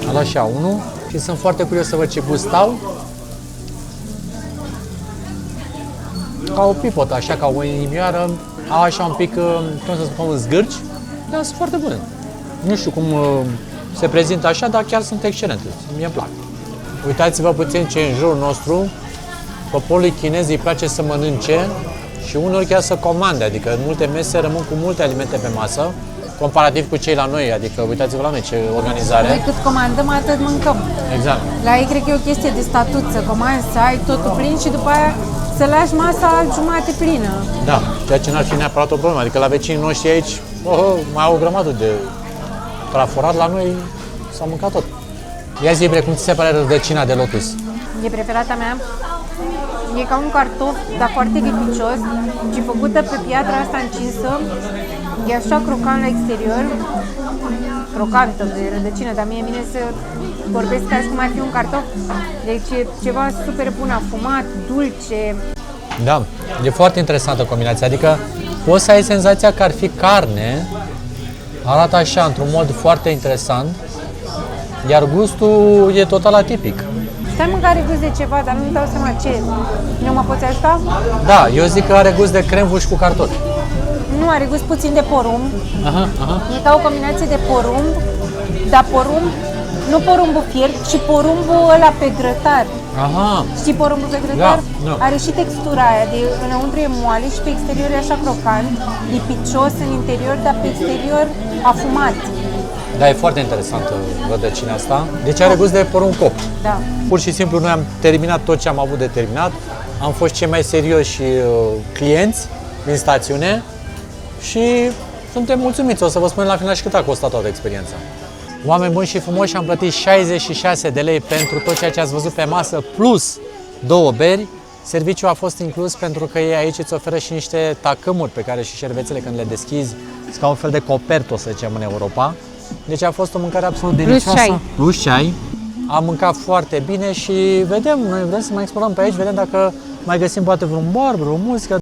Am luat și unul și sunt foarte curios să văd ce gust au. Ca o pipotă, așa, ca o inimioară, au așa un pic, cum să spun, zgârci, dar sunt foarte bune. Nu știu cum se prezintă așa, dar chiar sunt excelente. Mie îmi plac. Uitați-vă puțin ce în jurul nostru. Poporului chinez îi place să mănânce și uneori chiar să comande, adică în multe mese rămân cu multe alimente pe masă, comparativ cu cei la noi, adică uitați-vă la noi ce organizare. Noi cât comandăm, atât mâncăm. Exact. La ei cred că e o chestie de statut, să comanzi, să ai totul plin și după aia să lași masa jumate plină. Da, ceea ce n-ar fi neapărat o problemă, adică la vecinii noștri aici, mai au o grămadă de traforat, la noi s-a mâncat tot. Ia zi, cum ți se pare rădăcina de lotus? E preferata mea. E ca un cartof, dar foarte lipicios și făcută pe piatra asta încinsă. E așa crocant la exterior, crocantă de rădăcină, dar mie vine să vorbesc ca și cum ar fi un cartof. Deci e ceva super bun, afumat, dulce. Da, e foarte interesantă combinația, adică poți să ai senzația că ar fi carne, arată așa, într-un mod foarte interesant, iar gustul e total atipic. Stai mă că are gust de ceva, dar nu-mi dau seama ce. Nu mă poți ajuta? Da, eu zic că are gust de cremvuș cu cartofi. Nu, are gust puțin de porumb. Aha. E ca o combinație de porumb, dar porumb, nu porumbul fiert, ci porumbul ăla pe grătar. Aha. Știi porumbul pe grătar? Da. Are și textura aia, de înăuntru e moale și pe exterior e așa crocant, lipicios în interior, dar pe exterior afumat. Da, e foarte interesantă rădăcina asta. Deci are gust de porumb copt. Da. Pur și simplu noi am terminat tot ce am avut de terminat. Am fost cei mai serioși clienți din stațiune și suntem mulțumiți. O să vă spun la final și cât a costat toată experiența. Oameni buni și frumoși, am plătit 66 de lei pentru tot ceea ce ați văzut pe masă, plus 2 beri. Serviciul a fost inclus pentru că ei aici îți oferă și niște tacâmuri pe care și șervețele când le deschizi, sunt ca un fel de coperto, să zicem, în Europa. Deci a fost o mâncare absolut delicioasă. ceai. Plus ceai. Am mâncat foarte bine și vedem, noi vrem să mai explorăm pe aici, vedem dacă mai găsim poate vreun bar, vreo muzică.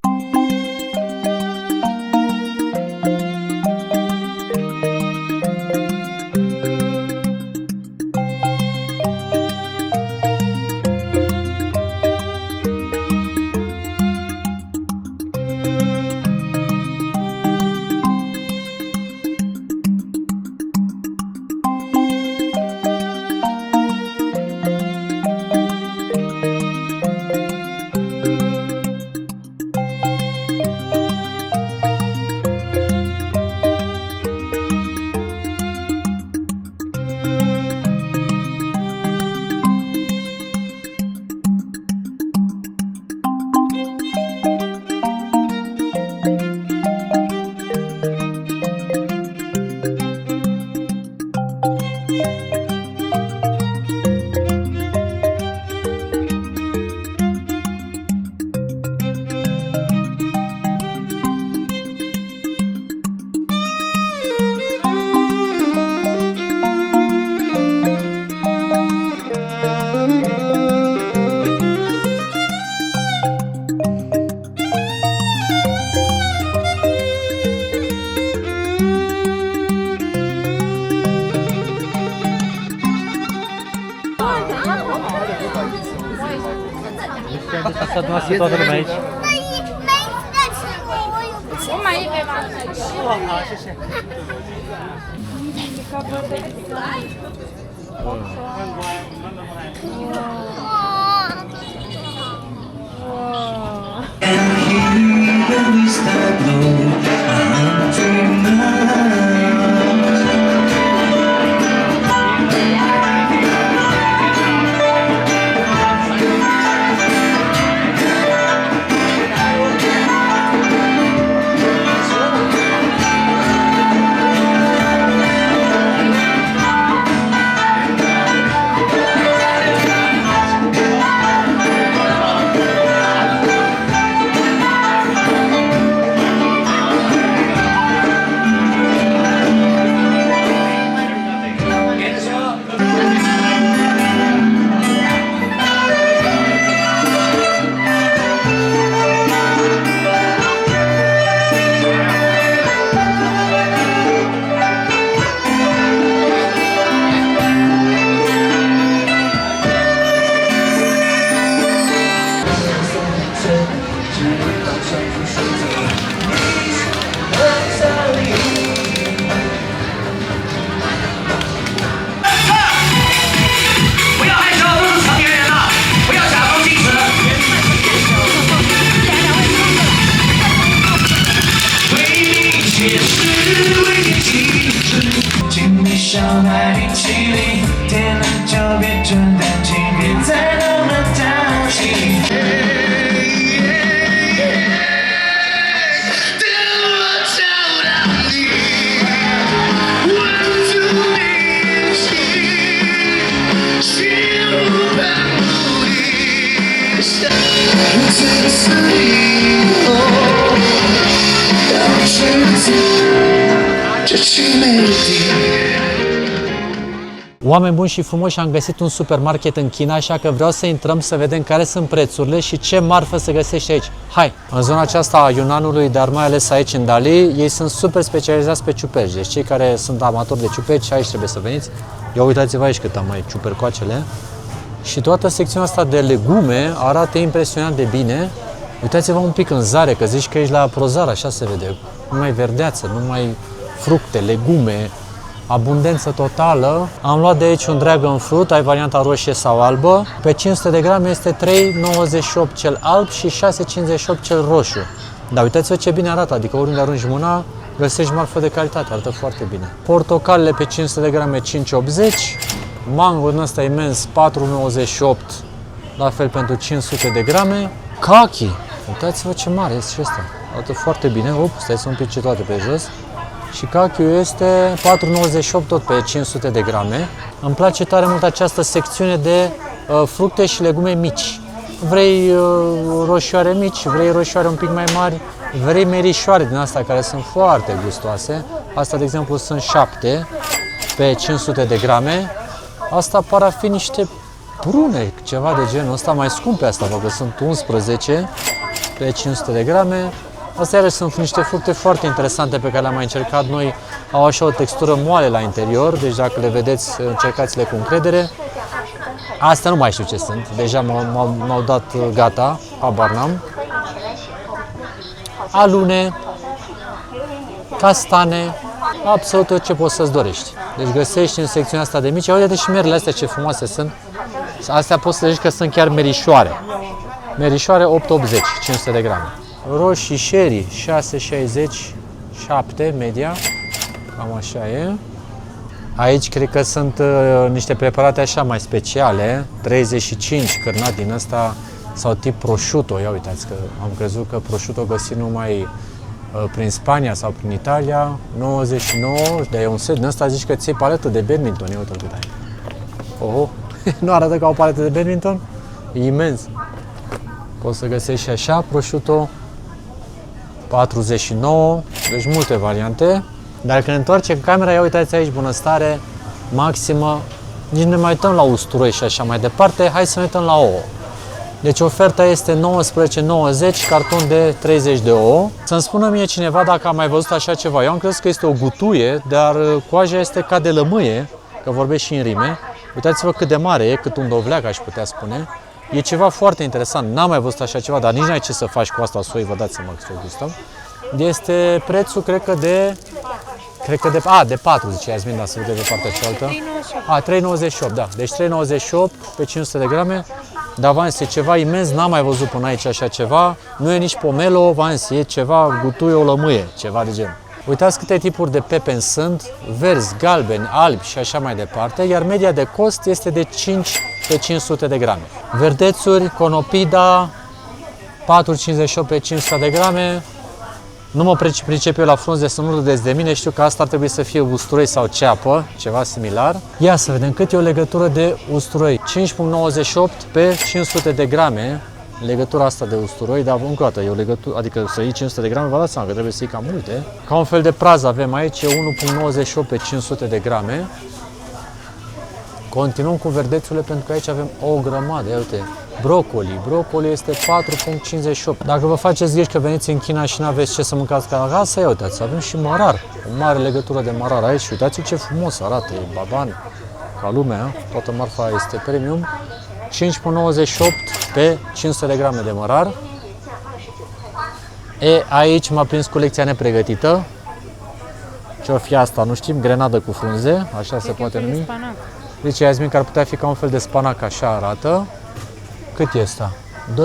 Toată lumea aici. 我买1杯吧。好，谢谢。Oameni buni și frumoși, am găsit un supermarket în China, așa că vreau să intrăm să vedem care sunt prețurile și ce marfă se găsește aici. Hai! În zona aceasta a Yunanului, dar mai ales aici în Dali, ei sunt super specializați pe ciuperci. Deci cei care sunt amatori de ciuperci, aici trebuie să veniți. Ia uitați-vă aici cât am mai ciupercoacele. Și toată secțiunea asta de legume arată impresionant de bine. Uitați-vă un pic în zare, că zici că ești la Prozar, așa se vede. Numai verdeață, numai fructe, legume, abundență totală. Am luat de aici un dragon fruit, ai varianta roșie sau albă. Pe 500 de grame este 3,98 cel alb și 6,58 cel roșu. Dar uitați-vă ce bine arată, adică oriunde arunci mâna, găsești marfă de calitate, arată foarte bine. Portocalele pe 500 de grame 5,80, mango ăsta imens 4,98, la fel pentru 500 de grame. Kaki, uitați-vă ce mare este și ăsta, arată foarte bine. Stai să un pic toate pe jos. Și cachiul este 4,98 tot pe 500 de grame. Îmi place tare mult această secțiune de fructe și legume mici. Vrei roșioare mici, vrei roșioare un pic mai mari, vrei merișoare din astea care sunt foarte gustoase. Asta, de exemplu, sunt 7 pe 500 de grame. Asta par a fi niște prune, ceva de genul ăsta, mai scumpe asta, că sunt 11 pe 500 de grame. Astea iarăși sunt niște fructe foarte interesante pe care le-am mai încercat noi. Au așa o textură moale la interior, deci dacă le vedeți, încercați-le cu încredere. Astea nu mai știu ce sunt, deja m-au dat gata, habar n-am. Alune, castane, absolut tot ce poți să-ți dorești. Deci găsești în secțiunea asta de mici. Uite și merele astea ce frumoase sunt. Astea poți să zici că sunt chiar merișoare. Merișoare 8,80, 500 de grame. Roșii sherry 6,60, 7 media, cam așa e. Aici cred că sunt niște preparate așa mai speciale, 35 cârnat din ăsta sau tip prosciutto. Ia uitați că am crezut că prosciutto găsit numai prin Spania sau prin Italia, 99, dar e un set din ăsta, zici că ți-e paletă de badminton, ia uite-l cât ai. Oho, nu arată ca o paletă de badminton? E imens. Poți să găsești și așa, prosciutto 49, deci multe variante. Dar când întoarce camera, ia uitați aici, bunăstare maximă, nici ne mai uităm la usturoi și așa mai departe, hai să ne uităm la ouă. Deci oferta este 19,90, carton de 30 de ouă. Să-mi spună mie cineva dacă a mai văzut așa ceva. Eu am crezut că este o gutuie, dar coaja este ca de lămâie, că vorbesc și în rime. Uitați-vă cât de mare e, cât un dovleac aș putea spune. E ceva foarte interesant, n-am mai văzut așa ceva, dar nici n-ai ce să faci cu asta soi, vă dați seama că să o gustăm. Este prețul, cred că de 4, zice Iasmin, dar să vedem de partea cealaltă. 3,98, da. Deci 3,98 pe 500 de grame. Dar v-am zis, e ceva imens, n-am mai văzut până aici așa ceva. Nu e nici pomelo, v-am zis, e ceva gutuie, o lămâie, ceva de genul. Uitați câte tipuri de pepeni sunt, verzi, galbeni, albi și așa mai departe, iar media de cost este de 5 pe 500 de grame. Verdețuri, conopida, 4,58 pe 500 de grame. Nu mă pricep eu la frunze, să nu râdeți de mine, știu că asta ar trebui să fie usturoi sau ceapă, ceva similar. Ia să vedem cât e o legătură de usturoi. 5,98 pe 500 de grame, legătura asta de usturoi, dar încă o dată, e o legătură, adică să iei 500 de grame, vă dați seama că trebuie să iei cam multe. Ca un fel de prază avem aici, 1,98 pe 500 de grame. Continuăm cu verdețurile pentru că aici avem o grămadă, ia uite. Brocoli este 4,58. Dacă vă faceți griji că veniți în China și nu aveți ce să mâncați ca acasă, ia uitați, avem și mărar. O mare legătură de mărar aici. Uitați ce frumos arată, e baban ca lumea, toată marfa este premium. 5,98 pe 500 de grame de mărar. Aici m-a prins colecția nepregătită. Ce-o fi asta, nu știm, grenadă cu frunze, așa se poate numi. Deci Iasmin că ar putea fi ca un fel de spanac, așa arată. Cât e asta? 2,98.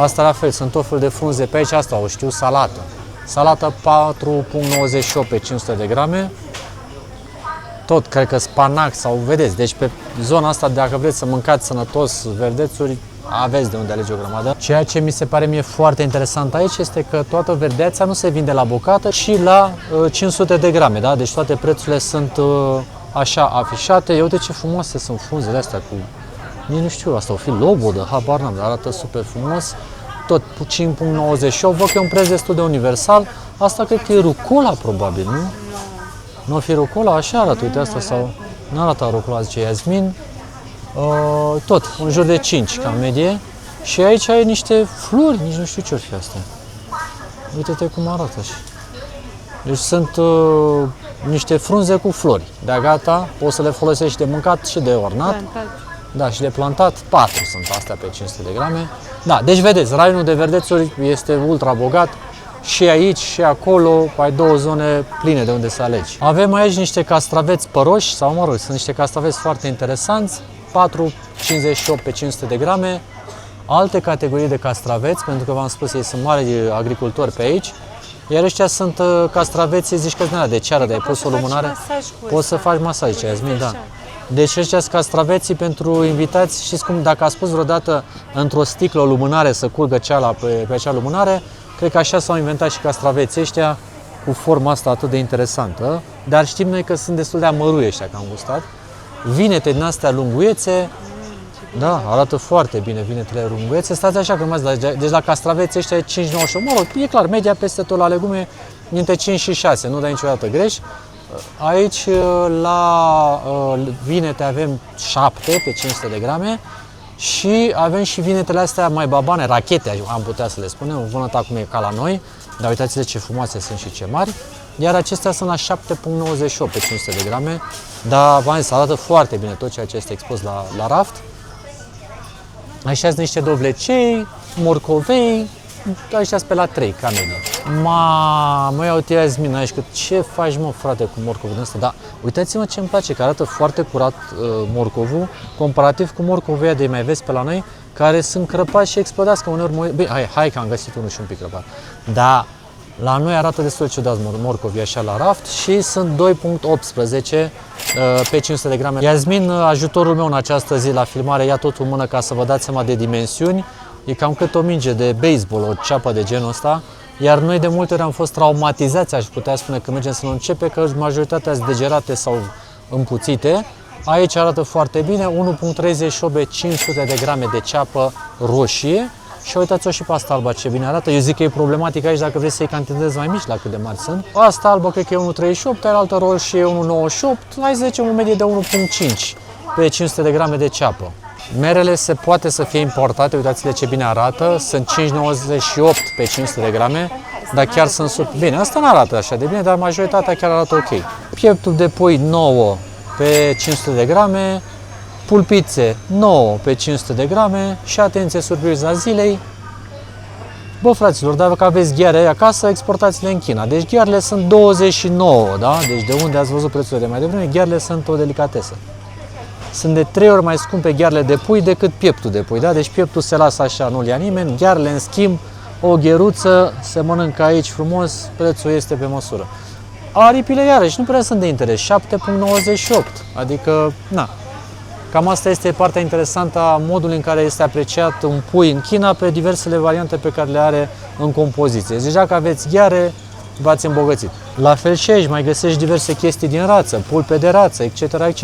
Asta la fel, sunt tot fel de frunze pe aici, asta o știu, salată. Salată 4,98 pe 500 de grame. Tot, cred că spanac sau vedeți, deci pe zona asta, dacă vreți să mâncați sănătos verdețuri, aveți de unde alege o grămadă. Ceea ce mi se pare mie foarte interesant aici este că toată verdeața nu se vinde la bucată, ci la 500 de grame, da? Deci toate prețurile sunt așa afișate. Eu uite ce frumoase sunt frunzele astea cu... Nici nu știu, asta o fi lobodă, habar n-am, dar arată super frumos. Tot 5,98, văd că e un preț destul de universal. Asta cred că e rucola probabil, nu? Nu o fi rucola, așa arată, uite asta sau... Nu arată rucola, zice Iasmin. Tot, în jur de 5 ca medie. Și aici ai niște flori, nici nu știu ce-or fi astea. Uite-te cum arată așa. Deci sunt niște frunze cu flori. De-a gata, poți să le folosești de mâncat și de ornat. Da, și de plantat, 4 sunt astea pe 500 de grame. Da, deci vedeți, raionul de verdețuri este ultra bogat. Și aici și acolo ai două zone pline de unde să alegi. Avem aici niște castraveți păroși, sau mă rog, sunt niște castraveți foarte interesanți. 4,58 pe 500 de grame. Alte categorii de castraveți, pentru că v-am spus, ei sunt mari agricultori pe aici. Iar ăștia sunt castraveții, zici că sunt de ceară, de ai pus o lumânare. Poți să faci masaj, zice Iasmin, da. Deci ăștia sunt castraveții pentru invitați. Știți cum, dacă ați pus vreodată într-o sticlă o lumânare să curgă ceala pe acea lumânare, cred că așa s-au inventat și castraveții ăștia, cu forma asta atât de interesantă, dar știm noi că sunt destul de amărui ăștia, că am gustat. Vinete din astea lunguiețe, da, arată foarte bine vinetele lunguiețe. Stați așa că deci la castraveți ăștia e 5,98, mă rog, e clar, media peste tot la legume între 5 și 6, nu dai niciodată greș. Aici la vinete avem 7 pe 500 de grame și avem și vinetele astea mai babane, rachete am putea să le spunem, vânăta cum e ca la noi, dar uitați-le ce frumoase sunt și ce mari. Iar acestea sunt la 7,98 pe 500 de grame, dar v-am zis, arată foarte bine tot ceea ce este expus la raft. Așa sunt niște dovlecei, morcovei, ăștia pe la 3, ca medie. Mă iau te Iasmin aici, că ce faci mă frate cu morcovul ăsta? Dar uitați-mă ce îmi place, că arată foarte curat morcovul, comparativ cu morcovul de mai vezi pe la noi, care sunt crăpați și explodați, că uneori bine, hai că am găsit unul și un pic crăpat. Dar la noi arată destul de ciudat morcovii așa la raft și sunt 2,18 pe 500 de grame. Iasmin, ajutorul meu în această zi la filmare, ia totul în mână ca să vă dați seama de dimensiuni. E cam cât o minge de baseball, o ceapă de genul ăsta. Iar noi de multe ori am fost traumatizați, aș putea spune, când mergem să nu începe, că majoritatea sunt degerate sau împuțite. Aici arată foarte bine, 1,38 pe 500 de grame de ceapă roșie. Și uitați-o și pe asta albă ce bine arată. Eu zic că e problematic aici dacă vrei să iei cantități mai mici la cât de mari sunt. Asta albă cred că e 1,38, iar altă roșie e 1,98, hai să zicem o medie de 1,5 pe 500 de grame de ceapă. Merele se poate să fie importate, uitați-le ce bine arată, sunt 5,98 pe 500 de grame, dar chiar sunt bine, asta nu arată așa de bine, dar majoritatea chiar arată ok. Pieptul de pui 9 pe 500 de grame, pulpițe 9 pe 500 de grame și atenție, surpriza zilei. Bă, fraților, dacă aveți gheare acasă, exportați-le în China. Deci ghearele sunt 29, da? Deci de unde ați văzut prețurile de mai devreme, ghearele sunt o delicatesă. Sunt de 3 ori mai scumpe ghearele de pui decât pieptul de pui, da? Deci pieptul se lasă așa, nu-l ia nimeni, ghearele în schimb, o gheruță, se mănâncă aici frumos, prețul este pe măsură. Aripile iarăși nu prea sunt de interes, 7,98, adică, na. Cam asta este partea interesantă a modului în care este apreciat un pui în China pe diversele variante pe care le are în compoziție. Deci dacă aveți gheare, v-ați îmbogățit. La fel și aici mai găsești diverse chestii din rață, pulpe de rață, etc., etc.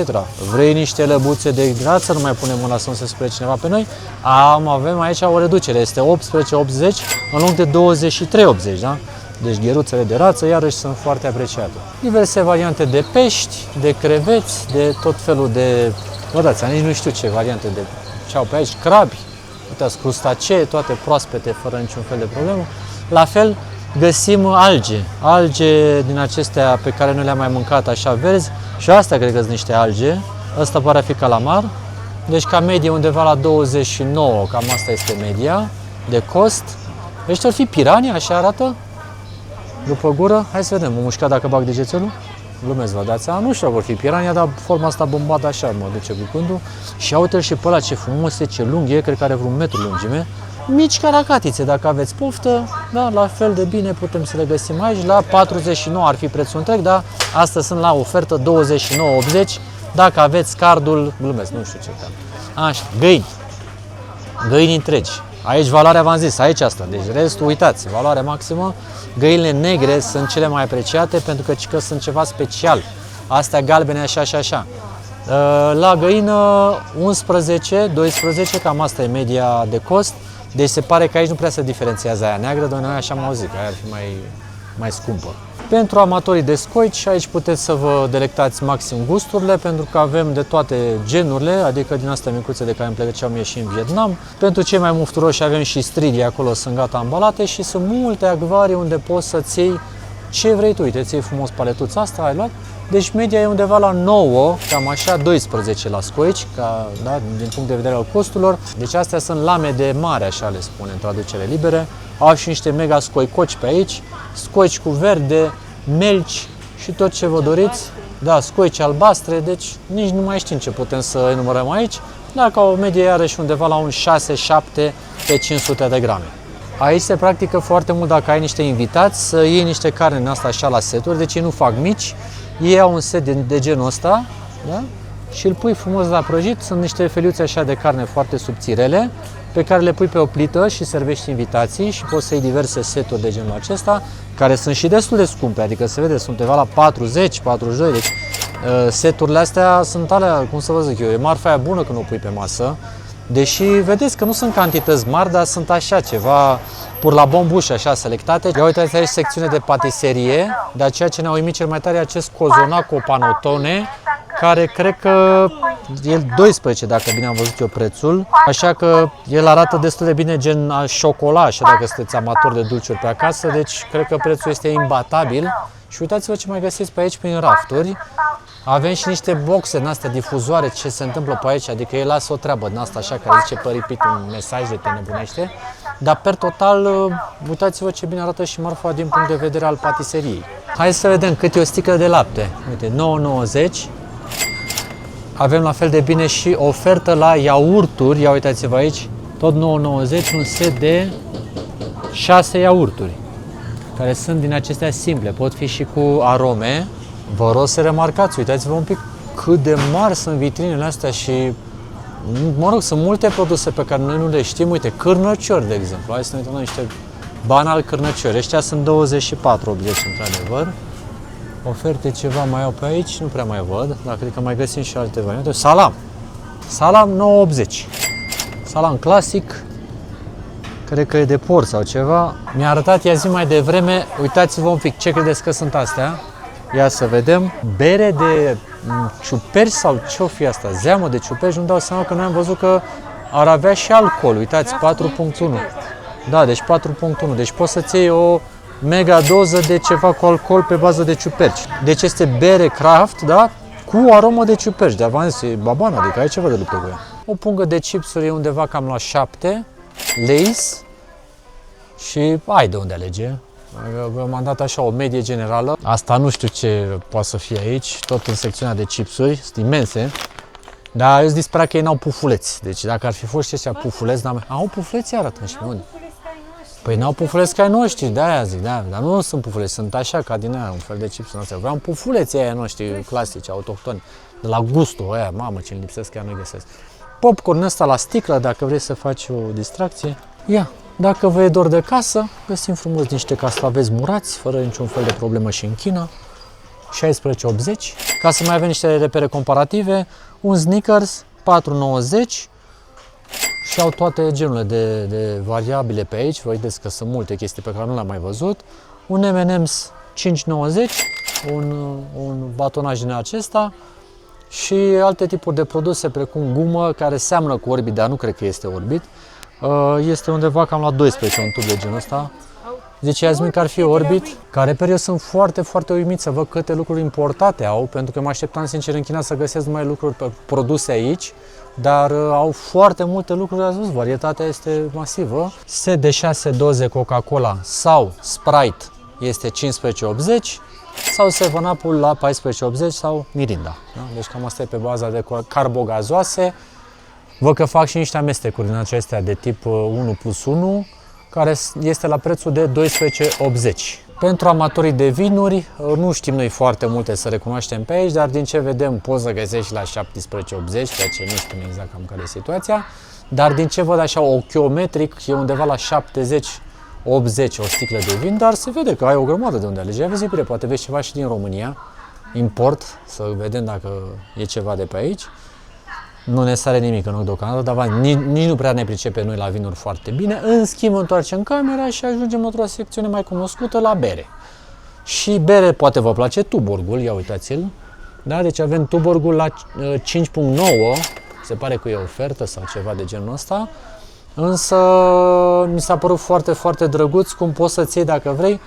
Vrei niște lăbuțe de rață, nu mai punem mâna să nu se spune cineva pe noi, avem aici o reducere, este 18,80 în loc de 23,80, da? Deci gheruțele de rață iarăși sunt foarte apreciate. Diverse variante de pești, de creveți, de tot felul de... Vă dați, nici nu știu ce variante de ce au pe aici, crabi, uitați, crustacee, toate proaspete, fără niciun fel de problemă. La fel, găsim alge din acestea pe care noi le-am mai mâncat așa verzi și astea cred că sunt niște alge. Ăsta pare a fi calamar, deci ca medie undeva la 29, cam asta este media de cost. Ăștia ar fi pirania, așa arată, după gură. Hai să vedem, mă mușca dacă bag degețelul. Glumesc, vă dați seama, nu știu vor fi pirania, dar forma asta bombată așa mă duce cu gândul. Și uite-l și pe ăla ce frumos e, ce lung e, cred că are vreun metru lungime. Mici caracatițe, dacă aveți poftă, da, la fel de bine putem să le găsim aici. La 49 ar fi prețul întreg, dar astăzi sunt la ofertă 29,80. Dacă aveți cardul, glumesc, nu știu ce card. Așa, găini întregi. Aici valoarea, v-am zis, aici asta, deci restul, uitați, valoarea maximă. Găinile negre sunt cele mai apreciate pentru că sunt ceva special. Astea galbene așa și așa. La găină 11, 12, cam asta e media de cost. Deci se pare că aici nu prea se diferențiază aia neagră, dar noi așa am auzit, că aia ar fi mai scumpă. Pentru amatorii de scoici, aici puteți să vă delectați maxim gusturile, pentru că avem de toate genurile, adică din astea micuțe de care îmi plăceau mie și în Vietnam. Pentru cei mai mufturoși avem și stridii, acolo sunt gata ambalate și sunt multe acvarii unde poți să-ți iei ce vrei tu. Uite, ți iei frumos paletuța asta, ai luat. Deci media e undeva la 9, cam așa, 12 la scoici, da, din punct de vedere al costurilor. Deci astea sunt lame de mare, așa le spune în traducere libere. Au și niște mega scoicoci pe aici, scoici cu verde, melci și tot ce vă doriți. Da, scoici albastre, deci nici nu mai știm ce putem să enumărăm aici. Dar ca o medie iarăși undeva la un 6-7 pe 500 de grame. Aici se practică foarte mult dacă ai niște invitați să iei niște carne în asta așa la seturi, deci ei nu fac mici. Ei au un set de genul ăsta, da? Și îl pui frumos la prăjit, sunt niște feliuțe așa de carne foarte subțirele, pe care le pui pe o plită și servești invitații și poți să iei diverse seturi de genul acesta, care sunt și destul de scumpe, adică se vede, sunt undeva la 40, 42, deci seturile astea sunt alea, cum să vă zic eu, e marfa aia bună când o pui pe masă, deși vedeți că nu sunt cantități mari, dar sunt așa ceva pur la bombuș, așa selectate. Ia uitați aici secțiune de patiserie, dar ceea ce ne-a uimit cel mai tare e acest cozonac cu panotone, care cred că e 12, dacă bine am văzut eu prețul, așa că el arată destul de bine gen șocola, așa dacă sunteți amatori de dulciuri pe acasă, deci cred că prețul este imbatabil. Și uitați-vă ce mai găsiți pe aici prin rafturi. Avem și niște boxe din astea difuzoare, ce se întâmplă pe aici, adică el lasă o treabă din asta așa, care zice pe repeat un mesaj de te nebunește, dar per total, uitați-vă ce bine arată și marfa din punct de vedere al patiseriei. Hai să vedem cât e o sticlă de lapte. Uite, 9,90. Avem la fel de bine și ofertă la iaurturi, ia uitați-vă aici, tot 9,90, un set de 6 iaurturi, care sunt din acestea simple, pot fi și cu arome. Vă rog să remarcați, uitați-vă un pic cât de mari sunt vitrinele astea și, mă rog, sunt multe produse pe care noi nu le știm. Uite, cârnăciori, de exemplu. Hai să ne uităm la niște banal cârnăciori. Ăștia sunt 24,80 într-adevăr. Oferte ceva mai au pe aici, nu prea mai văd, dar cred că mai găsim și alte variante. Salam. Salam 9,80. Salam clasic. Cred că e de porc sau ceva. Mi-a arătat ea zi mai devreme. Uitați-vă un pic, ce credeți că sunt astea? Ia să vedem. Bere de ciuperci sau ce-o fi asta? Zeamă de ciuperci, nu-mi dau seama că noi am văzut că ar avea și alcool. Uitați, 4.1. Da, deci 4.1. Deci poți să-ți iei o mega doză de ceva cu alcool pe bază de ciuperci. Deci este bere craft, da? Cu aromă de ciuperci. De avans e babană, adică ai ceva de luptă cu ea. O pungă de chipsuri e undeva cam la 7. Lays. Și ai de unde alege. M-am dat așa o medie generală. Asta nu știu ce poate să fie aici, tot în secțiunea de chipsuri, sunt imense. Dar eu sunt disperat că ei n-au pufuleți. Deci dacă ar fi fost și ăștia pufuleți, au pufuleți, arată și unde? Păi n-au pufuleți ca ai noștri, de-aia zic, de-aia. Dar nu sunt pufuleți, sunt așa ca din aia, un fel de chipsuri astea. Vreau pufuleții aia noștri clasici, autohtoni, de la gustul ăia, mamă ce-mi lipsesc, chiar nu-i găsesc. Popcorn ăsta la sticlă, dacă vrei să faci o distracție, ia. Dacă vă e dor de casă, găsim frumos niște castraveți murați, fără niciun fel de problemă și în China, 16,80. Ca să mai avem niște repere comparative, un Snickers, 4,90 și au toate genurile de variabile pe aici. Vă vedeți că sunt multe chestii pe care nu le-am mai văzut. Un M&M's, 5,90, un batonaj din acesta și alte tipuri de produse precum gumă, care seamănă cu Orbit, dar nu cred că este Orbit. Este undeva cam la 12 un tub de genul ăsta. Zice Iasmin că ar fi Orbit, care pe eu sunt foarte, foarte uimit să văd câte lucruri importate au, pentru că mă așteptam sincer în China să găsesc numai lucruri produse aici, dar au foarte multe lucruri, ați văzut, varietatea este masivă. Set de 6 doze Coca-Cola sau Sprite este 15,80 sau 7-Up-ul la 14,80 sau Mirinda. Da? Deci cam asta e pe baza de carbogazoase. Văd că fac și niște amestecuri din acestea de tip 1+1, care este la prețul de 12,80. Pentru amatorii de vinuri, nu știm noi foarte multe să recunoaștem pe aici, dar din ce vedem poți să găsești la 17,80, ceea ce nu știm exact cam care e situația, dar din ce văd așa ochiometric e undeva la 70-80 o sticlă de vin, dar se vede că ai o grămadă de unde alege. Ia vezi, poate vezi ceva și din România, import, să vedem dacă e ceva de pe aici. Nu ne sare nimic în ochi deocamdată, dar nici nu prea ne pricepe noi la vinuri foarte bine. În schimb, întoarcem camera și ajungem într-o secțiune mai cunoscută, la bere. Și bere, poate vă place Tuborgul, ia uitați-l. Da? Deci avem Tuborgul la 5,9, se pare că e ofertă sau ceva de genul ăsta. Însă mi s-a părut foarte, foarte drăguț cum poți să-ți iei, dacă vrei,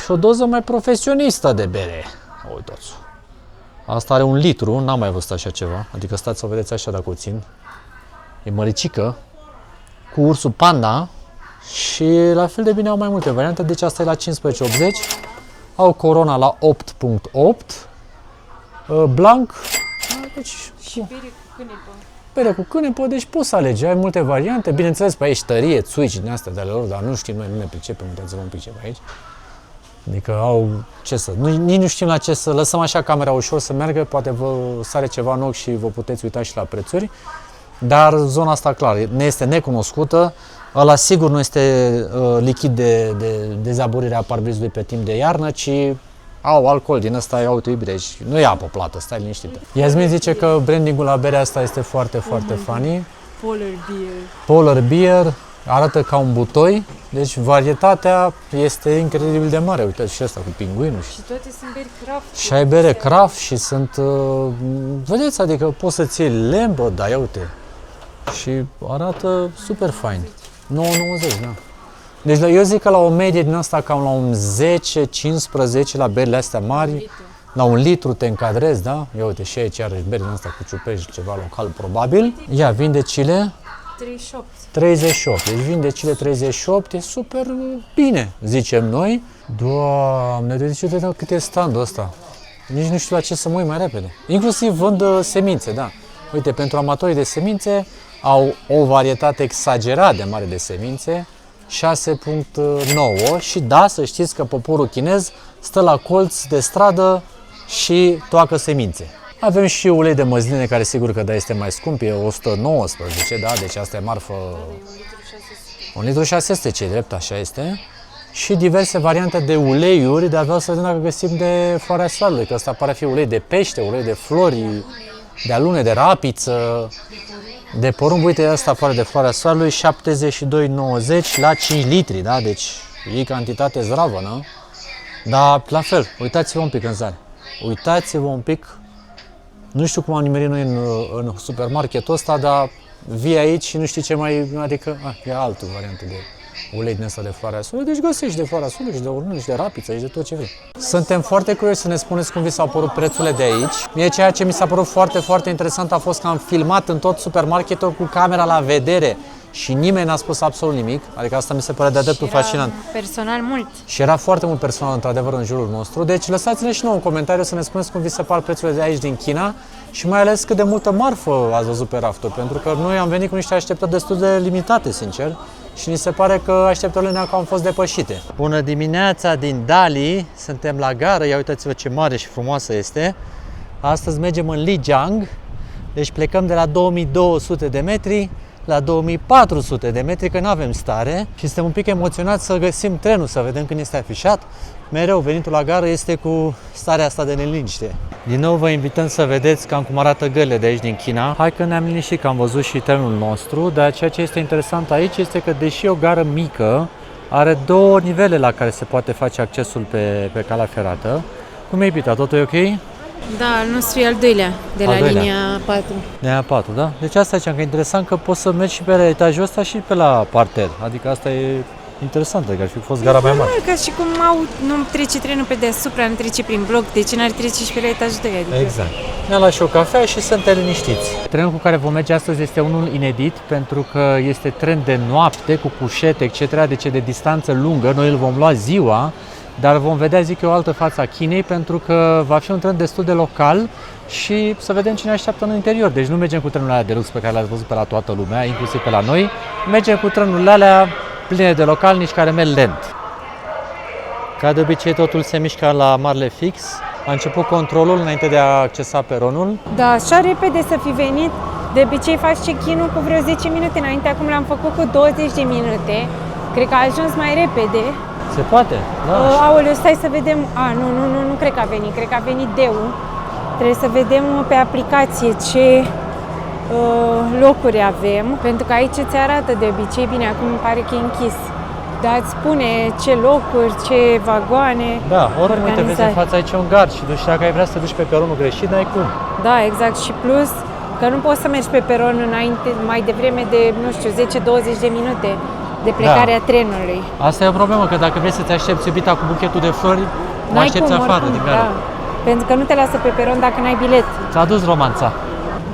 și o doză mai profesionistă de bere. Uitați. Asta are 1 litru, n-am mai văzut așa ceva, adică stați să o vedeți așa dacă o țin. E măricică, cu ursul panda și la fel de bine au mai multe variante, deci asta e la 15,80. Au Corona la 8,8, Blanc, deci, și bere cu cânepă. Bere cu cânepă, deci poți să alegi, ai multe variante, bineînțeles pe aici tărie, țuici din astea de ale lor, dar nu știm noi, nu ne pricepem, uitați-vă un pic ce pe aici. Adică au ce să, nici nu știm la ce să lăsăm așa camera ușor să meargă, poate vă sare ceva în ochi și vă puteți uita și la prețuri. dar zona asta clar, ne este necunoscută. Ăla sigur nu este lichid de dezaburire a parbrizului pe timp de iarnă, ci au alcool din ăsta, ia uite, deci nu e apă plată, stai liniștită. Iasmin zice că brandingul la berea asta este foarte, foarte funny. Polar beer. Polar beer, arată ca un butoi, deci varietatea este incredibil de mare. Uite și asta cu pinguinul. Și toate sunt beri craft. Și ai bere craft și sunt, vedeți, adică poți să-ți iei lembă, dar ia uite. Și arată super fain. 9,90, da. Deci eu zic că la o medie din asta cam la un 10-15 la berile astea mari, la un litru te încadrezi, da? Ia uite și aici iarăși beri din asta cu ciuperci, ceva local probabil. Ia, vindecile 38. 38. Deci vindecile 38 e super bine, zicem noi. Doamne, deci uite cât e standul ăsta. Nici nu știu la ce să mă uit mai repede. Inclusiv vând semințe, da. Uite, pentru amatorii de semințe au o varietate exagerat de mare de semințe, 6.9 și da, să știți că poporul chinez stă la colț de stradă și toacă semințe. Avem și ulei de măsline, care sigur că da, este mai scump, e 119, da, deci asta e marfă. 1 litru 600, ce drept, așa este. Și diverse variante de uleiuri, dar vreau să vedem dacă găsim de floarea soarelui, că ăsta pare a fi ulei de pește, ulei de flori, de alune, de rapiță, de porumb. Uite, asta afară de floarea soarelui, 72,90 la 5 litri, da? Deci e cantitate zdravă, nu? Dar la fel, uitați-vă un pic în zare. Uitați-vă un pic. Nu știu cum am nimerit noi în supermarketul ăsta, dar vii aici și nu știi ce mai, adică, e altă variantă de ulei din ăsta de floarea soarelui, deci găsești de floarea soarelui și de urmă și de rapiță și de tot ce vrei. Suntem foarte curioși să ne spuneți cum vi s-au părut prețurile de aici. Mie ceea ce mi s-a părut foarte, foarte interesant a fost că am filmat în tot supermarketul cu camera la vedere și nimeni n-a spus absolut nimic, adică asta mi se pare de-a dreptul fascinant. Personal mult. Și era foarte mult personal, într-adevăr, în jurul nostru, deci lăsați-ne și nouă un comentariu să ne spuneți cum vi se par prețurile de aici din China și mai ales cât de multă marfă ați văzut pe rafturi, pentru că noi am venit cu niște așteptări destul de limitate, sincer, și ni se pare că așteptările ne-au cam fost depășite. Bună dimineața din Dali, suntem la gară, ia uitați-vă ce mare și frumoasă este. Astăzi mergem în Lijiang, deci plecăm de la 2200 de metri la 2400 de metri, că nu avem stare și suntem un pic emoționați să găsim trenul, să vedem când este afișat. Mereu venitul la gară este cu starea asta de neliniște. Din nou vă invităm să vedeți cam cum arată gările de aici din China. Hai că ne-am liniștit că am văzut și trenul nostru, dar ceea ce este interesant aici este că deși e o gară mică, are două nivele la care se poate face accesul pe calea ferată. Cum e, Pita? Totul e ok? Da, al nostru e al doilea, de la linia 4. Linia 4, da? Deci asta ziceam că e interesant că poți să mergi și pe etajul ăsta și pe la parter. Adică asta e interesant, că ar fi fost gara mai mare. Ca și cum nu trece trenul pe deasupra, nu trece prin bloc, de ce n-ar trece și pe la etajul 2? Adică... Exact. Ne-am luat și o cafea și suntem liniștiți. Trenul cu care vom merge astăzi este unul inedit, pentru că este tren de noapte, cu cușete, etc., deci de distanță lungă. Noi îl vom lua ziua, dar vom vedea, zic eu, o altă față a Chinei, pentru că va fi un tren destul de local și să vedem ce ne așteaptă în interior. Deci nu mergem cu trenurile alea de lux pe care le-ați văzut pe la toată lumea, inclusiv pe la noi. Mergem cu trenurile alea pline de localnici care merg lent. Ca de obicei, totul se mișcă la marele fix. A început controlul înainte de a accesa peronul. Da, așa repede să fi venit. De obicei faci check-in-ul cu vreo 10 minute înainte, acum l-am făcut cu 20 de minute. Cred că a ajuns mai repede. Se poate? Da. Aoleu, stai să vedem. Nu cred că a venit. Cred că a venit Deu. Trebuie să vedem pe aplicație ce locuri avem. Pentru că aici ți arată de obicei. Bine, acum îmi pare că e închis. Dar îți spune ce locuri, ce vagoane. Da, oricum uite, vezi în fața aici un gard și nu știu dacă ai vrea să te duci pe peronul greșit, n-ai cum. Da, exact. Și plus că nu poți să mergi pe peron înainte, mai devreme de, nu știu, 10-20 de minute de plecarea trenului. Asta e o problemă, că dacă vrei să te aștepți iubita cu buchetul de flori, o aștepți afară din gară. Da. Pentru că nu te lasă pe peron dacă n-ai bilet. Ți-a dus romanța.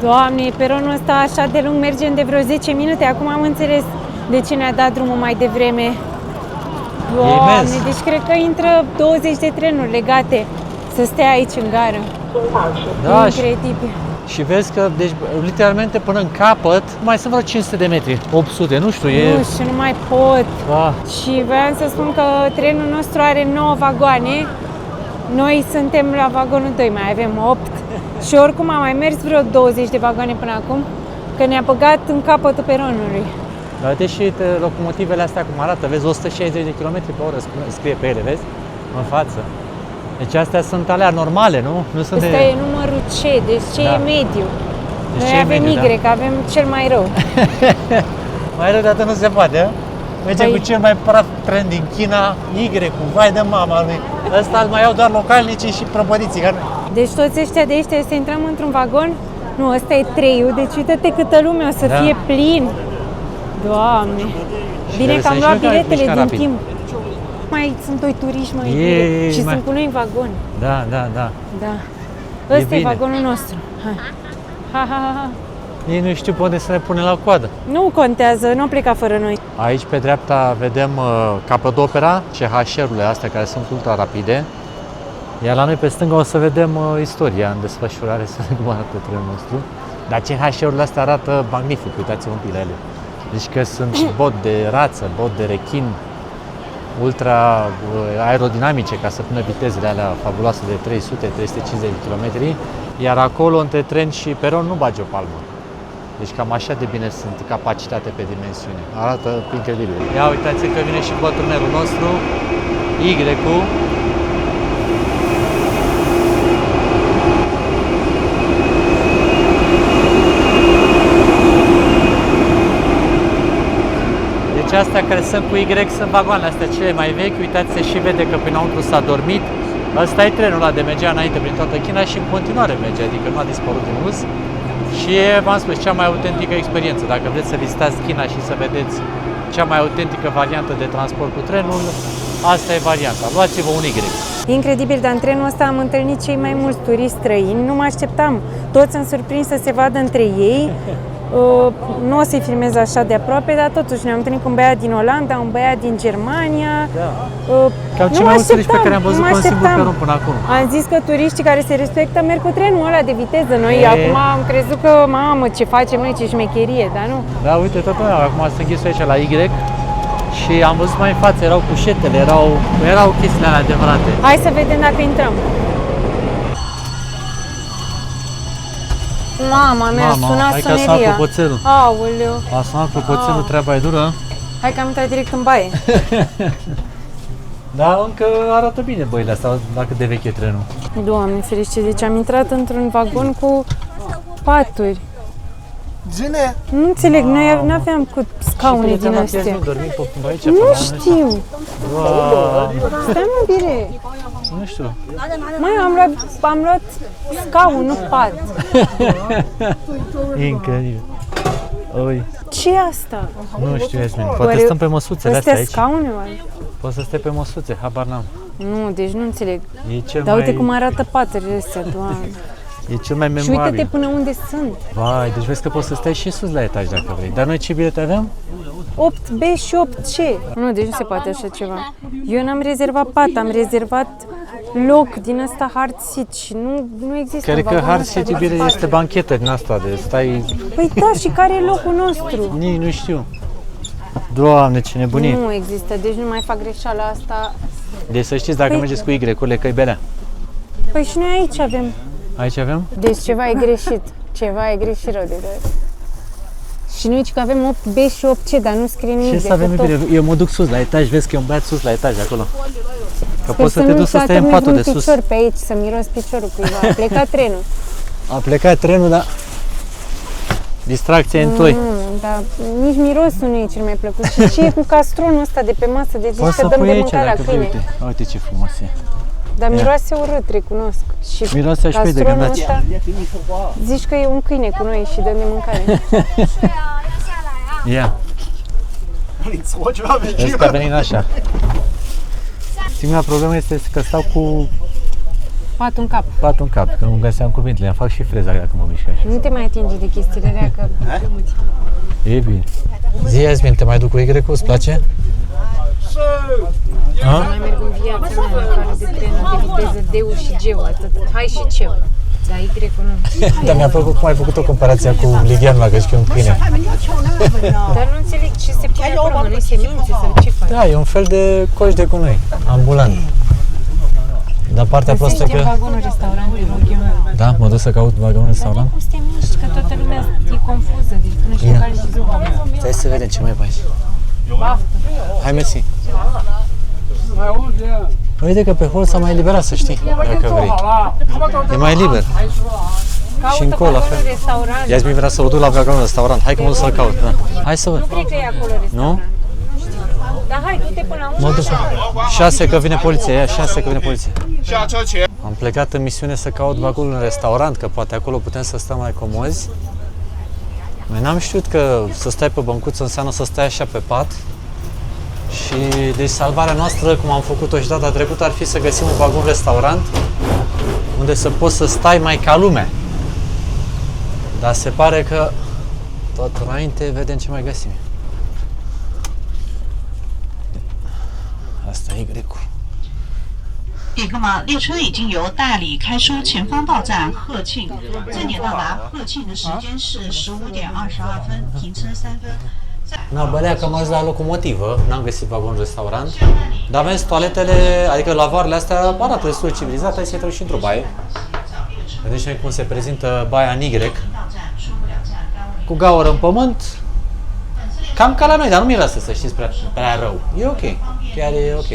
Doamne, peronul ăsta așa de lung, mergem de vreo 10 minute. Acum am înțeles de ce ne-a dat drumul mai devreme. Doamne, deci cred că intră 20 de trenuri legate să stea aici în gară. Da, incredibil. Și vezi că, deci, literalmente până în capăt, mai sunt vreo 500 de metri, 800, nu știu, e... Nu știu, nu mai pot. Da. Și voiam să spun că trenul nostru are 9 vagoane, noi suntem la vagonul 2, mai avem 8. Și oricum am mai mers vreo 20 de vagoane până acum, că ne-a băgat în capătul peronului. Dar uite și locomotivele astea cum arată, vezi, 160 de km pe oră scrie pe ele, vezi? În față. Deci astea sunt alea normale, nu? Nu sunt Ăsta e numărul C, deci C e mediu. Deci Noi C e avem mediu, Y, avem cel mai rău. Mai rău de atât nu se poate, a? Mergem Păi- cu cel mai praf tren din China, Y-cu, vai de mama lui. Ăsta îl mai au doar localnicii și prăpădiții ca noi. Deci toți ăștia de aici să intrăm într-un vagon? Nu, ăsta e 3-ul, deci uite-te câtă lume o să Da. fie plin. Doamne! Bine trebuie că am să luat ieșim, biletele mișca din rapid. timp. Mai sunt doi turiști mai E, și mai- sunt cu noi în vagon. Da, da, da. Da. Ăsta e bine. vagonul nostru. Hai. Ha, ha, ha, ha. Ei nu știu pe unde să ne punem la coadă. Nu contează, nu pleca fără noi. Aici pe dreapta vedem Capodopera, CHR-urile astea care sunt ultra rapide. Iar la noi pe stânga o să vedem istoria în desfășurare, să vedem cum arată trenul nostru. Dar CHR-urile astea arată magnific, uitați-vă un pic la ele. Deci că sunt bot de rață, bot de rechin, ultra aerodinamice ca să pună vitezele alea fabuloase de 300-350 de km. Iar acolo, între tren și peron, nu bagi o palmă. Deci cam așa de bine sunt capacitate pe dimensiune. Arată incredibil. Ia uitați că vine și bătrânerul nostru, Y-ul. Deci astea care sunt cu Y sunt vagoanele astea cele mai vechi. Uitați, se și vede că prinăuntru s-a dormit. Ăsta e trenul ăla de mergea înainte prin toată China și în continuare merge, adică nu a dispărut din uz. Și e, v-am spus, cea mai autentică experiență. Dacă vreți să vizitați China și să vedeți cea mai autentică variantă de transport cu trenul, asta e varianta. Luați-vă un Y. Incredibil, dar în trenul ăsta am întâlnit cei mai mulți turiști străini. Nu mă așteptam. Toți sunt surprinși să se vadă între ei. Nu o să-i filmez așa de aproape, dar totuși ne-am întâlnit cu un băiat din Olanda, un băiat din Germania. Da. Cam cei mai mulți turiști pe care am văzut pe un singur peron până acum. Am zis că turiștii care se respectă merg cu trenul ăla de viteză. Noi acum am crezut că, mamă, ce facem noi, ce șmecherie, dar nu. Da, uite, tot acum sunt închis aici la Y și am văzut mai în față, erau cușetele, erau chestiile alea adevărate. Hai să vedem dacă intrăm. Mama mea, a sunat hai că a sunat soneria. clopoțelul. Aoleu. A sunat clopoțelul, treaba e dură. Hai că am intrat direct în baie. Da, încă arată bine băile astea, dacă de veche e trenul. Doamne ferice, deci am intrat într-un vagon cu paturi. Zine! Nu înțeleg, noi nu aveam cu scaune din astea. Nu dormim pe aici? Nu știu. Wow. Stai mă, bine. Nu știu. Măi, am luat scaun, nu pat. Incredibil. Oi. Ce e asta? Nu știu, Yasmin. Poate stăm pe măsuțele astea aici. Scaune, oare? Poți să stai pe măsuțe, habar n-am. Nu, deci nu înțeleg. E cel Dar mai, uite cum arată paturile astea, Doamne. e cel mai Și memorabil. uite-te până unde sunt. Vai, deci vezi că poți să stai și sus la etaj dacă vrei. Dar noi ce bilete aveam? 8B și 8C. Nu, deci nu se poate așa ceva. Eu n-am rezervat pat, am rezervat loc din ăsta hard seat și nu există. Cred în că vagonul hard ăsta seat de bine spate. este banchetă din asta de stai... Păi da, și care e locul nostru? Nici nu știu. Doamne, ce nebunie. Nu există, deci nu mai fac greșeala asta. Deci să știți, dacă Păi- mergeți cu Y-urile, că-i belea. Păi și noi aici avem. Aici avem? Deci ceva e greșit. Ceva e greșit rău de tot. Și noi zici că avem 8B și 8C, dar nu scrie nimic. Ce să avem decât bine? Eu mă duc sus la etaj, vezi că e un băiat sus la etaj acolo. Că Sper poți să te duci să stai în patul de sus. picior pe aici, să miros piciorul cuiva. A plecat trenul. A plecat trenul, dar distracția e în toi. Dar nici mirosul nu e cel mai plăcut. Și ce e cu castronul ăsta de pe masă? Deci zici Poți că să dăm pui de aici mâncare dacă la vrei, câine. uite. Uite ce frumos e. Dar miroase urât, recunosc. Și Miroase aș fi de castronul gândaci. ăsta, zici că e un câine cu noi și dăm de mâncare. Ia, 你搓就要没 vezi că a venit așa. Singura problemă este că stau cu Patul în cap. patul în cap, că nu găseam cuvintele. Îmi fac și freza dacă mă mișc așa. Nu te mai atinge de chestiile alea, că E bine. Zi, Yasmin, te mai duc cu Y-ul, îți place? nu mai merg în viața mea în afară de trenul de viteză D-ul și G-ul, atât. Hai și C-ul. Dar Y-ul nu. Dar mi-a plăcut cum ai făcut o comparație cu Livianul ăla, că zici că e un câine. Dar nu înțeleg ce se pune acolo, mănânci semințe sau ce faci? Da, e un fel de coș de gunoi, ambulant. Dar partea prostă Găsește în că... vagonul restaurant, te rog eu. Da, mă duc să caut vagonul restaurant. Cum să te miști, că toată lumea lumea e confuză, deci până și în care și zic. Stai să vedem ce mai e pe aici. Hai, mersi. Uite că pe hol s-a mai eliberat, să știi, dacă vrei. E mai liber. Și încolo, la fel. Iasmin vrea să o duc la vagonul restaurant. Hai că mă duc să-l caut. Da. Hai să văd. Nu cred că e acolo restaurant. Nu? Dar hai, du-te până la Mă duc. 6 că vine poliția, ia 6 că vine poliția. Am plecat în misiune să caut vagonul în restaurant, că poate acolo putem să stăm mai comozi. Noi n-am știut că să stai pe băncuță înseamnă să stai așa pe pat. Și deci salvarea noastră, cum am făcut-o și data trecută, ar fi să găsim un vagon restaurant unde să poți să stai mai ca lumea. Dar se pare că tot înainte vedem ce mai găsim. Asta e Y-ul. 列哥嘛，列车已经由大理开出前方到站鹤庆，正点到达鹤庆的时间是15:22，停车3分。 Na, bălea că am ajuns la locomotivă, n-am găsit vagon restaurant, dar vezi, toaletele, adică lavoarele astea arată destul de civilizate, hai să intrăm și într-o baie. Vedeți cum se prezintă baia în Y, cu gaură în pământ, cam ca la noi, dar nu miroase, să știți, prea rău. E ok, chiar e ok.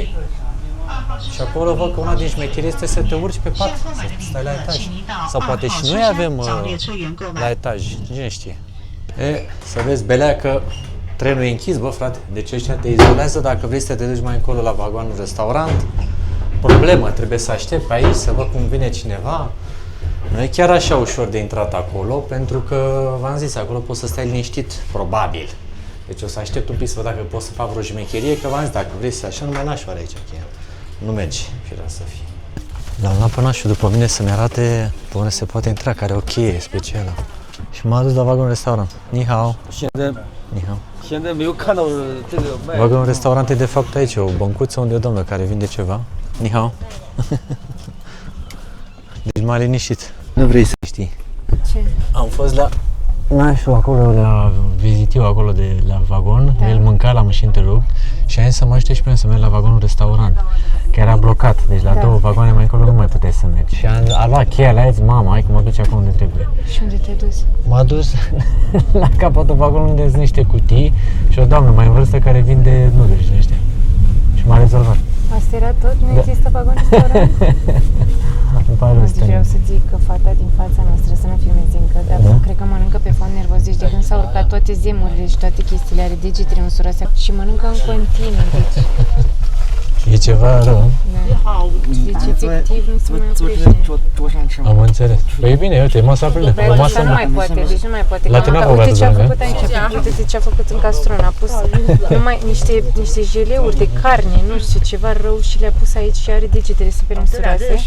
Și acolo văd că una din șmecherii este să te urci pe pat, să stai la etaj. Sau poate și noi avem la etaj, cine știe. E, să vezi, belea că trenul e închis, bă, frate, deci ăștia te izolează dacă vrei să te duci mai încolo la vagonul restaurant. Problemă, trebuie să aștepți aici, să văd cum vine cineva. Nu e chiar așa ușor de intrat acolo, pentru că, v-am zis, acolo poți să stai liniștit, probabil. Deci o să aștept un pic să văd dacă pot să fac vreo jmecherie, că v-am zis, dacă vrei să așa, nu mai nașoare aici, chiar. Nu mergi, firea să fie. L-am luat pe nașul după mine să-mi arate pe unde se poate intra, care e o cheie specială. Și m-a dus la vagonul restaurant. Ni hao. Ni hao. Vagonul restaurant e de fapt aici, o băncuță unde e o doamnă care vinde ceva. Ni hao. Deci m-a liniștit. Nu vrei să știi. Ce? Am fost la nașul acolo, la vizitiu acolo de la vagon. Da. El mânca la mașini de lucru și a zis să mă ajute și pe mine să merg la vagonul restaurant. Că era blocat, deci la două vagoane mai încolo nu mai puteai să mergi. Și a luat cheia, le-a zis, mama, hai că mă duce acolo unde trebuie. Și unde te-ai dus? M-a dus la capătul vagonului unde sunt niște cutii și o doamnă mai în vârstă care vinde nuduri din ăștia. Și m-a rezolvat. Asta era tot? Nu există vagon restaurant? Vreau să zic că fata din fața noastră, să nu filmezi încă, dar cred că mănâncă pe fond nervos, deci de când s-au urcat toate zemurile și toate chestiile, are degetele în sura astea și mănâncă în continuu, deci... E ceva rău? Da. Deci efectiv nu se mai oprește. Am înțeles. Păi e bine, uite, masa plină. Asta nu mai poate, deci nu mai poate. La tine a uite ce a făcut aici, uite ce a făcut în castron, a pus numai niște jeleuri de carne, nu știu, ceva rău și le-a pus aici și are degetele super însurate.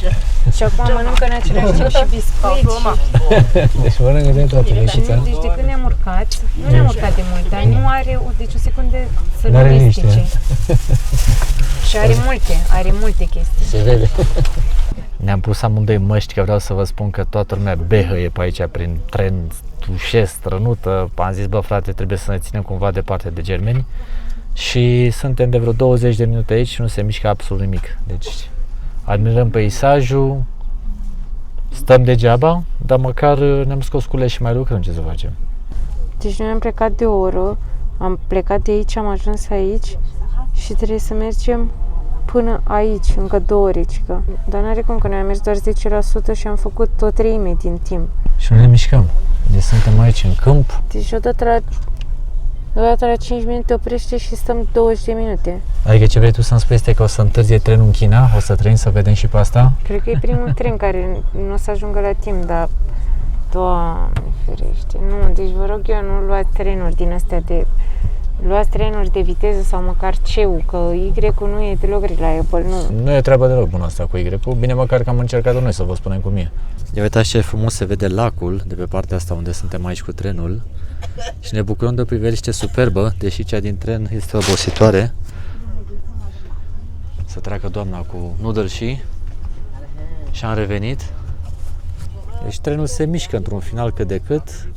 Și acum mănâncă în același timp și biscuiți. Deci mănâncă de toate leșița. Deci de când ne-am urcat, nu ne-am urcat de mult, dar nu are deci o secundă să nu mestice. Și are multe chestii. Se vede. Ne-am pus amândoi măști, că vreau să vă spun că toată lumea behăie pe aici prin tren, tușesc, strănută. Am zis, bă frate, trebuie să ne ținem cumva departe de germeni. Și suntem de vreo 20 de minute aici și nu se mișcă absolut nimic. Deci admirăm peisajul, stăm degeaba, dar măcar ne-am scos cules și mai lucrăm, ce să facem. Deci noi am plecat de o oră, am plecat de aici, am ajuns aici și trebuie să mergem până aici, încă 2 ore, cică. Dar n-are cum, că noi am mers doar 10% și am făcut o treime din timp. Și nu ne mișcăm. Deci suntem aici în câmp. Deci odată la 5 minute oprește și stăm 20 de minute. Adică ce vrei tu să-mi spui este că o să întârzie trenul în China? O să trăim să vedem și pe asta? Cred că e primul tren care nu o să ajungă la timp, dar... Doamne ferește, nu, deci vă rog eu, nu luați trenuri din astea de... Luați trenuri de viteză sau măcar C-ul, că Y-ul nu e deloc reliable, nu. Nu e treaba deloc bună asta cu Y-ul, bine măcar că am încercat noi să vă spunem cum e. Ia uitați ce frumos se vede lacul de pe partea asta unde suntem aici cu trenul și ne bucurăm de o priveliște superbă, deși cea din tren este obositoare. Să treacă doamna cu noodle și am revenit. Deci trenul se mișcă într-un final cât de cât.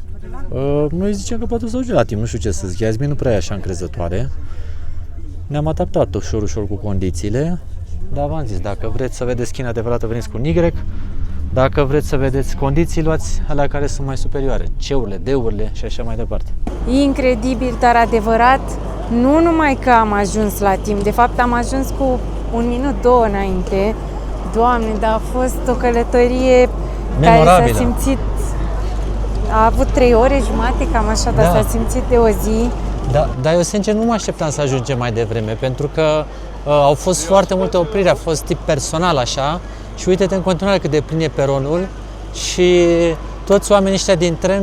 Noi zicem că poate să ajunge la timp, nu știu ce să zic, Iasmin nu prea e așa încrezătoare. Ne-am adaptat ușor cu condițiile, dar v-am zis, dacă vreți să vedeți China adevărată, veniți cu un Y, Dacă vreți să vedeți condiții, luați alea care sunt mai superioare, C-urile, D-urile și așa mai departe. Incredibil, dar adevărat, nu numai că am ajuns la timp, de fapt am ajuns cu 1 minut, 2 înainte. Doamne, dar a fost o călătorie care s-a simțit, a avut 3 ore jumate, cam așa, dar s-a simțit de o zi. Da, dar eu sincer nu mă așteptam să ajungem mai devreme, pentru că au fost foarte multe opriri, a fost tip personal așa și uite-te în continuare cât de plin e peronul și toți oamenii ăștia din tren,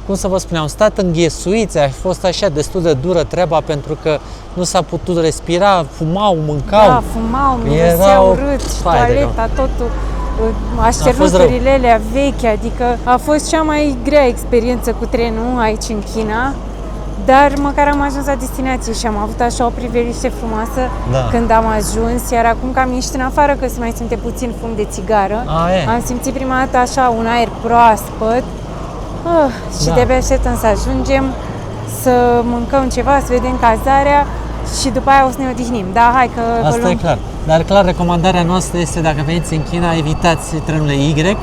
cum să vă spun, au stat înghesuiți, a fost așa destul de dură treaba pentru că nu s-a putut respira, fumau, mâncau. Da, fumau, miroseau urât, toaleta, totul, așternuturile alea vechi, adică a fost cea mai grea experiență cu trenul aici în China. Dar măcar am ajuns la destinație și am avut așa o priveliște frumoasă când am ajuns, iar acum că am ieșit în afară, că se mai simte puțin fum de țigară, am simțit prima dată așa un aer proaspăt și de-abia așteptăm să ajungem, să mâncăm ceva, să vedem cazarea și după aia o să ne odihnim. Da, hai că asta e clar. Dar clar, recomandarea noastră este dacă veniți în China, evitați trenurile Y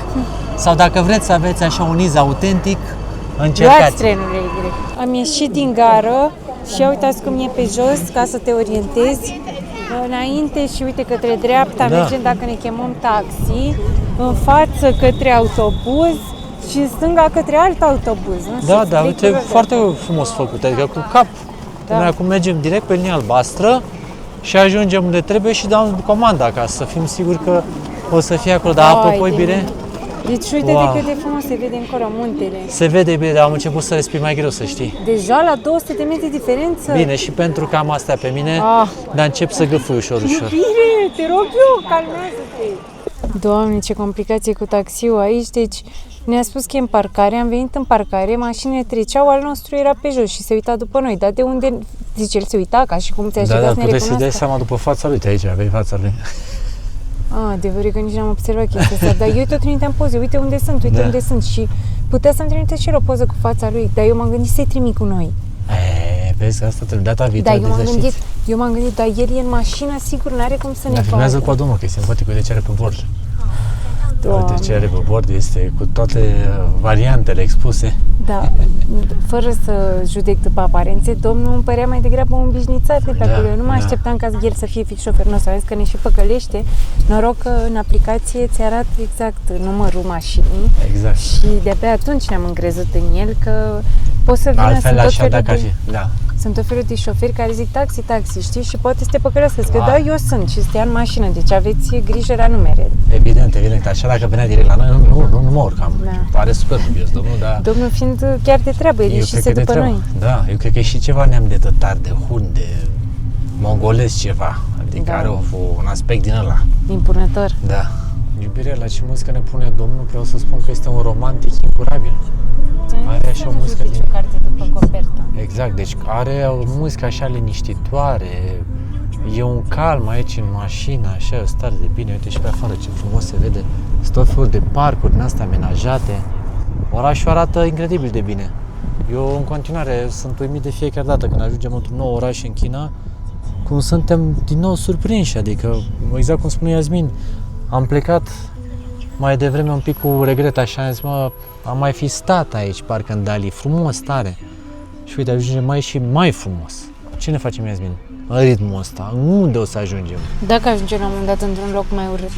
sau dacă vreți să aveți așa un iz autentic, încercați. Luați trenurile Y. Am ieșit din gară și ia uitați cum e pe jos ca să te orientezi. Înainte și uite către dreapta mergem dacă ne chemăm taxi, în față către autobuz și în stânga către alt autobuz. Da, uite, foarte frumos făcut, adică cu cap. Noi acum mergem direct pe linia albastră și ajungem unde trebuie și dăm comanda ca să fim siguri că o să fie acolo. Dar apropo, bine. Deci uite-te cât de frumos se vede încolo muntele. Se vede bine, dar am început să respir mai greu, să știi. Deja la 200 de metri diferență? Bine, și pentru că am astea pe mine, dar încep să gâfâi ușor. Iubire, te rog eu, calmează-te! Doamne, ce complicație cu taxiul aici, deci ne-a spus că e în parcare, am venit în parcare, mașinile treceau, al nostru era pe jos și se uita după noi, dar de unde, zice, el se uita ca și cum ți-a așteptat să ne recunoască? Da, puteți să-i dai seama după fața lui, aici aveai fața lui. Adevărul că nici n-am observat chestia asta, dar eu tot trimiteam poze, uite unde sunt și putea să-mi trimite și el o poză cu fața lui, dar eu m-am gândit să-i trimit cu noi. Vezi că asta trebuie data viitoare de exerciții. Eu m-am gândit, dar el e în mașină, sigur, n-are cum să ne facă. Filmează cu domnul, că e simpatic, uite ce are pe bord. Uite ce are pe bord, este cu toate variantele expuse. Da, fără să judec după aparențe, domnul îmi părea mai degrabă un bișnițar de pe acolo. Eu nu mă așteptam ca el să fie fix șofer, nu o să vezi că ne și păcălește. Noroc că în aplicație ți arată exact numărul mașinii. Exact. Și de-abia atunci ne-am încrezut în el că poți să vină. Altfel așa, dacă sunt tot felul de șoferi care zic taxi, știi? Și poate să te păcălească, că da, eu sunt și stea în mașină, deci aveți grijă la numere. Evident, așa dacă venea direct la noi, nu mă urcam. Pare super dubios, domnul, dar... Domnul fiind chiar de treabă, el ieșise după noi. Da, eu cred că e și ceva neam de tătar, de hun, de mongolez ceva, adică are un aspect din ăla. Impunător. Da. Iubirea, la ce muzică ne pune domnul, vreau să spun că este un romantic incurabil. Are așa o muzică din... carte după coperta. Exact, deci are o muzică așa liniștitoare, e un calm aici în mașină, așa, o stare de bine, uite și pe afară ce frumos se vede, sunt tot felul de parcuri din astea amenajate, orașul arată incredibil de bine. Eu în continuare sunt uimit de fiecare dată când ajungem într-un nou oraș în China, cum suntem din nou surprinși, adică exact cum spune Iasmin, am plecat mai devreme un pic cu regret, așa, am zis, am mai fi stat aici, parcă în Dali, frumos, tare. Și uite, ajungem mai frumos. Ce ne facem, Iasmin? În ritmul ăsta, unde o să ajungem? Dacă ajungem la un moment dat într-un loc mai urât.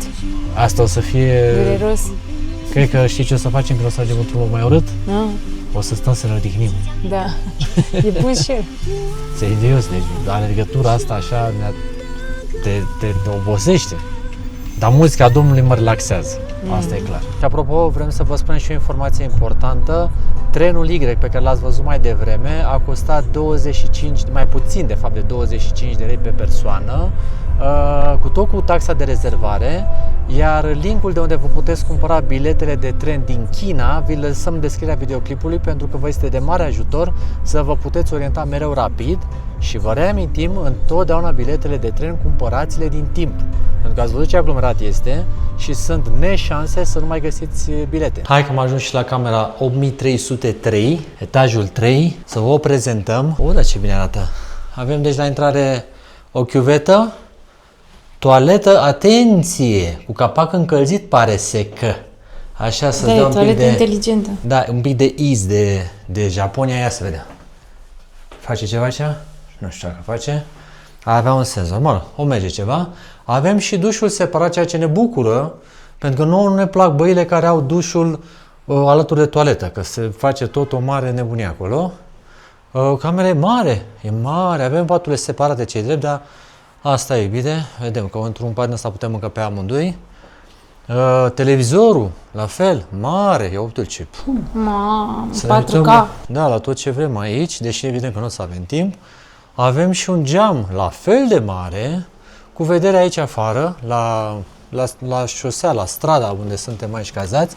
Asta o să fie... dureros. Cred că știi ce o să facem când o să ajungem într-un loc mai urât? O să stăm să ne odihnim. Da, e bun și el. Serios, deci alergătura asta așa te obosește. Dar muzica Domnului mă relaxează, asta e clar. Și apropo, vrem să vă spunem și o informație importantă. Trenul Y pe care l-ați văzut mai devreme a costat 25, mai puțin de fapt de 25 de lei pe persoană, cu taxa de rezervare, iar linkul de unde vă puteți cumpăra biletele de tren din China vi-l lăsăm în descrierea videoclipului pentru că vă este de mare ajutor să vă puteți orienta mereu rapid și vă reamintim întotdeauna biletele de tren cumpărați-le din timp. Pentru că ați văzut ce aglomerat este și sunt neșanse să nu mai găsiți bilete. Hai că am ajuns și la camera 8303, etajul 3, să vă o prezentăm. Dar ce bine arată! Avem deci la intrare o chiuvetă, toaletă, atenție, cu capac încălzit, pare secă. Așa să Da, dă e un pic toaletă de... inteligentă. Da, un pic de ease de Japonia, ia să vedem. Face ceva cea? Nu știu dacă face. Avea un sens normal, o merge ceva. Avem și dușul separat, ceea ce ne bucură, pentru că nouă nu ne plac băile care au dușul alături de toaletă, că se face tot o mare nebunie acolo. Camera e mare, avem paturile separate cei drept, dar asta e bine. Vedem că într-un pat ăsta putem încăpea amândoi. Televizorul, la fel, mare, ia uite-l ce. Mamă, Să ne 4K. uităm, da, la tot ce vrem aici, deși evident că nu o să avem timp. Avem și un geam la fel de mare, cu vedere aici afară, la șosea, la strada unde suntem aici cazați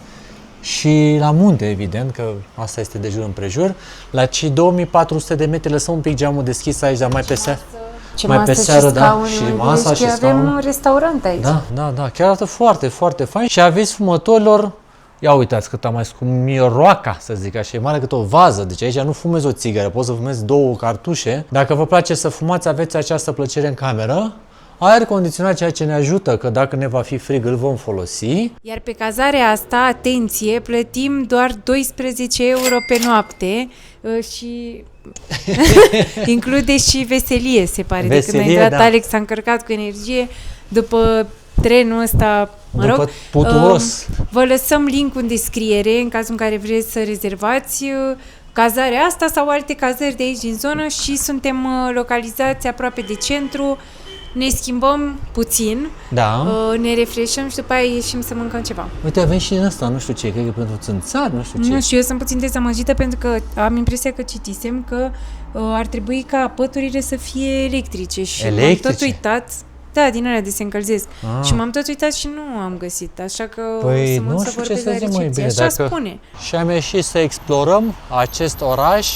și la munte, evident, că asta este de jur împrejur. La cei 2400 de metri lăsăm un pic geamul deschis aici, dar mai pe seară. Ce Mai masă pe seară, și da, scaune. și masa Deci și avem scaune. un restaurant aici. Da, chiar arată foarte, foarte fain. Și aveți fumătorilor, ia uitați cât am mai scos, miroaca, să zic așa, e mare cât o vază. Deci aici nu fumezi o țigară, poți să fumezi 2 cartușe. Dacă vă place să fumați, aveți această plăcere în cameră. Aer condiționat, ceea ce ne ajută, că dacă ne va fi frig, îl vom folosi. Iar pe cazarea asta, atenție, plătim doar 12 euro pe noapte și include și veselie, se pare. De când a Veselie, intrat da. Alex, s-a încărcat cu energie după trenul ăsta, După puturos. Vă lăsăm link în descriere în cazul în care vreți să rezervați cazarea asta sau alte cazări de aici din zonă și suntem localizați aproape de centru. Ne schimbăm puțin, Da. ne refreshăm și după aia ieșim să mâncăm ceva. Uite, avem și în ăsta, nu știu ce, cred că pentru țânțar, nu știu ce. Nu știu, eu sunt puțin dezamăgită pentru că am impresia că citisem că ar trebui ca păturile să fie electrice și m-am tot uitat. Da, din alea de se încălzesc. Și m-am tot uitat și nu am găsit, așa că Păi să mă nu să știu ce vorbesc să la zic mai recepție. bine. Așa spune. Și am ieșit să explorăm acest oraș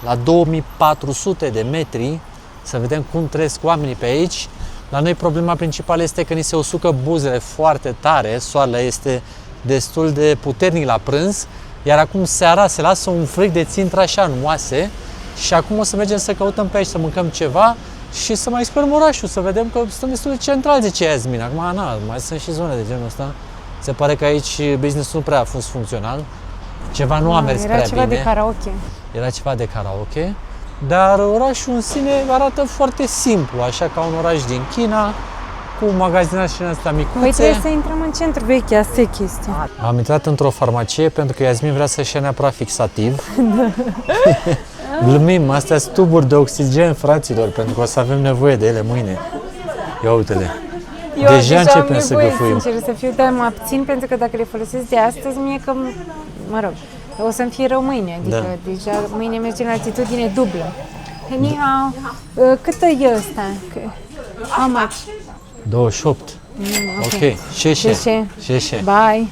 la 2400 de metri, să vedem cum trăiesc oamenii pe aici. La noi problema principală este că ni se usucă buzele foarte tare, soarele este destul de puternic la prânz, iar acum seara se lasă un frig de țintră așa în oase și acum o să mergem să căutăm pe aici să mâncăm ceva și să mai explorăm orașul, să vedem că suntem destul de central, zice Yasmin. Acum, mai sunt și zone de genul ăsta. Se pare că aici business-ul nu prea a fost funcțional. Ceva nu a mers prea bine. Era ceva de karaoke. Era ceva de karaoke. Dar orașul în sine arată foarte simplu, așa ca un oraș din China, cu magazinați și în astea micuțe. Păi trebuie să intrăm în centru vechi, asta e chestia. Am intrat într-o farmacie pentru că Yasmin vrea să-și ia neapărat fixativ. Glumim, astea sunt tuburi de oxigen, fraților, pentru că o să avem nevoie de ele mâine. Ia uite-le. Eu Deja începem am să nevoie, găfuim. sincer, să fiu, dar mă abțin pentru că dacă le folosesc de astăzi, mie că, mă rog, o să-mi fie rău mâine, adică deja mâine mergem la altitudine dublă. Anyhow, cât e ăsta? How much? 28. Ok. Șeșe. Bye.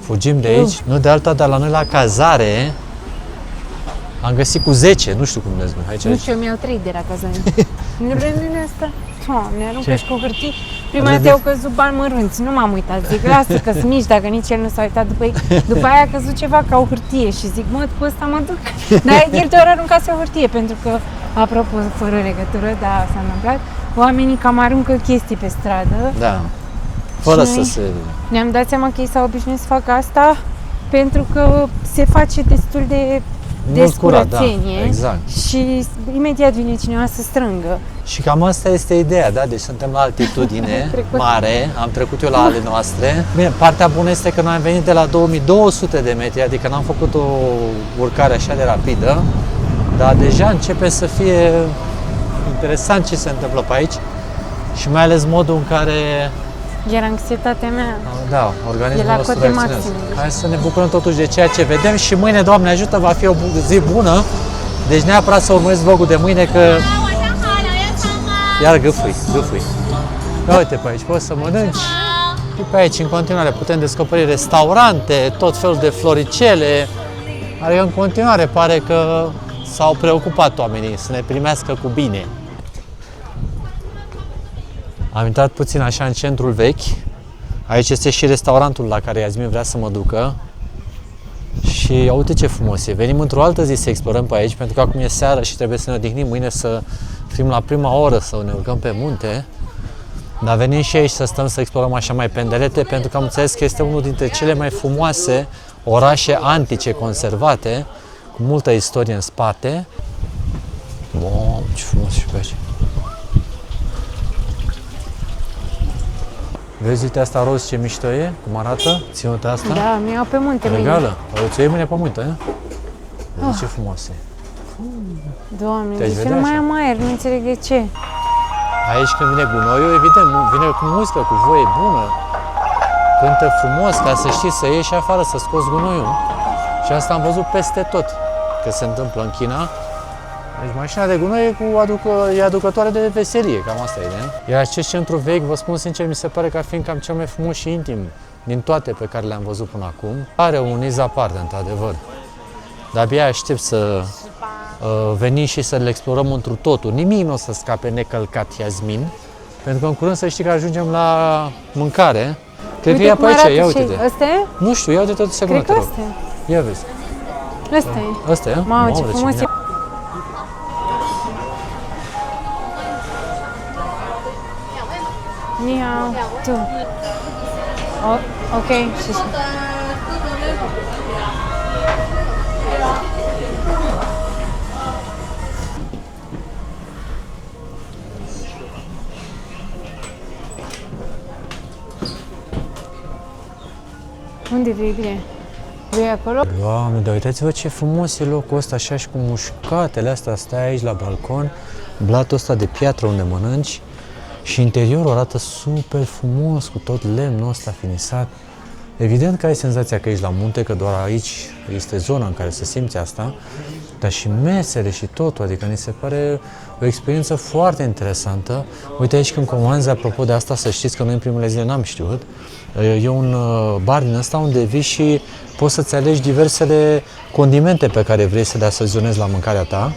Fugim de aici, nu de alta, dar la noi la cazare am găsit cu 10, nu știu cum le spun. Aici, Nu știu, mi-au 3 de la cazare. Nu le asta. Doamne, aruncă și cu hârtii. Prima dată au căzut bani mărunți, nu m-am uitat. Zic, lasă că sunt mici, dacă nici el nu s-a uitat după ei. După aia a căzut ceva ca o hârtie și zic, mă, cu ăsta mă duc. Dar el doar aruncase o hârtie, pentru că, apropo, fără legătură, da, s-a întâmplat, oamenii cam aruncă chestii pe stradă. Da. Fără Și să se... ne-am dat seama că ei s-au obișnuit să facă asta pentru că se face destul de Mult curat, da, curățenie exact. și imediat vine cineva să strângă. Și cam asta este ideea, da? Deci suntem la altitudine mare, am trecut eu la ale noastre. Bine, partea bună este că noi am venit de la 2200 de metri, adică n-am făcut o urcare așa de rapidă, dar deja începe să fie interesant ce se întâmplă pe aici și mai ales modul în care Iar anxietatea mea organismul e la nostru cote reacționează. maxime. Hai să ne bucurăm totuși de ceea ce vedem și mâine, Doamne ajută, va fi o zi bună. Deci neapărat să urmăresc vlogul de mâine că iar gâfâi. Ia uite pe aici, poți să mănânci. Și pe aici în continuare putem descoperi restaurante, tot felul de floricele. Adică în continuare pare că s-au preocupat oamenii să ne primească cu bine. Am intrat puțin așa în centrul vechi. Aici este și restaurantul la care Yasmin vrea să mă ducă. Și uite ce frumos e. Venim într-o altă zi să explorăm pe aici, pentru că acum e seară și trebuie să ne odihnim mâine să fim la prima oră să ne urcăm pe munte. Dar venim și aici să stăm să explorăm așa mai pendelete, pentru că am înțeles că este unul dintre cele mai frumoase orașe antice conservate, cu multă istorie în spate. Bun, ce frumos și pe aici. Vezi, uite asta roz ce mișto e, cum arată, ținută asta? Da, mi iau pe munte mâine. Regală, ți-o iei mâine pe munte, e? Vezi ce frumos e. Doamne, Te-aș de ce vedea nu mai așa. am aer? Nu înțeleg de ce. Aici când vine gunoiul, evident, vine cu muzică, cu voie bună, cântă frumos, ca să știi, să ieși afară, să scoți gunoiul. Și asta am văzut peste tot, că se întâmplă în China. Deci mașina de gunoi e aducătoare de veselie, cam asta e, de. Iar acest centru vechi, vă spun sincer, mi se pare ca fiind cam cel mai frumos și intim din toate pe care le-am văzut până acum. Are un iz aparte, într-adevăr. Dar abia aștept să venim și să le explorăm întru totul. Nimic nu o să scape necălcat, Iasmin, pentru că în curând să știi că ajungem la mâncare. Cred că e pe aici, ia uite-te. Ăsta e? Nu știu, ia uite-te o secundă, Cred că te rog. ăsta e. Ia vezi. Ăsta e. Ăsta e? Mamă, ce de frumos bine. e. Ni hao, tu. Ok, 谢谢。Unde vrei, bine? Vrei acolo? Doamne, dar uitați-vă ce frumos e locul ăsta, așa și cu mușcatele astea, stai aici la balcon, blatul ăsta de piatră unde mănânci și interiorul arată super frumos, cu tot lemnul ăsta finisat. Evident că ai senzația că ești la munte, că doar aici este zona în care se simte asta, dar și mesele și totul, adică mi se pare o experiență foarte interesantă. Uite aici când comanzi, apropo de asta, să știți că noi în primele zile n-am știut, e un bar din ăsta unde vii și poți să-ți alegi diversele condimente pe care vrei să le asezionezi la mâncarea ta,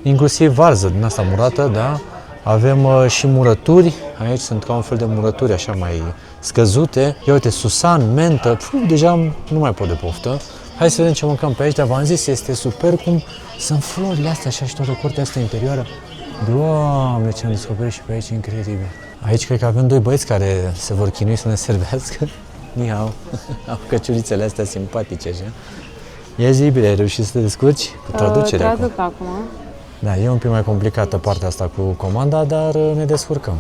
inclusiv varză din asta murată, da? Avem și murături, aici sunt ca un fel de murături așa mai scăzute. Ia uite, susan, mentă, deja nu mai pot de poftă. Hai să vedem ce mâncăm pe aici, dar v-am zis, este super cum sunt florile astea așa și toată curtea asta interioară. Doamne, ce am descoperit și pe aici, incredibil. Aici cred că avem doi băieți care se vor chinui să ne servească. Ni-hao, au căciulițele astea simpatice, așa. Ia zi, bine, ai reușit să te descurci cu traducerea? Traduc acum. Da, e un pic mai complicată partea asta cu comanda, dar ne descurcăm.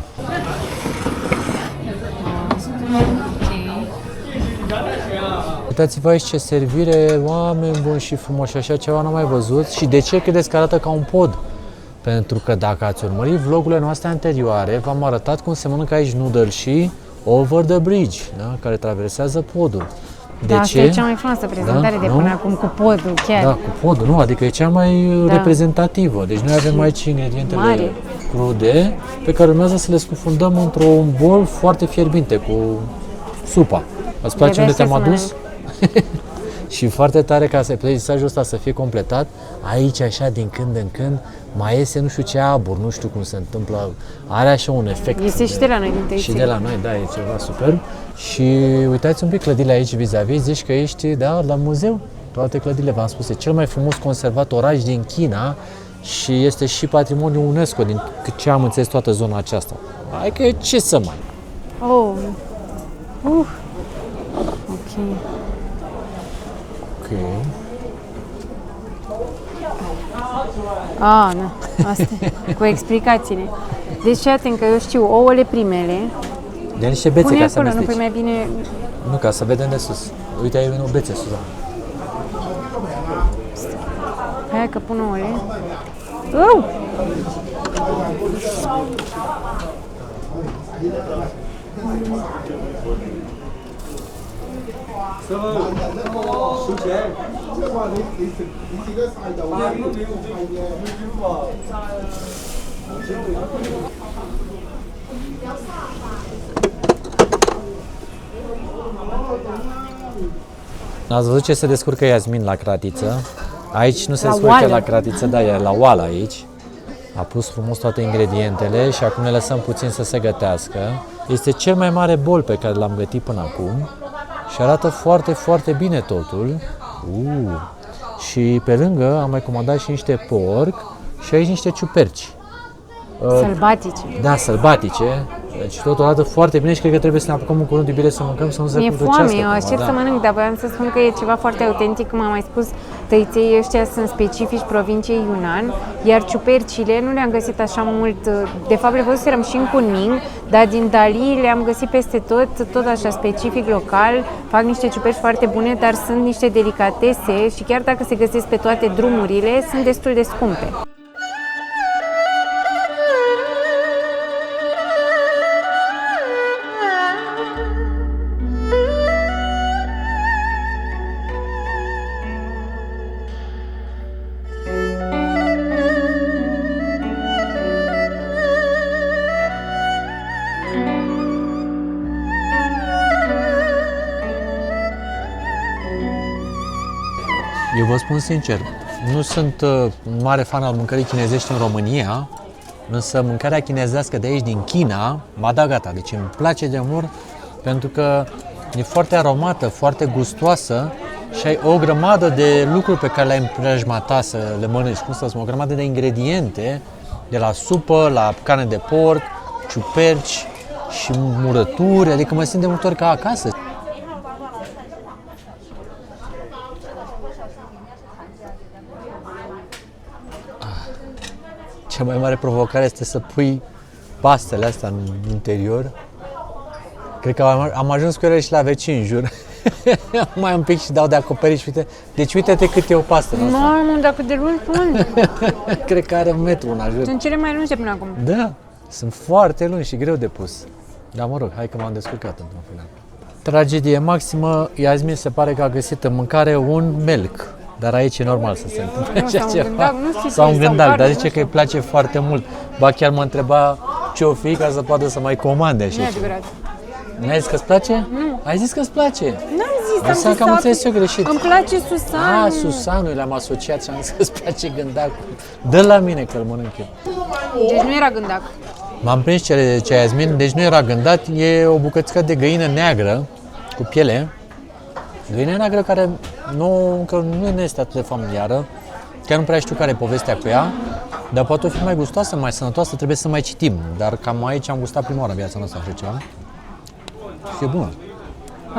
Uitați-vă aici ce servire, oameni buni și frumoși, așa ceva n-am mai văzut. Și de ce credeți că arată ca un pod? Pentru că dacă ați urmărit vlogurile noastre anterioare, v-am arătat cum se mănâncă aici noodle și over the bridge, da? Care traversează podul. De Da, ce? asta e cea mai frumoasă prezentare de până acum cu podul, chiar. Da, cu podul, nu, adică e cea mai reprezentativă. Deci noi avem aici ingredientele Mare. crude pe care urmează să le scufundăm într-un bol foarte fierbinte cu supa. Îți place De unde te-am să adus? Și foarte tare, ca să mesajul ăsta să fie completat, aici așa din când în când mai iese nu știu ce abur, nu știu cum se întâmplă, are așa un efect. Este și de la noi din Tăiței. Și de la noi, da, e ceva super. Și uitați un pic clădirile aici vis-a-vis, zici că ești, da, la muzeu? Toate clădirile, v-am spus, e cel mai frumos conservat oraș din China și este și patrimoniul UNESCO, din ce am înțeles toată zona aceasta. Adică ce să mai... Oh. Ok. Ok. Ah, da, asta e, cu explicațiile. Deci, atent că eu știu ouăle primele. De niște bețe Pune ca să acolo, nu amesteci. pui mai bine... Nu, ca să vedem de sus. Uite, ai o bețe sus. Hai că pun ouăle. Oh! Ați văzut ce se descurcă Iasmin la cratiță? Aici nu se La descurcă oală. la cratiță, da, e la oală aici. A pus frumos toate ingredientele și acum ne lăsăm puțin să se gătească. Este cel mai mare bol pe care l-am gătit până acum și arată foarte, foarte bine totul. Și pe lângă am mai comandat și niște porc și aici niște ciuperci. Sălbatice. Da, sălbatice. Deci totodată foarte bine și cred că trebuie să ne apucăm în curând iubire să mâncăm, să nu se Mi-e curățească. foame, eu aștept să mănânc, dar voiam să spun că e ceva foarte autentic, cum am mai spus, tăiței ăștia sunt specifici provinciei Yunnan, iar ciupercile nu le-am găsit așa mult, de fapt le văzuserăm și în Kunming, dar din Dali le-am găsit peste tot așa specific local, fac niște ciuperci foarte bune, dar sunt niște delicatese și chiar dacă se găsesc pe toate drumurile, sunt destul de scumpe. Eu vă spun sincer, nu sunt mare fan al mâncării chinezești în România, însă mâncarea chinezească de aici, din China, m-a dat gata. Deci îmi place de mult pentru că e foarte aromată, foarte gustoasă și ai o grămadă de lucruri pe care le-ai în preajma ta să le mănânci. Cum să spun, o grămadă de ingrediente, de la supă, la carne de porc, ciuperci și murături, adică mă simt de multe ori ca acasă. Cea mai mare provocare este să pui pastele astea în interior. Cred că am ajuns cu ele și la vecini, jur. Mai un pic și dau de acoperiș, uite. Deci uite-te cât e o pastă asta. Mamă, dacă de lungi sunt. Cred că are un metru una, jur. Sunt cele mai lungi de până acum. Da, sunt foarte lungi și greu de pus. Dar mă rog, hai că m-am descurcat într-un final. Tragedie maximă, Iasmin se pare că a găsit în mâncare un melc. Dar aici e normal să se întâmple așa ceva. Sau un gândac, dar zice că îi place foarte mult. Ba chiar mă întreba ce-o fi ca să poată să mai comande așa. Nu e adevărat. N-ai zis că-ți place? Nu. Ai zis că-ți place? N-am zis, Că am înțeles eu greșit. Îmi place susanul. Susanul, le-am asociat și am zis că-ți place gândacul. Dă la mine că-l mănânc eu. Deci nu era gândac. M-am prins ce Iasmin, deci nu era gândat, e o bucățică de găină neagră cu piele. Găină neagră care încă nu este atât de familiară, chiar nu prea știu care e povestea cu ea, dar poate o fi mai gustoasă, mai sănătoasă, trebuie să mai citim. Dar cam aici am gustat prima oară în viața noastră așa ceva. Și e bună.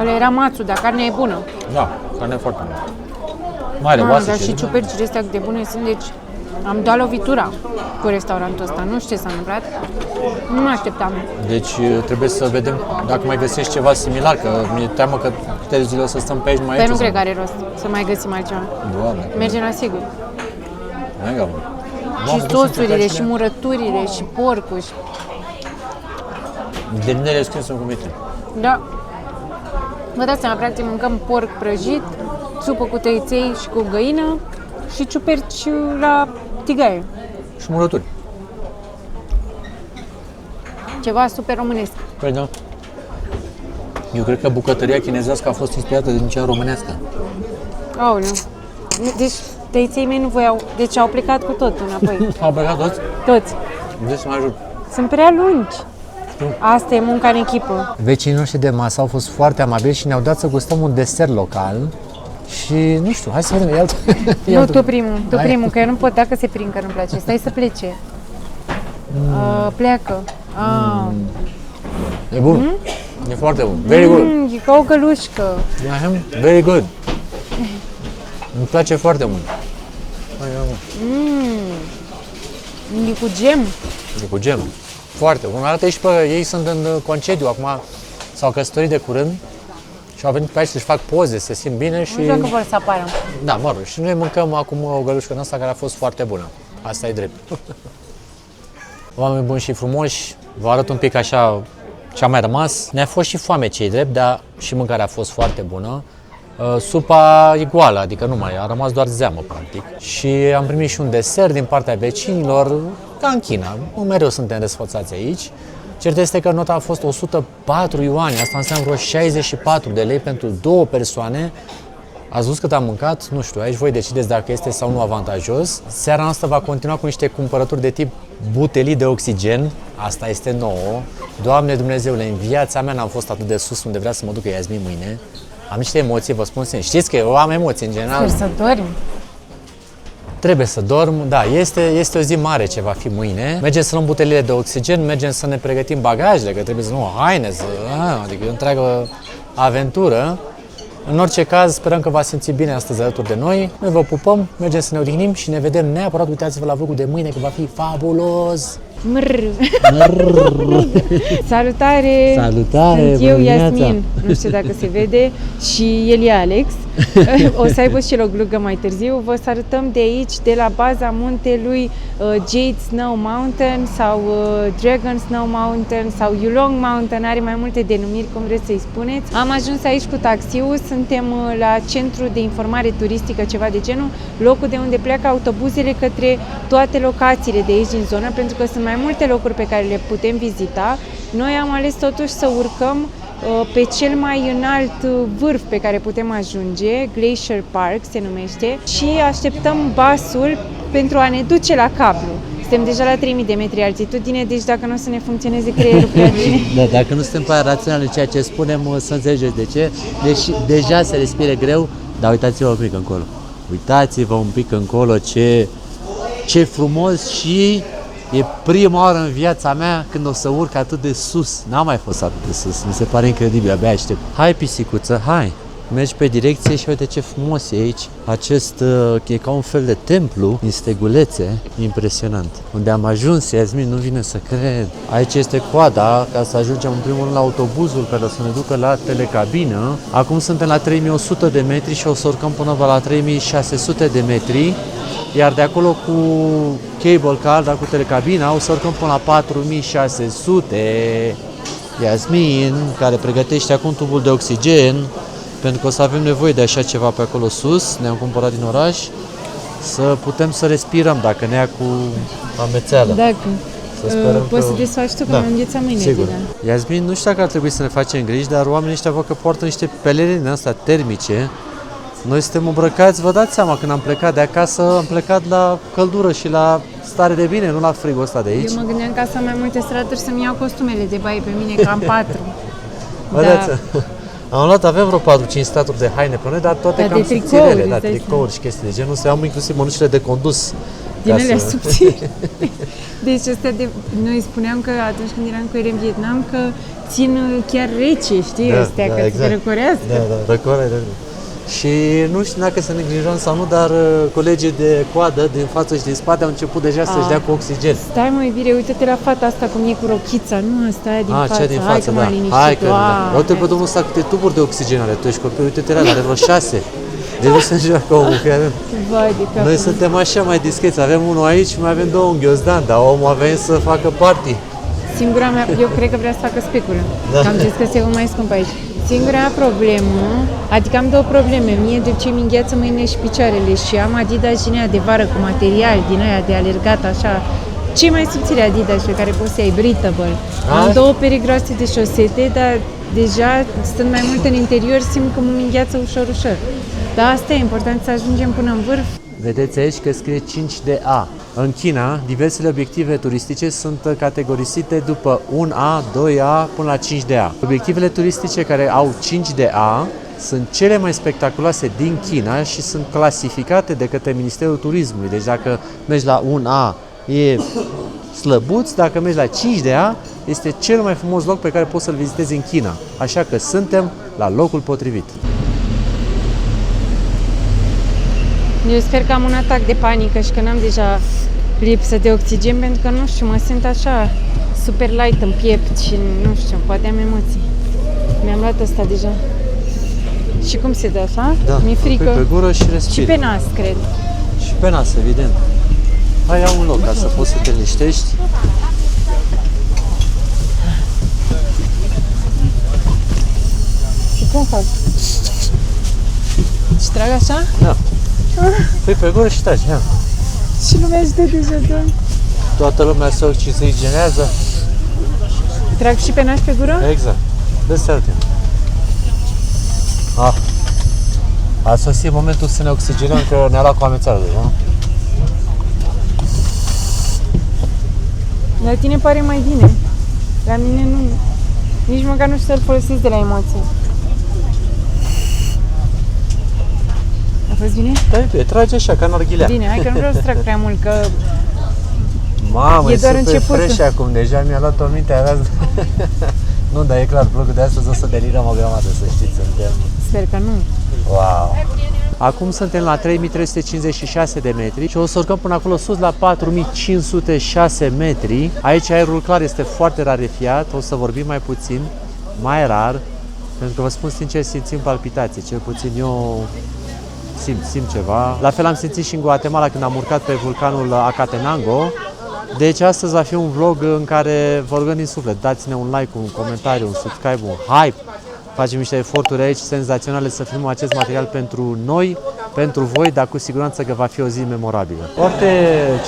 Ăla era mațul, dar carnea e bună. Da, carnea e foarte bună. Mai are oase. Dar și ciupercile astea de bune sunt, deci am dat lovitura cu restaurantul ăsta. Nu știu ce s-a întâmplat. Nu mă așteptam. Deci trebuie să vedem dacă mai găsești ceva similar, că mi-e teamă că câteva zile o să stăm pe aici mai aici. Păi nu cred că are rost să mai găsim altceva. Doamne. Mergem la sigur. Mega bun. Și sosurile, și murăturile, și porcul. Și... Delinele scris sunt cumite. Da. Vă dați seama, practic mâncăm porc prăjit, supă cu tăiței și cu găină și ciuperci la tigaie. Și murături. Ceva super românesc. Păi da. Eu cred că bucătăria chinezească a fost inspirată din cea românească. Aoleu. Deci tăiței mei nu voiau, deci au plecat cu tot înapoi. Au plecat toți? Toți. Vreau să mă ajut. Sunt prea lungi. Asta e munca în echipă. Vecinii noștri de masă au fost foarte amabili și ne-au dat să gustăm un desert local. Și nu știu, hai să vedem, iau Nu, tu primul, că eu nu pot, dacă se prind că nu-mi place. Stai să plece. Pleacă. E bun. E foarte bun. Very good. E ca o călușcă. Very good. Îmi place foarte mult. E cu gem. E cu gem. Foarte bun. Arată și pe ei sunt în concediu acum, s-au căsătorit de curând și au venit pe aici să-și fac poze, să se simt bine și... Nu știu că vor să apară. Da, mă rog, și noi mâncăm acum o gălușcă în asta care a fost foarte bună. Asta e drept. Oameni buni și frumoși, vă arăt un pic așa ce a mai rămas. Ne-a fost și foame, ce-i drept, dar și mâncarea a fost foarte bună. Supa e goală, adică nu mai a rămas doar zeamă, practic. Și am primit și un desert din partea vecinilor, ca în China. Mereu suntem desfățați aici. Cert este că nota a fost 104 yuani, asta înseamnă vreo 64 de lei pentru 2 persoane. Ați văzut cât am mâncat? Nu știu, aici voi decideți dacă este sau nu avantajos. Seara noastră va continua cu niște cumpărături de tip butelii de oxigen. Asta este nouă. Doamne Dumnezeule, în viața mea n-am fost atât de sus unde vrea să mă ducă Iasmin mâine. Am niște emoții, vă spun sincer. Știți că eu am emoții în general. Sper să dormi. Trebuie să dorm, da, este o zi mare ce va fi mâine. Mergem să luăm butelile de oxigen, mergem să ne pregătim bagajele, că trebuie să luăm haine, adică e o întreagă aventură. În orice caz, sperăm că v-ați simțit bine astăzi alături de noi. Noi vă pupăm, mergem să ne odihnim și ne vedem neapărat. Uitați-vă la vlogul de mâine, că va fi fabulos! Salutare! Salutare! Sunt eu, Iasmin, nu știu dacă se vede, și el e Alex. O să aibă și el o glugă mai târziu. Vă salutăm de aici, de la baza muntelui Jade Snow Mountain sau Dragon Snow Mountain sau Yulong Mountain, are mai multe denumiri, cum vreți să-i spuneți. Am ajuns aici cu taxiul, suntem la centru de informare turistică, ceva de genul, locul de unde pleacă autobuzele către toate locațiile de aici din zonă, pentru că sunt mai multe locuri pe care le putem vizita. Noi am ales totuși să urcăm pe cel mai înalt vârf pe care putem ajunge, Glacier Park se numește, și așteptăm busul pentru a ne duce la cablu. Suntem deja la 3000 de metri altitudine, deci dacă nu o să ne funcționeze creierul prea bine. Da, dacă nu suntem prea raționali în ceea ce spunem, să înțelegeți de ce. Deci deja se respire greu, dar uitați-vă un pic încolo. Uitați-vă un pic încolo ce frumos, și e prima oară în viața mea când o să urc atât de sus. N-am mai fost atât de sus, mi se pare incredibil, abia aștept. Hai, pisicuță, hai! Mergi pe direcție și uite ce frumos e aici. Acest e ca un fel de templu din stegulețe, impresionant. Unde am ajuns, Iasmin, nu vine să cred. Aici este coada ca să ajungem în primul rând la autobuzul care o să ne ducă la telecabină. Acum suntem la 3100 de metri și o să urcăm până la 3600 de metri. Iar de acolo cu cable car, dar cu telecabina, o să urcăm până la 4600. Iasmin, care pregătește acum tubul de oxigen, pentru că o să avem nevoie de așa ceva pe acolo sus, ne-am cumpărat din oraș, să putem să respirăm dacă ne ia cu amețeală. Dacă poți să că... desfaci tu, că mă îngheța mâine. Sigur. Iasmin, nu știu dacă ar trebui să ne facem griji, dar oamenii ăștia văd că poartă niște pelerini astea termice. Noi suntem îmbrăcați, vă dați seama, când am plecat de acasă, am plecat la căldură și la stare de bine, nu la frigul ăsta de aici. Eu mă gândeam ca să am mai multe straturi să-mi iau costumele de baie pe mine, că am 4. Avem vreo 4-5 straturi de haine pe noi, dar toate cam subțirele, da, tricouri și chestii de genul. Să am inclusiv mănușile de condus. Din alea subțiri. Deci astea noi spuneam că atunci când eram cu el în Vietnam, că țin chiar rece, știi, astea, că exact. Se răcorească. Da, răcoare. Și nu știu dacă să ne îngrijorăm sau nu, dar colegii de coadă din față și din spate au început deja să-și dea cu oxigen. Stai mă, iubire, uite-te la fata asta cum e cu rochița, nu asta aia din față. Cea din față, da. Hai că uite pe domnul ăsta câte tuburi de oxigen are, tu ești copil, uite-te la, are vreo 6. Deci nu se înjoacă omul, că avem. Noi suntem așa mai discreți, avem unul aici și mai avem 2 în ghiozdan, dar omul a venit să facă party. Singura mea, eu cred că vrea să facă speculă, că am zis că se mai scump aici. Singura problemă, adică am 2 probleme, mie de ce mi îngheață mâinile și picioarele și am Adidas din aia de vară cu material din aia de alergat așa, cei mai subțiri Adidas pe care poți să ai, breathable. Am 2 perechi groase de șosete, dar deja stând mai mult în interior simt că mă îngheață ușor. Dar asta e important, să ajungem până în vârf. Vedeți aici că scrie 5DA. În China, diversele obiective turistice sunt categorisite după 1A, 2A până la 5DA. Obiectivele turistice care au 5DA sunt cele mai spectaculoase din China și sunt clasificate de către Ministerul Turismului. Deci dacă mergi la 1A e slăbuț, dacă mergi la 5DA este cel mai frumos loc pe care poți să-l vizitezi în China. Așa că suntem la locul potrivit. Eu sper că am un atac de panică și că n-am deja lipsă de oxigen, pentru că, nu știu, mă simt așa super light în piept și, nu știu, poate am emoții. Mi-am luat ăsta deja. Și cum se dă așa? Da, mi-e frică. pe gură și respiri. Și pe nas, cred. Și pe nas, evident. Hai, ia un loc ca să poți să te liniștești. Și cum fac? Și trag așa? Da. Păi pe gură și taci, ia. Și lumea își dă deja, Doamne. Toată lumea se oxigenează. Trag și pe nas pe gură? Exact. Dă-ți altin. A sosit momentul să ne oxigenăm, că ne-a luat cu amețeală, da? La tine pare mai bine. La mine nu. Nici măcar nu știu să-l folosesc de la emoții. A Văzi bine? Da, e trage așa, ca narghilea. Bine, hai că nu vreau să trag prea mult, că Mamă, e doar super începutul. fresh acum, deja mi-a luat o minte aia. Nu, dar e clar, blogul de astăzi o să delirăm o grămadă, să știți, suntem... Sper că nu. Wow! Acum suntem la 3356 de metri și o să urcăm până acolo sus la 4506 metri. Aici aerul clar este foarte rarefiat, o să vorbim mai puțin, mai rar, pentru că vă spun sincer, simțim palpitații, cel puțin eu simt ceva. La fel am simțit și în Guatemala când am urcat pe vulcanul Acatenango. Deci astăzi va fi un vlog în care vă rugăm din suflet, dați-ne un like, un comentariu, un subscribe, un hype. Facem niște eforturi aici senzaționale să filmăm acest material pentru noi, pentru voi, dar cu siguranță că va fi o zi memorabilă. Foarte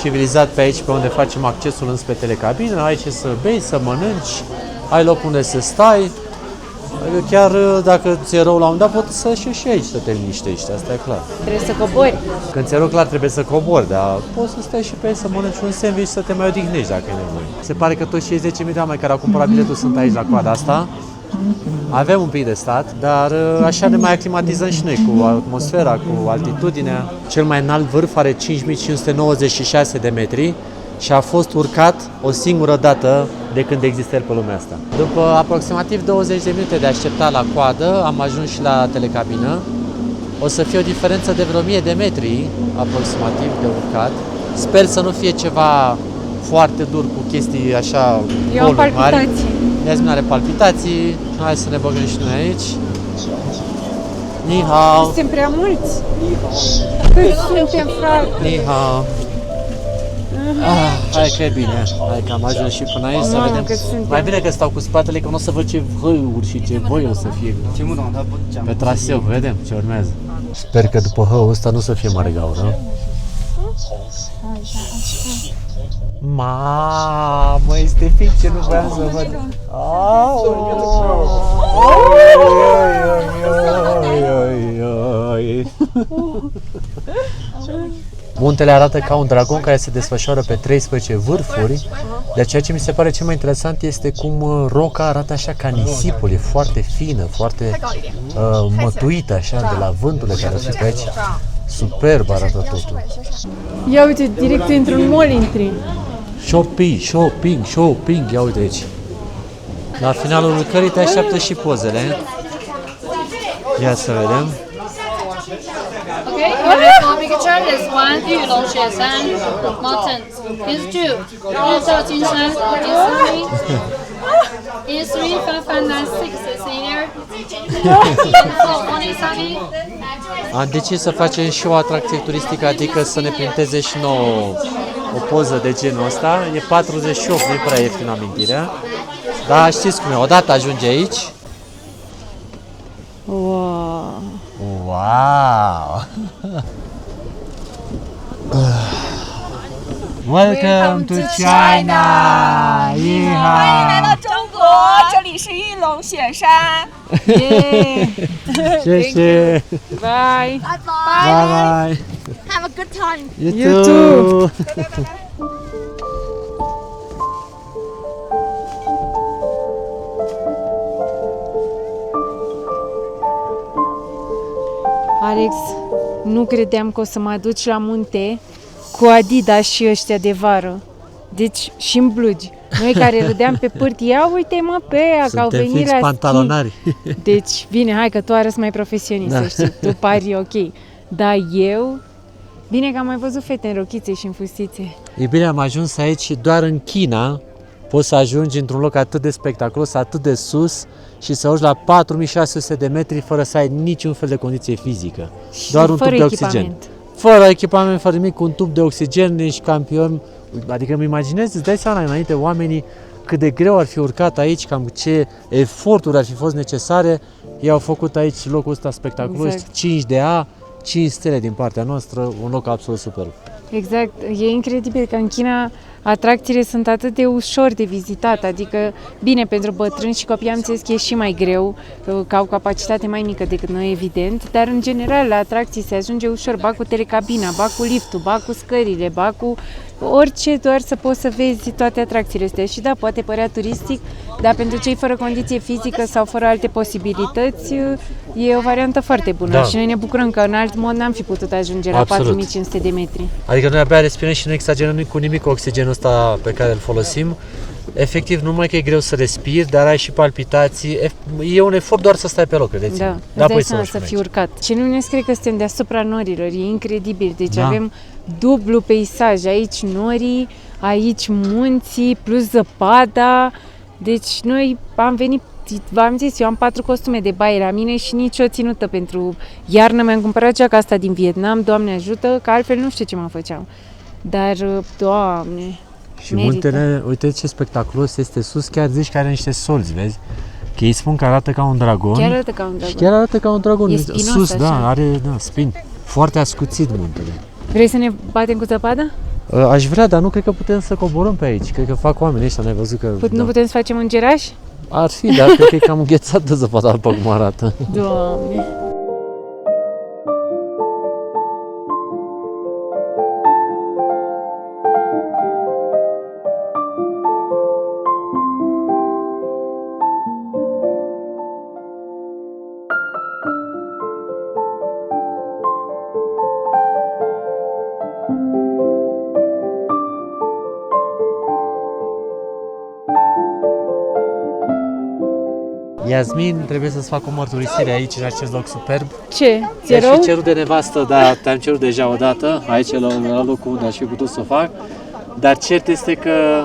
civilizat pe aici, pe unde facem accesul înspre telecabină, ai ce să bei, să mănânci, ai loc unde să stai. Chiar dacă ți-e rău la un dat, poți să și aici să te liniștești, asta e clar. Trebuie să cobori. Când ți-e rău, clar, trebuie să cobori, dar poți să stai și pe aici să mănânci un sandwich și să te mai odihnești dacă e nevoie. Se pare că toți cei 10.000 de oameni care au cumpărat biletul sunt aici la coada asta. Avem un pic de stat, dar așa ne mai aclimatizăm și noi cu atmosfera, cu altitudinea. Cel mai înalt vârf are 5596 de metri și a fost urcat o singură dată de când există el pe lumea asta. După aproximativ 20 de minute de așteptat la coadă, am ajuns și la telecabină. O să fie o diferență de vreo 1000 de metri aproximativ de urcat. Sper să nu fie ceva foarte dur cu chestii așa Eu am palpitații. Iasmin are palpitații. Hai să ne băgăm și noi aici. Ni hao. Suntem prea mulți. Cât suntem, frate? Ni hao. Hai că e bine. Hai că am ajuns și până aici să vedem. Mai bine că stau cu spatele, că nu o să văd ce hăuri și ce voi o să fie pe traseu. Vedem ce urmează. Sper că după hăul ăsta nu să fie mare gaură. Mamă, este fix ce nu vreau să văd. Muntele arată ca un dragon care se desfășoară pe 13 vârfuri, dar ceea ce mi se pare cel mai interesant este cum roca arată așa ca nisipul, e foarte fină, foarte mătuită așa de la vânturile care sunt pe aici. Superb arată totul. Ia uite, direct într-un mall intri. Shopping, ia uite aici. La finalul lucrării te așteaptă și pozele. Ia să vedem. Okay, for picture is 1 玉龙雪山 mountain. Is 2日照金山 is 3 5596 is here. And 4 1 Am decis să facem și o atracție turistică, adică să ne printeze și nouă o poză de genul ăsta. E 48, nu e prea ieftin amintirea. Dar știți cum e, odată ajunge aici. Wow! Welcome to China! 欢迎来到中国，这里是玉龙雪山。谢谢 Bye! Bye! Have a good time. You too! Alex, nu credeam că o să mă aduci la munte cu Adidas și ăștia de vară. Deci și în blugi. Noi care râdeam pe pârtii, ia uite mă pe ea, că au Suntem venit fix la pantalonari. schi. Deci, bine, hai că tu arăți mai profesionist, Da. să știi, tu pari ok. Dar eu, bine că am mai văzut fete în rochițe și în fustițe. E bine, am ajuns aici doar în China. Poți să ajungi într-un loc atât de spectaculos, atât de sus și să urci la 4600 de metri fără să ai niciun fel de condiție fizică. Doar un tub de oxigen. Fără echipament, fără nimic, cu un tub de oxigen, ești campion. Adică îmi imaginez, îți dai seama înainte oamenii cât de greu ar fi urcat aici, cam ce eforturi ar fi fost necesare. Ei au făcut aici locul ăsta spectaculos, Exact. 5 de A, 5 stele din partea noastră, un loc absolut superb. Exact, e incredibil că în China atracțiile sunt atât de ușor de vizitat, adică, bine, pentru bătrâni și copii am înțeles că e și mai greu, că au capacitate mai mică decât noi, evident, dar în general la atracții se ajunge ușor, ba cu telecabina, ba cu liftul, ba cu scările, ba cu orice, doar să poți să vezi toate atracțiile astea. Și da, poate părea turistic, dar pentru cei fără condiție fizică sau fără alte posibilități, e o variantă foarte bună. Da. Și noi ne bucurăm că în alt mod n-am fi putut ajunge la 4500 de metri. Adică noi abia respirăm și nu exagerăm cu nimic oxigenul ăsta pe care îl folosim. Efectiv, numai că e greu să respiri, dar ai și palpitații. E un efort doar să stai pe loc, credeți? Da, îți dai seama să fii urcat. Și nu ne scrie că suntem deasupra norilor, e incredibil. Deci avem dublu peisaj, aici norii, aici munții, plus zăpada. Deci noi am venit, v-am zis, eu am 4 costume de baie la mine și nici o ținută pentru iarnă. Mi-am cumpărat geaca asta din Vietnam, Doamne ajută, că altfel nu știu ce mă făceam. Dar, Doamne, și merită. muntele, uite ce spectaculos este sus, chiar zici că are niște solzi, vezi? Că ei spun că arată ca un dragon. Chiar arată ca un dragon. Și chiar arată ca un dragon. E spinos, sus, așa. da, are spini. Foarte ascuțit muntele. Vrei să ne batem cu zăpadă? Aș vrea, dar nu cred că putem să coborâm pe aici. Cred că fac oamenii ăștia, n-ai văzut că... Nu putem să facem îngeraș? Ar fi, dar cred că e cam înghețat de zăpada după cum arată. Doamne! Iasmin, trebuie să-ți fac o mărturisire aici, în acest loc superb. Ce? Ți-aș fi cerut de nevastă, dar te-am cerut deja o dată, aici la locul unde aș fi putut să o fac. Dar cert este că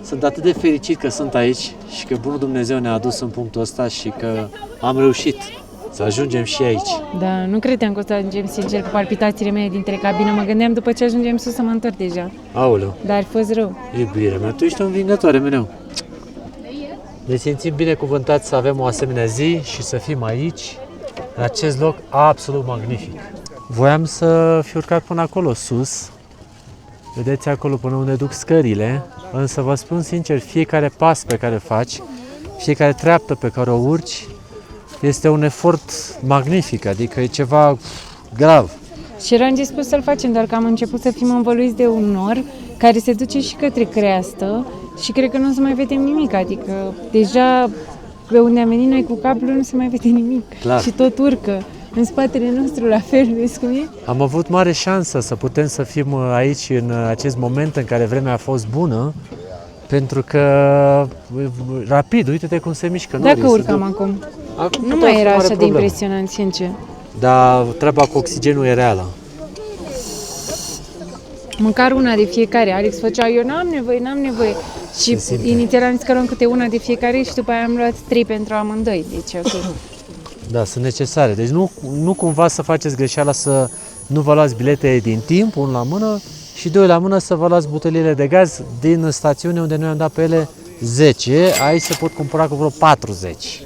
sunt atât de fericit că sunt aici și că Bunul Dumnezeu ne-a adus în punctul ăsta și că am reușit să ajungem și aici. Da, nu credeam că o să ajungem, sincer, cu palpitațiile mele dintre cabină. Mă gândeam după ce ajungem sus să mă întorc deja. Aoleu. Dar ar fost rău. Iubirea mea, tu ești o învingătoare mereu. Ne simțim binecuvântați să avem o asemenea zi și să fim aici, în acest loc absolut magnific. Voiam să fi urcat până acolo sus, vedeți acolo până unde duc scările, însă vă spun sincer, fiecare pas pe care faci, fiecare treaptă pe care o urci, este un efort magnific, adică e ceva grav. Și eram dispus să-l facem, doar că am început să fim învăluiți de un nor care se duce și către creastă și cred că nu o să mai vedem nimic, adică deja pe unde am venit noi cu cablul nu se mai vede nimic. Clar. Și tot urcă. În spatele nostru la fel, vezi cum e? Am avut mare șansă să putem să fim aici în acest moment în care vremea a fost bună, pentru că rapid, uite-te cum se mișcă norii. Dacă urcam acum. Nu mai era așa de impresionant, sincer. Dar treaba cu oxigenul e reală. Măcar una de fiecare. Alex făcea, eu n-am nevoie. Și inițial am zis că luăm câte una de fiecare și după aia am luat 3 pentru amândoi. Deci ok. Da, sunt necesare. Deci nu cumva să faceți greșeala să nu vă luați bilete din timp, 1 la mână, și 2 la mână să vă luați buteliile de gaz din stațiune unde noi am dat pe ele 10. Aici se pot cumpăra cu vreo 40.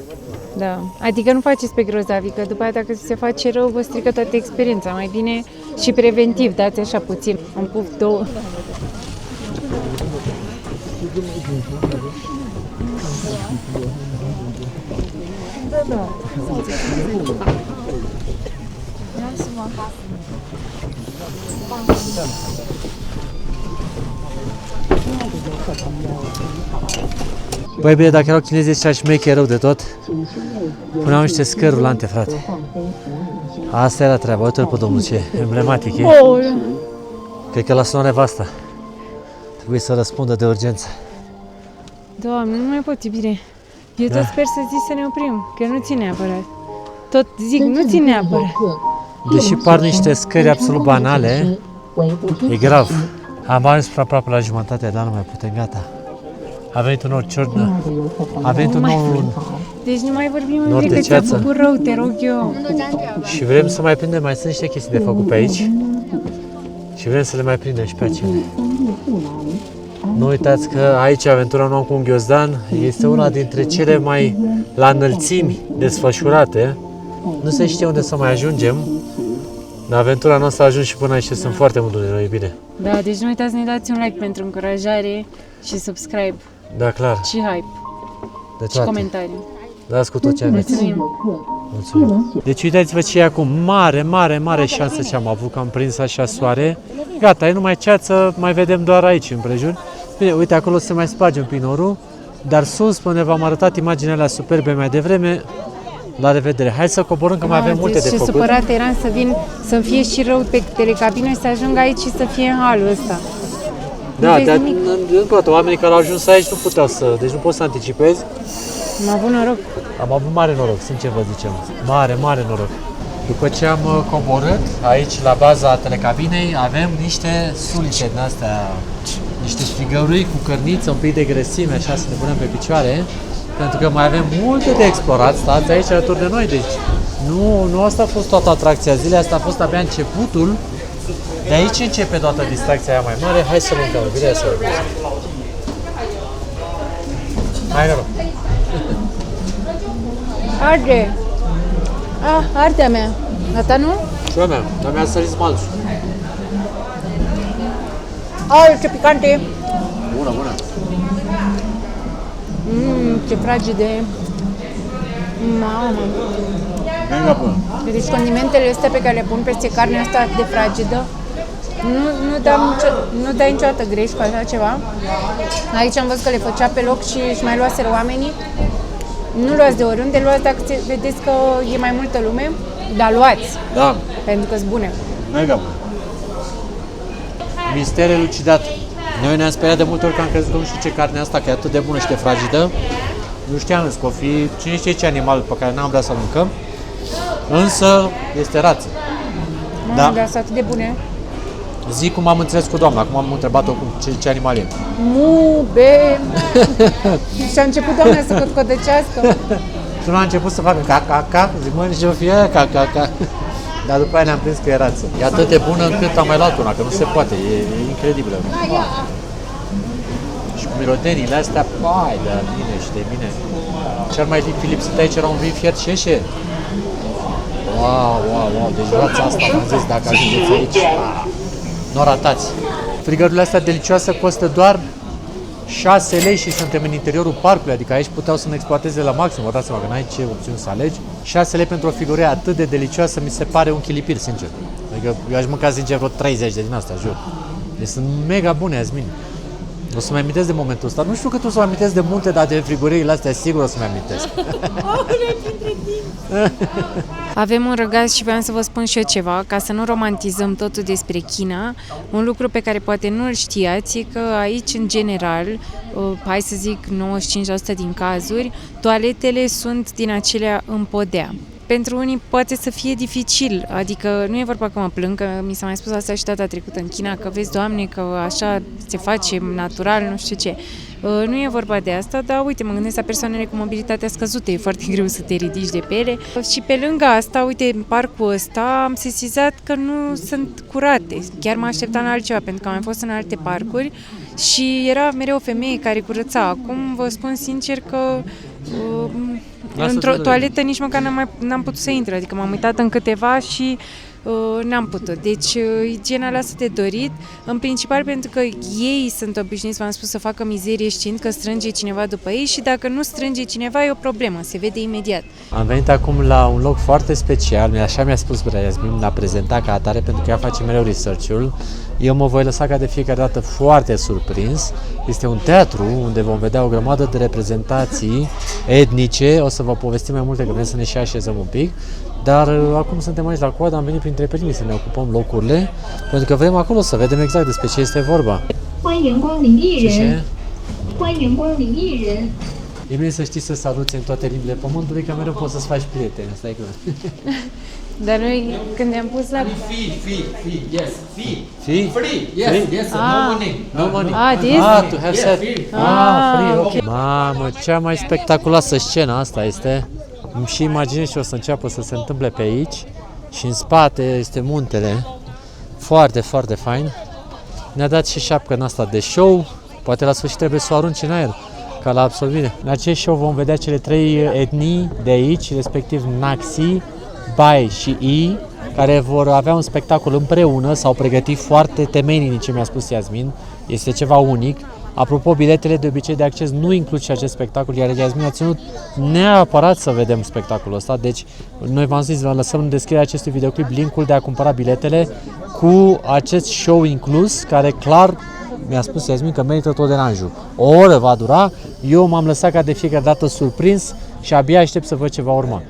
Da, adică nu faceți pe grozavi, că după aia dacă se face rău vă strică toată experiența. Mai bine și preventiv, dați așa puțin, un puf, 2. Băi bine, dacă erau chinezii ăștia șmecheri rău de tot, puneau niște scări rulante, frate. Asta era treaba, uite-l pe domnul ce emblematic e. Cred că l-a sunat nevasta. Trebuie să răspundă de urgență. Doamne, nu mai pot, iubire. Eu tot sper să zici să ne oprim, că nu ține neapărat. Tot zic, nu ține neapărat. Deși par niște scări absolut banale, e grav. Am ajuns aproape la jumătate, dar nu mai putem, gata. A venit un nou ciordă. A venit un nou... Deci nu mai vorbim nor în de că ți-a ceață. făcut rău, te rog eu. Și vrem să mai prindem, mai sunt niște chestii de făcut pe aici. Și vrem să le mai prindem și pe acele. Nu uitați că aici aventura Un om cu un ghiozdan este una dintre cele mai la înălțimi desfășurate. Nu se știe unde să mai ajungem, Dar aventura noastră a ajuns și până aici și sunt foarte mândru de noi, e bine. Da, deci nu uitați să ne dați un like pentru încurajare și subscribe Da, clar. și hype De și comentarii. Dați cu tot ce aveți. Mulțumim! Mulțumim. Deci uitați-vă ce e acum, mare șansă ce am avut, că am prins așa soare. Gata, e numai ceață, mai vedem doar aici împrejur. Bine, uite, acolo se mai sparge un pic norul, dar sus, unde v-am arătat imaginele alea superbe mai devreme, la revedere. Hai să coborâm, că mai avem multe de ce făcut. supărat eram să vin, să-mi fie și rău pe telecabină și să ajung aici și să fie în halul ăsta. Da, dar încă o dată, oamenii care au ajuns aici nu puteau să, deci nu poți să anticipezi. Am avut noroc. Am avut mare noroc, sincer vă zicem. Mare noroc. După ce am coborât, aici la baza telecabinei avem niște sulițe din astea, niște figurări cu cărniță, un pic de grăsime, așa să ne punem pe picioare, pentru că mai avem multe de explorat. Stați aici alături de noi, deci nu asta a fost toată atracția zilei, asta a fost abia începutul. De aici începe toată distracția aia mai mare. Hai să mâncăm, bine să mâncăm. Hai, noroc! Arde! Arde a mea. A ta nu? Și a mea, dar mi-a sărit smalțul. Ce picante! Bună! Ce fragede! Mamă! Mega bună! Deci condimentele astea pe care le pun peste carnea asta de fragedă, nu dai niciodată greș cu așa ceva. Aici am văzut că le făcea pe loc și își mai luaseră oamenii. Nu luați de oriunde, luați dacă vedeți că e mai multă lume, dar luați. Da. Pentru că sunt bune. Mega bun. Mister elucidat. Noi ne-am speriat de multe ori că am crezut că nu știu ce carne asta, că e atât de bună și de fragidă. Nu știam că o fi cine știe ce animal pe care n-am vrea să mâncăm. Însă este rață. Da. Dar sunt atât de bune. Zic cum am înțeles cu doamna, cum am întrebat-o ce animal e. Mube! Și a început doamna să cotcodăcească. Și nu a început să facă ca, zic mă, nici o fie ca. Dar după aia ne-am prins că e rață. E atât de bună încât am mai luat una, că nu se poate, e incredibilă. Și cu mirodenile astea, pai, de bine și de bine. Cel mai lipsit aici era un vin fiert șeșe. Wow, deci rața asta, v-am zis, dacă ajungeți aici, nu ratați. Frigărurile astea delicioase costă doar 6 lei și suntem în interiorul parcului, adică aici puteau să ne exploateze la maxim, vă dați seama că n-ai ce opțiuni să alegi. 6 lei pentru o figurie atât de delicioasă mi se pare un chilipir, sincer. Adică eu aș mânca, sincer, vreo 30 din astea, jur. Deci sunt mega bune, Asmin. O să-mi amintesc de momentul ăsta. Nu știu cât o să mă amintesc de multe, dar de friguriile astea sigur o să-mi amintesc. Avem un răgaz și vreau să vă spun și eu ceva, ca să nu romantizăm totul despre China. Un lucru pe care poate nu îl știați e că aici, în general, hai să zic 95% din cazuri, toaletele sunt din acelea în podea. Pentru unii poate să fie dificil, adică nu e vorba că mă plâng, că mi s-a mai spus asta și data trecută în China, că vezi, Doamne, că așa se face natural, nu știu ce. Nu e vorba de asta, dar uite, mă gândesc la persoanele cu mobilitatea scăzută, e foarte greu să te ridici de pe ele. Și pe lângă asta, uite, în parcul ăsta am sesizat că nu sunt curate. Chiar mă așteptam la altceva, pentru că am mai fost în alte parcuri și era mereu o femeie care curăța. Acum vă spun sincer că într-o toaletă nici măcar n-am putut să intru, adică m-am uitat în câteva și n-am putut. Deci igiena lasă de dorit, în principal pentru că ei sunt obișnuiți, v-am spus, să facă mizerie știind că strânge cineva după ei și dacă nu strânge cineva e o problemă, se vede imediat. Am venit acum la un loc foarte special, așa mi-a spus Yasmin, l-a prezentat ca atare pentru că ea face mereu research-ul. Eu mă voi lăsa ca de fiecare dată foarte surprins. Este un teatru unde vom vedea o grămadă de reprezentații etnice, o să vă povestim mai multe că vrem să ne și așezăm un pic. Dar acum suntem aici la coadă, am venit printre primii să ne ocupăm locurile, pentru că vrem acolo să vedem exact despre ce este vorba. E bine să știi să saluți în toate limbile pământului, că mereu poți să-ți faci prieteni, asta e clar. Dar noi, când ne-am pus la... Yes, free, yes, no money. To have set. Free, ok. Mamă, cea mai spectaculoasă scenă asta este. Îmi și imaginez și o să înceapă să se întâmple pe aici și în spate este muntele, foarte, foarte fain. Ne-a dat și șapcă în asta de show, poate la sfârșit trebuie să o arunci în aer, ca la absolvire. La acest show vom vedea cele 3 etnii de aici, respectiv Naxi, Bai și Yi, care vor avea un spectacol împreună, s-au pregătit foarte temeinic, ce mi-a spus Iasmin, este ceva unic. Apropo, biletele de obicei de acces nu includ și acest spectacol, iar Iasmin a ținut neapărat să vedem spectacolul ăsta, deci noi v-am zis, vă lăsăm în descrierea acestui videoclip linkul de a cumpăra biletele cu acest show inclus, care clar mi-a spus Iasmin că merită tot deranjul. O oră va dura, eu m-am lăsat ca de fiecare dată surprins și abia aștept să văd ce va urma.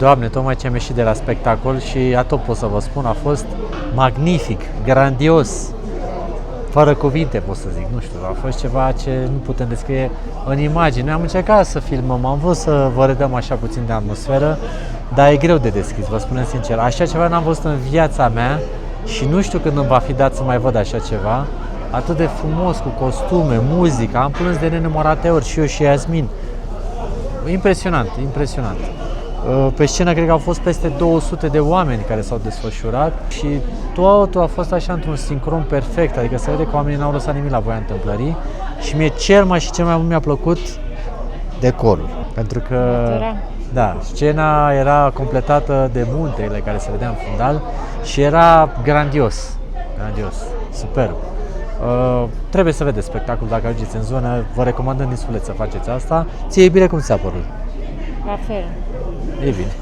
Doamne, tocmai ce am ieșit de la spectacol și tot pot să vă spun, a fost magnific, grandios, fără cuvinte pot să zic, nu știu, a fost ceva ce nu putem descrie în imagine. Noi am încercat să filmăm, am vrut să vă redăm așa puțin de atmosferă, dar e greu de descris, vă spunem sincer. Așa ceva n-am văzut în viața mea și nu știu când îmi va fi dat să mai văd așa ceva. Atât de frumos, cu costume, muzică, am plâns de nenumărate ori și eu și Iasmin. Impresionant, impresionant. Pe scenă cred că au fost peste 200 de oameni care s-au desfășurat și totul a fost așa într-un sincron perfect, adică se vede că oamenii n-au lăsat nimic la voia întâmplării și mie cel mai mult mi-a plăcut decorul, pentru că da, scena era completată de muntele care se vedea în fundal și era grandios, superb. Trebuie să vedeți spectacolul dacă ajungeți în zonă, vă recomandăm din suflet să faceți asta. Ție e bine, cum ți-a părut? La fel. E bine.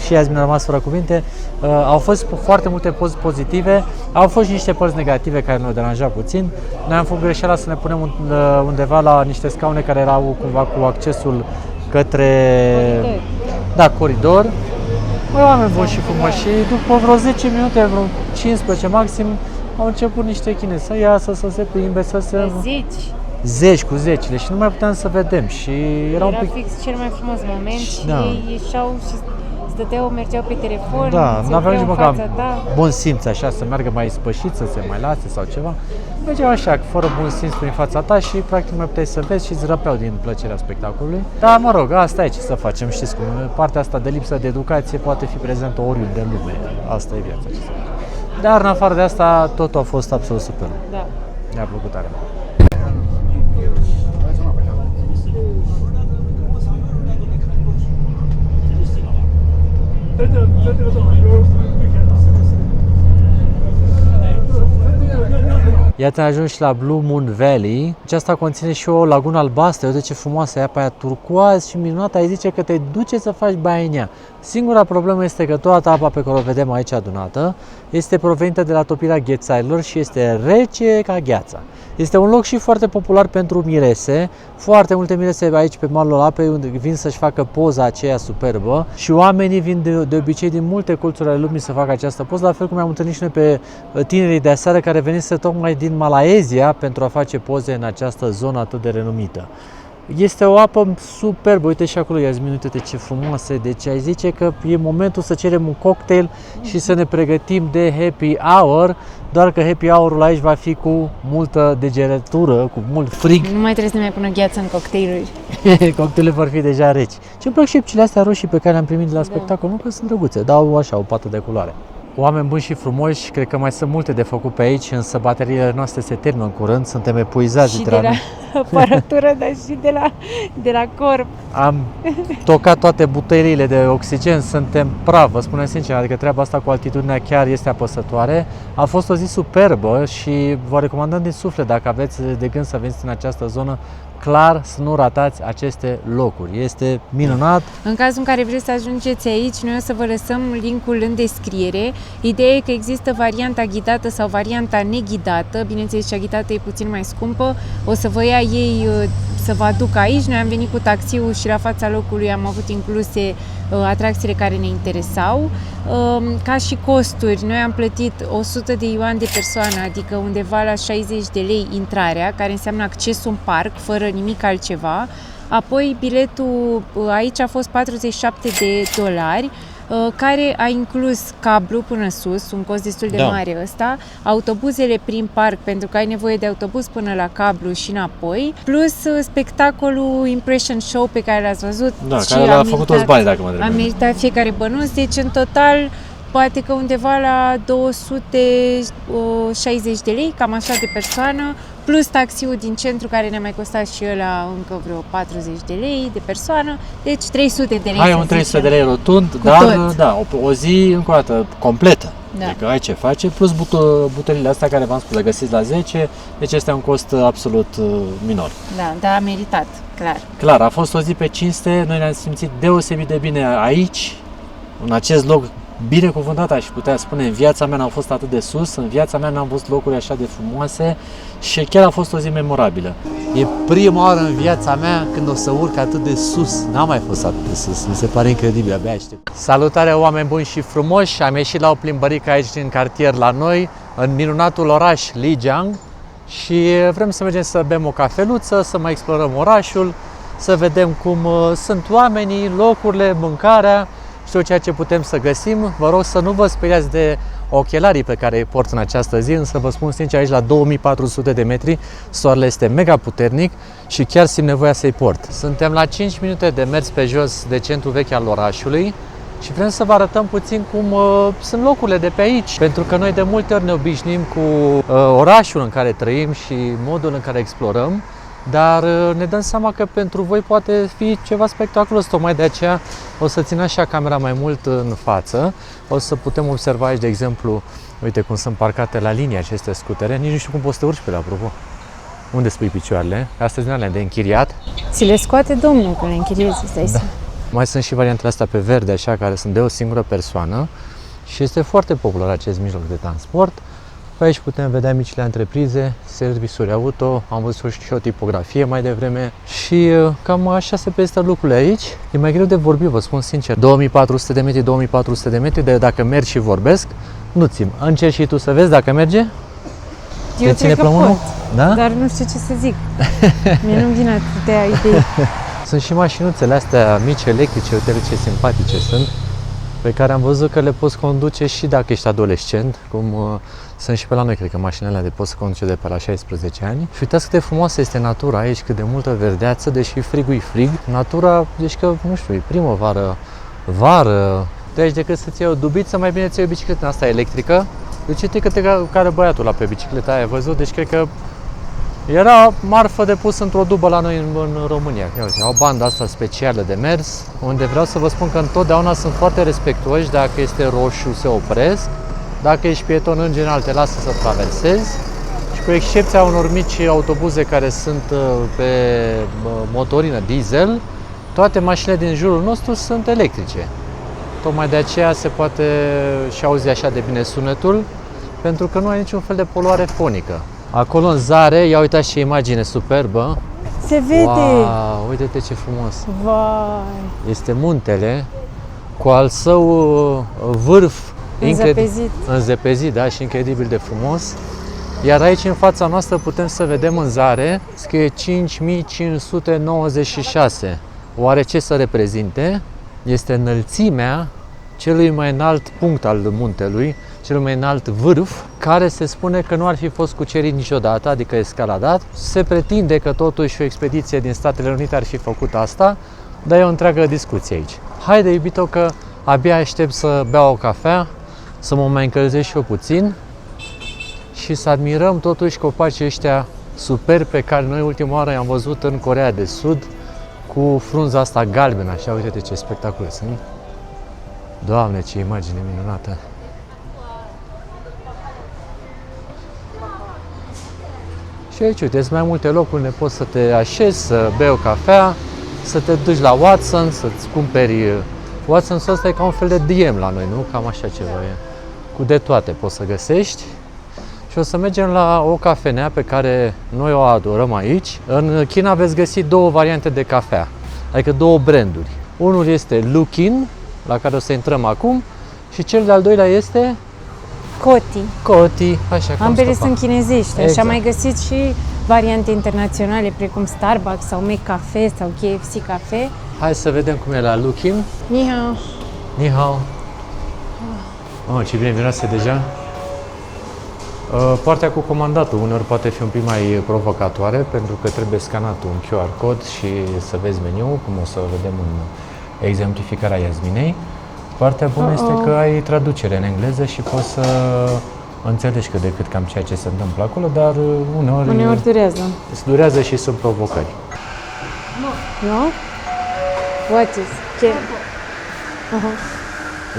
Și azi mi-a rămas fără cuvinte. Au fost foarte multe poze pozitive, au fost și niște părți negative care ne-au deranjat puțin. Noi am făcut greșeala să ne punem undeva la niște scaune care erau cumva cu accesul către coridor. Oameni buni și frumoși și după vreo 10 minute, vreo 15 maxim, au început niște chinezi să iasă, să se plimbe, să se... Zeci cu zecile și nu mai puteam să vedem și era un pic... fix cel mai frumos moment și da. ei ieșeau și stăteau, mergeau pe telefon, da, se n-aveau nici opreau în măcar fața ta. bun simț așa, să meargă mai spășit, să se mai lase sau ceva. Mergeau așa, fără bun simț prin fața ta și practic nu mai puteai să vezi și îți răpeau din plăcerea spectacolului. Dar mă rog, asta e ce să facem, știți cum, partea asta de lipsă de educație poate fi prezentă oriunde în lume, asta e viața. Ce să facem. Dar în afară de asta, totul a fost absolut super. Da. Mi-a plăcut tare. Iată, am ajuns și la Blue Moon Valley. Aceasta conține și o lagună albastră. Uite ce frumoasă e apa aia, turcoaz și minunată. Ai zice că te duce să faci baie în ea. Singura problemă este că toată apa pe care o vedem aici adunată este provenită de la topirea ghețarilor și este rece ca gheața. Este un loc și foarte popular pentru mirese. Foarte multe mirese aici pe malul apei unde vin să-și facă poza aceea superbă și oamenii vin de obicei din multe colțuri ale lumii să facă această poză, la fel cum am întâlnit și noi pe tinerii de aseară care veniseră tocmai din Malaezia pentru a face poze în această zonă atât de renumită. Este o apă superbă, uite și acolo, Iasmin, uite ce frumoasă e, deci ai zice că e momentul să cerem un cocktail și să ne pregătim de happy hour, doar că happy hour-ul aici va fi cu multă degerătură, cu mult frig. Nu mai trebuie să ne mai pună gheață în cocktailuri. Cocktailele vor fi deja reci. Ce-mi plac șepcile astea roșii pe care le-am primit de la spectacol, nu că sunt drăguțe, dau așa o pată de culoare. Oameni buni și frumoși, cred că mai sunt multe de făcut pe aici, însă bateriile noastre se termină în curând, suntem epuizați. Și de la aparatură, dar și de la corp. Am tocat toate buteliile de oxigen, suntem praf, vă spunem sincer, adică treaba asta cu altitudinea chiar este apăsătoare. A fost o zi superbă și vă recomandăm din suflet, dacă aveți de gând să veniți în această zonă, clar să nu ratați aceste locuri. Este minunat. În cazul în care vreți să ajungeți aici, noi o să vă lăsăm linkul în descriere. Ideea e că există varianta ghidată sau varianta neghidată. Bineînțeles, cea ghidată e puțin mai scumpă. O să vă ia ei să vă aducă aici. Noi am venit cu taxiul și la fața locului am avut incluse atracțiile care ne interesau. Ca și costuri, noi am plătit 100 de yuan de persoană, adică undeva la 60 de lei intrarea, care înseamnă accesul în parc, fără nimic altceva. Apoi biletul aici a fost 47 de dolari, care a inclus cablu până sus, un cost destul de mare ăsta, autobuzele prin parc, pentru că ai nevoie de autobuz până la cablu și înapoi, plus spectacolul Impression Show pe care l-ați văzut. Da, care l-a făcut toți banii, dacă mă întreb. Am meritat fiecare bănuț, deci în total poate că undeva la 260 de lei, cam așa de persoană, plus taxiul din centru care ne-a mai costat și ăla încă vreo 40 de lei de persoană, deci 300 de lei. Ai un 300 de lei rotund, dar da, o zi încă o dată completă. Da. Adică ai ce face, plus butelile astea care v-am spus, le găsiți la 10, deci este un cost absolut minor. Da, dar a meritat, clar. Clar, a fost o zi pe cinste, noi ne-am simțit deosebit de bine aici, în acest loc binecuvântat, aș putea spune. În viața mea n-am fost atât de sus, în viața mea n-am văzut locuri așa de frumoase și chiar a fost o zi memorabilă. E prima oară în viața mea când o să urc atât de sus. N-am mai fost atât de sus, mi se pare incredibil, abia aștept. Salutare, oameni buni și frumoși! Am ieșit la o plimbărică aici în cartier la noi, în minunatul oraș Lijiang, și vrem să mergem să bem o cafeluță, să mai explorăm orașul, să vedem cum sunt oamenii, locurile, mâncarea și tot ceea ce putem să găsim. Vă rog să nu vă speriați de ochelarii pe care îi port în această zi, însă vă spun sincer, aici la 2400 de metri soarele este mega puternic și chiar simt nevoia să-i port. Suntem la 5 minute de mers pe jos de centru vechi al orașului și vrem să vă arătăm puțin cum sunt locurile de pe aici, pentru că noi de multe ori ne obișnim cu orașul în care trăim și modul în care explorăm, dar ne dăm seama că pentru voi poate fi ceva spectaculos, tocmai de aceea o să țin așa camera mai mult în față. O să putem observa aici, de exemplu, uite cum sunt parcate la linie aceste scutere, nici nu știu cum poți să te urci pe ele, apropo. Unde spui picioarele? Astea sunt alea de închiriat. Ți le scoate domnul când le închiriezi, da. Mai sunt și variantele astea pe verde, așa, care sunt de o singură persoană și este foarte popular acest mijloc de transport. Pe aici putem vedea micile întreprize, servisuri auto, am văzut și o tipografie mai devreme și cam așa se prezintă lucrurile aici. E mai greu de vorbit, vă spun sincer. 2400 de metri, 2400 de metri, de dacă merg și vorbesc, nu țin. Încerci și tu să vezi dacă merge? Eu cred că pot, da? Dar nu știu ce să zic. Mie nu-mi vine atâtea idei. Sunt și mașinuțele astea mici, electrice, uite ce simpatice sunt, pe care am văzut că le poți conduce și dacă ești adolescent, cum sunt și pe la noi, cred că mașinile de poți conduce de pe la 16 ani. Și uitați cât de frumoasă este natura aici, cât de multă verdeață, deși frigul-i frig. Natura, deci că, nu știu, e primăvară, vară, deci decât să-ți iei o dubiță, mai bine ți iei o bicicletă asta electrică. Deci uite cât care băiatul ăla pe bicicleta aia, ai văzut? Deci cred că era marfă de pus într-o dubă la noi în România. Uite, au banda asta specială de mers, unde vreau să vă spun că întotdeauna sunt foarte respectuoși. Dacă este roșu, se opresc. Dacă ești pieton, în general, te lasă să traversezi. Și cu excepția unor mici autobuze care sunt pe motorină diesel, toate mașinile din jurul nostru sunt electrice. Tocmai de aceea se poate și auzi așa de bine sunetul, pentru că nu ai niciun fel de poluare fonică. Acolo în zare, ia uitați ce imagine superbă. Se vede! Wow, uite-te ce frumos! Vai! Este muntele cu al său vârf înzepezit, da, și incredibil de frumos. Iar aici în fața noastră putem să vedem în zare, scrie 5596. Oare ce să reprezinte? Este înălțimea celui mai înalt punct al muntelui, cel mai înalt vârf, care se spune că nu ar fi fost cucerit niciodată, adică escaladat. Se pretinde că totuși o expediție din Statele Unite ar fi făcut asta, dar e o întreagă discuție aici. Haide, iubito, că abia aștept să beau o cafea, să mă mai încălzesc și eu puțin și să admirăm totuși copacii ăștia superbi pe care noi ultima oară i-am văzut în Coreea de Sud, cu frunza asta galbenă, așa, uite ce spectacol sunt. Doamne, ce imagine minunată! Și aici, uite, sunt mai multe locuri unde poți să te așezi, să bei o cafea, să te duci la Watson, să-ți cumperi... Watson's ăsta e ca un fel de DM la noi, nu? Cam așa ceva e. Cu de toate poți să găsești. Și o să mergem la o cafenea pe care noi o adorăm aici. În China veți găsi două variante de cafea, adică două branduri. Unul este Luckin, la care o să intrăm acum, și cel de-al doilea este... Coty, așa că ambele sunt chinezești, exact. Așa mai găsiți și variante internaționale precum Starbucks sau McCafe sau KFC Cafe. Hai să vedem cum e la Luckin. Ni hao. Ni hao. Oh, ce bine miroase deja. Partea cu comandatul uneori poate fi un pic mai provocatoare, pentru că trebuie scanat un QR cod și să vezi meniul, cum o să vedem în exemplificarea Iasminei. Partea bună este că ai traducere în engleză și poți să înțelegi cât de cât cam ceea ce se întâmplă acolo, dar uneori durează. Durează și sunt provocări. Nu? What is? Ce?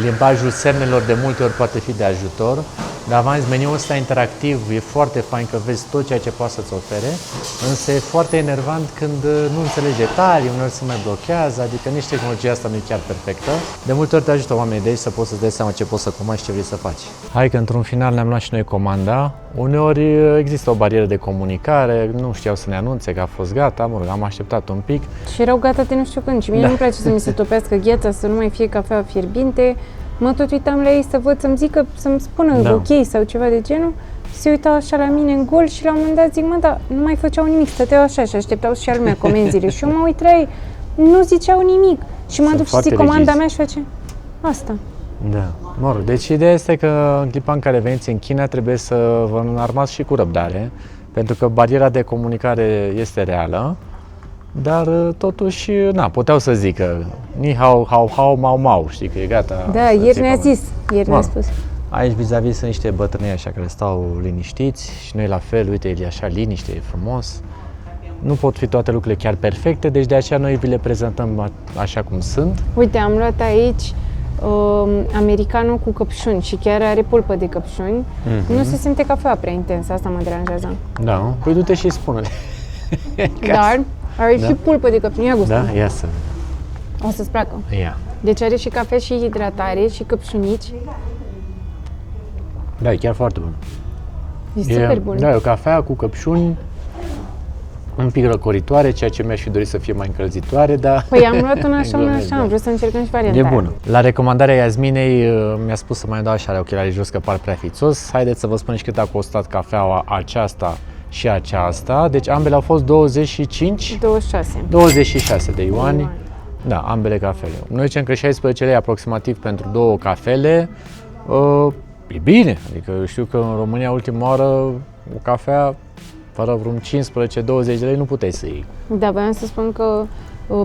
Limbajul semnelor de multe ori poate fi de ajutor. Dar v-am zis, meniul ăsta interactiv e foarte fain că vezi tot ceea ce poate să-ți ofere, însă e foarte enervant când nu înțelegi detalii, uneori se mai blochează, adică nici tehnologia asta nu e chiar perfectă. De multe ori te ajută oamenii de aici să poți să-ți dai seama ce poți să comanzi și ce vrei să faci. Hai că într-un final ne-am luat și noi comanda. Uneori există o barieră de comunicare, nu știau să ne anunțe că a fost gata, mă rog, am așteptat un pic. Și erau gata de nu știu când și mie nu-mi place să mi se topească gheața, să nu mai fie cafea fierbinte. Mă tot uitam la ei să văd, să-mi zică, să-mi spună ok sau ceva de genul. Se uitau așa la mine în gol și la un moment dat zic, mă, dar nu mai făceau nimic, stăteau așa și așteptau și al lumea comenzile. Și eu mă uit la ei, nu ziceau nimic. Și mă duc și zic comanda mea și face asta. Da, mă rog, deci ideea este că în clipa în care veniți în China trebuie să vă înarmați și cu răbdare, pentru că bariera de comunicare este reală, dar totuși, na, puteau să zică ni hao, hao, hao, mau, mau, știi că e gata. Da, ieri ne-a zis, ieri ne-a spus. Aici vis-a-vis sunt niște bătrânei așa care stau liniștiți și noi la fel, uite, el e așa liniște, e frumos. Nu pot fi toate lucrurile chiar perfecte, deci de aceea noi vi le prezentăm așa cum sunt. Uite, am luat aici americanul cu căpșuni și chiar are pulpă de căpșuni. Nu se simte cafea prea intensă, asta mă deranjează. Da, păi du-te și spune-le. Dar are și pulpă de căpșuni, ia gustă. Da, ia să o să-ți placă. Ia. Deci are și cafea și hidratare și căpșunici. Da, e chiar foarte bun. E super bun. Da, e o cafea cu căpșuni, un pic răcoritoare, ceea ce mi-aș fi dorit să fie mai încălzitoare, dar... Păi am luat una așa, am vrut să încercăm și varianta. E bună. La recomandarea Iasminei mi-a spus să mai dau așa ochelarii jos că par prea fițos. Haideți să vă spun și cât a costat cafeaua aceasta și aceasta. Deci ambele au fost 26 de yuani. Da, ambele cafele. Noi zicem că 16 lei aproximativ pentru 2 cafele. E bine, adică eu știu că în România ultima oară o cafea fără vreun 15-20 de lei nu puteai să iei. Da, voiam să spun că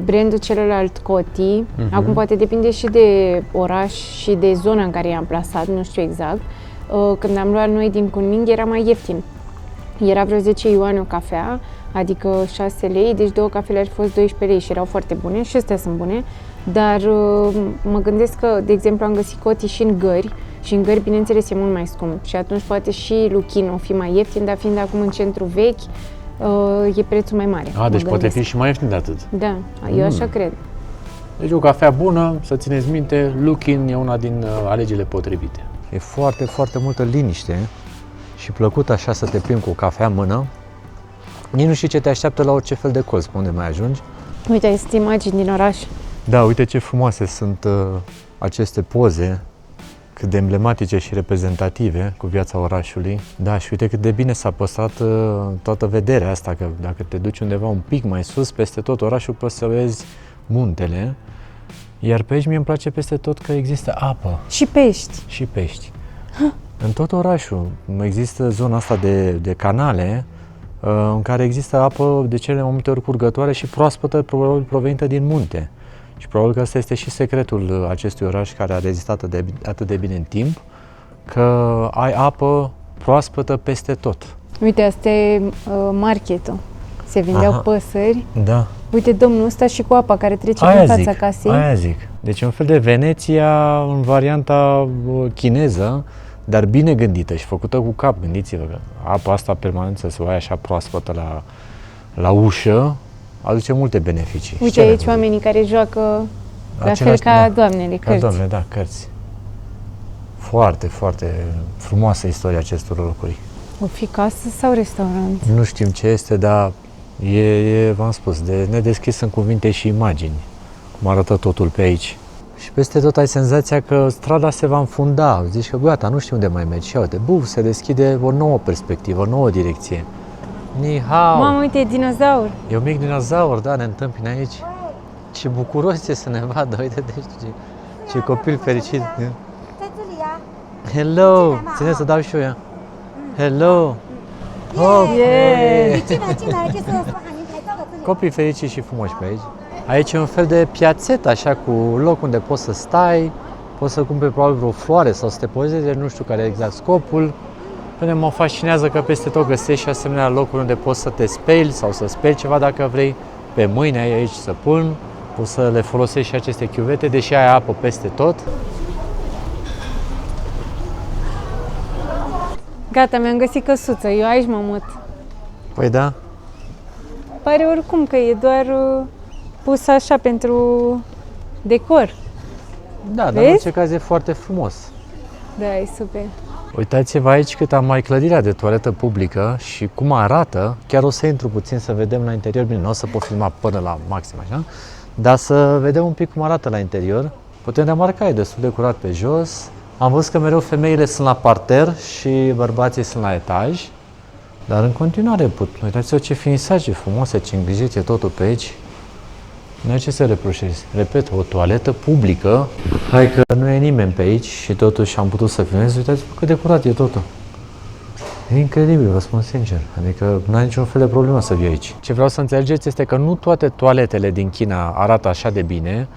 brandul celălalt Coty, acum poate depinde și de oraș și de zona în care i-am plasat, nu știu exact. Când am luat noi din Kunming era mai ieftin. Era vreo 10 yuani o cafea, adică 6 lei, deci 2 cafele ar fi fost 12 lei și erau foarte bune și astea sunt bune. Dar mă gândesc că, de exemplu, am găsit Coty și în Gări și în Gări, bineînțeles, e mult mai scump și atunci poate și Luchin o fi mai ieftin, dar fiind acum în centru vechi, e prețul mai mare. Deci poate fi și mai ieftin de atât. Da, eu așa cred. Deci o cafea bună, să țineți minte, Luchin e una din alegerile potrivite. E foarte, foarte multă liniște și plăcut așa să te plimbi cu o cafea în mână. Nici nu știi ce te așteaptă la orice fel de colț, pe unde mai ajungi. Uite, ai imagini din oraș. Da, uite ce frumoase sunt aceste poze, cât de emblematice și reprezentative cu viața orașului. Da, și uite cât de bine s-a păstrat toată vederea asta, că dacă te duci undeva un pic mai sus, peste tot orașul poți să vezi muntele. Iar pe aici mie îmi place peste tot că există apă. Și pești. Și pești. În tot orașul există zona asta de canale în care există apă de cele mai multe ori curgătoare și proaspătă, probabil provenită din munte. Și probabil că ăsta este și secretul acestui oraș care a rezistat atât de bine în timp, că ai apă proaspătă peste tot. Uite, asta e marketul. Se vindeau păsări. Da. Uite domnul ăsta și cu apa care trece prin fața casei. Aia zic. Deci un fel de Veneția în varianta chineză, dar bine gândită și făcută cu cap. Gândiți-vă că apa asta permanent să se o ai așa proaspătă la ușă, aduce multe beneficii. Uite aici oamenii care joacă la fel ca doamnele, cărți. Ca doamne, da, cărți. Foarte, foarte frumoasă istoria acestor locuri. O fi casă sau restaurant? Nu știm ce este, dar v-am spus, de nedescris în cuvinte și imagini, cum arată totul pe aici. Și peste tot ai senzația că strada se va înfunda, zici că gata, nu știu unde mai mergi. Și uite, se deschide o nouă perspectivă, o nouă direcție. Ni hao! Mamă, uite, e dinozaur! E un mic dinozaur, da, ne întâmpină aici. Ce bucuros e să ne vadă, uite, ce copil fericit. Hello! Ține să dau și eu ea. Hello! Copii fericiți și frumoși pe aici. Aici e un fel de piațetă, așa, cu loc unde poți să stai, poți să cumperi probabil vreo floare sau să te pozezi, nu știu care e exact scopul. Până mă fascinează că peste tot găsești și asemenea locuri unde poți să te speli sau să speli ceva dacă vrei. Pe mâine ai aici săpun, poți să le folosești și aceste chiuvete, deși ai apă peste tot. Gata, mi-am găsit căsuță, eu aici mă mut. Păi da. Pare oricum că e doar pus așa pentru decor. Da, dar în orice caz e foarte frumos. Da, e super. Uitați-vă aici cât am mai clădirea de toaletă publică și cum arată. Chiar o să intru puțin să vedem la interior. Bine, nu o să pot filma până la maxim așa, dar să vedem un pic cum arată la interior. Putem remarca, e destul de curat pe jos. Am văzut că mereu femeile sunt la parter și bărbații sunt la etaj. Dar în continuare, uitați-vă ce finisaje frumoase, ce îngrijit e totul pe aici. Nu ai ce să reproșezi. Repet, o toaletă publică. Hai că nu e nimeni pe aici și totuși am putut să filmez. Uitați-vă cât de curat e totul. E incredibil, vă spun sincer. Adică nu ai niciun fel de problemă să vii aici. Ce vreau să înțelegeți este că nu toate toaletele din China arată așa de bine.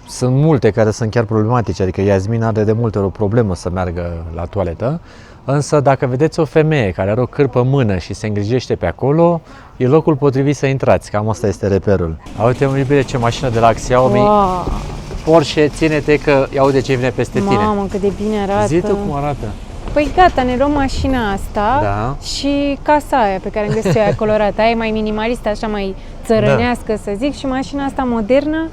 Sunt multe care sunt chiar problematice, adică Iasmin are de multe ori o problemă să meargă la toaletă. Însă dacă vedeți o femeie care are o cârpă în mână și se îngrijește pe acolo, e locul potrivit să intrați, cam asta este reperul. Uite-mă, iubire, ce mașină de la Xiaomi. Wow. Porsche, ține-te că ia uite ce vine peste tine. Mamă, cât de bine arată. Zi tu cum arată. Păi gata, ne luăm mașina asta Da. și casa aia pe care am găsit-o aia colorată. Aia e mai minimalistă, așa mai țărănească, să zic, și mașina asta modernă.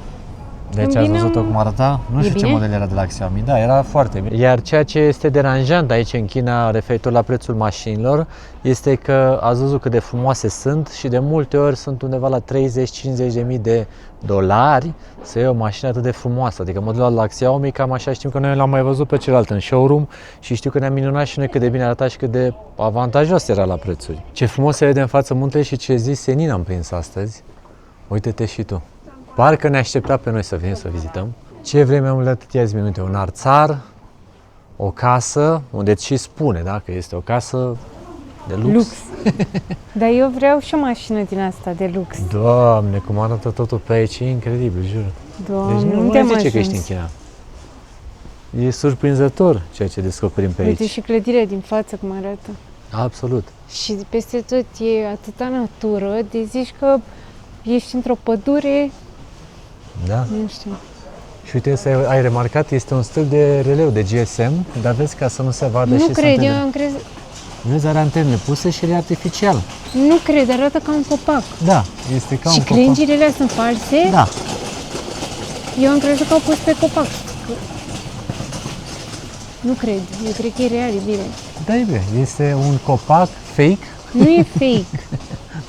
Deci ați văzut-o cum arăta? Nu știu ce model era de la Xiaomi, da, era foarte bine. Iar ceea ce este deranjant aici în China referitor la prețul mașinilor este că ați văzut cât de frumoase sunt și de multe ori sunt undeva la 30-50 de mii de dolari să iei o mașină atât de frumoasă. Adică modelul la Xiaomi, cam așa știm că noi l-am mai văzut pe celălalt în showroom și știu că ne-am minunat și noi cât de bine arăta și cât de avantajos era la prețuri. Ce frumos se vede în față muntele și ce zi senin am prins astăzi. Uite-te și tu. Parcă ne aștepta pe noi să venim să vizităm. Ce vrei mai mult de atât, Iasmin? Uite, un arțar, o casă, unde și spune, da, că este o casă de lux. Dar eu vreau și o mașină din asta de lux. Doamne, cum arată totul pe aici, e incredibil, jur. Doamne, deci nu mai zice că ești în China. E surprinzător ceea ce descoperim pe aici. Uite și clădirea din față cum arată. Absolut. Și peste tot e atâta natură, de zici că ești într-o pădure. Da. Nu știu. Și uite, să ai remarcat, este un stâlp de releu de GSM, dar vezi ca să nu se vadă și cred, eu am crezut. Vezi, are antenele puse și e artificial. Nu cred, arată ca un copac. Da, este ca un copac. Și crengile alea sunt false? Da. Eu am crezut că au pus pe copac. Nu cred, eu cred că e real, e bine. Da, e bine, este un copac fake. Nu e fake.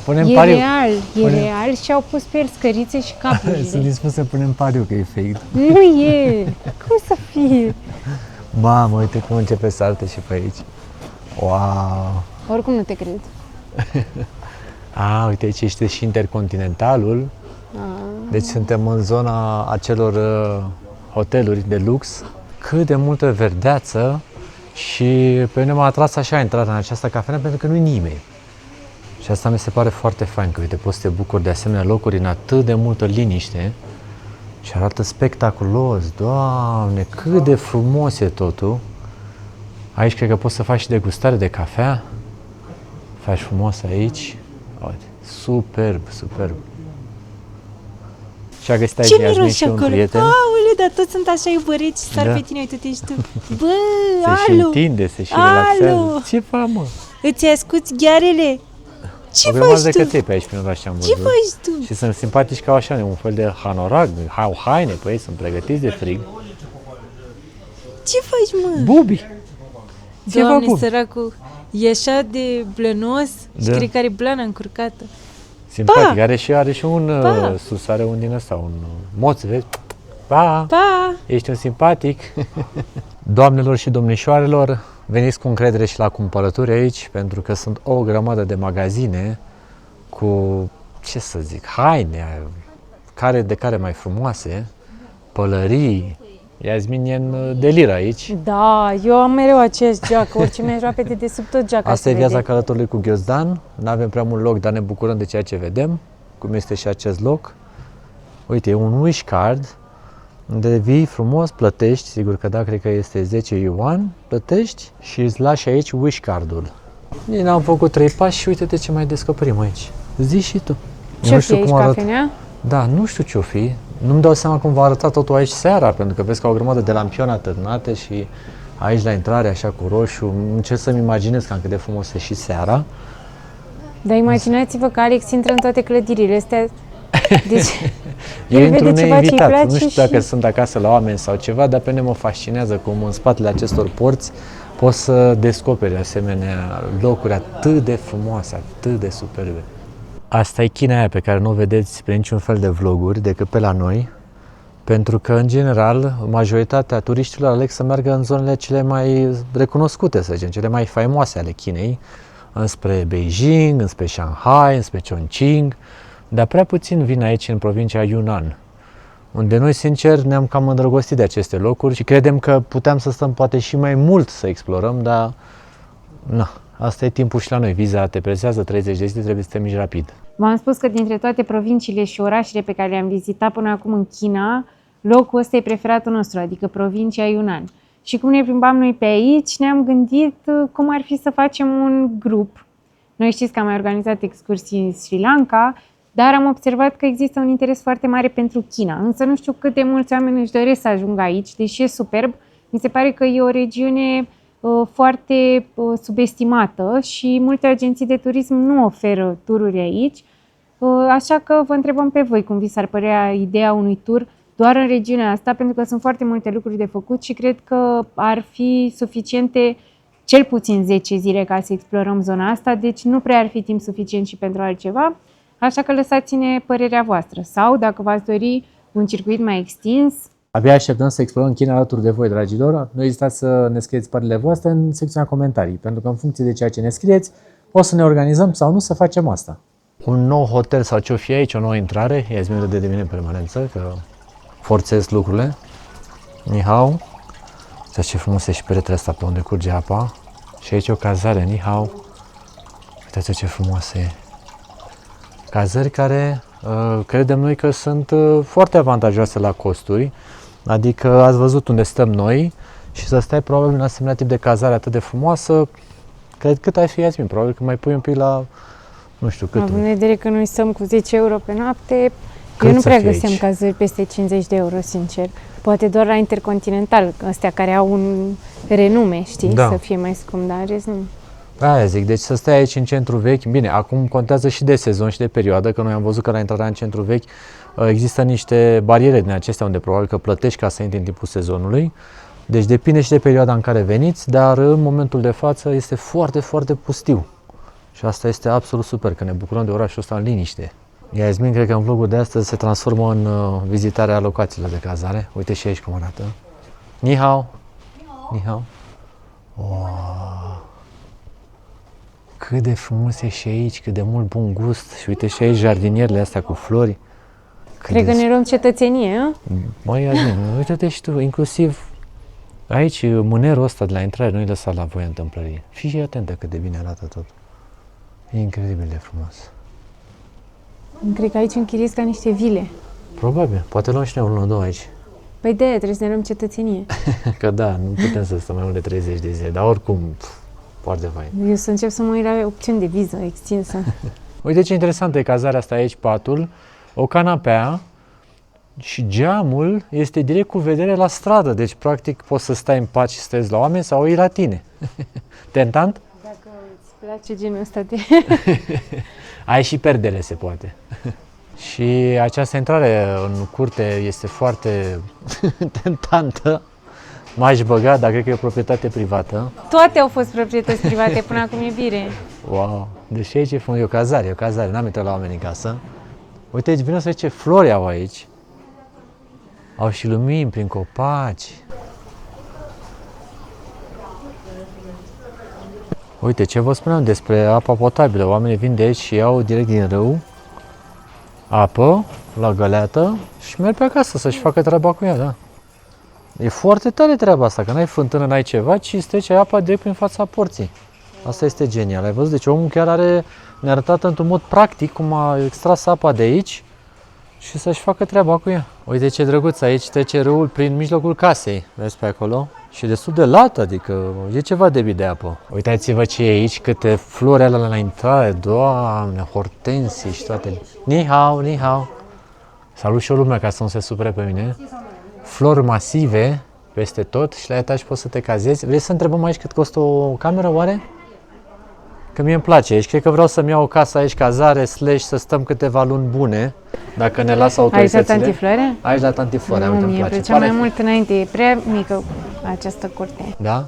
Punem e pariu. Real și au pus pe el scărițe și capurile. Sunt dispus să punem pariu că e fake. Nu e! Cum să fie? Mamă, uite cum începe să arte și pe aici. Wow! Oricum nu te cred. Uite, aici este și Intercontinentalul. Deci suntem în zona acelor hoteluri de lux. Cât de multă verdeață și pe mine m-a atras așa intrarea în această cafenea pentru că nu-i nimeni. Și asta mi se pare foarte fain, că uite, poți să te bucuri de asemenea locuri în atât de multă liniște și arată spectaculos. Doamne, cât de frumos e totul. Aici cred că poți să faci și degustare de cafea. Faci frumos aici. Uite, superb, superb. Și a găsit aici Iasmin și un prieten. Aoleu, dar toți sunt așa iubăreți și sar pe tine, uite-te și tu. Bă, se și întinde, se și relaxează. Ce faci, mă? Îți ascuți ghearele? Ce faci tu? O grămadă de căței pe aici prin oraș am văzut. Ce faci tu? Și sunt simpatici ca așa, un fel de hanorag, au haine pe ei, sunt pregătiți de frig. Ce faci, mă? Bubi! Doamne, săracul, e așa de blănos și cred că are blana încurcată. Simpatic, are și un sus, are un din ăsta, un moț, vezi? Pa! Pa! Ești un simpatic! Doamnelor și domnișoarelor, veniți cu încredere și la cumpărături aici, pentru că sunt o grămadă de magazine cu, ce să zic, haine, de care mai frumoase, pălării. Iasmin e în delir aici. Da, eu am mereu aceeași geacă, orice mi-aș lua pe dedesubt, tot geaca. Asta e viața călătorului cu ghiozdan. Nu avem prea mult loc, dar ne bucurăm de ceea ce vedem, cum este și acest loc. Uite, e un wish card, unde vii frumos, plătești, sigur că da, cred că este 10 yuan, plătești și îți lași aici wish cardul. Bine, am făcut 3 pași și uite-te ce mai descoperim aici. Zi și tu. Ce-o fi aici, cafenea? Da, nu știu ce-o fi. Nu-mi dau seama cum va arăta totul aici seara, pentru că vezi că au o grămadă de lampioni atârnate și Aici la intrare, așa cu roșu, încerc să-mi imaginez cam cât de frumos e și seara. Dar imaginați-vă că Alex intră în toate clădirile astea. Deci, Eu intru neinvitat, nu știu și... dacă sunt acasă la oameni sau ceva, dar pe mine mă fascinează cum în spatele acestor porți poți să descoperi asemenea locuri atât de frumoase, atât de superbe. Asta e China aia pe care nu o vedeți pe niciun fel de vloguri decât pe la noi, pentru că, în general, majoritatea turiștilor aleg să meargă în zonele cele mai recunoscute, să zicem, cele mai faimoase ale Chinei, înspre Beijing, înspre Shanghai, înspre Chongqing, dar prea puțin vin aici în provincia Yunnan, unde noi, sincer, ne-am cam îndrăgostit de aceste locuri și credem că puteam să stăm poate și mai mult să explorăm, dar na, asta e timpul și la noi. Viza te presează 30 de zile, trebuie să te miști rapid. V-am spus că dintre toate provinciile și orașele pe care le-am vizitat până acum în China, locul ăsta e preferatul nostru, adică provincia Yunnan. Și cum ne plimbam noi pe aici, ne-am gândit cum ar fi să facem un grup. Noi știți că am mai organizat excursii în Sri Lanka, dar am observat că există un interes foarte mare pentru China. Însă nu știu cât de mulți oameni își doresc să ajungă aici, deși e superb. Mi se pare că e o regiune foarte subestimată și multe agenții de turism nu oferă tururi aici. Așa că vă întrebăm pe voi cum vi s-ar părea ideea unui tur doar în regiunea asta, pentru că sunt foarte multe lucruri de făcut și cred că ar fi suficiente cel puțin 10 zile ca să explorăm zona asta, deci nu prea ar fi timp suficient și pentru altceva. Așa că lăsați-ne părerea voastră sau, dacă v-ați dori, un circuit mai extins. Abia așteptăm să explorăm China alături de voi, dragilor. Nu ezitați să ne scrieți părerile voastre în secțiunea comentarii, pentru că în funcție de ceea ce ne scrieți, o să ne organizăm sau nu să facem asta. Un nou hotel sau ce-o fi aici, o nouă intrare, Iasmin de mine în permanență, că forțez lucrurile. Ni hao. Uitați ce frumos e și peretele asta pe unde curge apa. Și aici o cazare, ni hao. Uitați ce frumoasă e. Cazări care credem noi că sunt foarte avantajoase la costuri, adică ați văzut unde stăm noi și să stai probabil în asemenea tip de cazare atât de frumoasă, cred cât ai fi, Iasmin, probabil că mai pui un pic la, nu știu cât. Având în vedere că noi stăm cu 10 euro pe noapte, eu nu prea găsem cazări peste 50 de euro, sincer. Poate doar la Intercontinental, astea care au un renume, știi, să fie mai scump, dar rest nu. Aia zic, deci să stai aici în centru vechi, bine, acum contează și de sezon și de perioadă, că noi am văzut că la intrarea în centru vechi există niște bariere din acestea unde probabil că plătești ca să intri în timpul sezonului, deci depinde și de perioada în care veniți, dar în momentul de față este foarte, foarte pustiu și asta este absolut super, că ne bucurăm de orașul ăsta în liniște. Iasmin, cred că în vlogul de astăzi se transformă în vizitarea locațiilor de cazare, uite și aici cum arată. Ni hao! Ni hao! Wow. Cât de frumos e și aici, cât de mult bun gust și uite și aici jardinierele astea cu flori. Cred că ne luăm cetățenie, a? Măi, Iasmin, uite-te și tu, inclusiv aici mânerul ăsta de la intrare nu-i lăsat la voia întâmplării. Fii și atentă cât de bine arată tot. E incredibil de frumos. Cred că aici închiriezi ca niște vile. Probabil, poate luăm și noi unul, două aici. Păi de-aia trebuie să ne luăm cetățenie. Că da, nu putem să stăm mai mult de 30 de zile, dar oricum, foarte fain. Eu să încep să mă uit la opțiuni de viză extinsă. Uite ce interesantă e cazarea asta aici, patul, o canapea și geamul este direct cu vedere la stradă, deci practic poți să stai în pat și să stezi la oameni sau ei la tine. Tentant? Dacă îți place genul ăsta de... Ai și perdele, se poate. Și această intrare în curte este foarte tentantă. M-aș băga, dar cred că e o proprietate privată. Toate au fost proprietăți private până acum, e bine. Wow! Deci aici e o cazare, n-am intrat la oameni în casă. Uite, aici vine să vezi ce flori au aici. Au și lumini prin copaci. Uite, ce vă spuneam despre apa potabilă. Oamenii vin de aici și iau direct din râu apă la găleată și merg pe acasă să-și facă treaba cu ea, da. E foarte tare treaba asta, că n-ai fântână, n-ai ceva, ci îți trece apa direct prin fața porții. Asta este genial, ai văzut? Deci omul chiar ne-a arătat într-un mod practic cum a extras apa de aici și să-și facă treaba cu ea. Uite ce drăguț, aici trece râul prin mijlocul casei, vezi pe acolo? Și destul de lat, adică e ceva debit de apă. Uitați-vă ce e aici, câte flori alea la intrare, Doamne, hortensii și toate. Ni hao, ni hao. Salut și o lumea ca să nu se supere pe mine. Flori masive, peste tot și la etaj poți să te cazezi. Vrei să întrebăm aici cât costă o cameră, oare? Că mie îmi place aici. Cred că vreau să-mi iau o casă aici, cazare, să stăm câteva luni bune, dacă ne lasă autoritățile. Aici la Tanti Florea? Aici la Tanti Florea, uite, îmi Mie place. plăcea mai mult înainte, e prea mică această curte. Da?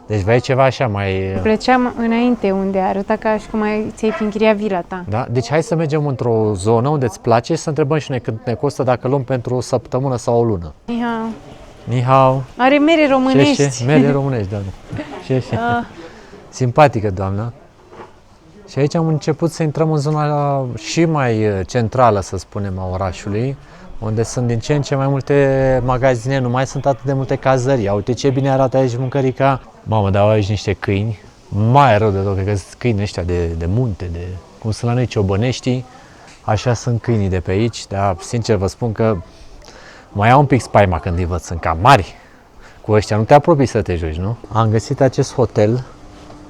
Deci vrei ceva așa mai... Îmi plăcea înainte, unde arăta ca și cum ți-ai fi închiriat vila ta. Da? Deci hai să mergem într-o zonă unde îți place și să întrebăm și noi cât ne costă dacă luăm pentru o săptămână sau o lună. Nihao. Nihao. Are mere românești. Mere românești, doamne. Simpatică, doamnă. Și aici am început să intrăm în zona și mai centrală, să spunem, a orașului, unde sunt din ce în ce mai multe magazine, nu mai sunt atât de multe cazări. Uite ce bine arată aici mâncărica. Mamă, dar au aici niște câini, mai rău de tot, cred că sunt câini ăștia de munte, cum sunt la noi ciobăneștii, așa sunt câinii de pe aici, dar sincer vă spun că mai au un pic spaima când îi văd, sunt cam mari. Cu ăștia nu te apropii să te joci, nu? Am găsit acest hotel,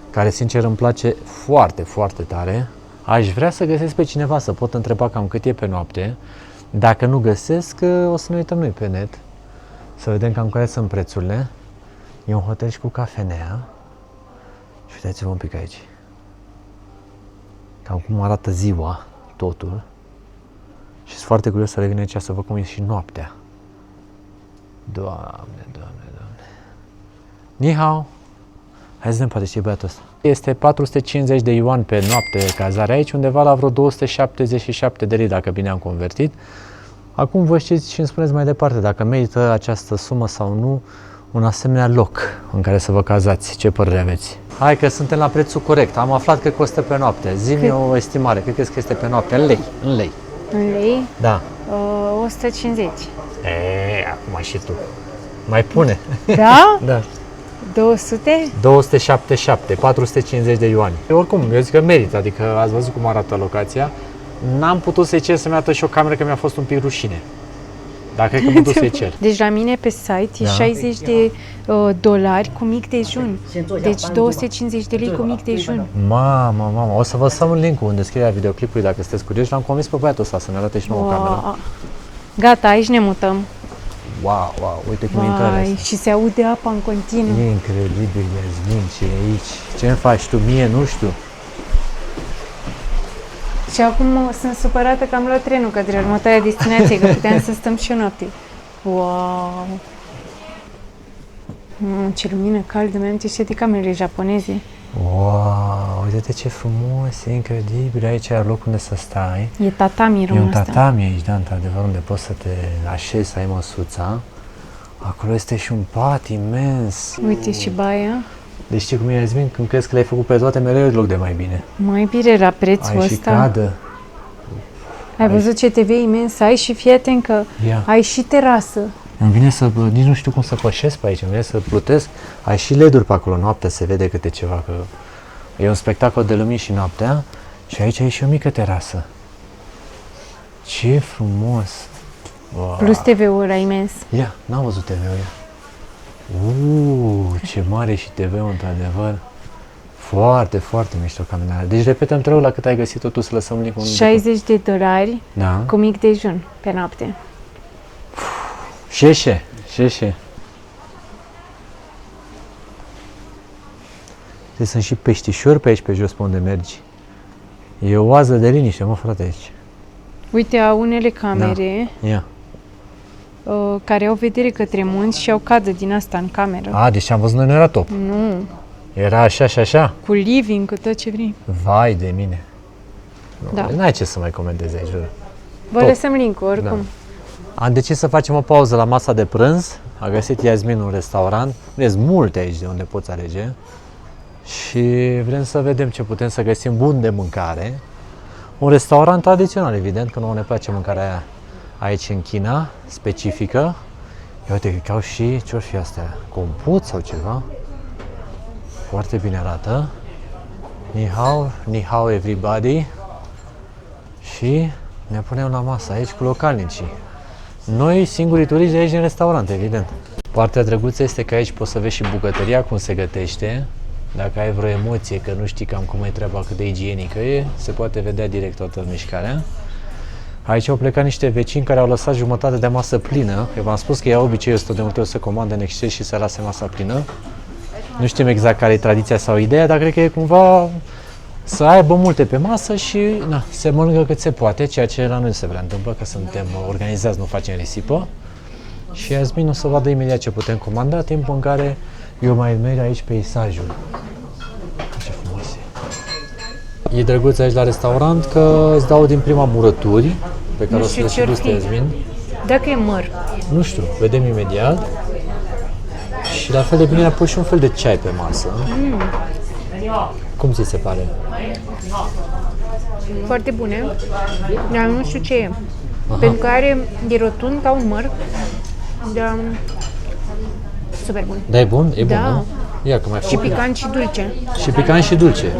care sincer îmi place foarte, foarte tare. Aș vrea să găsesc pe cineva, să pot întreba cam cât e pe noapte. Dacă nu găsesc, o să ne uităm noi pe net, să vedem cam care sunt prețurile. E un hotel și cu cafenea. Și uitați-vă un pic aici. Cam cum arată ziua, totul. Și sunt foarte curios să revin aici să văd cum e și noaptea. Doamne, Doamne, Doamne. Ni hao. Hai să vedem, poate știi băiatul ăsta. Este 450 de yuan pe noapte cazare aici, undeva la vreo 277 de lei, dacă bine am convertit. Acum vă știți și îmi spuneți mai departe dacă merită această sumă sau nu un asemenea loc în care să vă cazați. Ce părere aveți? Hai că suntem la prețul corect. Am aflat că costă pe noapte. Zi-mi o estimare. Cât crezi că este pe noapte? În lei. În lei. În lei? Da. 150. Acum și tu. Mai pune. Da? Da. 200? 277, 450 de yuani. Oricum, eu zic că merită, adică ați văzut cum arată locația. N-am putut să-i cer să-mi arată și o cameră, că mi-a fost un pic rușine. Dar cred că mă duc să-i cer. Deci la mine pe site e 60 de dolari cu mic dejun. Deci 250 de lei cu mic dejun. Mamă, o să vă lăsăm un link unde scrierea videoclipului dacă sunteți curioși. L-am convins pe băiatul ăsta să ne arate și nouă o cameră. Gata, aici ne mutăm. Wow, uite cum intră asta. Și se aude apa în continuu. E incredibil, Iasmin, ce e aici. Ce-mi faci tu mie, nu știu. Și acum sunt supărată că am luat trenul către următoarea destinație, că puteam să stăm și o noapte. Wow! Ce lumină caldă, mi-am ce de camerele japoneze. Wow, uite ce frumos, e incredibil, aici e locul unde să stai. E tatami E un tatami aici, da, într-adevăr, unde poți să te așezi, să ai măsuța. Acolo este și un pat imens. Uite și baia. Deci știi cum e, Iasmin, când crezi că le-ai făcut pe toate, mereu e loc de mai bine. Mai bine la prețul ăsta. Ai și cadă. Ai văzut ce TV imens ai și fii atent că ai și terasă. Îmi vine să, nici nu știu cum să pășesc pe aici, îmi vine să plutesc. Ai și LED-uri pe acolo, noaptea se vede câte ceva, că e un spectacol de lumini și noaptea. Și aici e și o mică terasă. Ce frumos! Wow. Plus TV-ul ăla imens. Ia, n-am văzut TV-ul ăla. Ce mare și TV-ul, într-adevăr. Foarte, foarte mișto cameră. Deci repetăm trei la cât ai găsit totul, să lăsăm linkul. 60 de dolari cu mic dejun pe noapte. Șeșe. Sunt și peștișori pe aici, pe jos, pe unde mergi. E o oază de liniște, mă, frate, aici. Uite, au unele camere care au vedere către munți și au cadă din asta în cameră. Deci am văzut noi, nu era top. Nu. Era așa și așa? Cu living, cu tot ce vrei. Vai de mine. Da. N-ai ce să mai comentezi aici, jur. Vă lăsăm link-ul, oricum. Da. Am decis să facem o pauză la masa de prânz. A găsit Iasmin un restaurant. Vezi, multe aici de unde poți alege. Și vrem să vedem ce putem să găsim bun de mâncare. Un restaurant tradițional, evident, că nouă ne place mâncarea aici în China, specifică. Ia uite, cred că au și, ce-or fi astea, compot sau ceva. Foarte bine arată. Ni hao everybody. Și ne punem la masă aici cu localnicii. Noi singurii turiști de aici din restaurant, evident. Partea drăguță este că aici poți să vezi și bucătăria, cum se gătește. Dacă ai vreo emoție că nu știi cam cum e treaba, cât de igienică e, se poate vedea direct toată mișcarea. Aici au plecat niște vecini care au lăsat jumătate de masă plină. Eu v-am spus că e obiceiul ăsta de multe ori să comandă în exces și să lase masa plină. Nu știm exact care e tradiția sau ideea, dar cred că e cumva să aibă multe pe masă și se mănâncă cât se poate, ceea ce la noi se vrea întâmplă, că suntem organizați, nu facem risipă. Și Yasmin o să vadă imediat ce putem comanda, timpul în care eu mai merg aici peisajul. Ce frumos e! E drăguț aici la restaurant că îți dau din prima murături pe care o să le și guste Yasmin. Dacă e măr. Nu știu, vedem imediat. Și la fel de bine a pus și un fel de ceai pe masă. Cum ți se pare? Foarte bune, dar nu știu ce e. Pentru că e rotund ca un măr, dar super bun. Da, e bun? E da. Bun, nu? Ia că mai și picant și dulce. Și picant și dulce.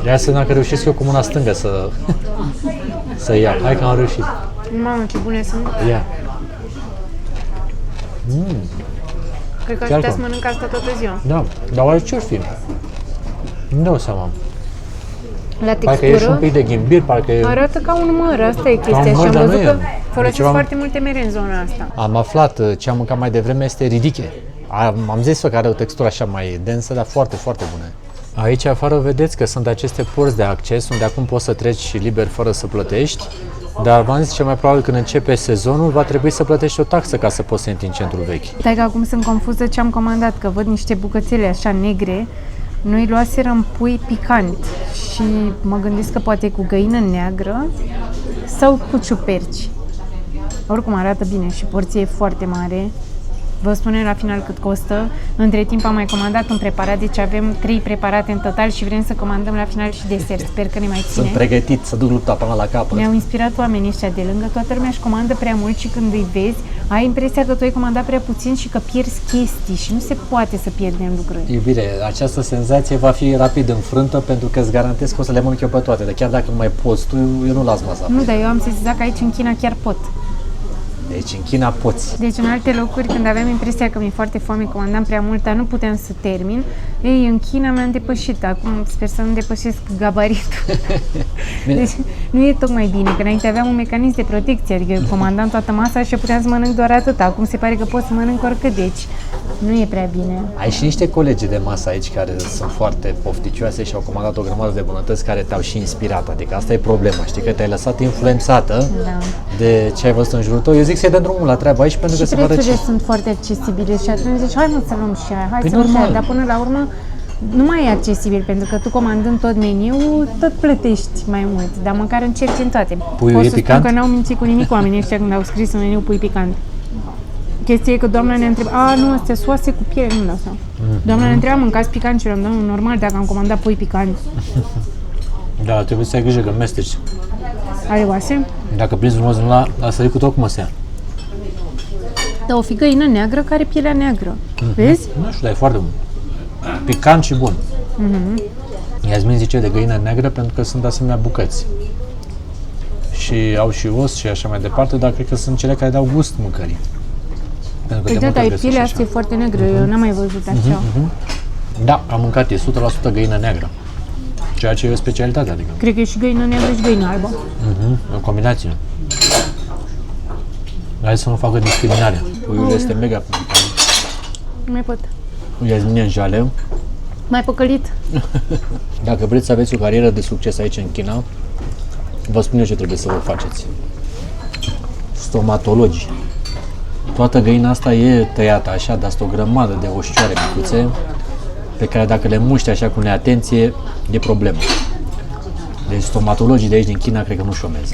Ia să dacă reușesc eu cu mâna stângă să iau. Hai că am reușit. Mamă, ce bune sunt. Ia. Cred că aș putea să mănânc asta toată ziua. Da, dar oare ce-or fi? Nu dau seama. La textură, parcă e și un pic de ghimbir, parcă e... arată ca un măr, asta e chestia. Și am văzut că folosesc foarte multe mere în zona asta. Am aflat, ce am mâncat mai devreme este ridiche. Am zis-o că are o textură așa mai densă, dar foarte, foarte bună. Aici afară vedeți că sunt aceste porți de acces, unde acum poți să treci liber fără să plătești. Dar v-am zis, cel mai probabil când începe sezonul, va trebui să plătești o taxă ca să poți să intri în centrul vechi. Stai că acum sunt confuză ce am comandat, că văd niște bucățele așa negre. Noi luaserăm pui picant și mă gândesc că poate cu găină neagră sau cu ciuperci. Oricum arată bine și porția e foarte mare. Vă spunem la final cât costă. Între timp am mai comandat un preparat, deci avem 3 preparate în total și vrem să comandăm la final și desert. Sper că ne mai ține. Sunt pregătit să duc lupta până la capăt. Ne-au inspirat oamenii ăștia de lângă, toată lumea își comandă prea mult și când îi vezi, ai impresia că tu ai comandat prea puțin și că pierzi chestii și nu se poate să pierdem lucruri. Iubire, această senzație va fi rapid înfrântă pentru că îți garantez că o să le mănânc eu pe toate, dar chiar dacă nu mai poți tu, eu nu las masa. Nu, dar eu am sesizat că aici în China chiar pot. Deci în China poți. Deci în alte locuri, când aveam impresia că mi-e foarte foame, comandam prea mult, dar nu puteam să termin, ei, în China mi-am depășit. Acum sper să nu depășesc gabaritul. Deci nu e tocmai bine, că înainte aveam un mecanism de protecție, adică eu comandam toată masa și eu puteam să mănânc doar atât. Acum se pare că pot să mănânc oricât, deci nu e prea bine. Ai și niște colegi de masă aici care sunt foarte pofticioase și au comandat o grămadă de bunătăți care te-au și inspirat, adică asta e problema, știi, că te-ai lăsat influențată de ce ai văzut în jurul tău. Eu zic să-i dăm drumul la treabă aici pentru că se pare prețurile sunt foarte accesibile și atunci zici, hai mă să luăm și aia, hai să luăm și aia, dar până la urmă nu mai e accesibil, pentru că tu comandând tot meniul, tot plătești mai mult, dar măcar încerci în toate. Puiul e picant? Spun că n-au mințit cu nimic oamenii ăștia când au scris în meniu pui picant. Chestia e că doamna ne întreba, nu, astea soase cu piele, nu dau seama. Doamna ne întreba, mâncați picant și eu am normal dacă am comandat pui picant. Da, trebuie să ai grijă că mesteci. Are oase? Dacă prinzi frumos la a sărit cu tot cum o să ia. Dar o fi găină neagră care are pielea neagră. Vezi? Nu știu, dar e foarte bun. Picant și bun. Yasmin zice de găină neagră pentru că sunt asemenea bucăți. Și au și os și așa mai departe, dar cred că sunt cele care dau gust mâncării. Păi da, dar pielea asta e foarte neagră, eu n-am mai văzut așa. Da, am mâncat, e 100% găină neagră. Ceea ce e o specialitate, adică. Cred că e și găină neagră și găină albă. O combinație. Hai să nu facă discriminare. Puiul este mega. Nu mai pot. Yasmin în jale. Mai păcălit. Dacă vreți să aveți o carieră de succes aici în China, vă spun eu ce trebuie să vă faceți. Stomatologi. Toată găina asta e tăiată așa, dar sunt o grămadă de oștioare micuțe pe care dacă le muști așa cu neatenție, e problemă. Deci stomatologii de aici din China cred că nu șomează.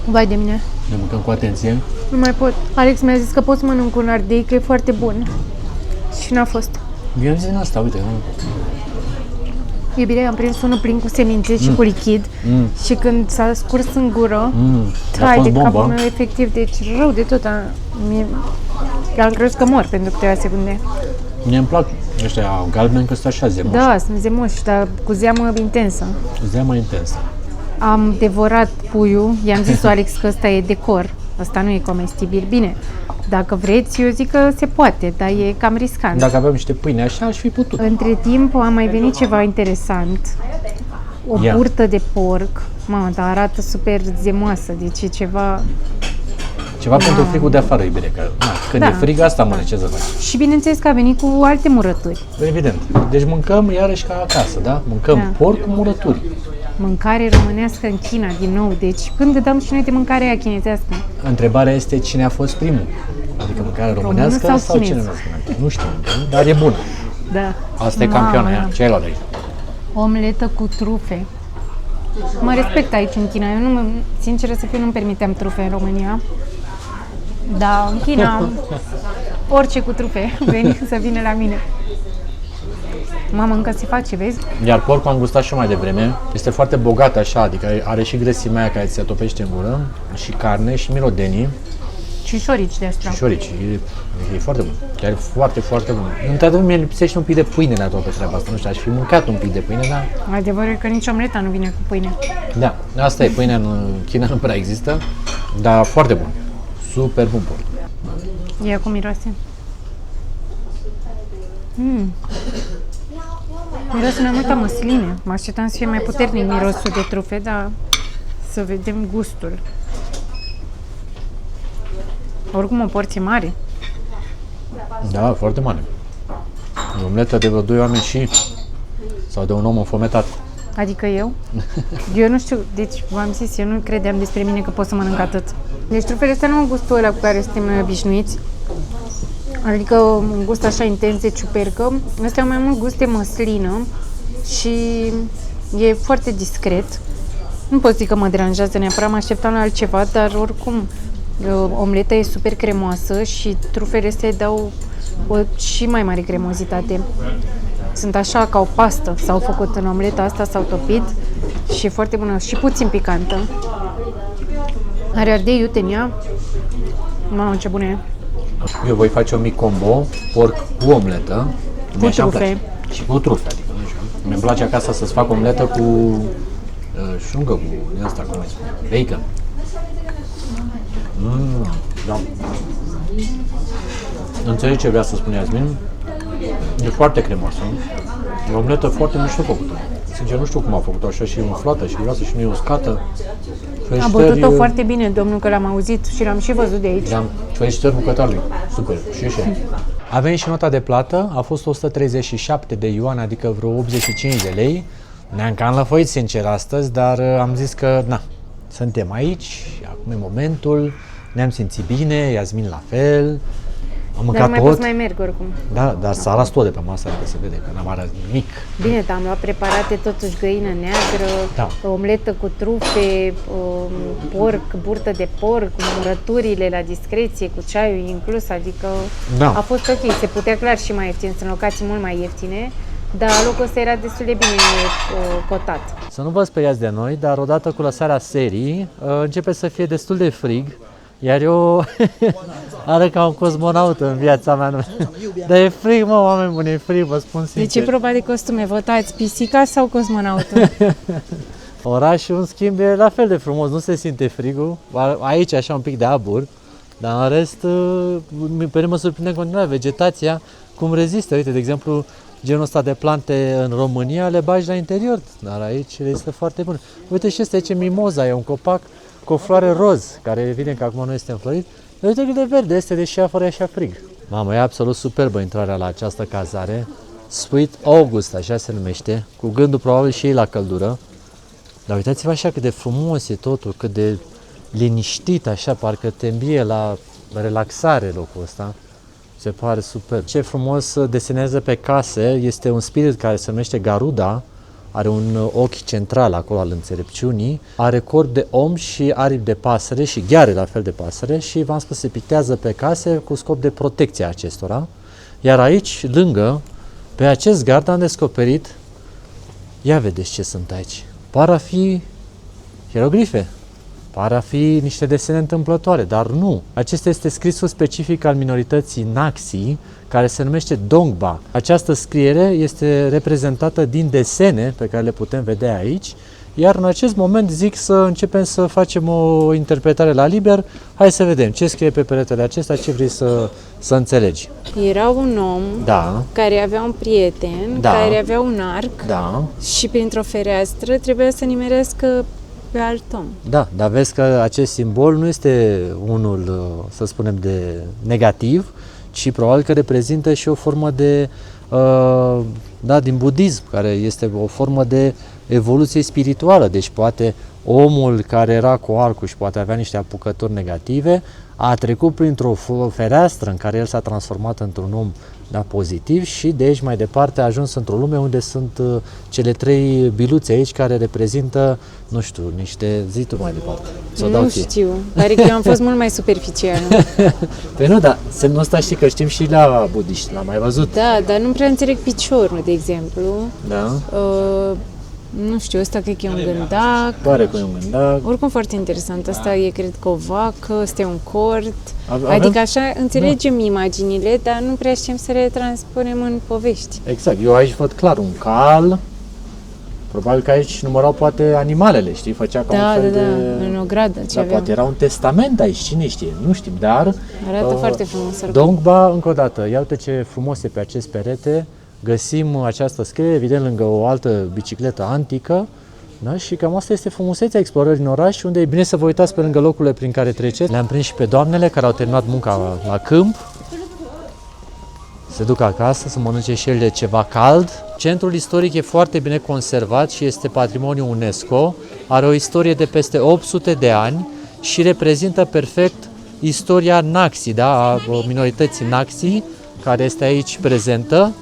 Vai de mine. Ne mâncăm cu atenție. Nu mai pot. Alex mi-a zis că pot să mănânc un ardei, că e foarte bun. Și n-a fost. Eu am zis asta, uite. E bine, am prins unul plin cu semințe și cu lichid și când s-a scurs în gură, trai de capul meu efectiv, deci rău de tot. Am crezut că mor pentru câteva secunde. Mie îmi plac ăștia galbeni că sunt așa zemoși. Da, sunt zemoși, dar cu zeamă intensă. Zeamă intensă. Am devorat puiul, i-am zis lui Alex că ăsta e decor, ăsta nu e comestibil. Bine, dacă vreți, eu zic că se poate, dar e cam riscant. Dacă aveam niște pâine așa, aș fi putut. Între timp a mai venit ceva interesant. O burtă de porc, mamă, dar arată super zemoasă, deci e ceva... Ceva pentru frigul de afară, iubire, că când e frig, asta mănânci, ce să faci? Și bineînțeles că a venit cu alte murături. Evident. Deci mâncăm iarăși ca acasă, da? Mâncăm porc cu murături. Mâncare românească în China, din nou. Deci când dăm și noi de mâncare aia chinezească? Întrebarea este cine a fost primul. Adică mâncarea românească sau chinezească? Nu știm, dar e bună. Da. Asta e campioana ea. Ce ai luat de aici? Omletă cu trufe. Mă respect aici în China. Eu nu, sincer să fiu, nu-mi permiteam trufe în România. Dar în China, orice cu trufe, veni să vină la mine. Mamă, încă se face, vezi? Iar porcul am gustat și mai devreme. Este foarte bogat așa, adică are și grăsimea aia care ți se topește în gură, și carne, și mirodenii. Și șorici de astea. Și șorici. E foarte bun. Chiar foarte, foarte bun. Într-adevăr, mi-e lipsește un pic de pâine la toată treaba asta. Nu știu, aș fi mâncat un pic de pâine, dar... Adevărul e că nici omleta nu vine cu pâine. Da, asta e, pâinea în China nu prea există, dar foarte bun. Super bun porc. Ia cum miroase. Miroase mai multă măsline. Mă așteptam să fie mai puternic mirosul de trufe, dar să vedem gustul. Oricum o porție mare. Da, foarte mare. O omletă de vreo 2 oameni și... sau de un om înfometat. Adică eu? Eu nu știu, deci v-am zis, eu nu credeam despre mine că pot să mănânc atât. Deci trufele astea nu au gustul ăla cu care suntem noi obișnuiți. Adică un gust așa intens de ciupercă. Astea au mai mult gust de măslină și e foarte discret. Nu pot zic că mă deranjează neapărat, mă așteptam la altceva, dar oricum omleta e super cremoasă și trufele astea dau o și mai mare cremozitate. Sunt așa ca o pastă, s-au făcut în omleta asta, s-au topit și e foarte bună și puțin picantă. Are ardei iute în ea. Mamă, ce bună e! Eu voi face un mic combo, porc cu omletă. Cu trufe. Și cu trufe, adică nu știu. Mi-mi place acasă să-ți fac omletă cu șungă, cu din asta, cum îi spune, bacon. Da. Înțelegi ce vrea să spune Iasmin? E foarte cremoasă. E o omletă foarte mișto făcută. Sincer, nu știu cum a făcut-o așa și umflată și groasă și nu e uscată. A bătut-o foarte bine, domnul, că l-am auzit și l-am și văzut de aici. Felicitări bucătarului. Super. Și. A venit și nota de plată, a fost 137 de yuan, adică vreo 85 de lei. Ne-am cam lăfăit, sincer, astăzi, dar am zis că, na, suntem aici, acum e momentul, ne-am simțit bine, Iasmin la fel, am mâncat tot. Dar nu mai pot să mai merg oricum. Da, dar s-a ras tot de pe masă, adică se vede că n-am aras nimic. Bine, dar am luat preparate totuși găină neagră, omletă cu trufe, porc, burtă de porc, murăturile la discreție, cu ceaiul inclus, adică a fost ok. Se putea clar și mai ieftin, sunt locații mult mai ieftine, dar locul ăsta era destul de bine cotat. Să nu vă speriați de noi, dar odată cu lăsarea serii începe să fie destul de frig, iar eu arăt ca un cosmonaut în viața mea. Dar e frig, mă, oameni buni, e frig, vă spun sincer. De ce proba de costume votați, pisica sau cosmonautul? Orașul, în schimb, e la fel de frumos, nu se simte frigul. Aici așa un pic de abur, dar în rest, pe mine mă surprinde în continuare vegetația, cum rezistă. Uite, de exemplu, genul ăsta de plante în România le bagi la interior, dar aici rezistă foarte bun. Uite și ăsta e mimoza, e un copac cu o floare roz, care evident că acum nu este înflorit. Uite cât de verde este, deși afară e așa frig. Mamă, e absolut superbă intrarea la această cazare. Sweet August, așa se numește, cu gândul probabil și ei la căldură. Dar uitați-vă așa cât de frumos e totul, cât de liniștit, așa, parcă te îmbie la relaxare locul ăsta. Se pare super. Ce frumos desenează pe case este un spirit care se numește Garuda, are un ochi central acolo al înțelepciunii, are corp de om și aripi de pasăre și gheare la fel de pasăre și v-am spus se pictează pe case cu scop de protecție a acestora. Iar aici, lângă, pe acest gard am descoperit, ia vedeți ce sunt aici, par a fi hieroglife. Par a fi niște desene întâmplătoare, dar nu. Acesta este scrisul specific al minorității Naxi, care se numește Dongba. Această scriere este reprezentată din desene pe care le putem vedea aici, Iar în acest moment zic să începem să facem o interpretare la liber. Hai să vedem ce scrie pe peretele acesta, ce vrei să înțelegi. Era un om care avea un prieten, care avea un arc și printr-o fereastră trebuia să nimerească pe alt om. Da, dar vezi că acest simbol nu este unul, să spunem, de negativ, ci probabil că reprezintă și o formă de, din budism, care este o formă de evoluție spirituală. Deci poate omul care era cu arcul și poate avea niște apucături negative, a trecut printr-o fereastră în care el s-a transformat într-un om pozitiv și de aici mai departe a ajuns într-o lume unde sunt cele 3 biluțe aici care reprezintă, nu știu, niște zituri mai departe. Nu știu, pare că eu am fost mult mai superficială. Păi nu, dar semnul ăsta știi că știm și la budiști, l-am mai văzut. Da, dar nu prea înțeleg piciorul, de exemplu. Da. Nu știu, ăsta cred că e un gândac. Pare că e un gândac. Oricum foarte interesant. Asta e, cred că, o vacă, ăsta e un cort. Adică așa înțelegem imaginile, dar nu prea știm să le transpunem în povești. Exact. Eu aici văd clar un cal. Probabil că aici numărau poate animalele, știi? Făcea ca un fel de... în o gradă ce aveam. Poate era un testament aici, cine știe, nu știm, dar... Arată foarte frumos. Dongba, încă o dată, ia uite ce frumos e pe acest perete. Găsim această scriere, evident, lângă o altă bicicletă antică, da? Și cam asta este frumusețea explorării în oraș, unde e bine să vă uitați pe lângă locurile prin care treceți. Le-am prins și pe doamnele care au terminat munca la câmp, se duc acasă să mănânce și ele ceva cald. Centrul istoric e foarte bine conservat și este patrimoniu UNESCO, are o istorie de peste 800 de ani și reprezintă perfect istoria Naxi, da? A minorității Naxi, care este aici prezentă.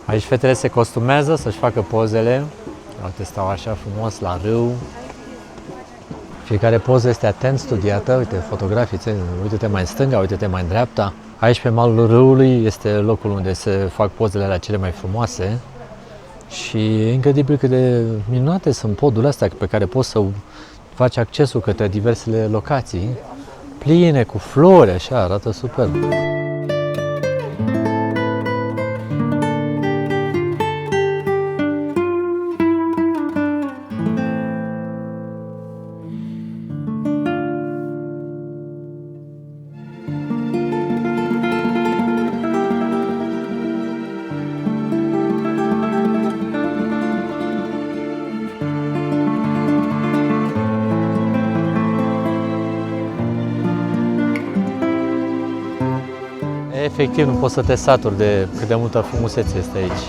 Aici fetele se costumează să-și facă pozele. Uite, stau așa frumos la râu. Fiecare poză este atent studiată, uite, fotografițe, uite-te mai în stânga, uite-te mai în dreapta. Aici pe malul râului este locul unde se fac pozele alea cele mai frumoase și e incredibil cât de minunate sunt podurile astea pe care poți să faci accesul către diversele locații, pline cu flori, așa, arată superb. Efectiv, nu poți să te saturi de cât de multă frumusețe este aici.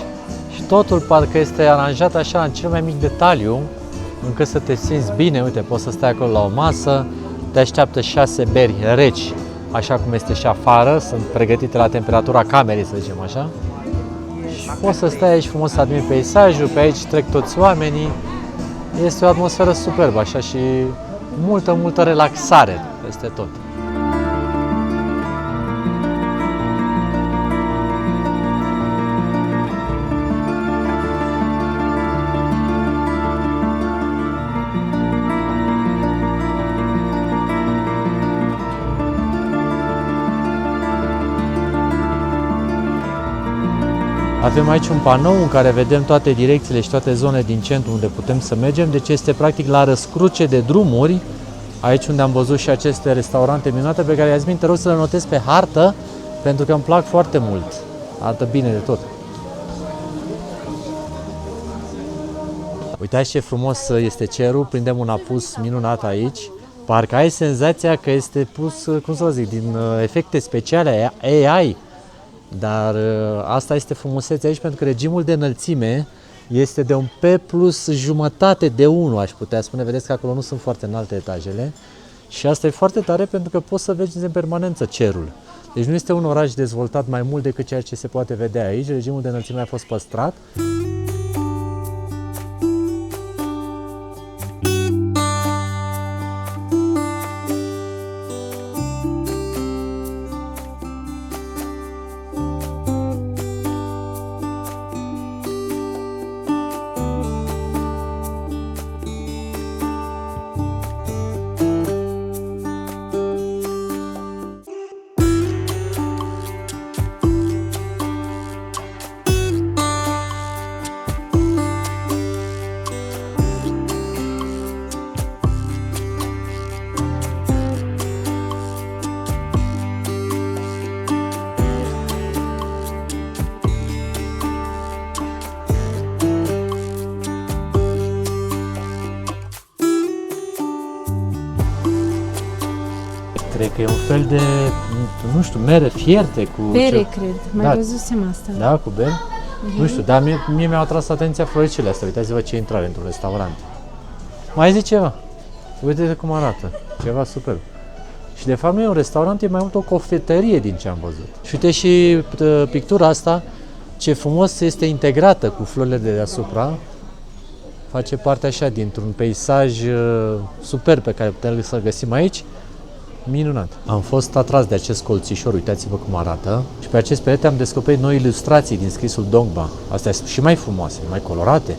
Și totul parcă este aranjat așa în cel mai mic detaliu, încât să te simți bine. Uite, poți să stai acolo la o masă, te așteaptă 6 beri reci, așa cum este și afară, sunt pregătite la temperatura camerei, să zicem așa. Și poți să stai aici frumos să admiri peisajul, pe aici trec toți oamenii. Este o atmosferă superbă, așa, și multă relaxare peste tot. Avem aici un panou în care vedem toate direcțiile și toate zonele din centru unde putem să mergem, deci este practic la răscruce de drumuri, aici unde am văzut și aceste restaurante minunate pe care, Iasmin, te rog să le notezi pe hartă, pentru că îmi plac foarte mult, arată bine de tot. Uitați ce frumos este cerul, prindem un apus minunat aici, parcă ai senzația că este pus, cum să vă zic, din efecte speciale AI. Dar asta este frumusețea aici, pentru că regimul de înălțime este de un P+1 de 1, aș putea spune. Vedeți că acolo nu sunt foarte înalte etajele și asta e foarte tare pentru că poți să vezi în permanență cerul. Deci nu este un oraș dezvoltat mai mult decât ceea ce se poate vedea aici. Regimul de înălțime a fost păstrat. Cred că e un fel de, nu știu, mere fierte cu... Bere, cred. Mai văzusem asta. Da, cu bere? Nu știu, dar mie mi-au atras atenția floricele astea. Uitați-vă ce intrare într-un restaurant. Mai zice ceva? Uite cum arată. Ceva super. Și de fapt nu e un restaurant, e mai mult o cofetărie din ce am văzut. Și uite și pictura asta, ce frumos este integrată cu florile de deasupra. Face parte așa dintr-un peisaj super pe care putem să-l găsim aici. Minunat. Am fost atras de acest colțișor, uitați-vă cum arată. Și pe acest perete am descoperit noi ilustrații din scrisul Dongba. Astea sunt și mai frumoase, mai colorate.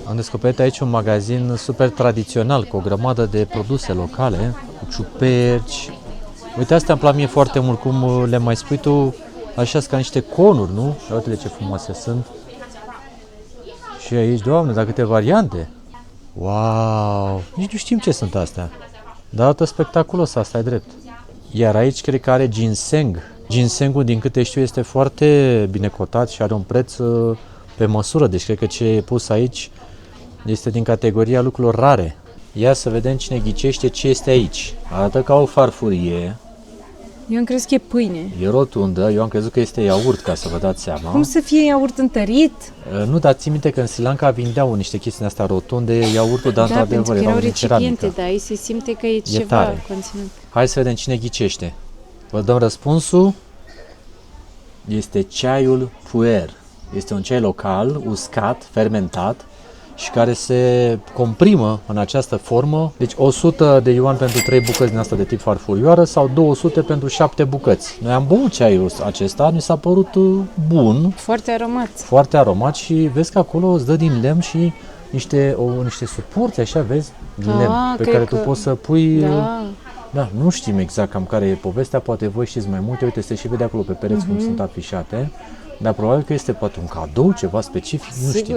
Am descoperit aici un magazin super tradițional, cu o grămadă de produse locale, cu ciuperci. Uite, astea îmi plac mie foarte mult, cum le mai spui tu, așa ca niște conuri, nu? Uite ce frumoase sunt. Și aici, Doamne, dar câte variante! Wow! Nici nu știm ce sunt astea. Dar arată spectaculos, asta e drept. Iar aici cred că are ginseng. Ginsengul, din câte știu, este foarte bine cotat și are un preț pe măsură. Deci cred că ce e pus aici este din categoria lucrurilor rare. Ia să vedem cine ghicește ce este aici. Arată ca o farfurie. Eu am crezut că e pâine. E rotundă, eu am crezut că este iaurt, ca să vă dați seama. Cum să fie iaurt întărit? Nu, dar ții minte că în Sri Lanka vindeau niște chestii astea rotunde, iaurtul, dar într-adevăr erau din ceramică. Da, se simte că e ceva tare. conținut. Hai să vedem cine ghicește. Vă dăm răspunsul. Este ceaiul puer. Este un ceai local, uscat, fermentat și care se comprimă în această formă. Deci 100 de yuan pentru 3 bucăți din asta de tip farfurioară sau 200 pentru 7 bucăți. Noi am băut ceaiul acesta, mi s-a părut bun. Foarte aromat. Foarte aromat și vezi că acolo îți dă din lemn și niște suporți, așa, vezi, din lemn, pe care tu poți să pui... Da, nu știm exact cam care e povestea, poate voi știți mai multe, uite, se și vede acolo pe pereți cum sunt afișate, dar probabil că este poate un cadou, ceva specific, nu știu.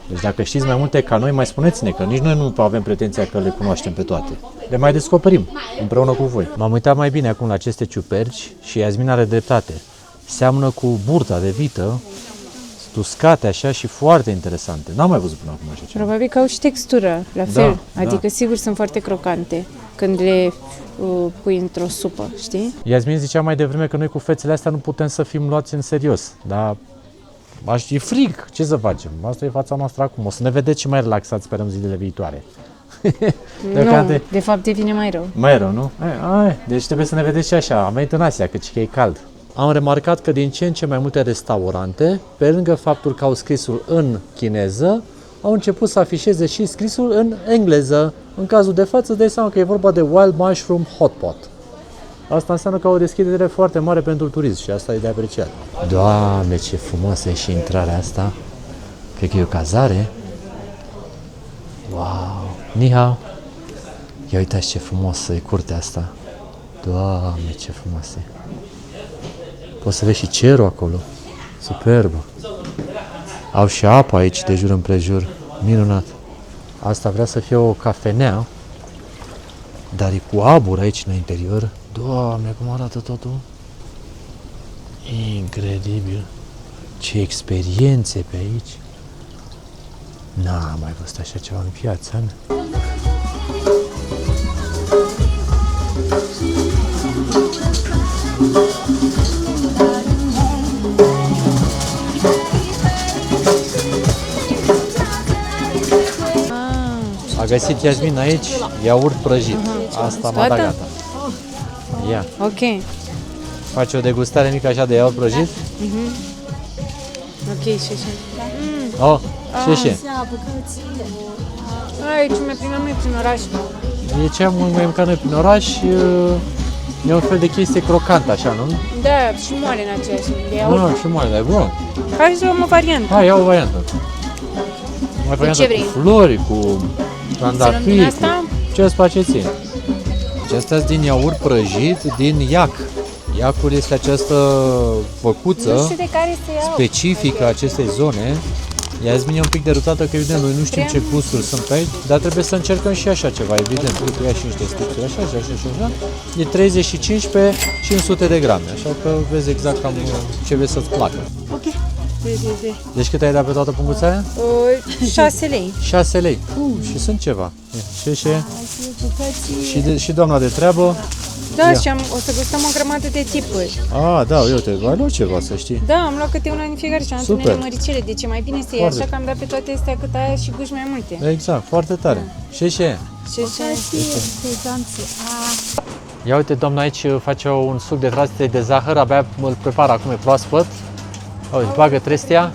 Deci dacă știți mai multe ca noi, mai spuneți-ne, că nici noi nu avem pretenția că le cunoaștem pe toate. Le mai descoperim împreună cu voi. M-am uitat mai bine acum la aceste ciuperci și Iasmin are dreptate. Seamănă cu burta de vită, uscate așa și foarte interesante. N-am mai văzut până acum așa ceva. Probabil că au și textură, la fel. Adică sigur sunt foarte crocante când le pui într-o supă, știi? Iasmin zicea mai devreme că noi cu fețele astea nu putem să fim luați în serios, dar e frig, ce să facem? Asta e fața noastră acum. O să ne vedeți și mai relaxați, sperăm, zilele viitoare. Nu, de fapt devine mai rău. Mai rău, nu? Deci trebuie să ne vedeți și așa. Am venit în Asia, căci că e cald. Am remarcat că din ce în ce mai multe restaurante, pe lângă faptul că au scrisul în chineză, au început să afișeze și scrisul în engleză. În cazul de față, dai seama că e vorba de Wild Mushroom Hot Pot. Asta înseamnă că au o deschidere foarte mare pentru turism și asta e de apreciat. Doamne, ce frumoasă e și intrarea asta. Cred că e o cazare. Wow! Ni hao! Ia uitați ce frumoasă e curtea asta. Doamne, ce frumoasă e. Poți să vezi și cerul acolo. Superbă. Au și apă aici de jur împrejur. Minunat. Asta vrea să fie o cafenea, dar e cu abur aici în interior. Doamne, cum arată totul. Incredibil. Ce experiențe pe aici. N-am mai văzut așa ceva în viața mea. A găsit Iasmin aici iaurt prăjit. Asta m-a dat gata. Ia. Ok. Face o degustare mică așa de iaurt prăjit? Ok, și așa. Oh, și ce? Aici mai plimbăm noi prin oraș. E ce am mai mâncat noi prin oraș, e un fel de chestie crocantă așa, nu? Da, și moale în aceeași. Nu, și moale, dar e bun. Hai să luăm o variantă. Hai, ia o variantă. Mai variantă cu flori, cu trandafiri, ce îți place ție? Acestea sunt din iaurt prăjit, din iac. Iacul este această făcuță specifică acestei zone. Iasmin e un pic derutată că, evident, noi nu știm ce gusturi sunt aici, dar trebuie să încercăm și așa ceva, evident. Uite, ia și niște sticluri așa, și așa, și așa. E 35 pe 500 de grame, așa că vezi exact cam ce vrei să-ți placă. Ok. Deci cât ai dat pe toată punguța aia? 6 lei. 6 lei. Și sunt ceva. Și doamna de treabă. Da, Ia. și o să gustăm o grămadă de tipuri. Da, uite, ai luat ceva, să știi. Da, am luat câte una din fiecare și am Super. unele măricele, deci e mai bine să iei Foarte. așa că am dat pe toate astea cât aia și guși mai multe. Exact, foarte tare. Și Ia uite, doamna aici face un suc de trastei de zahăr, abia îl prepară acum, e proaspăt. Uite, bagă trestia.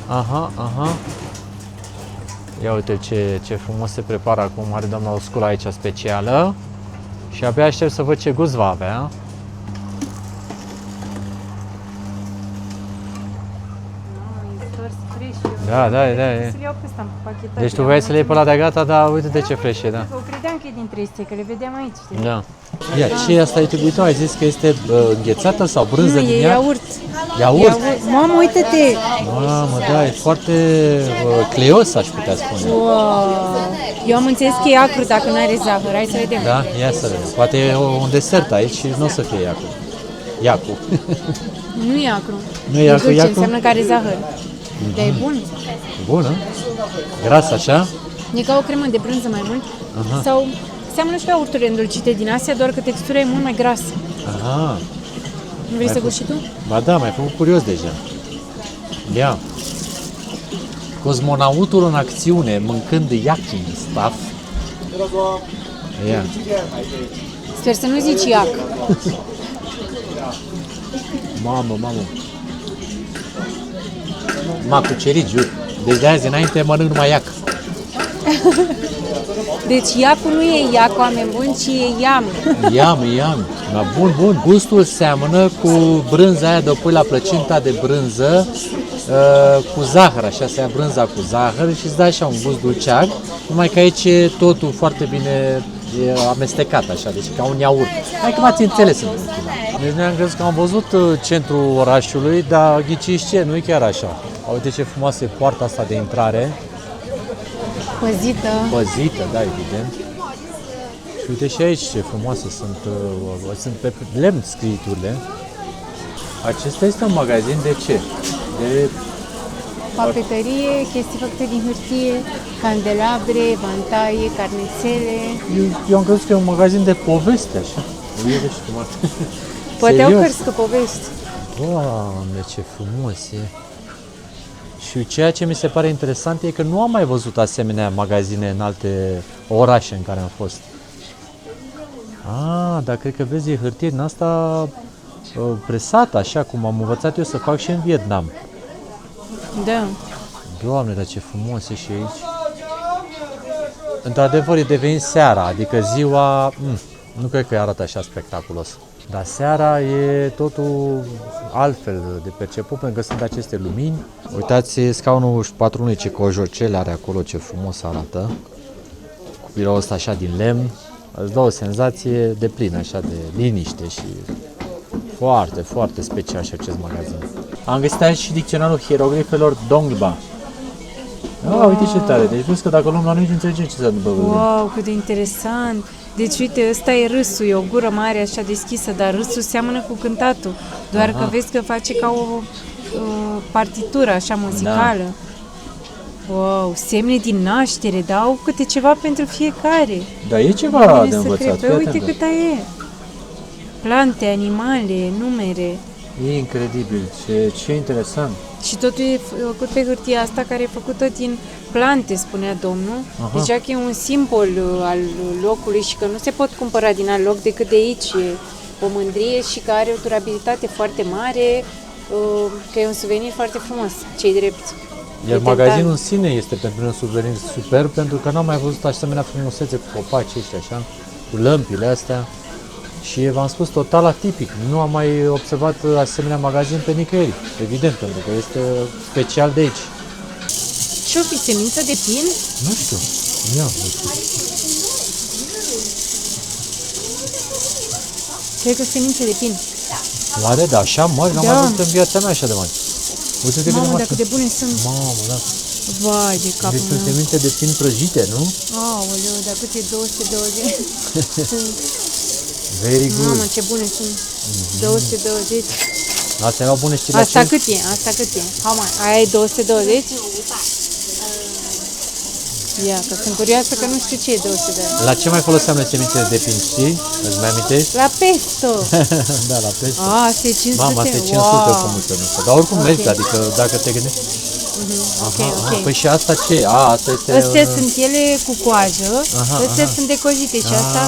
Aha. Ia uite ce frumos se prepară acum, are doamna o sculă aici specială. Și abia aștept să văd ce gust va avea. Da. Să le iau pe ăsta împachetat. Deci tu vrei să le iei pe ăla de gata, dar uite de ce fresh e, da. Eu credeam că e din 300, că le vedeam aici, știi? Da. Ia, ce asta e trebuit? Ai zis că este înghețată sau brânză Nu, din e ea? iaurt. Iaurt? Mamă, uite-te! Mamă, da, e foarte cleios, aș putea spune. Wow. Eu am înțeles că e acru dacă nu are zahăr. Hai să vedem. Da? Ia să vedem. Poate e un desert aici și nu o să fie iacu. Iacu. Nu e acru. Nu e acru, dulce, iacu? înseamnă că are zahăr. Dar e bun. Bună? Gras așa? E ca o cremă de brânză mai mult. Aha. Sau seamănă și cu iaurturile îndulcite din Asia, doar că textura e mult mai grasă. Aha. Nu vrei să guși și tu? Ba da, m-ai făcut curios deja. Ia. Cosmonautul în acțiune, mâncând yaki stuff. Ia. Sper să nu zici iac. Mamă. M-a cucerit, jur. Deci de azi înainte mănânc numai iac. Deci iacul nu e iac, oameni buni, ci e iam. Iam. Da, bun. Gustul seamănă cu brânza aia de o pui la plăcinta de brânză cu zahăr, așa se ia brânza cu zahăr și îți dă așa un gust dulceag, numai că aici e totul foarte bine amestecat așa, deci ca un iaurt. Hai că m-ați înțeles în final. Deci ne-am crezut că am văzut centrul orașului, dar ghiciți ce, nu e chiar așa. Uite ce frumoasă e poarta asta de intrare. Păzită, da, evident. Și uite și aici ce frumoase sunt pe lemn scriiturile. Acesta este un magazin de ce? De Papeterie, chestii făcute din hârtie, candelabre, vantaie, carnețele. Eu am crezut că e un magazin de poveste, așa. Uite și cum arată. Poate au cărți cu povești. Doamne, ce frumos e! Și ceea ce mi se pare interesant e că nu am mai văzut asemenea magazine în alte orașe în care am fost. Dar cred că vezi, e hârtie din asta presată, așa cum am învățat eu să fac și în Vietnam. Da. Doamne, dar ce frumos e și aici. Într-adevăr, e devenit seara, adică ziua, nu cred că arată așa spectaculos. Dar seara e totul altfel de perceput, pentru că sunt aceste lumini. Uitați scaunul patronului, ce cojocele are acolo, ce frumos arată. Cu biroul ăsta așa din lemn, îți dă o senzație de plină, așa de liniște și foarte, foarte special și acest magazin. Am găsit aici și dicționarul hieroglifelor Dongba. Uite ce tare, deci vezi că dacă luăm la noi, înțelegem ce se întâmplă. Wow, cât de interesant! Deci uite, ăsta e râsul, e o gură mare așa deschisă, dar râsul seamănă cu cântatul. Doar că vezi că face ca o partitură așa muzicală. Da. Wow, semne din naștere, dau câte ceva pentru fiecare. Da, e ceva de învățat. Păi uite câta e. Plante, animale, numere. E incredibil, ce interesant. Și totul e făcut pe hârtia asta, care e făcută din plante, spunea domnul. Deci că e un simbol al locului și că nu se pot cumpăra din alt loc decât de aici. E o mândrie și că are o durabilitate foarte mare, că e un suvenir foarte frumos, ce-i drept. Iar magazinul în sine este pentru un suvenir superb, pentru că n-am mai văzut asemenea frumusețe cu copacii ăștia, așa, cu lămpile astea. Și v-am spus, total atipic. Nu am mai observat asemenea magazin pe nicăieri. Evident, pentru că este special de aici. Ce-o fi, semință de pin? Nu știu. Ia, nu știu. Cred că semințe de pin. Oare, da, așa mari? N-am mai văzut în viața mea așa de mari. Uite-te Mamă, dar cât de bune sunt. Mamă, da. Vai de capul Deci sunt semințe de pin prăjite, nu? Aoleu, dar cât e 220? Very good. Mamă, ce bune sunt. 220. Astea erau bune, știi la Asta ce? cât e? Asta cât e? How much? Aia e 220? Ia, că sunt curioasă că nu știu ce e 220. La ce mai foloseam noi semințele de pin, știi? Îți mai amintești? La pesto! Da, la pesto. Asta e 500. Mama, asta e 500 cu multă nuță. Dar oricum merge, adică dacă te gândești... Ok. Păi și asta ce? Asta este... Astea sunt ele cu coajă, astea aha. sunt decojite și asta,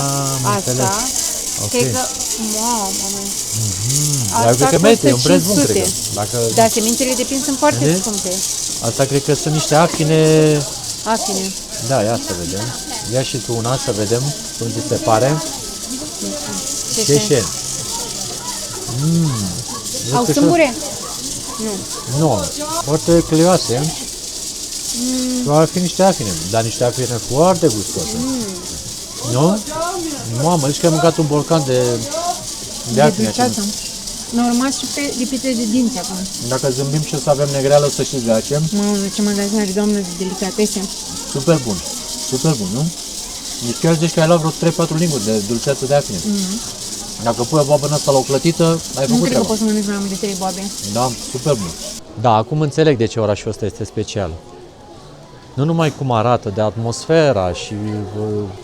Ok. cred că, mamă, Dar cred că merge, e un preț bun, 500. cred că. Dacă... Da, semințele de pin sunt foarte Vedeți? scumpe. Asta cred că sunt niște afine... Afine. Da, ia să vedem. Ia și tu una să vedem cum ți se pare. Șeșeni. Au sâmbure? Nu. Nu, foarte clioase. Ar fi niște afine, dar niște afine foarte gustoase. Nu? Mamă, zici că ai mâncat un borcan de afine. Mi-au rămas și pe lipite de dinți acum. Dacă zâmbim și o să avem negreală, o să știți de ce. Mamă, ce magazin are, doamnă, de delicatese. Super bun. Super bun, nu? Deci chiar zici că ai luat vreo 3-4 linguri de dulceață de afine. Dacă pui o boabă în asta la o clătită, ai Nu făcut cred că treaba. pot să mănânc mai mult de 3 boabe. Da, super bun. Da, acum înțeleg de ce orașul ăsta este special. Nu numai cum arată, de atmosfera și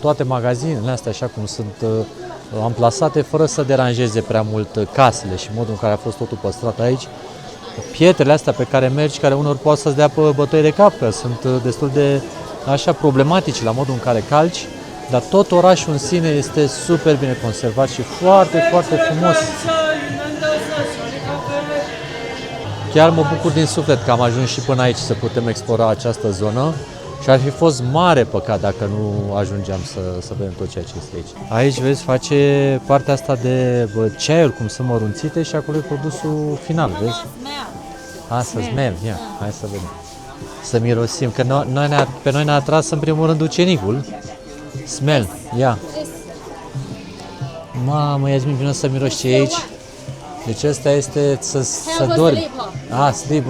toate magazinele astea așa cum sunt amplasate fără să deranjeze prea mult casele și modul în care a fost totul păstrat aici. Pietrele astea pe care mergi, care unor poate să-ți dea bătăi de cap, că sunt destul de așa problematici la modul în care calci, dar tot orașul în sine este super bine conservat și foarte, foarte frumos. Chiar mă bucur din suflet că am ajuns și până aici să putem explora această zonă și ar fi fost mare păcat dacă nu ajungeam să vedem tot ceea ce este aici. Aici, vezi, face partea asta de ceaiuri, cum sunt mărunțite și acolo e produsul final, vezi? Asta, smell, ia, hai să vedem. Să mirosim, că pe noi ne-a atras în primul rând ucenicul. Smell, ia. Mamă, Iasmin, vină să miroși ce e aici. Deci ăsta este să dormi. Sleep.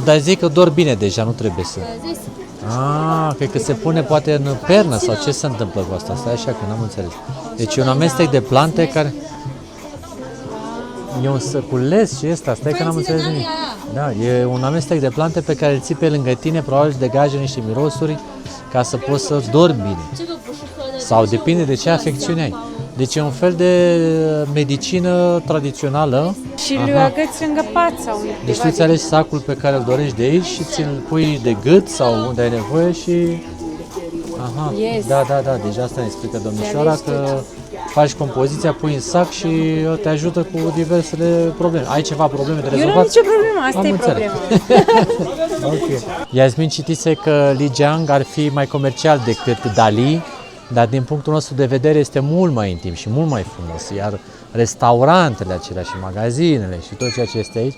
Dar zic că dormi bine deja, nu trebuie să... Cred că se pune poate în pernă sau ce se întâmplă cu asta? Stai așa că n-am înțeles. Deci e un amestec de plante care... E un săculeț și ăsta, stai că n-am înțeles nimic. Da, e un amestec de plante pe care îl ții pe lângă tine, probabil degajă niște mirosuri ca să poți să dormi bine. Sau depinde de ce afecțiune ai. Deci e un fel de medicină tradițională. Și îl agăți lângă pat sau... Deci tu îți alegi sacul pe care îl dorești de aici și ți-l pui de gât sau unde ai nevoie și... Yes. Da, deci asta ne explică domnișoara, că faci compoziția, pui în sac și te ajută cu diversele probleme. Ai ceva probleme de rezolvat? Eu nu am nicio problemă, asta e problema. Ok. Iasmin citise că Li Jiang ar fi mai comercial decât Dali, dar din punctul nostru de vedere este mult mai intim și mult mai frumos, iar restaurantele acelea și magazinele și tot ceea ce este aici,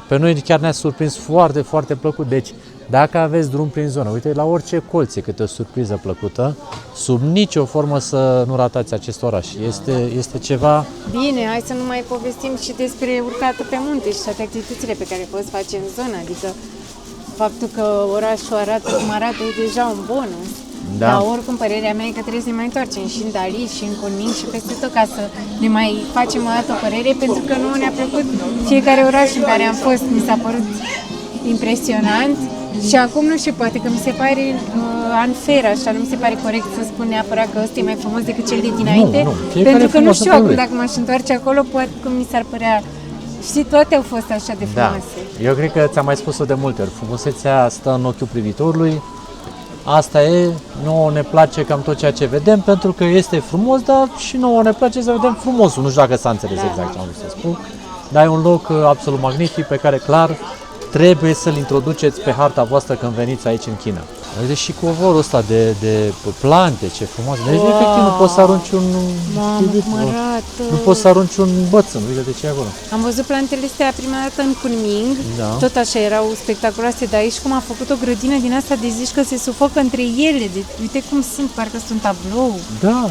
pe noi chiar ne-a surprins foarte, foarte plăcut. Deci, dacă aveți drum prin zonă, uite, la orice colț e câte o surpriză plăcută, sub nicio formă să nu ratați acest oraș. Este ceva... Bine, hai să nu mai povestim și despre urcată pe munte și toate activitățile pe care poți face în zonă, adică faptul că orașul arată cum arată e deja un bonus. Da. Dar oricum părerea mea e că trebuie să ne mai întoarcem și în Dali și în Kunming și peste tot ca să ne mai facem o dată o părere, pentru că nu ne-a plăcut fiecare oraș în care am fost, mi s-a părut impresionant. Și acum nu știu, poate că mi se pare unfair, așa, nu mi se pare corect să spun neapărat că ăsta e mai frumos decât cel de dinainte, pentru că nu știu acum dacă m-aș întoarce acolo, poate că mi s-ar părea, știi, toate au fost așa de frumoase. Da, eu cred că ți-am mai spus-o de multe ori, frumusețea stă în ochiul privitorului, asta e, nouă ne place cam tot ceea ce vedem, pentru că este frumos, dar și nouă ne place să vedem frumosul, nu știu dacă s-a înțeles exact ce am vrut să spun, dar e un loc absolut magnific pe care clar trebuie să-l introduceți pe harta voastră când veniți aici în China. Uite și covorul ăsta de plante, ce frumos. Deci efectiv nu poți să arunci un... Nu poți să arunci un bățân, uite de ce e acolo. Am văzut plantele astea prima dată în Kunming, tot așa erau spectaculoase, dar aici cum a făcut o grădină din asta de zici că se sufocă între ele, uite cum sunt, parcă sunt tablou. Da.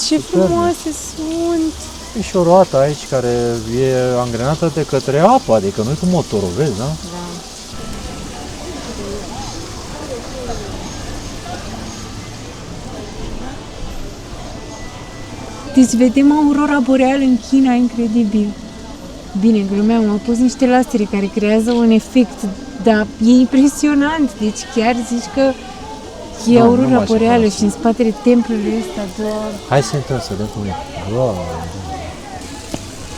Ce frumoase sunt! E și o roată aici care e angrenată de către apă, adică nu e cu motorul, vezi, da? Da. Deci vedem aurora boreală în China, incredibil. Bine, glumeam, au pus niște lasere care creează un efect, dar e impresionant, deci chiar zici că e aurora boreală și în spatele templului ăsta, doar... Hai să intrăm să vedem cum e.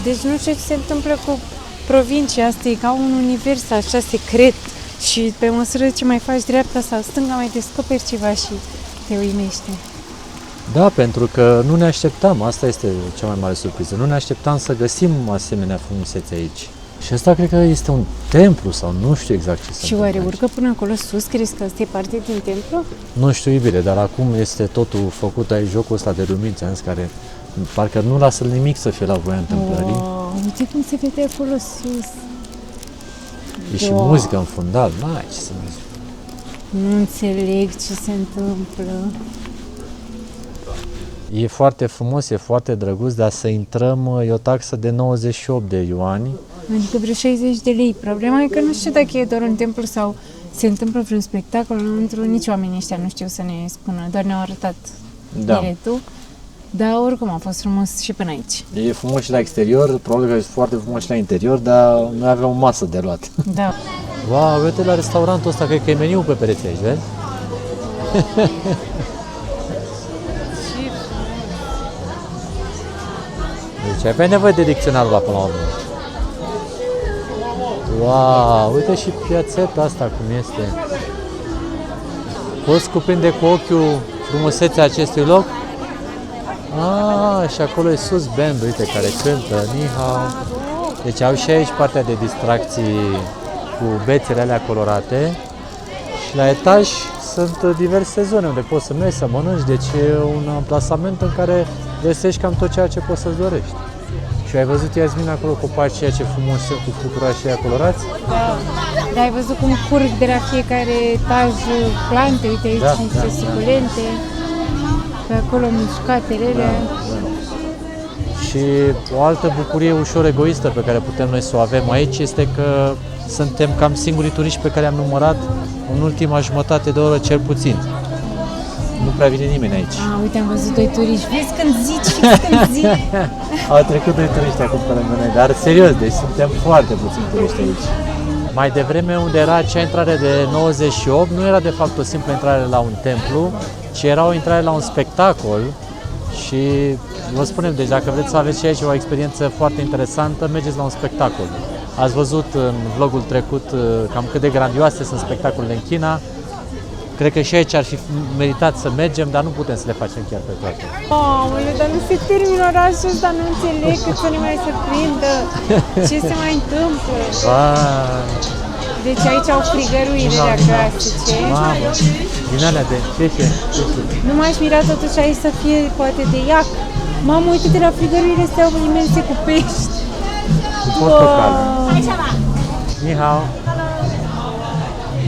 Deci nu știu ce se întâmplă cu provincia asta, e ca un univers așa secret și pe măsură ce mai faci dreapta sau stânga mai descoperi ceva și te uimește. Da, pentru că nu ne așteptam, asta este cea mai mare surpriză, nu ne așteptam să găsim asemenea frumusețe aici. Și asta cred că este un templu sau nu știu exact ce se Și întâmplă oare aici. urcă până acolo sus? Crezi că asta e parte din templu? Nu știu, iubire, dar acum este totul făcut aici, jocul ăsta de lumini, ți-am zis, care parcă nu lasă nimic să fie la voia întâmplării. Wow, uite cum se vede acolo sus. E și muzică în fundal, n-ai ce să zic. Nu înțeleg ce se întâmplă. E foarte frumos, e foarte drăguț, dar să intrăm e o taxă de 98 de yuani. Adică vreo 60 de lei. Problema e că nu știu dacă e doar un templu sau se întâmplă vreun spectacol înăuntru. Nici oamenii ăștia nu știu să ne spună, doar ne-au arătat biletul. Dar oricum a fost frumos și până aici. E frumos și la exterior, probabil că e foarte frumos și la interior, dar noi aveam o masă de luat. Da. Wow, uite la restaurantul ăsta, cred că e meniul pe pereți aici, vezi? Deci aveai nevoie de dicționarul până la urmă. Wow, uite și piațeta asta cum este. Poți cuprinde cu ochiul frumusețea acestui loc? Și acolo e sus band, uite, care cântă, ni hao. Deci au și aici partea de distracții cu bețele alea colorate. Și la etaj sunt diverse zone unde poți să mergi, să mănânci, deci e un amplasament în care găsești cam tot ceea ce poți să-ți dorești. Și ai văzut, Iasmin, acolo copacii ce frumos sunt cu fluturașii aia colorați? Da. Dar ai văzut cum curg de la fiecare etaj plante, uite aici niște suculente, pe acolo mușcatele alea. Și o altă bucurie ușor egoistă pe care putem noi să o avem aici este că suntem cam singurii turiști pe care am numărat în ultima jumătate de oră cel puțin. Nu prea vine nimeni aici. Uite, am văzut doi turiști. Vezi când zici, fix când zici. Au trecut doi turiști acum pe lângă noi, dar serios, deci suntem foarte puțini turiști aici. Mai devreme, unde era acea intrare de 98, nu era de fapt o simplă intrare la un templu, ci era o intrare la un spectacol și vă spunem, deci dacă vreți să aveți și aici o experiență foarte interesantă, mergeți la un spectacol. Ați văzut în vlogul trecut cam cât de grandioase sunt spectacolele în China. Cred că și aici ar fi meritat să mergem, dar nu putem să le facem chiar pe toate. Aoleu, dar nu se termină orașul ăsta, nu înțeleg cât să ne mai surprindă. Ce se mai întâmplă? Deci aici au frigărurile alea clasice. Mamă, din alea de ce? Nu m-aș mira totuși aici să fie poate de iac. Mamă, uite-te la frigărurile astea imense cu pești. Cu portocale. Ni hao.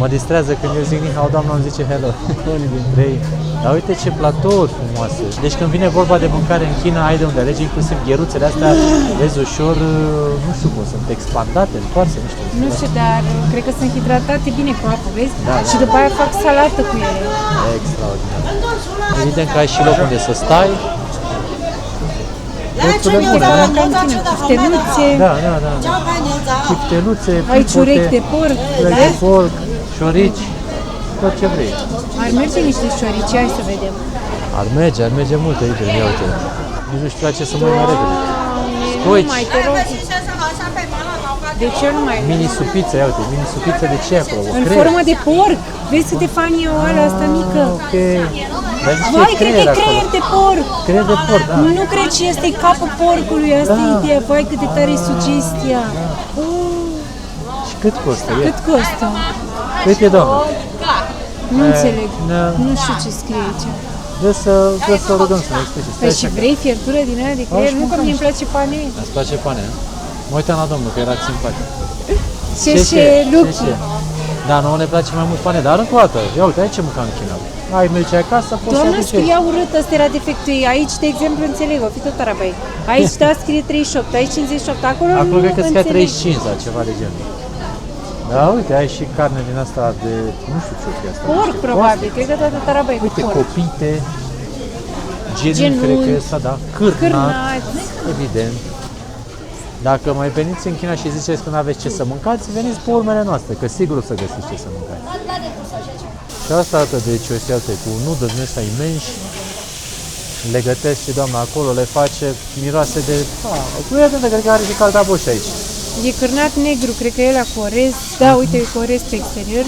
Mă distrează când eu zic ni hao, doamna îmi zice hello, unii dintre ei. Dar uite ce platouri frumoase. Deci când vine vorba de mâncare în China, ai de unde alegi, inclusiv gheruțele astea, vezi ușor, nu știu cum, sunt expandate, întoarse, nu știu. Nu știu, dar cred că sunt hidratate bine cu apă, vezi? Da, și după aia fac salată cu ele. Extraordinar. Evident că ai și loc unde să stai. Totul e bun, chifteluțe. Da. Chifteluțe, ai ciurechi de porc, șorici, tot ce vrei. Ar merge niște șorici, hai să vedem. Ar merge multe, uite, ia uite. Nici nu știu la ce să mai repede. Scoici. Nu mai, te rog. De ce nu mai? Mini supiță, ia uite, mini supiță de ce acolo? În formă de porc. Vezi câte fani e o alea asta mică? Ok. Vai, cred că e creier de porc. Creier de porc, da. Nu cred că este capul porcului, asta e ideea. Vai, cât de tare e sugestia. Și cât costă? Cât costă? Cât e, doamnă? Nu înțeleg. Nu știu ce scrie aici. Vreau să rugăm să ne explice. Păi și vrei fiertură din aia de creier? Nu că mie îmi place pane. Îți place pane, nu? Mă uitam la domnul, că era simpatic. Ce lucru. Da, nouă ne place mai mult pane, dar încă o dată, ia uite, aici ce mâncam în China. Ai, mergi acasă, poți să aduci. Scria urât, ăsta era defectul ei. Aici, de exemplu, înțeleg, o fi tot arabai. Aici, da, scrie 38, aici 58, acolo cred că scrie 35 sau ceva de genul. Da, uite, ai și carne din asta de, nu știu ce e asta. Porc, probabil, cred că toată arabai cu porc. Uite, copite, genul, cred că e asta, da, cârnați, evident. Dacă mai veniți în China și ziceți că nu aveți ce să mâncați, veniți pe urmele noastre, că sigur o să găsiți ce să mâncați. Și asta arată delicios, uite, cu noodles din ăștia imensi, le gătesc și doamna acolo, le face miroase de... Uite, cred că are și caldaboși aici. E cârnat negru, cred că e la cu orez. Da, uite, e cu orez pe exterior.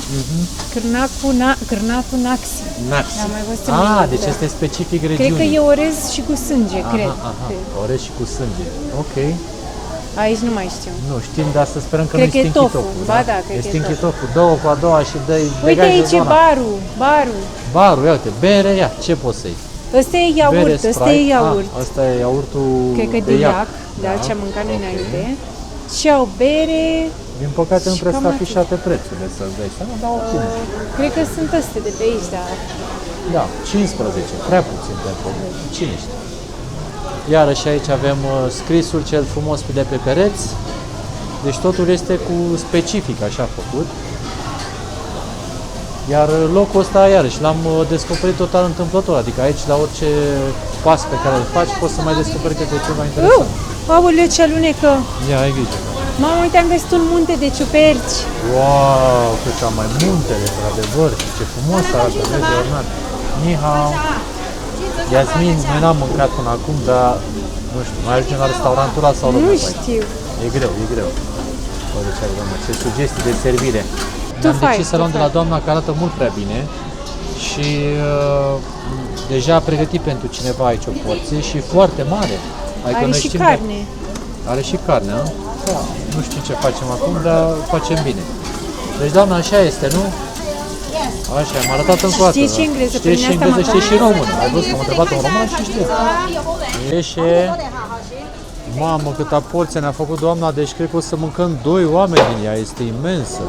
Cârnatul Naxi. Naxi. Da, mai văzut deci este specific regiunii. Cred că e orez și cu sânge, cred. Orez și cu sânge. Ok. Aici nu mai știu. Nu, știm, dar să sperăm că cred nu-i stinky tofu. Ba da, cred e că stinky tofu. Două cu a doua și dă-i... Uite aici e barul. Barul, ia uite, bere, ia, ce poți să iei? Ăsta e iaurt, ăsta e iaurt. Ăsta e iaurtul cred că de iac, da, ce am mâncat noi înainte. Și au bere. Din păcate nu prea sunt afișate prețurile, să-ți dai seama, dar ok. Cred că sunt astea de pe aici, da. Da, 15, prea puțin pentru cine știe. Iarăși aici avem scrisul cel frumos de pe pereți. Deci totul este cu specific așa făcut. Iar locul ăsta, iarăși, l-am descoperit total întâmplător. Adică aici, la orice pas pe care îl faci, poți să mai descoperi câte ceva interesant. Aoleu, ce alunecă! Ia, ai grijă. Mamă, uite, am găsit un munte de ciuperci. Wow, cât am mai muntele, într-adevăr. Ce frumos arată, vezi, ornat. Ni hao. Iasmin, noi n-am mâncat până acum, dar nu știu, mai ajungem la restaurantul ăla sau nu știu. E greu. Uite ce are, doamna, ce sugestii de servire. Am decis să luăm de la doamna, că arată mult prea bine și deja a pregătit pentru cineva aici o porție și foarte mare. Adică are și carne. Are și carne, nu? Da. Nu știu ce facem acum, dar facem bine. Deci, doamna, așa este, nu? Așa, am arătat încă o dată. Știi și engleză, știi și engleză, știi și română. Ai văzut că am întrebat în română și știi. Ieșe. Mamă, câta porție ne-a făcut doamna, deci cred că o să mâncăm 2 oameni din ea, este imensă.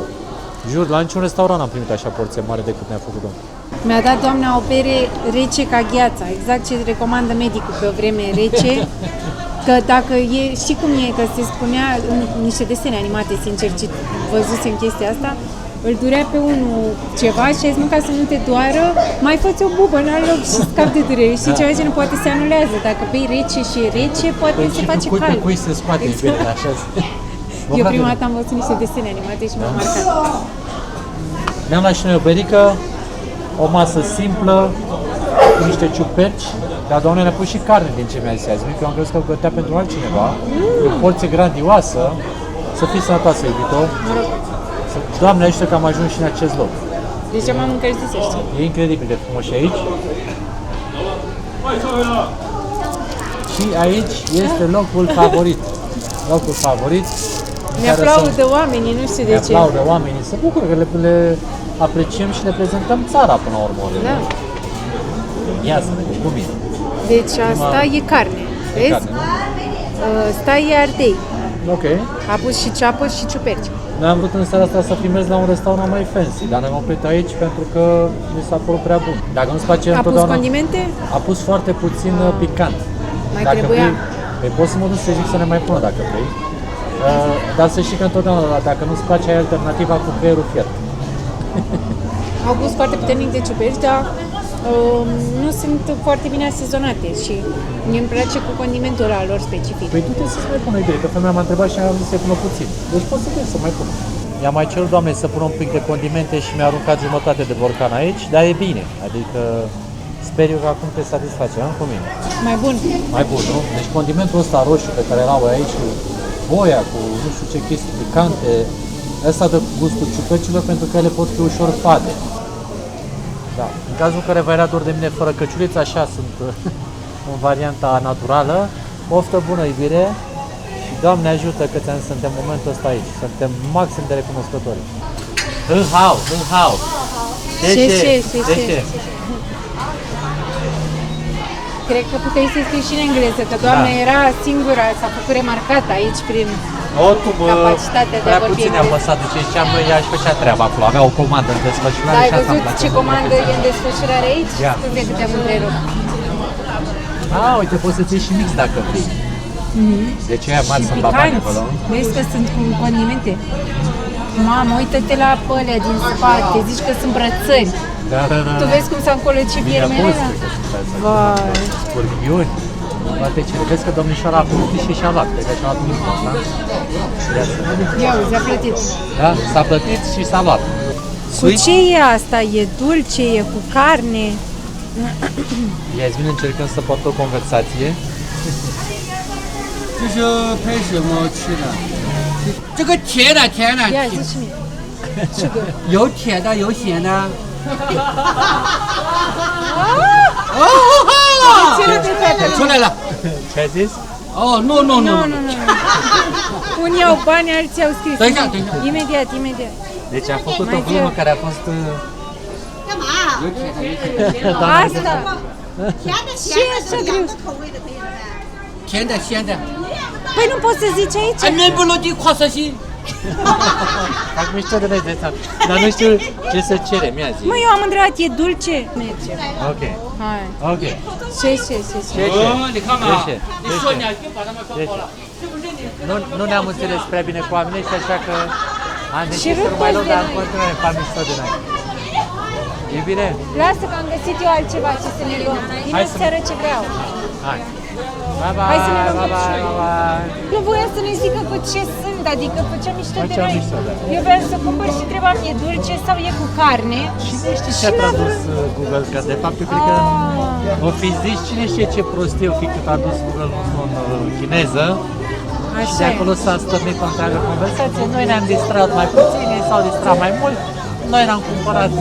Jur, la niciun restaurant am primit așa porție mare decât ne-a făcut doamna. Mi-a dat doamna o bere rece ca gheața, exact ce recomandă medicul pe o vreme rece. Că dacă e, știi cum e, că se spunea în niște desene animate, sincer, văzusem chestia asta, îl durea pe unul ceva și a zis, nu, ca să nu te doară, mai fă-ți o bubă în alt loc și scap de durere. Știi ceva ce nu poate se anulează, dacă bei rece și e rece, poate se face cald. Cui se scoate exact. Așa. Eu prima dată am văzut niște desene animate și m-am marcat. Ne-am luat și noi o berică, o masă simplă, cu niște ciuperci, dar doamne ne-a pus și carne din ce mi-a zis azi, că eu am crezut că o gătea pentru altcineva, o porție grandioasă, să fii sănătoasă, iubito. Doamne ajută că am ajuns și în acest loc. Deci m-am încălzit, să știi. E incredibil de frumos și aici. Și aici este locul favorit. Locul favorit. Ne aplaudă oamenii, nu știu de ce. Ne aplaudă oamenii, se bucură că le apreciem și le prezentăm țara până la urmă. Da. Ia să vedem cum e. Deci asta e carne, vezi? Carne, nu? Asta e ardei. Ok. A pus și ceapă și ciuperci. Noi am vrut în seara asta să fi mers la un restaurant mai fancy, dar ne-am oprit aici pentru că mi s-a părut prea bun. Dacă nu-ți place întotdeauna... A pus condimente? A pus foarte puțin picant. Mai dacă trebuia? Vrei, poți să mă duc să zic să ne mai pună dacă vrei. Dar să știi că întotdeauna, dacă nu-ți place, ai alternativa cu creierul fiert. Au pus foarte puternic de ciuperci, dar nu sunt foarte bine asezonate și mie îmi place cu condimentul ăla lor specific. Păi du-te să-ți mai pună idee, că femeia m-a întrebat și am zis să pună puțin. Deci poți să mai pună. I-am mai cerut doamnei să pună un pic de condimente și mi-a aruncat jumătate de borcan aici, dar e bine. Adică sper eu că acum te satisface, nu? Cu mine. Mai bun. Mai bun, nu? Deci condimentul ăsta roșu pe care l-au aici, cu boia, cu nu știu ce chestii picante, ăsta dă gustul ciupercilor pentru că ele pot fi ușor fade. Da. În cazul în care vă era dor de mine fără căciuliță, așa sunt în varianta naturală. Poftă bună, iubire, și Doamne ajută că suntem în momentul ăsta aici. Suntem maxim de recunoscători. Hau. Ce? Cred că puteai să scrii și în engleză, că doamna era singura, s-a făcut remarcată aici prin capacitatea de a vorbi puțin am păsat, deci ziceam, ea își făcea treaba acolo, avea o comandă în desfășurare. Ai văzut ce comandă e în desfășurare aici? Scuze că te-am întrerupt. Uite, poți să-ți iei și mix dacă vrei. Deci aia mari sunt babani acolo. Vezi că sunt cu condimente. Mamă, uită-te la pălea din spate, zici că sunt brățări. Da. Tu vezi cum s-a încolăcit viermele ăla? Vai. Scorpioni. Poate cine. Vezi că domnișoara a plătit și și-a luat. Deci a luat un important. Ia uzi, a plătit. Da? S-a plătit și s-a luat. Cu ce e asta? E dulce? E cu carne? Ia zi, bine, încercăm să portăm o conversație. 这是配什么吃的？这个甜的，甜的， Ia zi și mie. 有甜的，有咸的。出来了。 Ce ai zis? Oh, nu, nu, nu. Unii au bani, alții au scris. Stai așa, stai așa. Imediat, imediat. Deci am făcut Mai o glumă zi. care a fost... 有甜的，有咸的。 Asta. Ce e așa greu? 甜的，咸的。 Păi nu poți să zici aici? 哎，面不落地跨色心。 Fac mișto de noi, dar nu știu ce să cere, mi-a zis. Măi, eu am întrebat, e dulce? Merge. Ok, Hai. ok. Ce?哦，你看嘛，你说两句把他们说跑了。 Nu ne-am înțeles prea bine cu oamenii și așa că am decis să nu mai luăm, dar în continuare fac mișto de noi. E bine? Lasă că am găsit eu altceva ce să ne luăm. Vine Hai să să- seară ce vreau. Hai. Bye bye, Hai să ne luăm bye bye, căpșuni. bye bye. Nu voiam să ne zică cu ce sunt, adică făceam mișto de Făceam noi. mișto, da. Eu vreau să cumpăr și întrebam, e dulce sau e cu carne? Și nu știi ce a tradus Google, că de fapt eu cred că o fi zis cine știe ce prostie o fi cât a dus Google în chineză. Și de acolo s-a stârnit o întreagă conversație. Noi ne-am distrat mai puțin, ei s-au distrat mai mult. Noi ne-am cumpărat,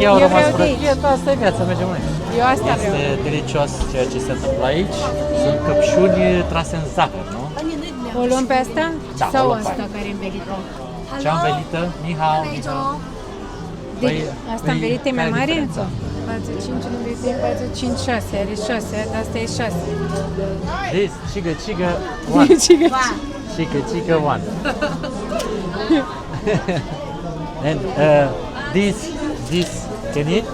ei au rămas fără dietă, asta e viața, mergem noi. Eu asta vreau. Este delicios ceea ce se întâmplă aici. Sunt căpșuni trase în zahăr, nu? O luăm pe asta? Da, Sau o luăm pe asta aia. care e învelită? Cea învelită, ni hao, ni hao. Deci, asta învelită e mai care mare? diferența? 45, învelită e 45, 6, are 6, asta e 6. This, chiga, one. Chiga, one. And this, can eat?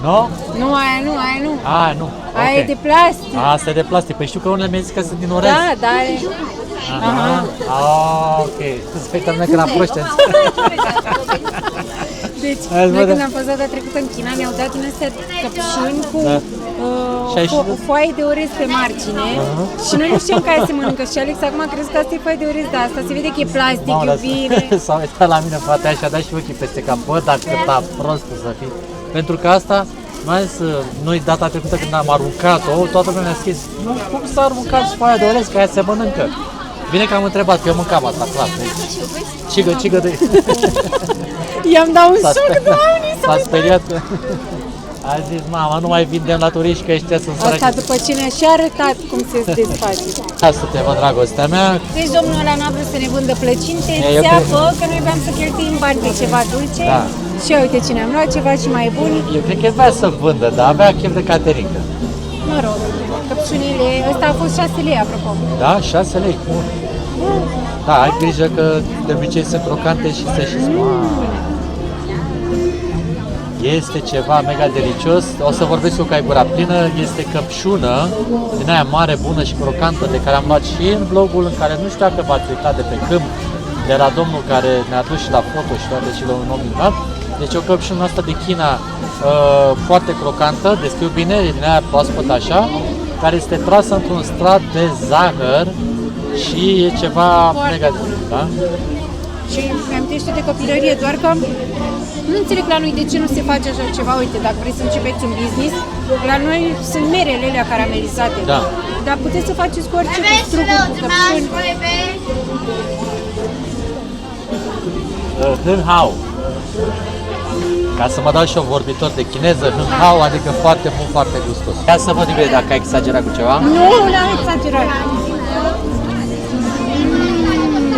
No? Nu, aia nu. Ah, nu. Aia e de plastic. Asta e de plastic. Păi știu că unele mi-a zis că sunt din orez. Da, dar are... Aha. Ah, ok. Spui că la proști. Deci, Hai, noi bă, când da. am fost data trecută în China, ne-au dat din astea căpșuni cu Da. Și ai și- o foaie de orez pe margine și noi nu știam care se mănâncă și Alex acum a crezut că asta e foaie de orez, dar asta se vede că e plastic, Mamă, iubire. S-a uitat la mine fata aia și a dat și ochii peste cap. Bă, dar cât a prost să fii. Pentru că asta, mai ales noi data trecută când am aruncat-o, toată lumea ne-a scris, nu, cum să aruncați foaia de orez, că aia se mănâncă. Bine că am întrebat, că eu mâncam asta, clar. Cigă de... I-am dat un S-a șoc, speriat. doamne, S-a speriat. A zis, mama, nu mai vindem la turiști, că ăștia sunt Asta săraci. după ce ne-a și arătat cum se desface. Asta te vă, dragostea mea. Deci domnul ăla n-a vrut să ne vândă plăcinte, eu țeapă, că noi aveam să cheltuim bani pe ceva dulce. Da. Și uite cine am luat, ceva și mai bun. Eu cred că vrea să vândă, dar avea chef de caterincă. Mă rog, căpșunile, ăsta a fost 6 lei, apropo. Da, 6 lei. Bun. Da, ai grijă că de obicei sunt crocante și se și Este ceva mega delicios. O să vorbesc eu că ai gura plină. Este căpșună din aia mare, bună și crocantă, de care am luat și în vlogul în care nu știu dacă v-ați uitat de pe câmp, de la domnul care ne-a dus și la foto și toate și la un om minunat. Deci o căpșună asta de China foarte crocantă, descriu bine, din aia proaspăt așa, care este trasă într-un strat de zahăr și e ceva mega, da? Și mi-amintește de copilărie, doar că nu înțeleg la noi de ce nu se face așa ceva. Uite, dacă vreți să începeți un business, la noi sunt merele alea caramelizate. Da. Dar puteți să faceți cu orice, cu struguri, cu căpșuni. Hân hao. Ca să mă dau și eu vorbitor de chineză, hân hao, adică foarte bun, foarte gustos. Ia să văd bine dacă ai exagerat cu ceva. Nu, n-am exagerat.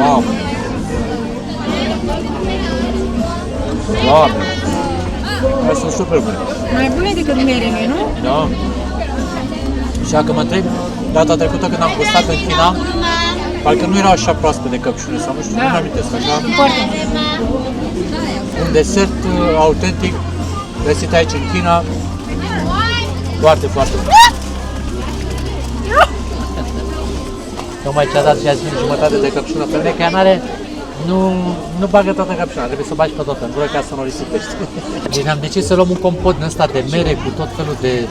Wow. Doamne. Astea sunt super bune. Mai bune decât merele, nu? Da. Și dacă mă întreb, data trecută când am gustat în China, parcă nu erau așa proaspăt de căpșune sau nu știu, nu-mi amintesc așa. Foarte. Un desert autentic găsit aici în China. Foarte, foarte bun. Tocmai ce-a dat și Iasmin jumătate de căpșună pe mine, că ea n-are Nu bagă toată căpșuna, trebuie să o bagi pe toată în gură ca să nu o risipești. Deci am decis să luăm un compot din ăsta de mere cu tot felul de,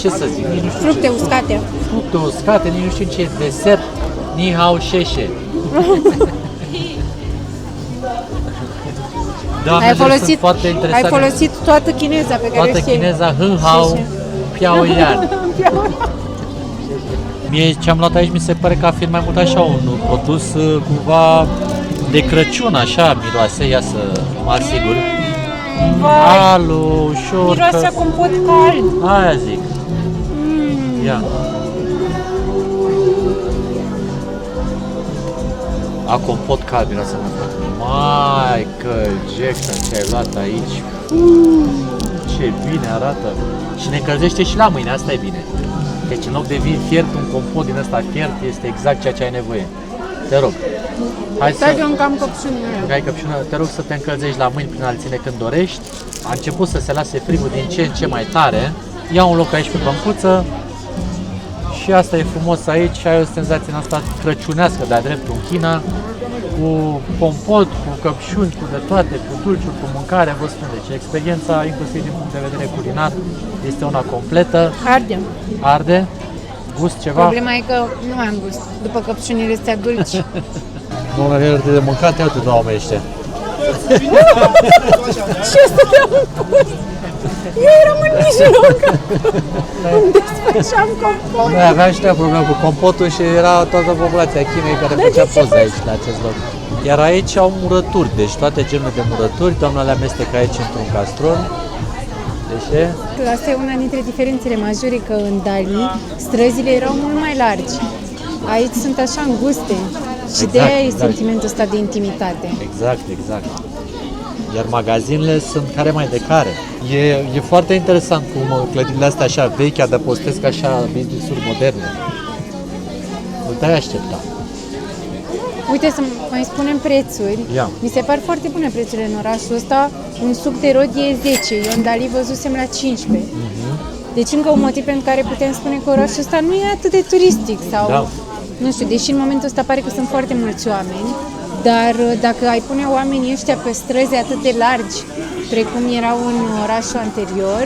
ce să zic, nici nu știu Fructe ce. uscate. Fructe uscate, nici nu știu ce, desert, ni hao sheșe. Doamnele sunt foarte interesante. Ai folosit toată chineza pe care toată o știi. chineza, hân hao, piaoian. Mie ce am luat aici mi se pare că a fi mai mult așa un produs cumva de Crăciun, așa miroase, ia să mă asigur. Alu, ușor. Miroase a compot cald. Aia zic. Ia. A compot cald miroase mă fac. Michael Jackson, ce ai luat aici. Ce bine arată. Și ne încălzește și la mâine, asta e bine. Deci în loc de vin fiert, un compot din ăsta fiert este exact ceea ce ai nevoie. Te rog. Hai Stai că încă am căpșunile. Ai căpșună, te rog să te încălzești la mâini prin a-l ține când dorești. A început să se lase frigul din ce în ce mai tare. Ia un loc aici pe băncuță. Și asta e frumos aici. Ai o senzație în asta crăciunească de-a dreptul în China. Cu compot, cu căpșuni, cu de toate, cu dulciuri, cu mâncare, vă spun. Deci experiența, inclusiv din punct de vedere culinar, este una completă. Arde. Arde? Gust ceva? Problema e că nu am gust. După căpșunile astea dulci. Doamne, de mâncat, ia uite, doamne, omenește. Și eu stăteam în post. Eu eram în mijloc. Îmi desfășam compot. Noi aveam și noi probleme cu compotul și era toată populația Chinei care făcea poze aici, la acest loc. Iar aici au murături, deci toate genurile de murături, doamna le amestecă aici într-un castron. Deci Asta e una dintre diferențele majore, că în Dali străzile erau mult mai largi. Aici sunt așa înguste și de aia e sentimentul ăsta de intimitate. Exact, exact. Iar magazinele sunt care mai de care. E foarte interesant cum clădirile astea așa vechi adăpostesc așa business-uri moderne. Nu te-ai aștepta. Uite, să mai spunem prețuri. Ia. Mi se par foarte bune prețurile în orașul ăsta. Un suc de rodie e 10, eu în Dali văzusem la 15. Deci încă un motiv pentru care putem spune că orașul ăsta nu e atât de turistic sau... Da. Nu știu, deși în momentul ăsta pare că sunt foarte mulți oameni, dar dacă ai pune oamenii ăștia pe străzi atât de largi, precum erau în orașul anterior,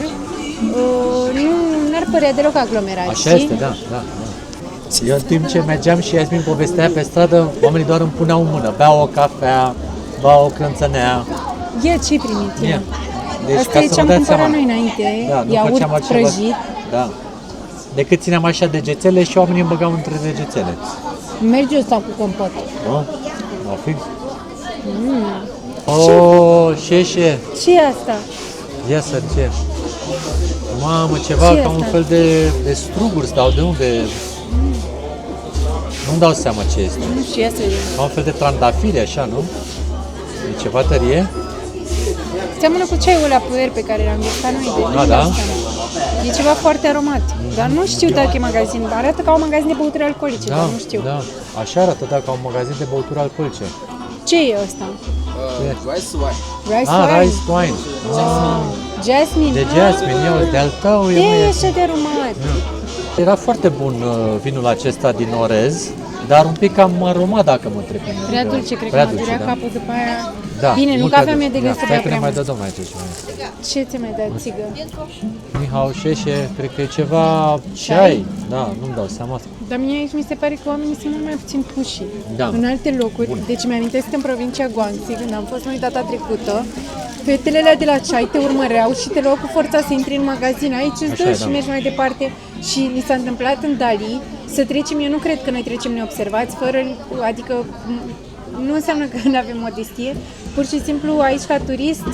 nu ar părea deloc aglomerat. Așa este, da. Eu în timp ce mergeam și Iasmin povestea pe stradă, oamenii doar îmi puneau în mână, beau o cafea, beau o crânțănea. Ia ce-ai primit? Ia. Deci, asta e ce am cumpărat noi înainte, da, iaurt prăjit. Da. Decât țineam așa degețele și oamenii îmi băgau între degețele. Merge ăsta cu compot. Nu? Va fi? Oh, șeșe! Ce e asta? Ia să ce? Mamă, ceva ca un fel de struguri sau de unde? Nu-mi dau seama ce este. Nu știu, ia să vedem. Ca un fel de trandafiri, așa, nu? E ceva tărie? Seamănă cu ceaiul ăla puer pe care l-am gustat noi. Da, da? E ceva foarte aromat, dar nu știu dacă e magazin. Arată ca un magazin de băuturi alcoolice, dar nu știu. Da, așa arată, da, ca un magazin de băuturi alcoolice. Ce e ăsta? Rice wine. Rice wine? Rice wine. Jasmine. De jasmine, eu, de-al tău. E așa de aromat. Era foarte bun vinul acesta din orez, dar un pic cam aromat, dacă mă întreb. Prea dulce, cred că mă durea capul după aia. Da, bine, nu că aveam eu de gând să bea prea mai mult. dă domnul aici ceva. Ce ți mai dat, țigă? Mihau Șeșe, cred că e ceva ceai. Da, nu-mi dau seama. Dar mie aici mi se pare că oamenii sunt mult mai puțin puși. Da. În alte locuri, deci mi-amintesc în provincia Guangxi, când am fost noi data trecută, fetele alea de la ceai te urmăreau și te luau cu forța să intri în magazin. Aici îți dă și mergi mai departe. Și mi s-a întâmplat în Dali să trecem, eu nu cred că noi trecem neobservați, adică nu înseamnă că nu avem modestie, pur și simplu aici ca turist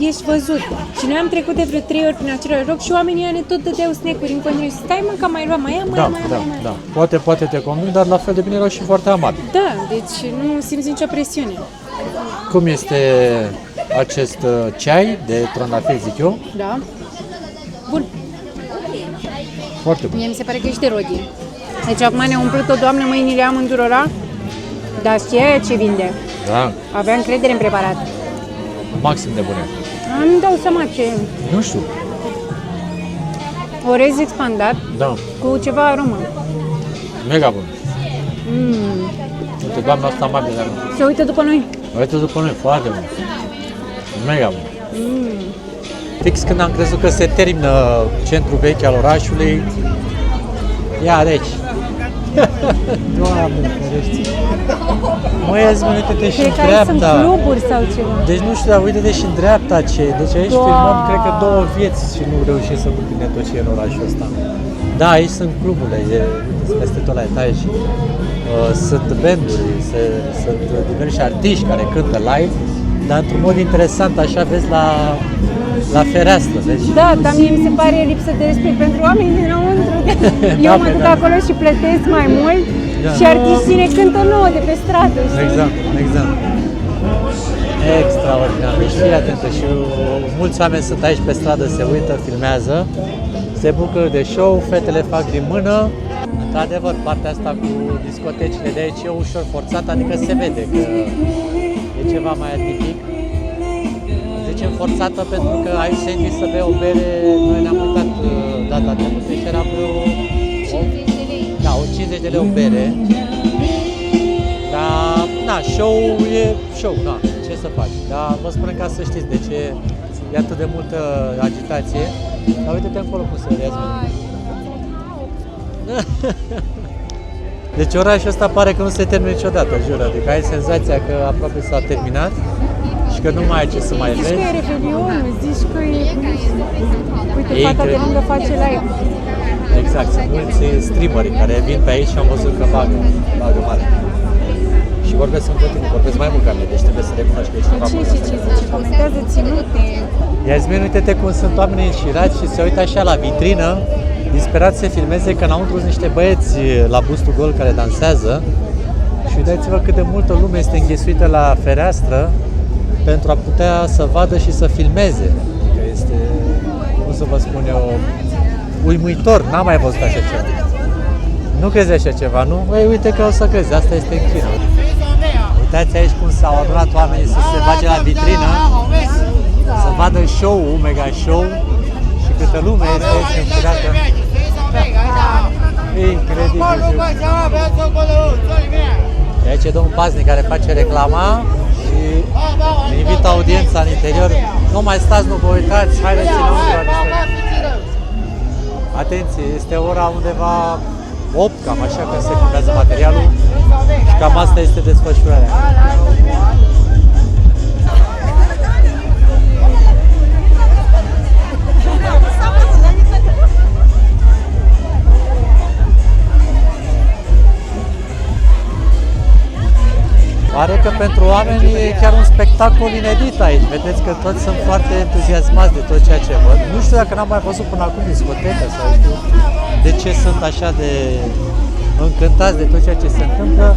ești văzut. Și noi am trecut de vreo 3 ori prin același loc și oamenii ăia ne tot dădeau snack-uri în continuu și stai mă, că mai lua, mai ia. Da. Poate te conving, dar la fel de bine erau și foarte amabili. Da, deci nu simți nicio presiune. Cum este acest ceai de trandafiri, zic eu? Da. Bun. Foarte bun. Mie mi se pare că ești de rodie. Deci acum ne-a umplut o doamnă mâinile amândurora, dar știe aia ce vinde. Da. Avea încredere în preparat. Maxim de bune. Nu dau seama ce e. Nu știu. Orez expandat cu ceva aromă. Mega bun. Uite, doamna asta amabilă. Se uită după noi. Proiectul după noi, foarte bun. Mega bun. Fix când am crezut că se termină centrul vechi al orașului, iarăși. Doamne, ferește. Măi, azi mă, uite-te și în dreapta. Sunt cluburi sau ceva. Deci nu știu, dar uite-te și în dreapta ce. Deci aici filmăm, cred că 2 vieți și nu reușim să cuprindem tot ce e în orașul ăsta. Da, aici sunt cluburile, uite, peste tot la etaj. Sunt banduri, sunt diversi artiști care cântă live, dar într-un mod interesant, așa vezi la fereastră, vezi? Da, dar mie mi se pare lipsă de respect pentru oamenii dinăuntru. Eu mă duc acolo și plătesc mai mult și artiștii ne cântă nouă de pe stradă, știi? Exact. Extraordinar. Deci fii atentă și mulți oameni sunt aici pe stradă, se uită, filmează, se bucură de show, fetele fac din mână. Într-adevăr, partea asta cu discotecile de aici e ușor forțată, adică se vede că e ceva mai atipic. Zicem forțată pentru că aici se intri să bei o bere, noi ne-am uitat data trecută și era vreo 50 de lei o bere. Dar, na, show e show, da, ce să faci. Dar vă spun ca să știți de ce e atât de multă agitație. Dar uite-te încolo cum se vede. Deci orașul ăsta pare că nu se termină niciodată, jur, adică ai senzația că aproape s-a terminat și că nu mai ai ce să mai vezi. Zici că e Revelionul, zici că e... Uite, fata de lângă face live. Exact, sunt mulți streameri care vin pe aici și am văzut că bagă mare. Și vorbesc în continuu, vorbesc mai mult ca mine, deci trebuie să recunoști că ești ceva bun. Ce zice? Comentează ținute. Iasmin, uite-te cum sunt oamenii înșirați și se uită așa la vitrină, disperați să filmeze că înăuntru sunt niște băieți la bustul gol care dansează și uitați-vă cât de multă lume este înghesuită la fereastră pentru a putea să vadă și să filmeze. Că este, cum să vă spun eu, uimitor, n-am mai văzut așa ceva. Nu crezi așa ceva, nu? Băi, uite că o să crezi, asta este în China. Uitați aici cum s-au adunat oamenii să se bage la vitrină, să vadă show-ul, mega show și câtă lume este aici înfirată. Incredibil. Și aici e domnul paznic care face reclama și invită audiența în interior. Nu mai stați, nu vă uitați, haideți înăuntru. Atenție, este ora undeva 8, cam așa, când se filmează materialul și cam asta este desfășurarea. Pare că pentru oameni e chiar un spectacol inedit aici. Vedeți că toți sunt foarte entuziasmați de tot ceea ce văd. Nu știu dacă n-am mai văzut până acum discotecă sau știu de ce sunt așa de încântați de tot ceea ce se întâmplă,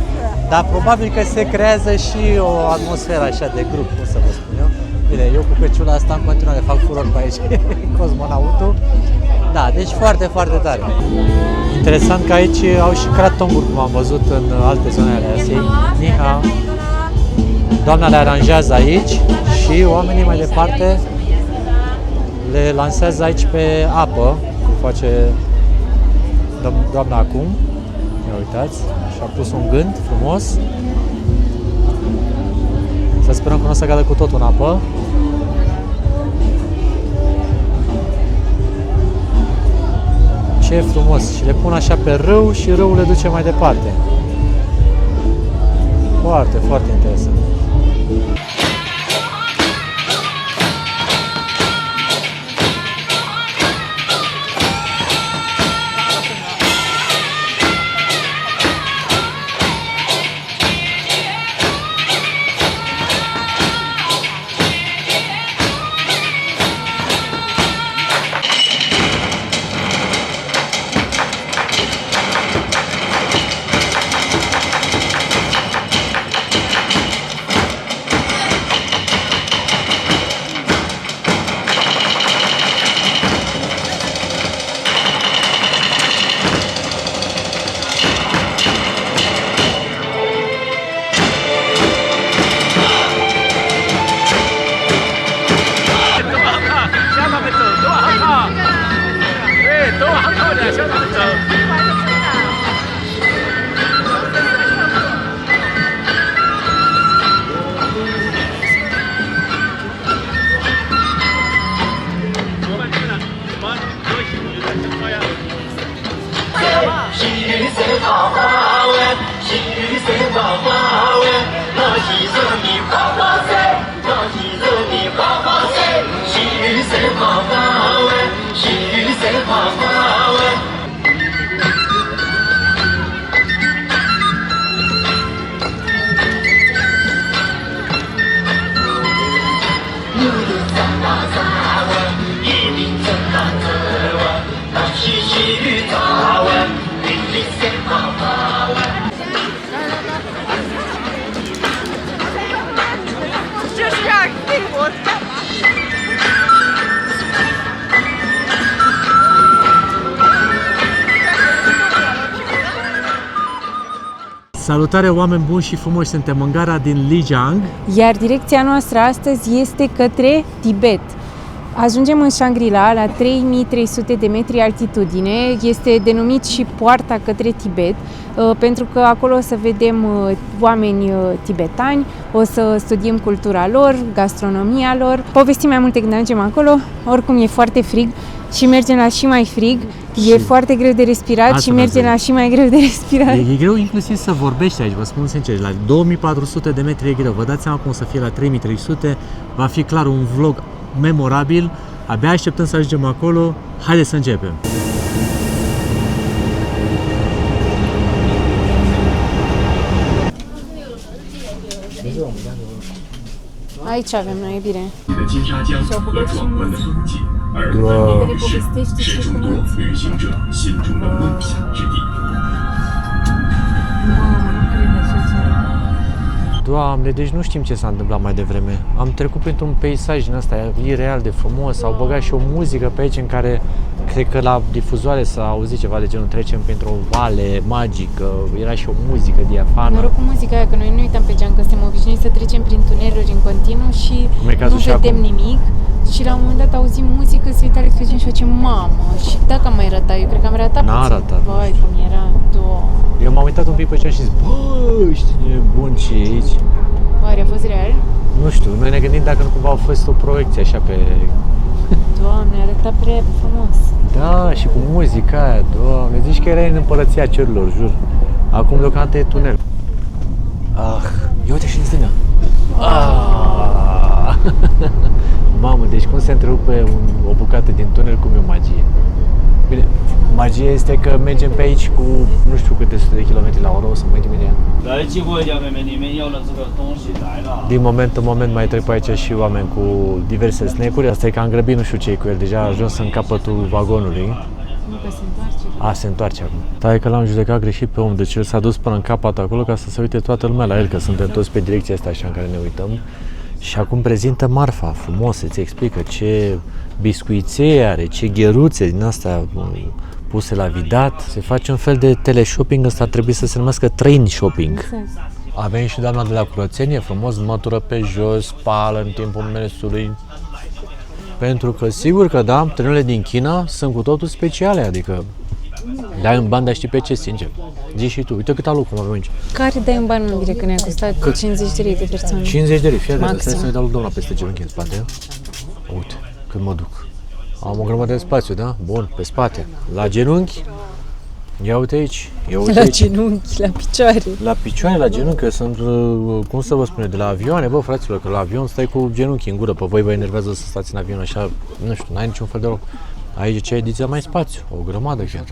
dar probabil că se creează și o atmosferă așa de grup, cum să vă spun eu. Bine, eu cu căciula asta în continuare fac furor pe aici, cosmonautul. Da, deci foarte, foarte tare. Interesant că aici au și cratonguri, cum am văzut în alte zone ale Asiei. Niha. Doamna le aranjează aici și oamenii mai departe le lansează aici pe apă, cum face doamna acum. Ia uitați, și-a pus un gând frumos. Să sperăm că nu o să cadă cu totul în apă. Ce frumos! Și le pun așa pe râu și râul le duce mai departe. Foarte, foarte interesant. 就是让给我干嘛？ Salutare oameni buni și frumoși, suntem în gara din Lijiang. Iar direcția noastră astăzi este către Tibet. Ajungem în Shangri-La, la 3300 de metri altitudine. Este denumit și poarta către Tibet, pentru că acolo o să vedem oameni tibetani, o să studiem cultura lor, gastronomia lor, povestim mai multe când ajungem acolo. Oricum e foarte frig și mergem la și mai frig. E foarte greu de respirat și mergem la și mai greu de respirat. E greu inclusiv să vorbești aici, vă spun sincer. La 2400 de metri e greu. Vă dați seama cum o să fie la 3300. Va fi clar un vlog memorabil. Abia așteptăm să ajungem acolo. Haideți să începem! Aici avem noi, e bine. 哇！ povestește și cum Doamne, deci nu știm ce s-a întâmplat mai devreme. Am trecut printr-un peisaj din ăsta ireal de frumos, au băgat și o muzică pe aici în care cred că la difuzoare s-a auzit ceva de genul trecem printr-o vale magică, era și o muzică diafană. Noroc cu muzica aia, că noi nu uităm pe geam, că suntem obișnuiți să trecem prin tuneluri în continuu și nu vedem nimic. Și la un moment dat auzim muzică, se uită Alex pe geam și face mamă, și dacă am mai ratat, eu cred că am ratat N-a puțin. ratat. Vai, cum era, Doamne. Eu m-am uitat un pic pe geam și zis, bă, știi, bun ce e aici. Oare a fost real? Nu știu, noi ne gândim dacă nu cumva a fost o proiecție așa pe... Doamne, arăta prea frumos. Da, și cu muzica aia, Doamne, zici că erai în împărăția cerurilor, jur. Acum deocamdată e tunel. Ia uite și în stânga. Mamă, deci cum se întrerupe o bucată din tunel, cum e o magie. Bine, magia este că mergem pe aici cu nu știu câte sute de kilometri la oră, o să mă uit imediat. Din moment în moment mai trec pe aici și oameni cu diverse snack-uri. Asta e că am grăbit, nu știu ce e cu el, deja a ajuns în capătul vagonului. Nu că se întoarce. Se întoarce acum. Dar că l-am judecat greșit pe om, deci el s-a dus până în capăt acolo ca să se uite toată lumea la el, că suntem toți pe direcția asta așa în care ne uităm. Și acum prezintă marfa, frumos, îți explică ce biscuiței are, ce gheruțe din astea puse la vidat. Se face un fel de teleshopping, ăsta ar trebui să se numească train shopping. Avem și doamna de la curățenie, frumos, mătură pe jos, spală în timpul mersului. Pentru că sigur că da, trenurile din China sunt cu totul speciale, adică dai în bani, dar știi pe ce, sincer. Zici și tu, uite cât lucru avem aici. Care dai în bani, nu că ne-a costat 50 de lei de persoană? 50 de lei, fii atent, stai să ne dau lui doamna peste genunchi în spate. Uite, cât mă duc. Am o grămadă de spațiu, da? Bun, pe spate. La genunchi, ia uite aici. Ia uite la aici. genunchi, la picioare. La picioare, la genunchi, că sunt, cum să vă spune, de la avioane, bă, fraților, că la avion stai cu genunchi în gură, pe voi vă enervează să stați în avion așa, nu știu, n-ai niciun fel de loc. Aici ce ediția mai spațiu, o grămadă chiar.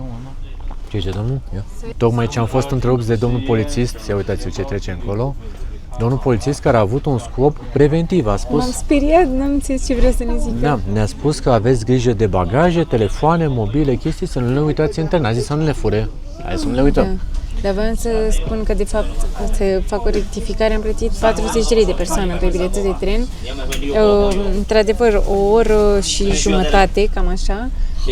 Ce, domnul? Ia. Tocmai ce am fost întrerupți de domnul polițist, ia uitați-l ce trece încolo. Domnul polițist care a avut un scop preventiv, a spus... M-am speriat, n-am înțeles ce vrea să ne zică. Da, ne-a spus că aveți grijă de bagaje, telefoane, mobile, chestii, să nu le uitați în tren. A zis să nu le fure. Hai să nu le uităm. Da. Dar vreau să spun că, de fapt, să fac o rectificare, am plătit 40 de lei de persoană pe biletul de tren. Într-adevăr, o oră și jumătate, cam așa,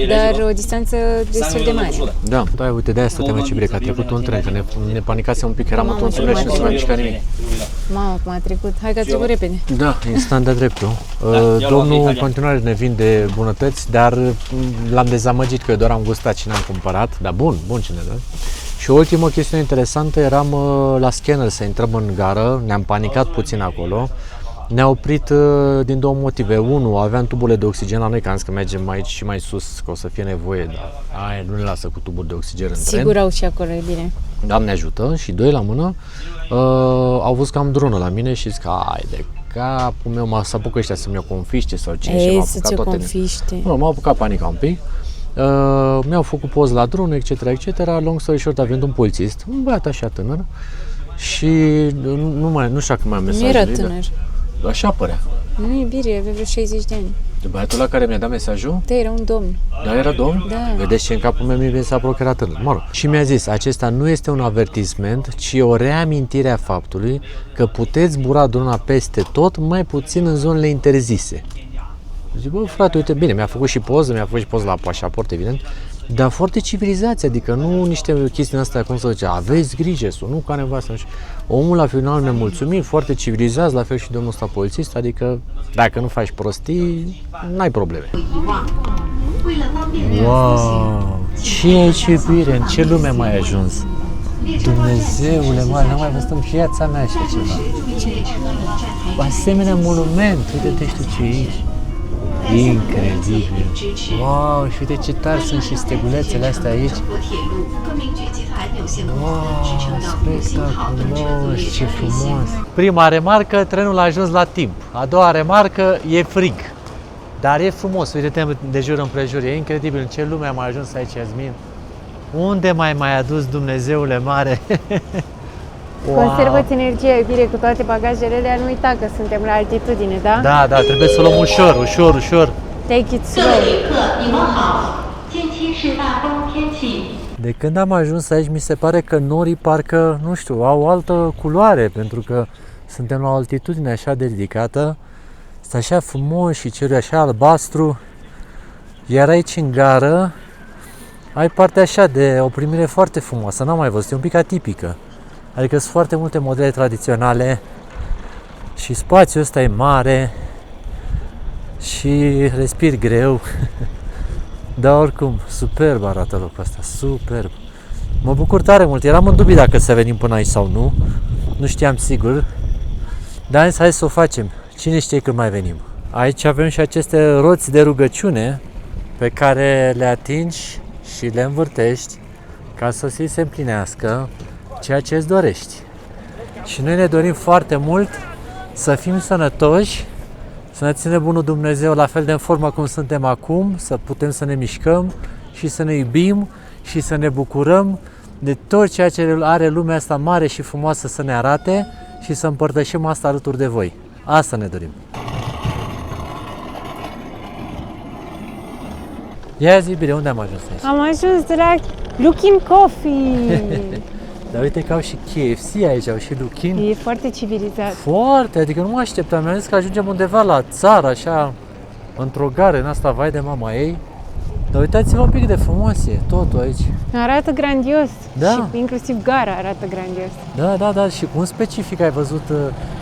dar o distanță destul de mare. Da, da, uite, de-aia stăteam aici bine, că a trecut un tren, că ne panicasem un pic, că eram într-un tunel și nu se mai mișca nimic. Mamă, cum a trecut. Hai că a trecut repede. Da, instant de dreptul. Domnul în continuare ne vinde bunătăți, dar l-am dezamăgit că eu doar am gustat și n-am cumpărat. Dar bun ce ne dă. Și o ultimă chestiune interesantă, eram la scanner să intrăm în gară, ne-am panicat puțin acolo. Ne-a oprit din două motive. Unu, aveam tuburile de oxigen la noi, că am zis că mergem aici și mai sus, că o să fie nevoie, dar aia nu ne lasă cu tuburi de oxigen în tren. Sigur au și acolo, e bine. Doamne ajută. Și doi la mână, au văzut că am dronă la mine și zic că ai de capul meu, s-a apucat ăștia să-mi o confiște sau ce. Ei, să-ți o confiște. Nu, m-a apucat panica un pic. Mi-au făcut poz la dron, etc., etc. Long story short, a venit un polițist, un băiat așa tânăr și nu știu dacă mai am mesajele. Nu era tânăr. Așa părea. Nu e bine, avea vreo 60 de ani. Băiatul ăla care mi-a dat mesajul? Da, era un domn. Da, era domn? Da. Vedeți ce în capul meu mi s-a blocat atât. Mă rog. Și mi-a zis, acesta nu este un avertisment, ci o reamintire a faptului că puteți zbura drona peste tot, mai puțin în zonele interzise. Zic, bă, frate, uite, bine, mi-a făcut și poză la pașaport, evident, dar foarte civilizație, adică nu niște chestii din astea, cum să zice, aveți grijă, să nu ca nevastă, nu știu. Omul la final ne mulțumim, foarte civilizați, la fel și domnul ăsta polițist, adică dacă nu faci prostii, n-ai probleme. Wow! Ce e aici, iubire? În ce lume mai ai ajuns? Dumnezeule, n-am mai văzut în viața mea așa ceva. Asemenea monument, uite-te, știu ce e aici. Incredibil! Wow, și uite ce tari sunt și stegulețele astea aici. Wow, spectaculos, ce frumos! Prima remarcă, trenul a ajuns la timp. A doua remarcă, e frig. Dar e frumos, uite-te de jur împrejur, e incredibil în ce lume am ajuns aici, Iasmin. Unde mai adus, Dumnezeule mare? Wow. Conservă-ți energia, iubire, cu toate bagajele alea, nu uita că suntem la altitudine, da? Da, trebuie să o luăm ușor. Take it slow. De când am ajuns aici, mi se pare că norii parcă, nu știu, au o altă culoare, pentru că suntem la o altitudine așa de ridicată. Este așa frumos și cerul așa albastru. Iar aici în gară ai partea așa de o primire foarte frumoasă, n-am mai văzut, e un pic atipică. Adică sunt foarte multe modele tradiționale și spațiul ăsta e mare și respiri greu. Dar oricum, superb arată locul ăsta, superb. Mă bucur tare mult, eram în dubii dacă să venim până aici sau nu. Nu știam sigur, dar hai să o facem. Cine știe când mai venim. Aici avem și aceste roți de rugăciune pe care le atingi și le învârtești ca să se împlinească ceea ce îți dorești. Și noi ne dorim foarte mult să fim sănătoși, să ne ține bunul Dumnezeu la fel de în formă cum suntem acum, să putem să ne mișcăm și să ne iubim și să ne bucurăm de tot ceea ce are lumea asta mare și frumoasă să ne arate și să împărtășim asta alături de voi. Asta ne dorim. Ia zi, bine, unde am ajuns aici? Am ajuns de la Luckin Coffee. Dar uite că au și KFC aici, au și Luckin. E foarte civilizat. Foarte, adică nu mă așteptam, mi-am zis că ajungem undeva la țară, așa, într-o gară în asta, vai de mama ei. Dar uitați-vă un pic de frumos e totul aici. Arată grandios. Da. Și inclusiv gara arată grandios. Da, și cum specific ai văzut,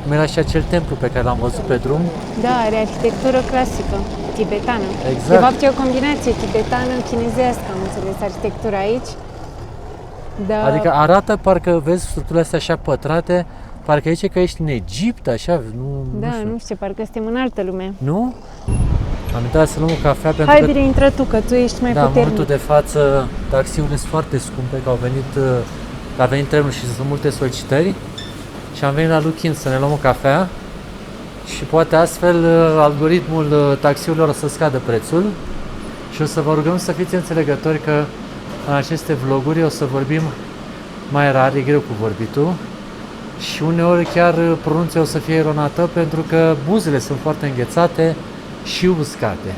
cum era și acel templu pe care l-am văzut pe drum? Da, are arhitectură clasică, tibetană. Exact. De fapt e o combinație tibetană-chinezească, am înțeles, arhitectura aici. Da. Adică arată, parcă vezi structurile astea așa pătrate, parcă aici că ești în Egipt, așa, nu știu, parcă suntem în altă lume. Nu? Am intrat să luăm o cafea pentru Hai, că... bine, intră tu, că tu ești mai puternic. puternic. În momentul de față, taxiurile sunt foarte scumpe, că a venit trenul și sunt multe solicitări. Și am venit la Luckin să ne luăm o cafea și poate astfel algoritmul taxiurilor o să scadă prețul și o să vă rugăm să fiți înțelegători că în aceste vloguri o să vorbim mai rar, e greu cu vorbitul și uneori chiar pronunția o să fie eronată pentru că buzele sunt foarte înghețate și uscate.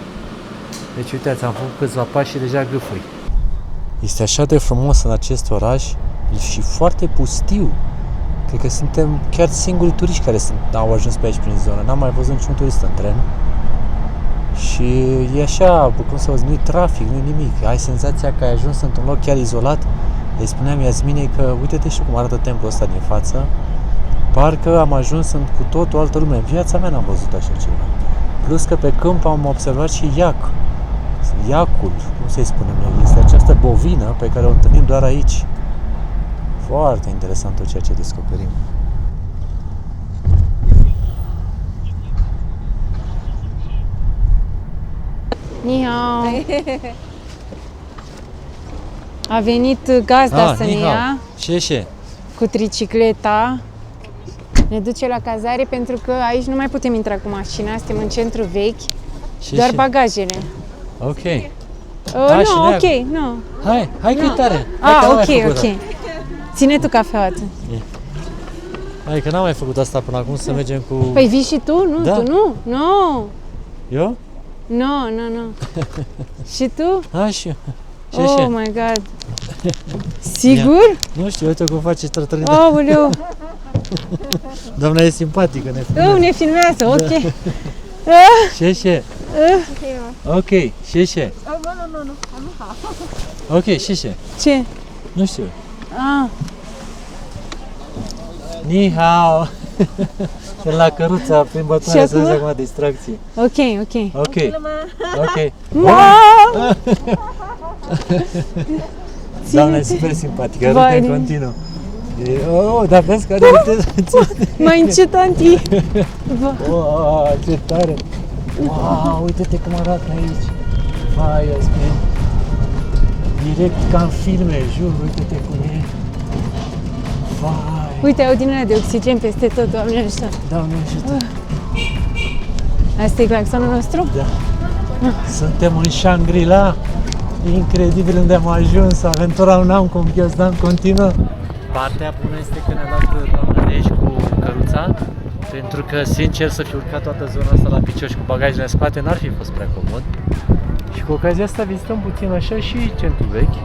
Deci uitați, am făcut câțiva pași și deja gâfâi. Este așa de frumos în acest oraș și foarte pustiu. Cred că suntem chiar singuri turiști care au ajuns pe aici prin zonă. N-am mai văzut niciun turist în tren. Și e așa, cum să vă zic, nu-i trafic, nu-i nimic. Ai senzația că ai ajuns într-un loc chiar izolat. Îi spuneam Iasminei că uite-te și cum arată templul ăsta din față. Parcă am ajuns în cu totul altă lume. În viața mea n-am văzut așa ceva. Plus că pe câmp am observat și iacul, cum să-i spunem noi, este această bovină pe care o întâlnim doar aici. Foarte interesant tot ceea ce descoperim. Ni hao. A venit gazda să ne ia cu tricicleta. Ne duce la cazare pentru că aici nu mai putem intra cu mașina, suntem în centru vechi, doar bagajele. Ok. Nu, ok, nu. Hai că e tare. Ok. Ține tu cafeaua tu. Hai că n-am mai făcut asta până acum, să mergem cu... Păi vii și tu? Nu, da. Tu nu? Nu. Eu? Nu. Și tu? Da, și eu. Oh my god. Sigur? Nu știu, uite cum face trătrărită. Aoleu. Doamna e simpatică, ne filmează. Ne filmează, ok. Șeșe. Ok, șeșe. Nu. Ok, șeșe. Ce? Nu știu. Ah. Ni hao. Sunt la căruța prin bătoare să vezi acum distracție. Ok. Doamna e super simpatică, râde în continuu. Dar vezi care mai încet, anti. Ce tare. Wow, uite-te cum arată aici. Vai, Yasmin. Direct ca în filme, jur, uite-te cum e. Vai. Uite, au din alea de oxigen peste tot, Doamne ajută. Doamne ajută. Asta e claxonul nostru? Da. Suntem în Shangri-La. Incredibil unde am ajuns. Aventura un an cu un ghiozdan continuă. Partea bună este că ne-a luat doamna de aici cu căruța. Pentru că, sincer, să fi urcat toată zona asta la picior și cu bagajele în spate n-ar fi fost prea comod. Și cu ocazia asta vizităm puțin așa și centrul vechi.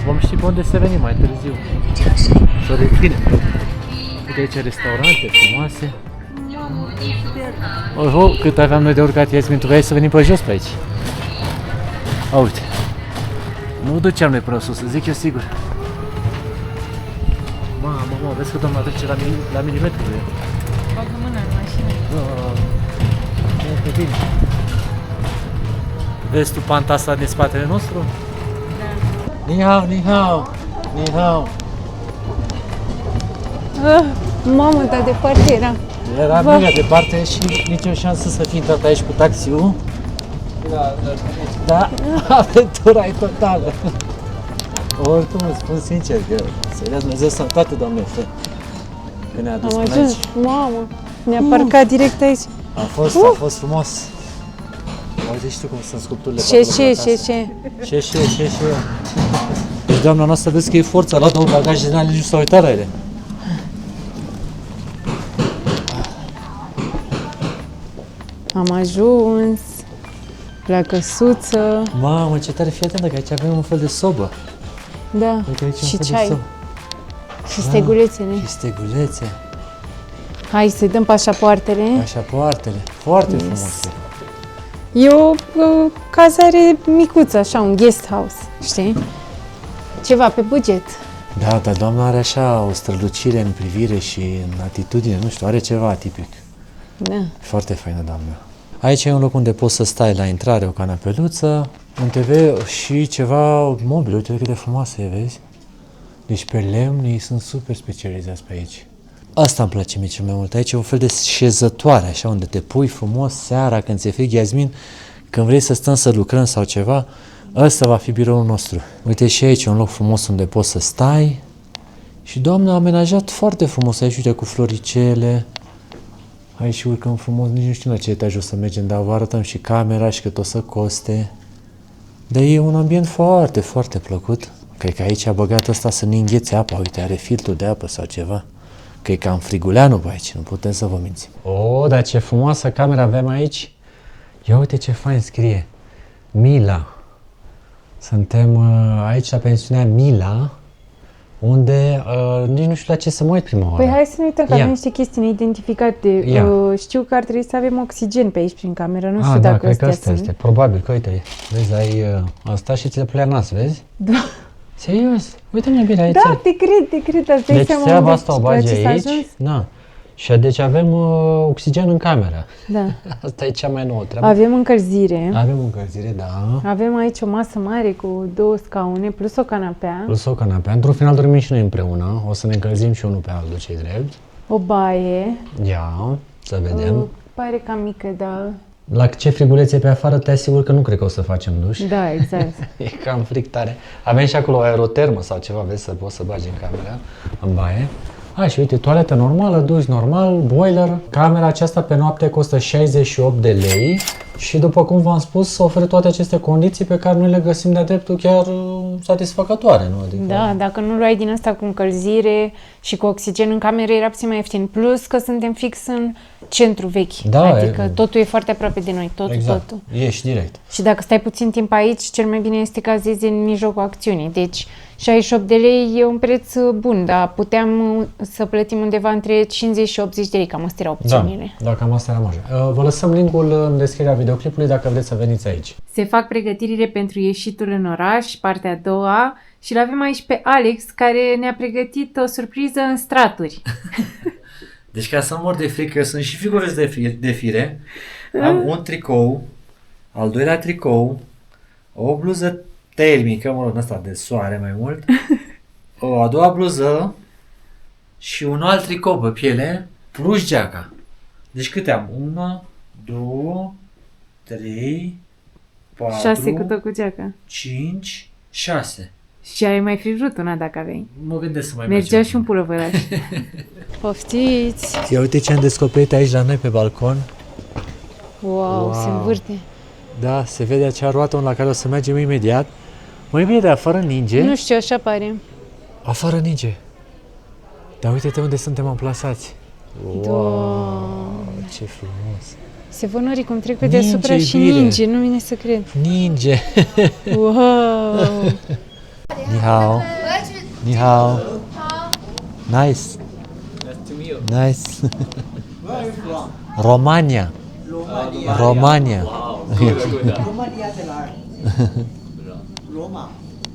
Vom ști pe unde să venim mai târziu. Să reținem. Uite aici restaurante frumoase. Cât aveam noi de urcat, Yasmin, tu vrei să venim pe jos pe aici? Uite. Nu duceam noi până sus, zic eu sigur. Mamă, vezi că doamna trece la milimetru. Bagă mâna în mașină. Foarte bine. Vezi tu panta asta din spatele nostru? Da. Ni hao. Mamă, dar departe era. Era mega departe și nicio șansă să fi intrat aici cu taxiul. Da, aventura e totală. Oricum îți spun sincer că să-i dea Dumnezeu sănătate, Doamne, că ne-a adus până aici. Mamă, ne-a parcat direct aici. A fost frumos. Uite și tu cum sunt sculpturile Ce. Deci doamna noastră vezi că e forța, a luat două bagaje din ale, nici s-a uitat la ele. Am ajuns la căsuță. Mamă, ce tare, fii atentă că aici avem un fel de sobă. Da, uite aici și un fel ceai. de sobă. Și stegulețele. Și stegulețe. Hai să-i dăm pașapoartele. Pașapoartele, foarte frumoase. E o cazare micuță, așa, un guest house, știi? Ceva pe buget. Da, dar doamna are așa o strălucire în privire și în atitudine, nu știu, are ceva atipic. Da. Foarte faină, doamna. Aici e un loc unde poți să stai la intrare, o canapeluță, un TV și ceva mobile. Uite cât de frumoase e, vezi? Deci pe lemn ei sunt super specializați pe aici. Asta îmi place mie cel mai mult. Aici e un fel de șezătoare, așa, unde te pui frumos seara, când ți-e frig, Yasmin, când vrei să stăm să lucrăm sau ceva, ăsta va fi biroul nostru. Uite și aici e un loc frumos unde poți să stai. Și doamna a amenajat foarte frumos aici, uite, cu floricele. Aici și urcăm frumos, nici nu știu la ce etaj o să mergem, dar vă arătăm și camera și cât o să coste. Dar e un ambient foarte, foarte plăcut. Cred că aici a băgat ăsta să ne înghețe apa, uite, are filtru de apă sau ceva. Că e cam friguleanu pe aici, nu putem să vă mințim. Oh, dar ce frumoasă camera avem aici. Ia uite ce fain scrie. Mila. Suntem aici la pensiunea Mila, unde nici nu știu la ce să mă uit prima oară. Păi hai să ne uităm, că avem niște chestii neidentificate. Știu că ar trebui să avem oxigen pe aici prin cameră, nu știu dacă cred că asta este. Probabil că, uite, vezi, ai asta și ți le pulea nas, vezi? Da. Serios? Uite-mă bine aici. Da, te cred, asta deci treaba asta o bagi aici. Da. Și deci avem oxigen în cameră. Da. Asta e cea mai nouă treabă. Avem încălzire. Avem încălzire, da. Avem aici o masă mare cu 2 scaune plus o canapea. Într-un final dormim și noi împreună. O să ne încălzim și unul pe altul, ce-i drept. O baie. Ia, să vedem. Pare cam mică, dar... La ce frigulețe pe afară, te asigur că nu cred că o să facem duș. Da, exact. E cam fric tare. Avem și acolo o aerotermă sau ceva, vezi, să poți să bagi în camera, în baie. Și uite, toaletă normală, duș normal, boiler. Camera aceasta pe noapte costă 68 de lei, și după cum v-am spus, oferă toate aceste condiții pe care noi le găsim de-a dreptul chiar satisfăcătoare, nu? Adică... Da, dacă nu luai din asta cu încălzire și cu oxigen în cameră era puțin mai ieftin. Plus că suntem fix în centru vechi, Da, adică totul e foarte aproape de noi, totul. Ieși direct. Și dacă stai puțin timp aici, cel mai bine este că azezi în mijlocul acțiunii. Deci 68 de lei e un preț bun, dar puteam să plătim undeva între 50 și 80 de lei, cam astea erau opțiunile. Da, cam asta era marja. Vă lăsăm linkul în descrierea videoclipului dacă vreți să veniți aici. Se fac pregătirile pentru ieșitul în oraș, partea a doua, și l avem aici pe Alex, care ne-a pregătit o surpriză în straturi. Deci ca să mor de frică, sunt și figureți de fire, am un tricou, al doilea tricou, o bluză termică, mă rog, asta de soare mai mult, o a doua bluză și un alt tricou pe piele, plus geaca. Deci câte am? 1, 2, 3, 4, 6 cu tot cu geaca. 5, 6. Și ai mai fi vrut una dacă aveai. Mă gândesc să mai Mergea și un pulovăraș. Poftiți! Ia uite ce am descoperit aici la noi pe balcon. Wow, se învârte. Da, se vede acea roată la care o să mergem imediat. Mai bine, de afară ninge. Nu știu, așa pare. Afară ninge. Dar uite-te unde suntem amplasați. Wow, ce frumos. Se văd norii cum trec pe deasupra și ninge, nu vine să cred. Ninge. Wow! Ni hao. Ni hao. Nice. Nice. Romania. Romania.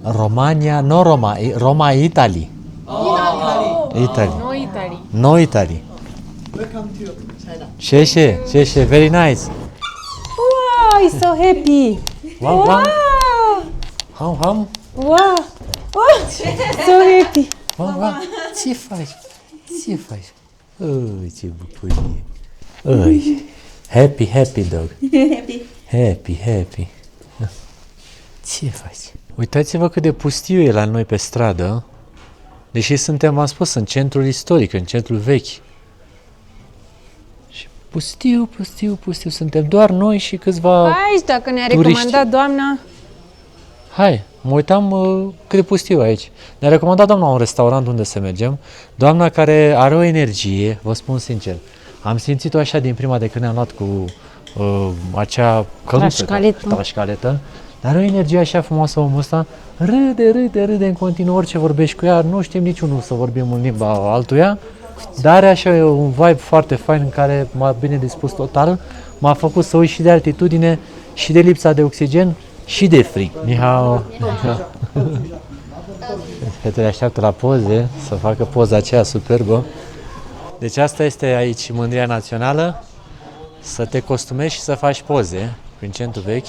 Romania, no Roma, Roma Italy. Italy. No Italy. No Italy. Welcome to China. Sheshe, very nice. Wow, he's so happy. Wow. Ham. Wow. Oh, so happy. Wow. Ce faci? Ce bucurie. Happy dog. Happy. Ce faci? Uitați-vă cât de pustiu e la noi pe stradă, deși suntem, am spus, în centrul istoric, în centrul vechi. Și pustiu, suntem doar noi și câțiva Aici, dacă ne-a turiști. recomandat doamna... Hai, mă uitam cât de pustiu e aici. Ne-a recomandat doamna un restaurant unde să mergem, doamna care are o energie, vă spun sincer. Am simțit-o așa din prima de când ne-am luat cu acea căluță, trașcaletă. Dar o energie așa frumoasă omul ăsta, râde în continuu, orice vorbești cu ea, nu știm niciunul să vorbim în limba altuia, dar are așa un vibe foarte fain în care m-a bine dispus total, m-a făcut să uit și de altitudine, și de lipsa de oxigen, și de frig. Nihao! Fetele așteaptă la poze, să facă poza aceea superbă. Deci asta este aici mândria națională, să te costumezi și să faci poze prin centru vechi.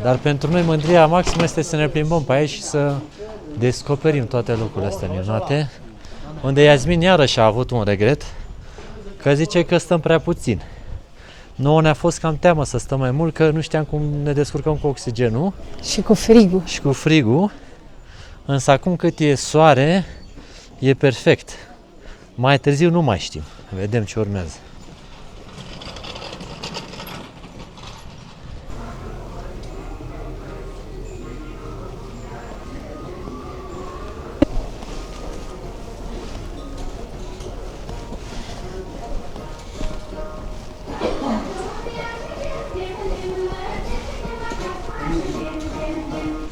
Dar pentru noi mândria maximă este să ne plimbăm pe aici și să descoperim toate locurile astea minunate, unde Iasmin iarăși a avut un regret, că zice că stăm prea puțin. Nouă ne-a fost cam teamă să stăm mai mult, că nu știam cum ne descurcăm cu oxigenul. Și cu frigul. Și cu frigul. Însă acum cât e soare, e perfect. Mai târziu nu mai știm. Vedem ce urmează.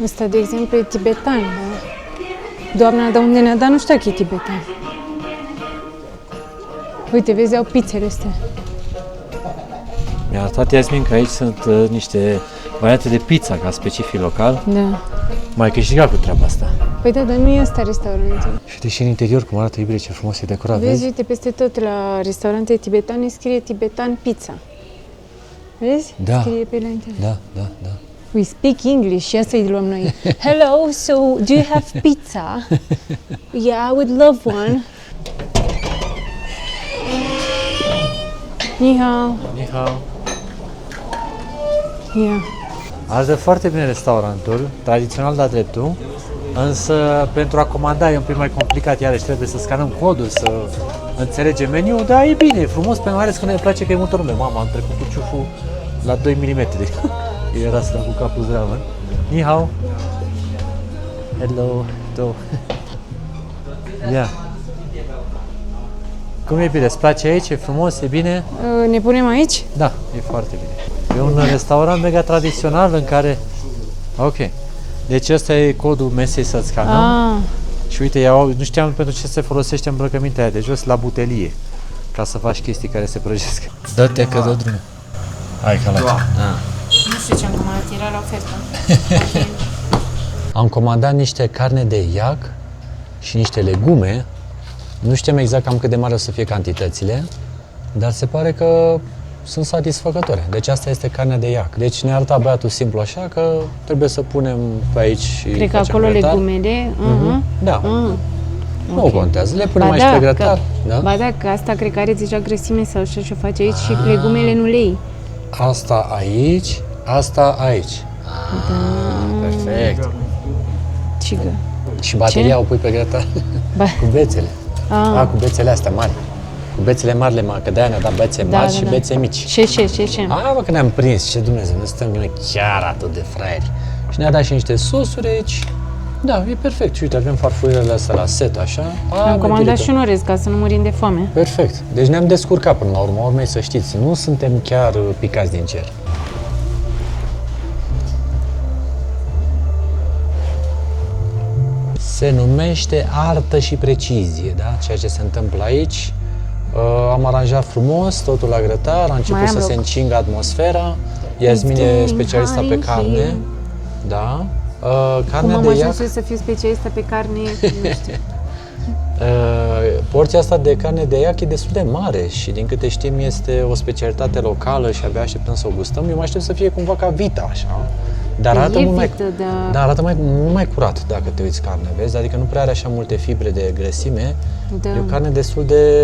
Ăsta, de exemplu, e tibetan, da? Doamna de unde ne-a dat nu știu că e tibetan. Uite, vezi, au pizzele astea. Mi-a arătat Iasmin că aici sunt niște variante de pizza ca specific local. Da. Mai câștigat cu treaba asta. Păi da, dar nu e ăsta restaurantul. Și deși în interior cum arată, iubire, ce frumos e decorat, Vezi, uite, peste tot la restaurante tibetane scrie tibetan pizza. Vezi? Da. Scrie pe la interior. Da. We speak English și asta îi luăm noi. Hello, so do you have pizza? Yeah, I would love one. Ni hao. Yeah. Arată foarte bine restaurantul, tradițional de-a dreptul, însă pentru a comanda e un pic mai complicat, iarăși trebuie să scanăm codul, să înțelegem meniul, dar e bine, e frumos, pentru mai ales că ne place că e multă lume. Mama, am trecut cu ciuful la 2 mm. Era să dau cu capul zdravă. Ni hao. Hello. Do. Ia. Cum e bine? Îți place aici? E frumos? E bine? Ne punem aici? Da, e foarte bine. E un restaurant mega tradițional în care... Ok. Deci ăsta e codul mesei să scanăm. Și uite, nu știam pentru ce se folosește îmbrăcămintea aia de jos la butelie. Ca să faci chestii care se prăjesc. Dă-te că dă drumul. Hai că la Nu știu ce am comandat, era la ofertă. Am comandat niște carne de iac și niște legume. Nu știam exact cam cât de mare o să fie cantitățile, dar se pare că sunt satisfăcătoare. Deci asta este carnea de iac. Deci ne arăta băiatul simplu așa că trebuie să punem pe aici și cred că acolo grătar. Legumele. Da. Nu Ok. contează, le punem aici pe grătar. Da? Ba da, că asta cred că are deja grăsime sau așa și o face aici și legumele nu lei. Asta aici, asta aici. Perfect. Cigă. Și bateria o pui pe grătar cu bețele. Cu bețele astea mari. Cu bețele mari, că de-aia ne-a dat bețe mari și bețe mici. Ce? Bă, că ne-am prins, ce Dumnezeu, nu suntem noi chiar atât de fraieri. Și ne-a dat și niște sosuri aici. Da, e perfect. Și uite, avem farfurile astea la set, așa. Am comandat și un orez ca să nu murim de foame. Perfect. Deci ne-am descurcat până la urmă. Urmei să știți, nu suntem chiar picați din cer. Se numește artă și precizie, da? Ceea ce se întâmplă aici. Am aranjat frumos totul la grătar, a început să se încingă atmosfera. Iasmin e specialista pe carne. Da. Carnea Cum am de iac. ajuns să fiu specialistă pe carne, nu știu. Porția asta de carne de iac e destul de mare și din câte știm este o specialitate locală și abia așteptăm să o gustăm. Eu mă aștept să fie cumva ca vita, așa. Dar arată arată mult mai curat dacă te uiți carne, vezi? Adică nu prea are așa multe fibre de grăsime. Da. E o carne destul de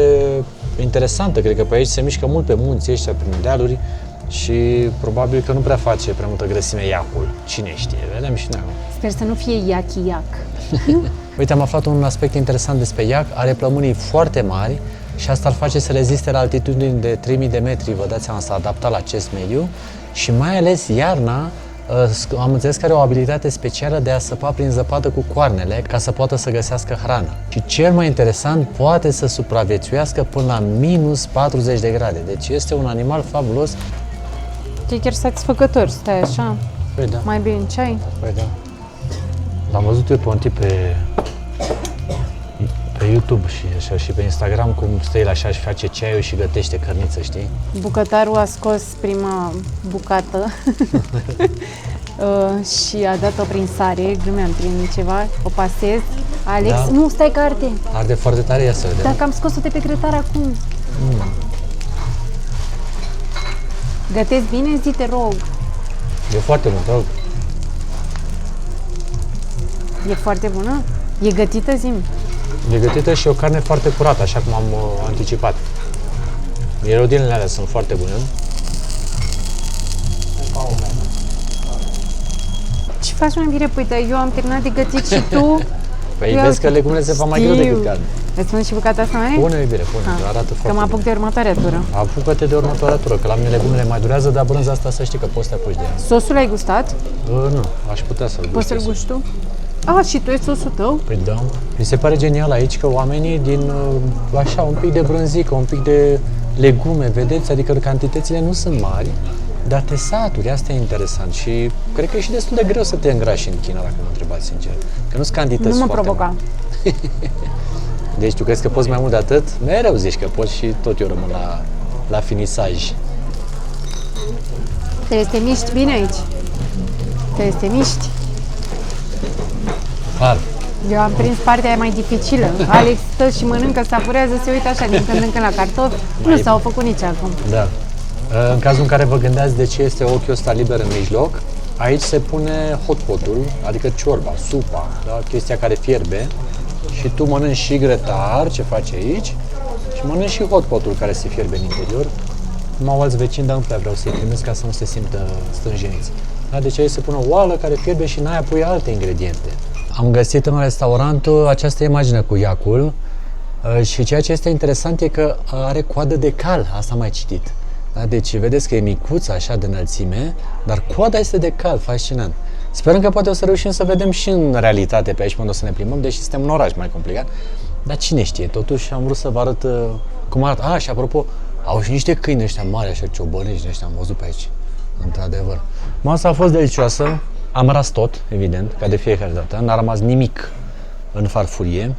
interesantă, cred că pe aici se mișcă mult pe munții ăștia, prin dealuri și probabil că nu prea face prea multă grăsime iacul. Cine știe, vedem și noi. Sper să nu fie iac. Uite, am aflat un aspect interesant despre iac, are plămânii foarte mari și asta îl face să reziste la altitudini de 3000 de metri, vă dați seama, s-a adaptat la acest mediu și mai ales iarna, am înțeles că are o abilitate specială de a săpa prin zăpadă cu coarnele ca să poată să găsească hrană. Și cel mai interesant, poate să supraviețuiască până la minus 40 de grade. Deci este un animal fabulos. E chiar satisfăcător, stai așa. Păi da. Mai bine ceai. Păi da. L-am văzut eu pe un tip pe YouTube și așa și pe Instagram cum stă el așa și face ceaiul și gătește cărniță, știi? Bucătarul a scos prima bucată și a dat-o prin sare, glumeam prin ceva, o pasez. Alex, Da. nu, stai că arde. Arde foarte tare, ia să vedem. Dacă am scos-o de pe grătar acum. Gătesc bine? Zi, te rog. E foarte bun, te rog. E foarte bună? E gătită, zi-mi. E gătită și o carne foarte curată, așa cum am anticipat. Rodinele alea sunt foarte bune. Ce faci, mai bine? Uite, eu am terminat de gătit și tu... Păi vezi că legumele se fac mai greu decât carne. Îți spun și bucata asta mai? Pune, iubire, pune, arată foarte Că mă apuc de următoarea tură. Apucă-te de următoarea tură, că la mine legumele mai durează, dar brânza asta să știi că poți să te apuci de ea. Sosul ai gustat? Nu, aș putea să-l Poți să-l guști tu? Și tu ești sosul tău? Păi da. Mi se pare genial aici că oamenii din, așa, un pic de brânzică, un pic de legume, vedeți? Adică cantitățile nu sunt mari, dar te saturi, asta e interesant și cred că e și destul de greu să te îngrași în China, dacă mă întrebați sincer. Că nu sunt cantități Nu mă foarte provoca. mari. Deci tu crezi că poți mai mult de atât? Mereu zici că poți și tot eu rămân la finisaj. Trebuie să te miști bine aici. Trebuie să te miști. Clar. Eu am prins partea aia mai dificilă. Alex stă și mănâncă, savurează, se uită așa din când în când la cartofi. Nu s-au făcut nici acum. Da. În cazul în care vă gândeați de ce este ochiul ăsta liber în mijloc, aici se pune hot pot-ul, adică ciorba, supa, da? Chestia care fierbe și tu mănânci și grătar, ce faci aici, și mănânci și hot pot-ul care se fierbe în interior. Cum au alți vecini, dar nu prea vreau să-i primesc ca să nu se simtă stânjeniți. Da? Deci aici se pune o oală care fierbe și în aia pui alte ingrediente. Am găsit în restaurantul această imagine cu iacul și ceea ce este interesant e că are coadă de cal, asta am mai citit. Da? Deci vedeți că e micuță așa de înălțime, dar coada este de cal, fascinant. Sperăm că poate o să reușim să vedem și în realitate pe aici, când o să ne plimbăm, deși suntem în oraș mai complicat. Dar cine știe, totuși am vrut să vă arăt cum arată. Și apropo, au și niște câini ăștia mari, așa, ciobănești ăștia, am văzut pe aici, într-adevăr. Masa a fost delicioasă, am ras tot, evident, ca de fiecare dată, n-a rămas nimic în farfurie.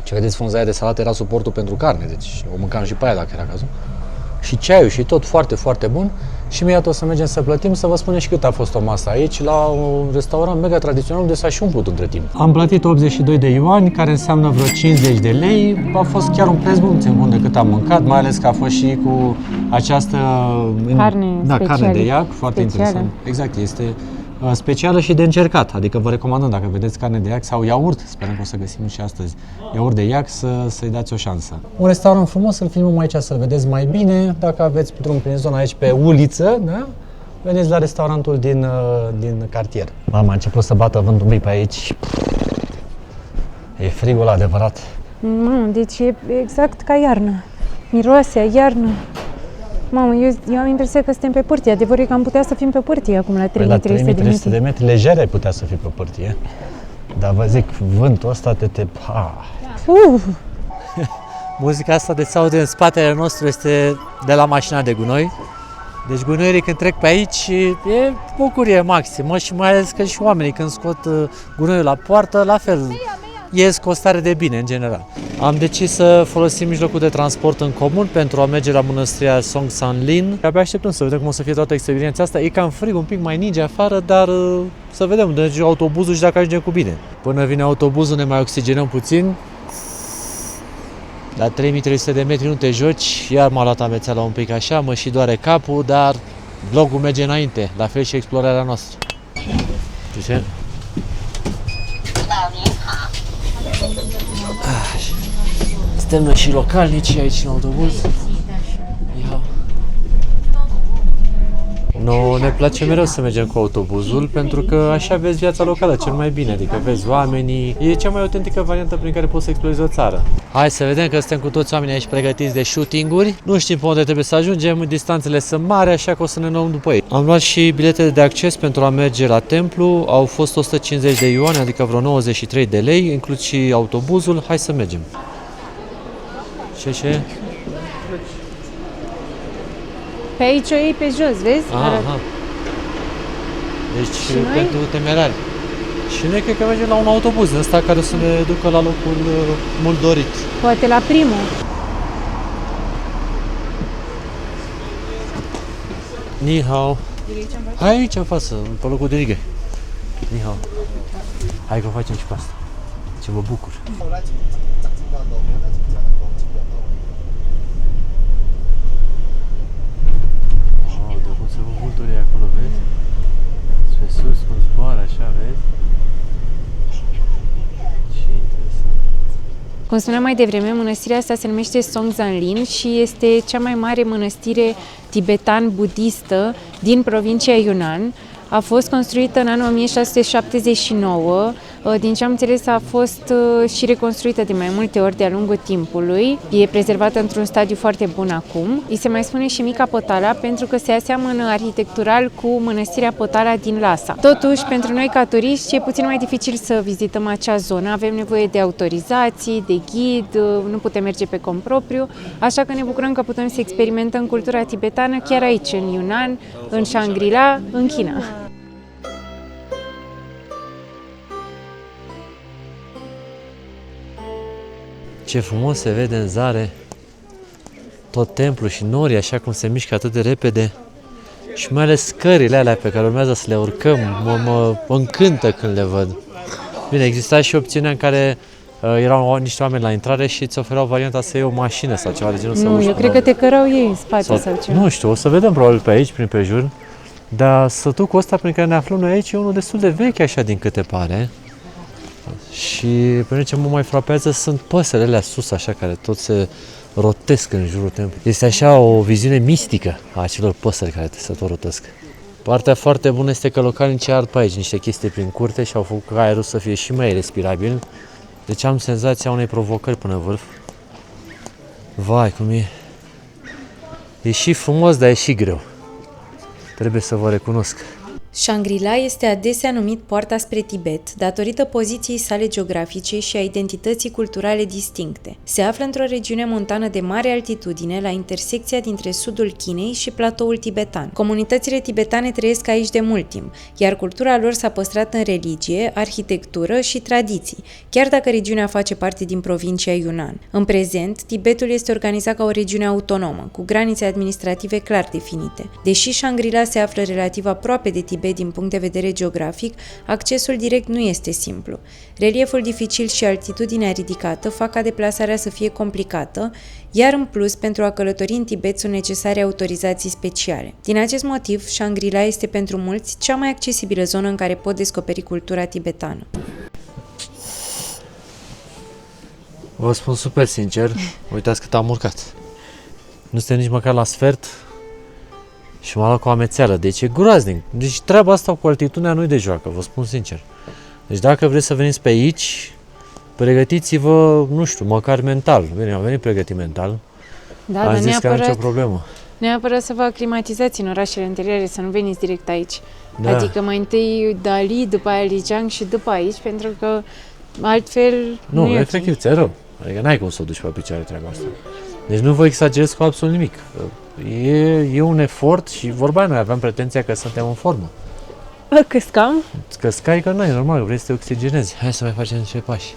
Ce vedeți, frunzaia de salată era suportul pentru carne, deci o mâncam și pe aia dacă era cazul. Și ceaiul și tot foarte, foarte bun. Și imediat o să mergem să plătim, să vă spunem și cât a fost o masă aici, la un restaurant mega tradițional unde s-a și umplut între timp. Am plătit 82 de yuani, care înseamnă vreo 50 de lei. A fost chiar un preț bun, țin bun de cât am mâncat, mai ales că a fost și cu această carne de iac, foarte interesant. Exact, este specială și de încercat, adică vă recomandăm, dacă vedeți carne de iac sau iaurt, sperăm că o să găsim și astăzi iaurt de iac, să-i dați o șansă. Un restaurant frumos, să-l filmăm aici să-l vedeți mai bine, dacă aveți drum prin zona aici pe uliță, da? Veniți la restaurantul din cartier. Mama, a început să bată vântul un pic pe aici, e frigul adevărat. Mamă, deci e exact ca iarnă, miroase a iarnă. Mamă, eu am impresia că suntem pe pârtie. Adevărul e că am putea să fim pe pârtie acum la 3300 de metri. Lejer ai putea să fii pe pârtie. Dar vă zic, vântul ăsta Muzica asta de se aude în spatele nostru este de la mașina de gunoi. Deci gunoierii când trec pe aici e bucurie maximă și mai ales că și oamenii când scot gunoiul la poartă, la fel ies cu o stare de bine în general. Am decis să folosim mijlocul de transport în comun pentru a merge la mănăstirea Songsanlin. Abia așteptăm să vedem cum o să fie toată experiența asta. E cam frig, un pic mai ninge afară, dar să vedem unde merge autobuzul și dacă ajungem cu bine. Până vine autobuzul ne mai oxigenăm puțin. La 3300 de metri nu te joci, iar m-a luat amețeala un pic așa, mă și doare capul, dar vlogul merge înainte, la fel și explorarea noastră. Ce? Suntem noi și localnici aici în autobuz. Nouă ne place mereu să mergem cu autobuzul pentru că așa vezi viața locală cel mai bine, adică vezi oamenii. E cea mai autentică variantă prin care poți să explorezi o țară. Hai să vedem că suntem cu toți oamenii aici pregătiți de shooting-uri. Nu știm pe unde trebuie să ajungem, distanțele sunt mari, așa că o să ne luăm după ei. Am luat și biletele de acces pentru a merge la templu, au fost 150 de yuani, adică vreo 93 de lei, inclus și autobuzul. Hai să mergem. Ce? Pe aici o iei pe jos, vezi? Aha. Deci pentru temerari. Și noi cred că mergem la un autobuz din ăsta care o să ne ducă la locul mult dorit. Poate la primul. Ni hao. Hai aici în față, pe locul de rigă. Ni hao. Hai că o facem și pe asta. Ce mă bucur. Acolo, vezi? Pe sus, cum zboară, așa, vezi? Ce interesant. Cum spuneam mai devreme, mănăstirea asta se numește Songsanlin și este cea mai mare mănăstire tibetan-budistă din provincia Yunnan. A fost construită în anul 1679, din ce am înțeles a fost și reconstruită de mai multe ori de-a lungul timpului. E prezervată într-un stadiu foarte bun acum. Îi se mai spune și Mica Potala pentru că se aseamănă arhitectural cu mănăstirea Potala din Lhasa. Totuși, pentru noi ca turiști e puțin mai dificil să vizităm acea zonă. Avem nevoie de autorizații, de ghid, nu putem merge pe cont propriu, așa că ne bucurăm că putem să experimentăm cultura tibetană chiar aici, în Yunnan, în Shangri-La, în China. Ce frumos se vede în zare tot templul și norii, așa cum se mișcă atât de repede. Și mai ales scările alea pe care urmează să le urcăm, mă încântă când le văd. Bine, exista și opțiunea în care erau niște oameni la intrare și îți oferau varianta să iei o mașină sau ceva de genul. Nu, eu cred că te cărau ei în spate sau ceva. Nu știu, o să vedem probabil pe aici, prin prejur. Dar sătucul ăsta prin care ne aflăm noi aici e unul destul de vechi, așa din câte pare. Și pe mine ce mă mai frapează sunt păsările alea sus, așa, care tot se rotesc în jurul templului. Este așa o viziune mistică a acelor păsări care se tot rotesc. Partea foarte bună este că localnicii ard pe aici niște chestii prin curte și au făcut ca aerul să fie și mai respirabil. Deci am senzația unei provocări până vârf. Vai, cum e E și frumos, dar e și greu. Trebuie să vă recunosc. Shangri-La este adesea numit poarta spre Tibet, datorită poziției sale geografice și a identității culturale distincte. Se află într-o regiune montană de mare altitudine, la intersecția dintre sudul Chinei și platoul tibetan. Comunitățile tibetane trăiesc aici de mult timp, iar cultura lor s-a păstrat în religie, arhitectură și tradiții, chiar dacă regiunea face parte din provincia Yunnan. În prezent, Tibetul este organizat ca o regiune autonomă, cu granițe administrative clar definite. Deși Shangri-La se află relativ aproape de Tibet din punct de vedere geografic, accesul direct nu este simplu. Relieful dificil și altitudinea ridicată fac ca deplasarea să fie complicată, iar în plus, pentru a călători în Tibet sunt necesare autorizații speciale. Din acest motiv, Shangri-La este pentru mulți cea mai accesibilă zonă în care pot descoperi cultura tibetană. Vă spun super sincer, uitați cât am urcat. Nu suntem nici măcar la sfert și m-a luat cu o amețeală, deci e groaznic. Deci treaba asta cu altitudinea nu-i de joacă, vă spun sincer. Deci dacă vreți să veniți pe aici, pregătiți-vă, nu știu, măcar mental. Bine, am venit pregătit mental. Da, am dar zis că nu e nicio problemă. Neapărat să vă aclimatizați în orașele interioare, să nu veniți direct aici. Da. Adică mai întâi Dali, după aia Lijiang și după aici, pentru că altfel nu e efectiv, ți-e rău. Adică n-ai cum să o duci pe picioare treaba asta. Deci nu vă exagerez cu absolut nimic. E un efort și vorba noi aveam pretenția că suntem în formă. Căscam? Căscai că nu e normal, vrei să te oxigenezi. Hai să mai facem niște pași.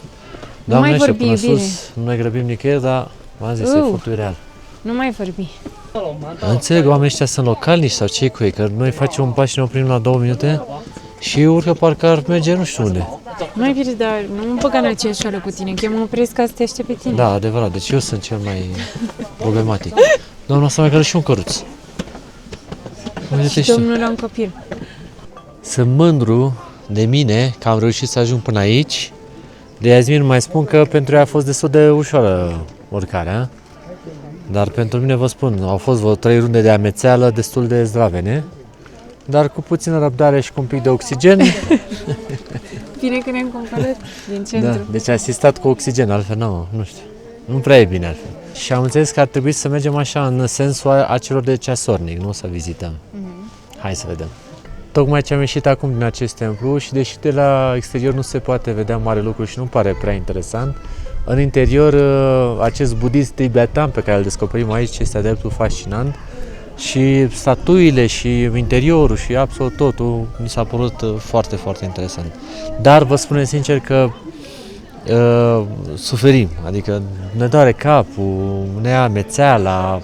Nu mai vorbi, până bine. sus, nu ne grăbim nicăieri, dar v-am zis, efortul e real. Nu mai vorbi. Înțeleg, oamenii ăștia sunt localnici sau ce cu ei, că noi facem un pas și ne oprim la 2 minute și ei urcă parcă ar merge nu știu unde. Mai bine, dar nu mă băga în aceeași oră cu tine, că eu mă opresc ca să te aștept pe tine. Da, adevărat, deci eu sunt cel mai problematic. Doamna asta mai care și un căruț. Și domnul la un copil. Sunt mândru de mine că am reușit să ajung până aici. De Iasmin mai spun că pentru ea a fost destul de ușoară urcarea. Dar pentru mine vă spun, au fost vreo 3 runde de amețeală destul de zdravene. Dar cu puțină răbdare și cu un pic de oxigen. Bine că ne-am cumpărat din centru. Da, deci a asistat cu oxigen, altfel nu știu. Nu prea e bine altfel. Și am înțeles că ar trebui să mergem așa în sensul acelor de ceasornic, nu să vizităm. Hai să vedem. Tocmai ce am ieșit acum din acest templu și deși de la exterior nu se poate vedea mare lucru și nu pare prea interesant, în interior acest budism tibetan pe care îl descoperim aici este de dreptul fascinant și statuile și interiorul și absolut totul mi s-a părut foarte, foarte interesant. Dar vă spun sincer că suferim, adică ne doare capul, ne ia amețeala,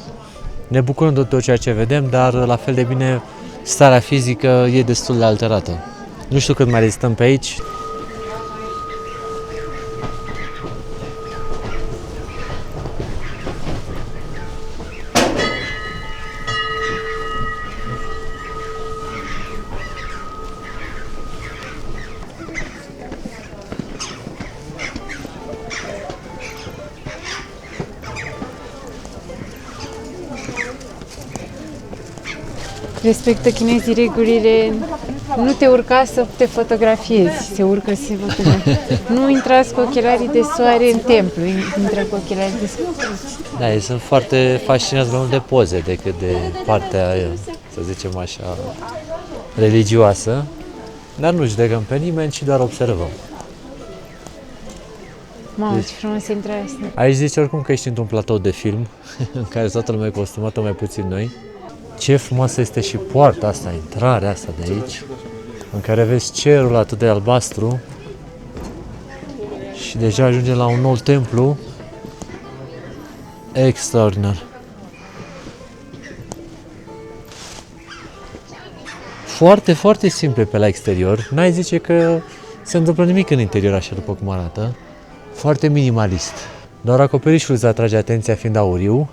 ne bucurăm de tot ceea ce vedem, dar la fel de bine starea fizică e destul de alterată. Nu știu cât mai rezistăm pe aici. Respectă chinezii regulile, nu te urca să te fotografiezi, se urcă să se fotografieze. Nu intrați cu ochelarii de soare în templu, intră cu ochelarii de soare. Da, ei sunt foarte fascinați mai mult de poze decât de partea, să zicem așa, religioasă. Dar nu judecăm pe nimeni, ci doar observăm. Mamă, ce frumos e intrarea asta. Aici zici oricum că ești într-un platou de film, în care toată lumea e costumată, mai puțin noi. Ce frumoasă este și poarta asta, intrarea asta de aici, în care vezi cerul atât de albastru și deja ajungem la un nou templu extraordinar. Foarte, foarte simple pe la exterior, n-ai zice că se întâmplă nimic în interior așa după cum arată, foarte minimalist. Doar acoperișul îți atrage atenția fiind auriu,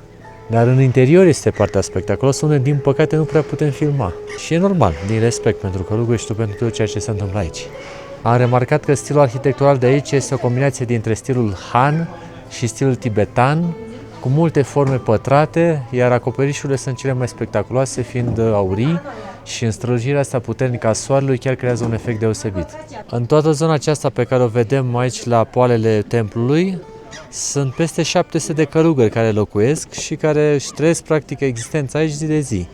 dar în interior este partea spectaculoasă unde, din păcate, nu prea putem filma. Și e normal, din respect pentru călugări și tu pentru tot ceea ce se întâmplă aici. Am remarcat că stilul arhitectural de aici este o combinație dintre stilul Han și stilul tibetan, cu multe forme pătrate, iar acoperișurile sunt cele mai spectaculoase, fiind aurii, și în strălucirea asta puternică a soarelui chiar creează un efect deosebit. În toată zona aceasta pe care o vedem aici la poalele templului, Sunt peste 700 de călugări care locuiesc și care își trăiesc practic existența aici zi de zi.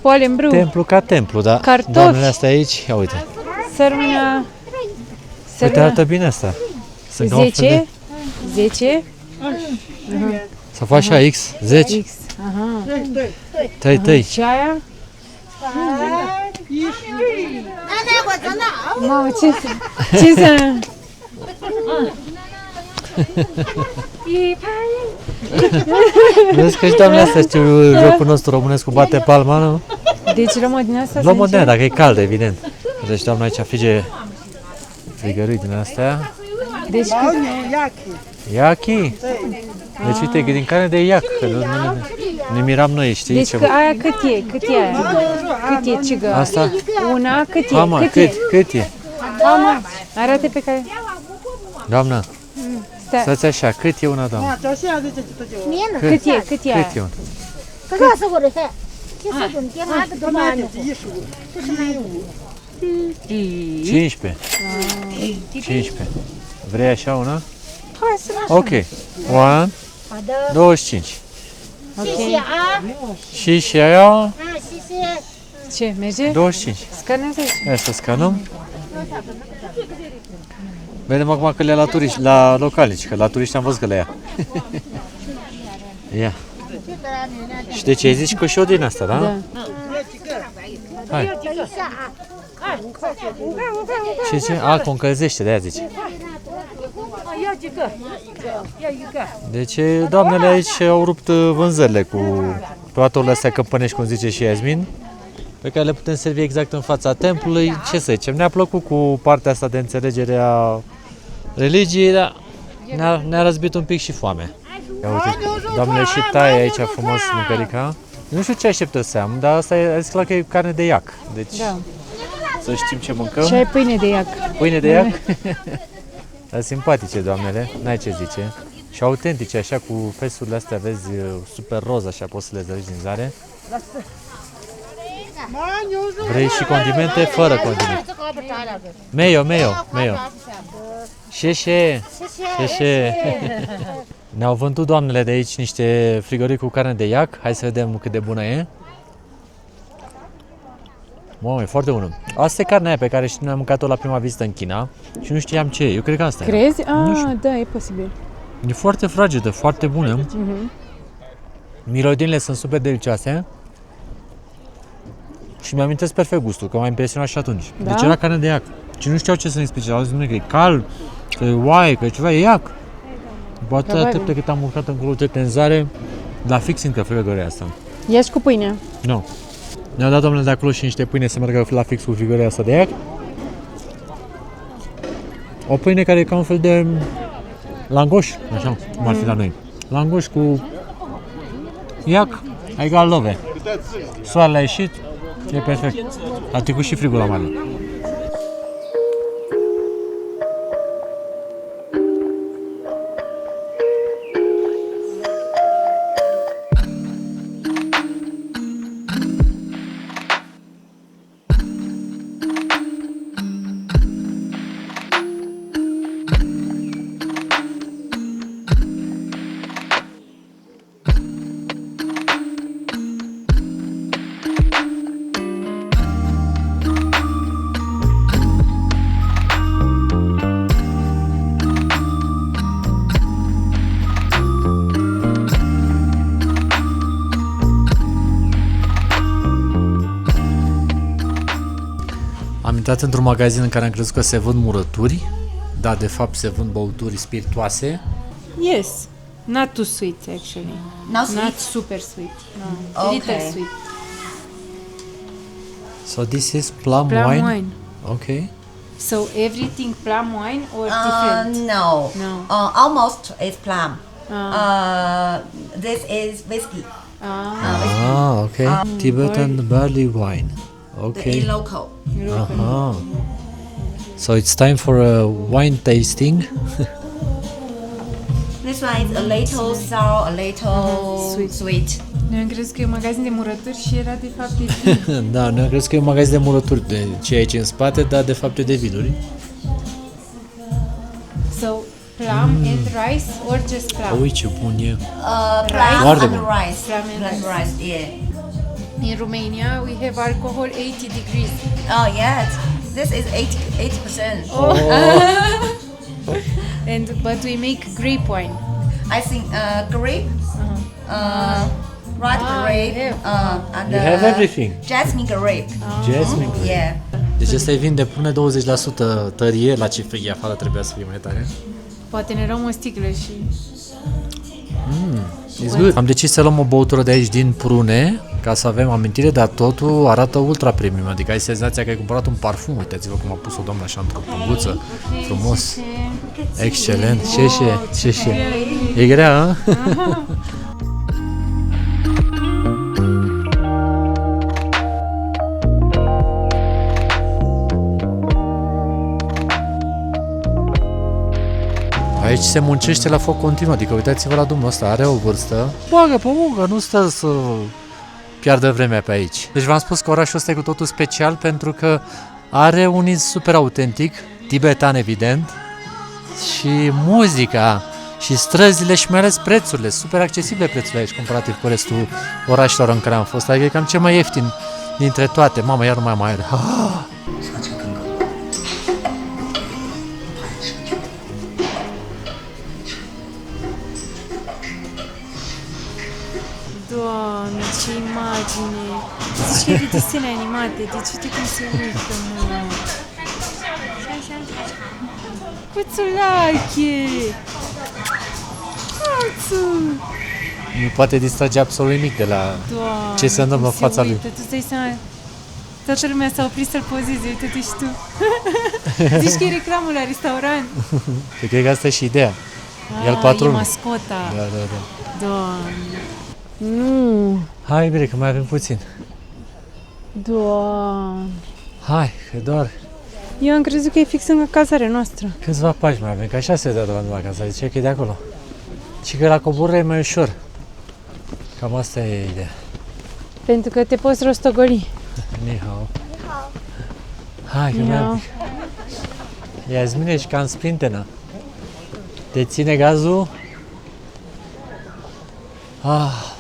Polenbru. Templu ca templu, da. Cartofi. Doamnele astea aici, ia uite. Sărmâna... Uite, arată bine asta. Sunt ca un fel 10? 10? Să faci așa, X, 10. X. Aha. Tăi. Și aia? Mamă, ce să... Vezi că și doamnele astea știu jocul nostru românesc cu bate palma, nu? Deci luăm o din asta? Luăm o din aia, dacă e cald, evident. Deci doamna aici fige frigării din astea. Deci Yaki? Deci uite, că din carne de iac, că ne miram noi, știi? Deci că aia cât e? Cât e aia? Cât e cigă? Asta? Una, cât e? Mama, cât e? Mama, arată pe care... Doamna, stați așa, cât e una, doamnă? Cât e? Cât e aia? Cât e una? 15. 15. Vrei așa una? Ok. 1, 25. Ok. Și aia? Ce, merge? 25. Scanează aici. Hai să scanăm. Vedem acum că le ia la turiști, la localici, că la turiști am văzut că le ia. Ia. Și de ce ai zis că și o din asta, da? Da. Hai. Ce? A, că o încălzește, de-aia zice. Deci doamnele aici au rupt vânzările cu platorile astea căpănești, cum zice și Iasmin, pe care le putem servi exact în fața templului. Ce să zicem, ne-a plăcut cu partea asta de înțelegere a religiei, dar ne-a răzbit un pic și foame. Ia uite, doamnele și taie aici frumos mâncărica. Nu știu ce așteptă să am, dar asta e clar că e carne de iac. Deci da. Să știm ce mâncăm. Și ai pâine de iac. Pâine de iac? Dar simpatice, doamnele, n-ai ce zice. Și autentice, așa, cu fesurile astea, vezi, super roz, așa, poți să le zărești din zare. Vrei și condimente? Fără condimente. Meio. Șeșe. Ne-au vândut doamnele de aici niște frigorii cu carne de iac. Hai să vedem cât de bună e. Mamă, e foarte bună. Asta e carnea aia pe care noi am mâncat-o la prima vizită în China și nu știam ce e. Eu cred că asta Crezi? era. Ah, da, e posibil. E foarte fragedă, foarte bună. Mirodinile sunt super delicioase. Și mi-amintesc perfect gustul, că m-a impresionat și atunci. Da? Deci era carne de iac. Și nu știau ce să ne explice. Au zis că e cald, că e oaie, că e ceva, e iac. După atâta timp cât am mâncat în curul în zare, dar fix încă frigăria asta. Ia și cu pâine. Nu. Ne-au dat domnule de acolo și niște pâine să meargă la fix cu frigăria asta de iac. O pâine care e ca un fel de langoș, așa, cum ar fi la noi. Langoș cu iac, egal love. Soarele a ieșit, e perfect. A trecut și frigul la mare. Am intrat într-un magazin în care am crezut că se vând murături, dar de fapt se vând băuturi spiritoase. Yes. Not too sweet, actually. Not sweet? Not super sweet. No. Okay. Little sweet. So this is plum wine? Okay. So everything plum wine or different? No. No. Almost is plum. This is whiskey. Okay. Tibetan barley wine. Okay. The local. Aha. So it's time for a wine tasting. This one is a little sour, a little sweet. Noi am crezut că e un magazin de murături și era de fapt de vin. Da, noi am crezut că e un magazin de murături de ce e aici în spate, dar de fapt e de vinuri. So plum and rice or just plum? Ui, ce bun e. Rice Foarte and bun. rice. Plum and rice, yeah. In Romania, we have alcohol 80 degrees. Oh yes, this is 80%. Oh. But we make grape wine. I think grape, red grape, and You have everything. jasmine grape. Jasmine grape. Yeah. Deci ăsta îi vinde până 20% tărie, la ce frig afară trebuia să fie mai tare. Poate ne luăm o sticlă și... It's good. Am decis să luăm o băutură de aici din prune, ca să avem amintire, dar totul arată ultra premium, adică ai senzația că ai cumpărat un parfum. Uitați-vă cum a pus-o doamna așa într-o punguță, frumos, excelent. Ce? E grea, a? Aici se muncește la foc continuu, adică uitați-vă la domnul ăsta, are o vârstă, bagă pe muncă, nu stă să piardă vremea pe aici. Deci v-am spus că orașul ăsta e cu totul special pentru că are un iz super autentic, tibetan evident, și muzica, și străzile și mai ales prețurile, super accesibile prețurile aici comparativ cu restul orașelor în care am fost, adică e cam cel mai ieftin dintre toate. Mamă, iar nu mai are. Doamne, ce imagine! Zici că e de desene animate, deci uite cum se uită, mă! Cuțulache! Cuțu! Nu poate distrage absolut nimic de la Doamne, ce se întâmplă în cum fața lui. uită. Tu îți dai seama, toată lumea s-a oprit să-l pozeze, uite-te și tu! Zici că e reclamă la restaurant! Eu cred că asta e și ideea. El E patronul. mascota! Da. Doamne! Nu! Hai, bine, că mai avem puțin. Doamne! Hai, că doar Eu am crezut că e fix în cazarea noastră. câțiva pași mai avem, că așa se dă la casa, zice că e de acolo. Și că la coborâre e mai ușor. Cam asta e ideea. Pentru că te poți rostogoli. Ni hao. Hai, că mai un pic. Iasmin, ești ca în sprintenă. Te ține gazul? Ah.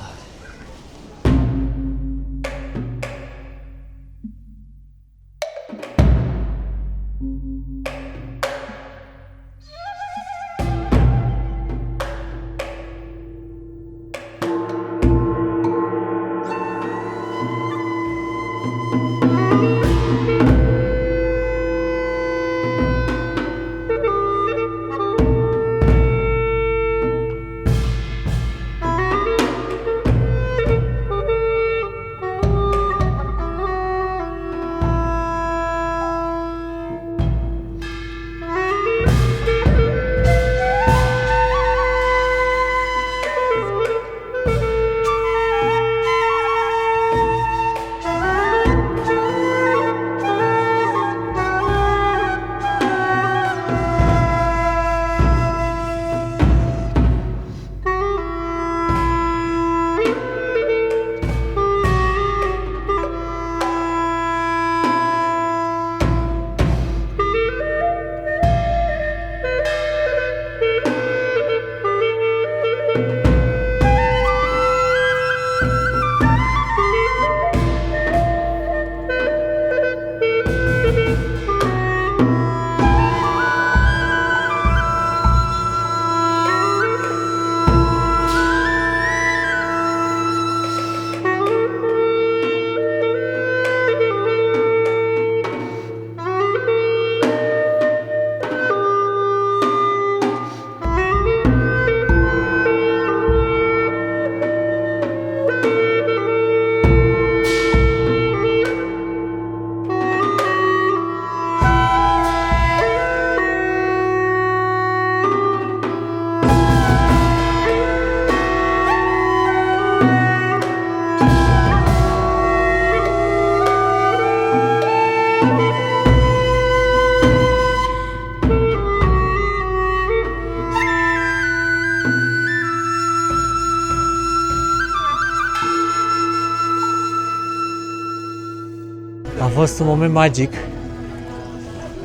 A fost un moment magic.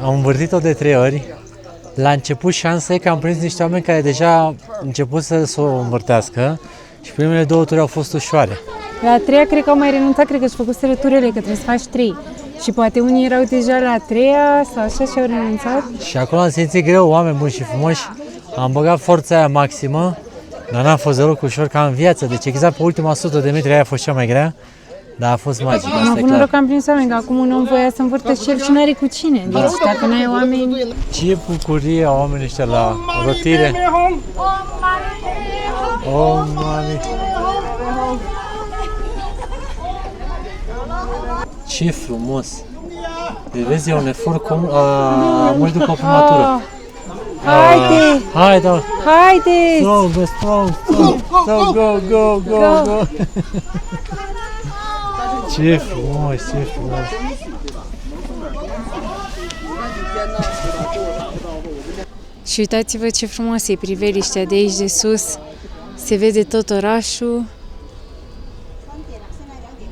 Am învârtit-o de 3 ori, La început șansa e că am prins niște oameni care deja început să o învârtească și primele 2 turi au fost ușoare. La a treia cred că au mai renunțat, cred că și-au făcut turele, că trebuie să faci 3. Și poate unii erau deja la a treia sau așa și au renunțat. Și acolo am simțit greu, oameni buni și frumoși. Am băgat forța aia maximă, dar n-a fost deloc ușor ca în viață. Deci exact pe ultima 100 de metri aia a fost cea mai grea, dar a fost magic, asta Am e avut noroc clar. că am prins oameni, că acum un om voia să învârtă și el și n-are cu cine. Deci dacă n-ai oameni... Ce bucurie au oamenii ăștia la rotire. Oh, mami. Ce frumos! Deci vezi, e un efort mult după prematură. Haide! Hai, da! Haide! Strong! Go! Ce frumos, ce frumos! Și uitați-vă ce frumoasă e priveliștea de aici de sus. Se vede tot orașul.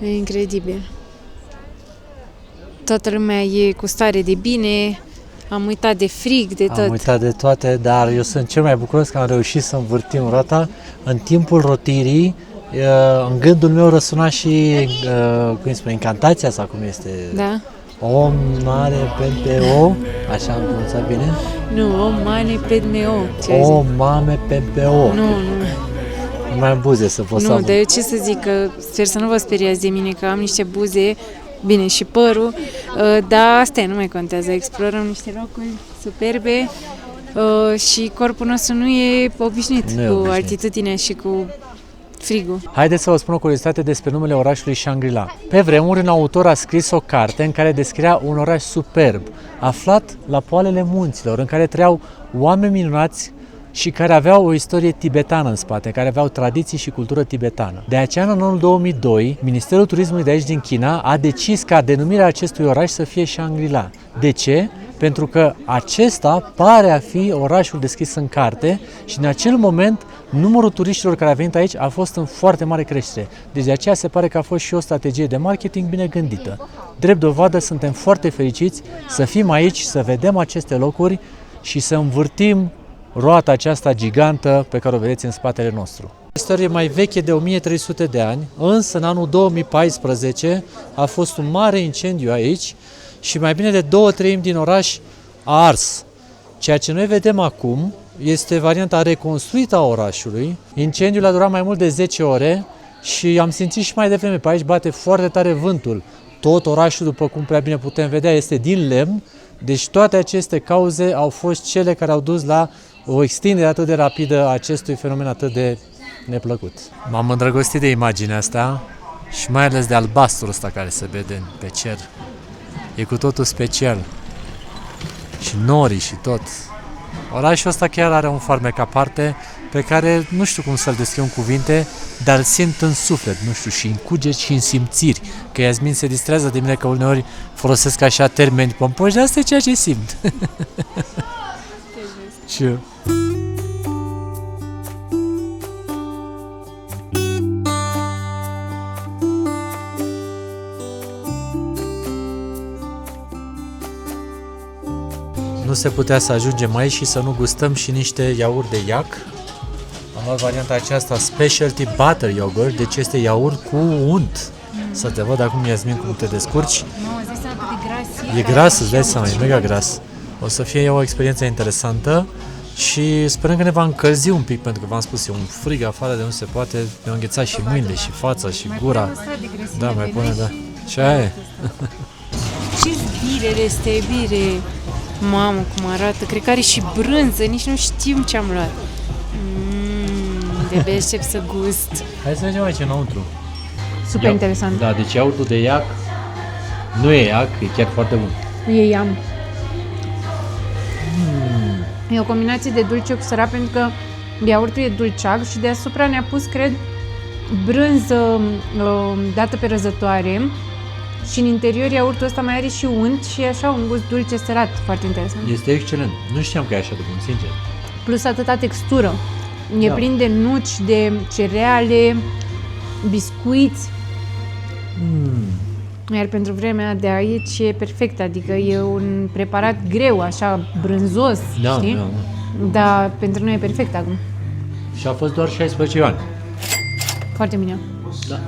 E incredibil. Toată lumea e cu stare de bine. Am uitat de frig, de tot. Am uitat de toate, dar eu sunt cel mai bucuros că am reușit să învârtim rota. În timpul rotirii, în gândul meu răsuna și, cum spune, incantația sau cum este? Da. Om mare PPO, așa am pronunțat bine? Nu, Om mare PPO. O mame PPO. Nu. Nu mai am buze să pot să Nu, am. dar eu ce să zic, că sper să nu vă speriați de mine, că am niște buze, bine, și părul, dar asta nu mai contează, explorăm niște locuri superbe și corpul nostru nu e obișnuit cu altitudinea și cu frigul. Haideți să vă spun o curiozitate despre numele orașului Shangri-La. Pe vremuri, un autor a scris o carte în care descria un oraș superb, aflat la poalele munților, în care trăiau oameni minunați și care aveau o istorie tibetană în spate, care aveau tradiții și cultură tibetană. De aceea, în anul 2002, Ministerul Turismului de aici din China a decis ca denumirea acestui oraș să fie Shangri-La. De ce? Pentru că acesta pare a fi orașul descris în carte și în acel moment numărul turiștilor care a venit aici a fost în foarte mare creștere. Deci de aceea se pare că a fost și o strategie de marketing bine gândită. Drept dovadă, suntem foarte fericiți să fim aici, să vedem aceste locuri și să învârtim roata aceasta gigantă pe care o vedeți în spatele nostru. Istorie mai veche de 1300 de ani, însă în anul 2014 a fost un mare incendiu aici și mai bine de 2/3 din oraș a ars. Ceea ce noi vedem acum este varianta reconstruită a orașului. Incendiul a durat mai mult de 10 ore și am simțit și mai devreme, pe aici bate foarte tare vântul. Tot orașul, după cum prea bine putem vedea, este din lemn, deci toate aceste cauze au fost cele care au dus la o extindere atât de rapidă a acestui fenomen atât de neplăcut. M-am îndrăgostit de imaginea asta și mai ales de albastrul ăsta care se vede pe cer. E cu totul special. Și norii și tot. Orașul ăsta chiar are un farmec aparte pe care nu știu cum să-l descriu în cuvinte, dar îl simt în suflet, nu știu, și în cuget și în simțiri. Că Iasmin se distrează de mine că uneori folosesc așa termeni pompoși, dar asta e ceea ce simt. Și nu se putea să ajungem aici și să nu gustăm și niște iaurt de iac. Am luat varianta aceasta Specialty Butter Yogurt, deci este iaurt cu unt. Să te văd acum, Iasmin, cum te descurci. E gras, îți dai seama, e mega gras. O să fie o experiență interesantă și sperăm că ne va încălzi un pic, pentru că v-am spus, e un frig afară de nu se poate. Ne-au înghețat și mâinile, și fața, și gura. Da, mai pune, da. Și aia e. Ce zbilele este bire! Mamă, cum arată! Cred că are și brânză, nici nu știm ce am luat. De-abia aștept să gust. Hai să mergem aici înăuntru. Super interesant. Da, deci iaurtul de iac nu e iac, e chiar foarte bun. E iam. E o combinație de dulce cu sărat, pentru că iaurtul e dulceag și deasupra ne-a pus, cred, brânză dată pe răzătoare și în interior iaurtul ăsta mai are și unt și e așa un gust dulce sărat, foarte interesant. Este excelent. Nu știam că e așa de bun, sincer. Plus atâta textură. E plin de nuci, de cereale, biscuiți. Iar pentru vremea de aici e perfect, adică e un preparat greu, așa, brânzos, știi? Da. Dar pentru noi e perfect acum. Și a fost doar 16 ani. Foarte bine. Da.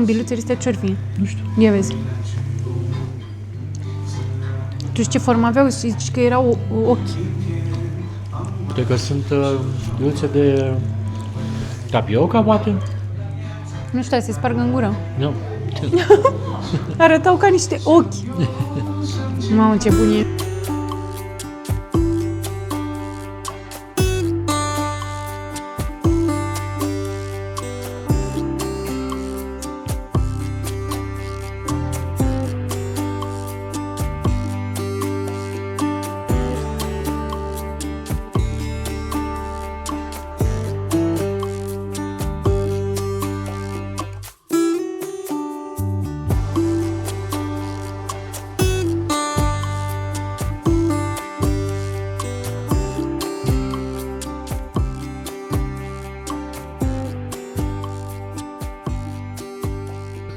Biluțele astea ce-or fi? Nu știu. Ia vezi. Tu știi ce formă aveau? Zici că erau ochi. Cred că sunt biluțe de tapioca, poate? Nu știu, se sparg în gură. Nu. Arătau ca niște ochi. Mamă, ce bun e.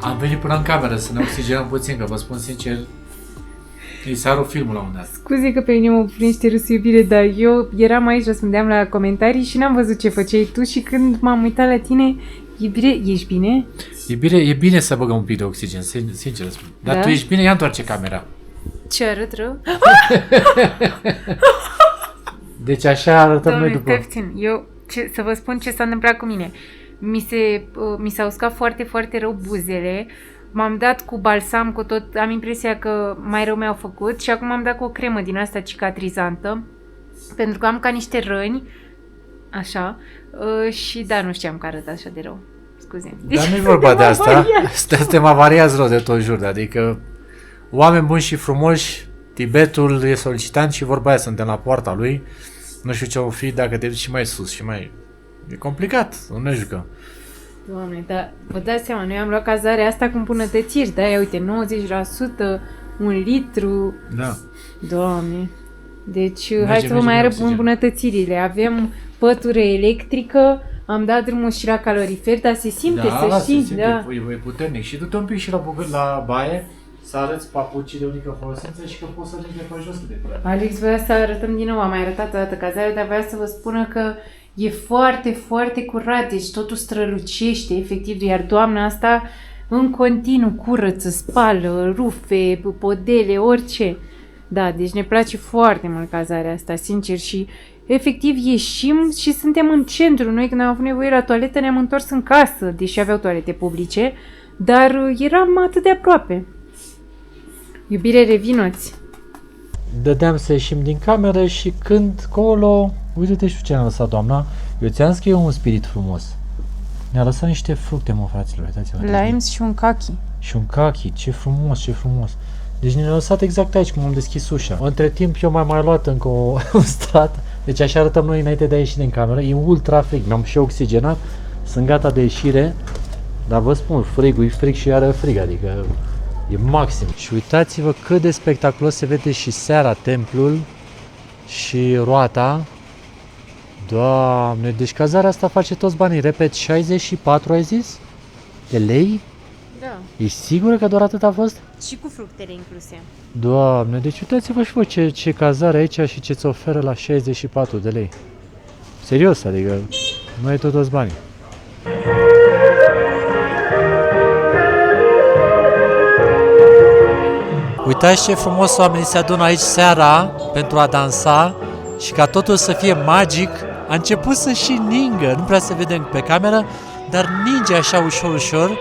Am venit până în cameră să ne oxigenăm puțin, că vă spun sincer, îi s-a rupt filmul la un dat. Scuze că pe mine mă primește râsul, iubire, dar eu eram aici, răspundeam la comentarii și n-am văzut ce făceai tu și când m-am uitat la tine, iubire, ești bine? E bine să băgăm un pic de oxigen, sincer spun. Dar Da? tu ești bine, ia întoarce camera. Ce arăt rău? Deci așa arătăm Doamne, noi după. stai puțin. Să vă spun ce s-a întâmplat cu mine. Mi s-au uscat foarte, foarte rău buzele. M-am dat cu balsam, cu tot, am impresia că mai rău mi-au făcut și acum am dat cu o cremă din asta cicatrizantă, pentru că am ca niște răni, așa, și da, nu știam că arăt așa de rău. Scuze. Dar nu-i vorba de asta. Suntem avariați rău de tot jur. Adică oameni buni și frumoși, Tibetul e solicitant și vorba aia, suntem la poarta lui. Nu știu ce o fi dacă te duci și mai sus și mai... E complicat, nu ne jucăm. Doamne, dar vă dați seama, noi am luat cazarea asta cu îmbunătățiri, da, ia uite, 90%, 1 litru. Da. Doamne. Deci, hai să vă mai arăt oxigen. îmbunătățirile. Avem pătură electrică, am dat drumul și la calorifer, dar se simte, să știi, se simte, da. e puternic. Și du-te un pic și la baie, să arăți papucii de unică folosință și că poți să mergi de pe jos cât de curând. Alex voia să arătăm din nou, am mai arătat o dată cazarea, dar voia să vă spună că e foarte, foarte curat, deci totul strălucește, efectiv, iar doamna asta în continuu curăță, spală, rufe, podele, orice. Da, deci ne place foarte mult cazarea asta, sincer, și efectiv ieșim și suntem în centru. Noi când am avut nevoie la toaletă ne-am întors în casă, deși aveau toalete publice, dar eram atât de aproape. Iubire, revinoți! Dădeam să ieșim din cameră și când colo, uite-te și ce ne-a lăsat doamna, eu ți-am zis că e un spirit frumos. Ne-a lăsat niște fructe, mă, fraților, uitați-vă. Limes și un kaki. Și un kaki, ce frumos, ce frumos. Deci ne-a lăsat exact aici, cum am deschis ușa. Între timp eu m-am mai luat încă un strat, deci așa arătăm noi înainte de a ieși din cameră, e ultra frig, mi-am și oxigenat, sunt gata de ieșire, dar vă spun, frigul e frig și iară frig, adică e maxim. Și uitați-vă cât de spectaculos se vede și seara templul și roata. Doamne, deci cazarea asta face toți banii. Repet, 64 ai zis? De lei? Da. Ești sigură că doar atât a fost? Și cu fructele incluse. Doamne, deci uitați-vă și voi ce cazare aici și ce ți oferă la 64 de lei. Serios, adică nu ai toți banii. Uitați ce frumos oamenii se adună aici seara pentru a dansa și ca totul să fie magic, a început să și ningă, nu prea se vede pe cameră, dar ninge așa ușor, ușor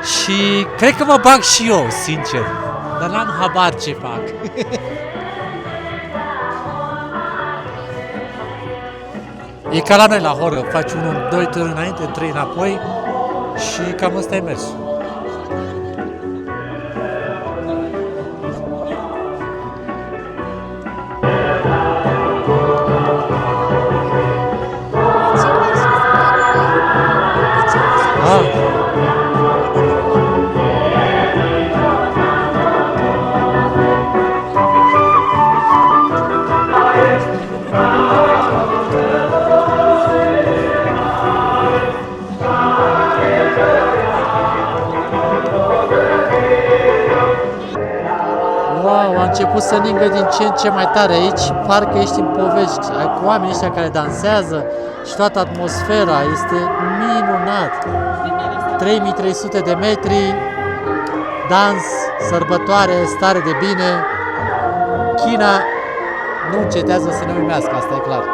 și cred că mă bag și eu, sincer, dar n-am habar ce fac. E ca la noi la horă, faci 1, 2 tururi înainte, 3 înapoi și cam ăsta e mersul. început să ningă din ce în ce mai tare aici, parcă ești în povești, ai cu oamenii ăștia care dansează și toată atmosfera este minunat. 3300 de metri, dans, sărbătoare, stare de bine. China nu încetează să ne uimească, asta e clar.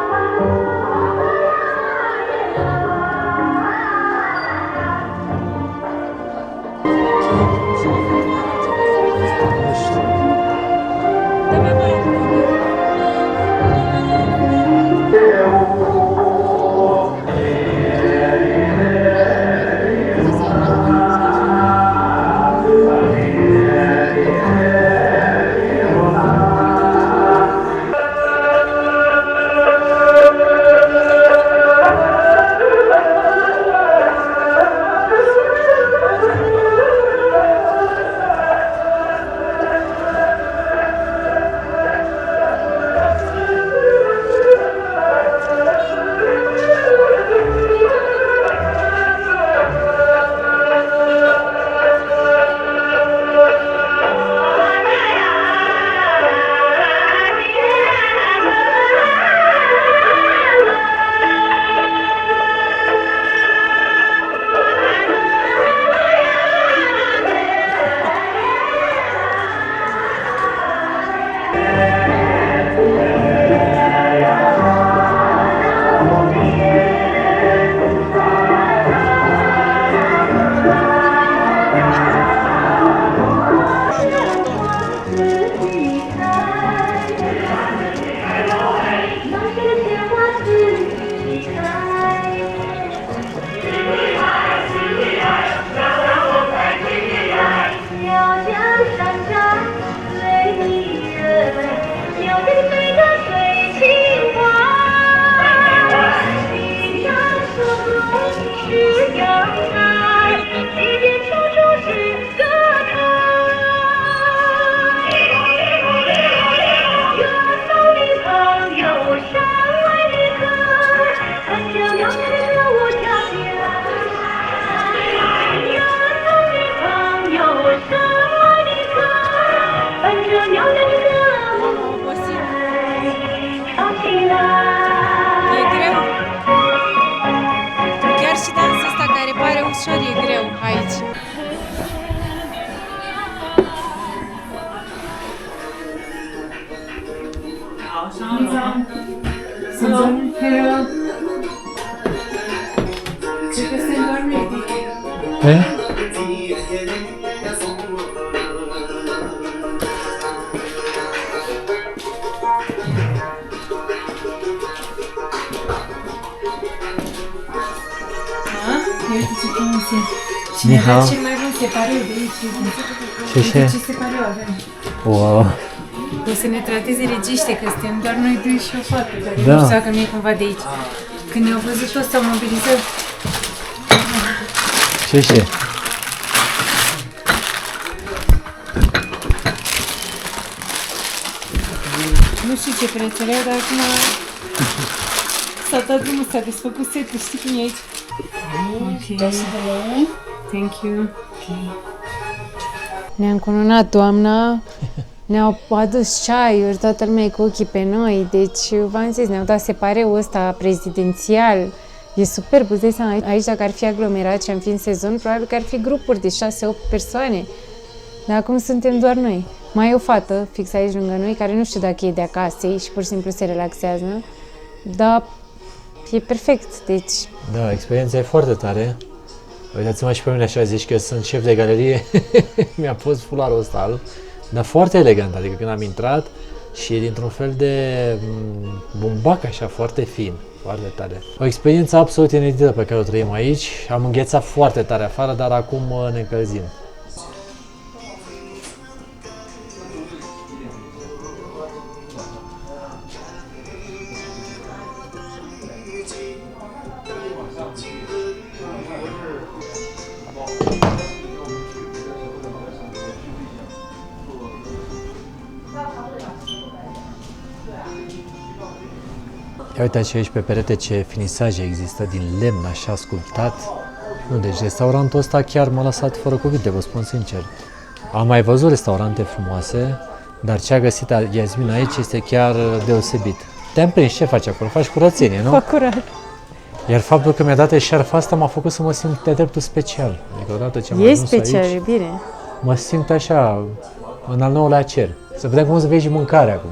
ușor e greu aici. Cred că se îndormește. Uite ce frumos e. Și ne dă cel mai bun separeu de aici. Uite ce separeu avem. Wow! O să ne trateze regiște, că suntem doar noi doi și o fată, dar nu știu dacă nu e cumva de aici. Când ne-au văzut toți, s-au mobilizat. Ce? Nu știu ce prețele, dar acum s-a dat drumul, s-a desfăcut setul, știi cum e aici? Ok. Thank you. Ne-a încununat toamna, ne-au adus ceaiuri, toată lumea e cu ochii pe noi, deci v-am zis, ne-au dat separeul ăsta prezidențial. E superb, îți dai seama, aici dacă ar fi aglomerat și am fi în sezon, probabil că ar fi grupuri de 6-8 persoane. Dar acum suntem doar noi. Mai e o fată fix aici lângă noi, care nu știu dacă e de acasă și pur și simplu se relaxează, dar e perfect, deci... Da, experiența e foarte tare. Uitați-mă și pe mine așa, zici că sunt șef de galerie, mi-a pus fularul ăsta alb, dar foarte elegant, adică când am intrat și e dintr-un fel de bumbac așa, foarte fin, foarte tare. O experiență absolut inedită pe care o trăim aici, am înghețat foarte tare afară, dar acum ne încălzim. Ia uitați aici pe perete ce finisaje există din lemn așa sculptat. Nu, deci restaurantul ăsta chiar m-a lăsat fără cuvinte, vă spun sincer. Am mai văzut restaurante frumoase, Dar ce a găsit Iasmin aici este chiar deosebit. Te-am prins, ce faci acolo? Faci curățenie, nu? Fac curat. Iar faptul că mi-a dat eșarfa asta m-a făcut să mă simt de dreptul special. Adică odată ce am E ajuns special, aici, e bine. mă simt așa, în al 9-lea cer. Să vedem cum să vezi și mâncarea acum.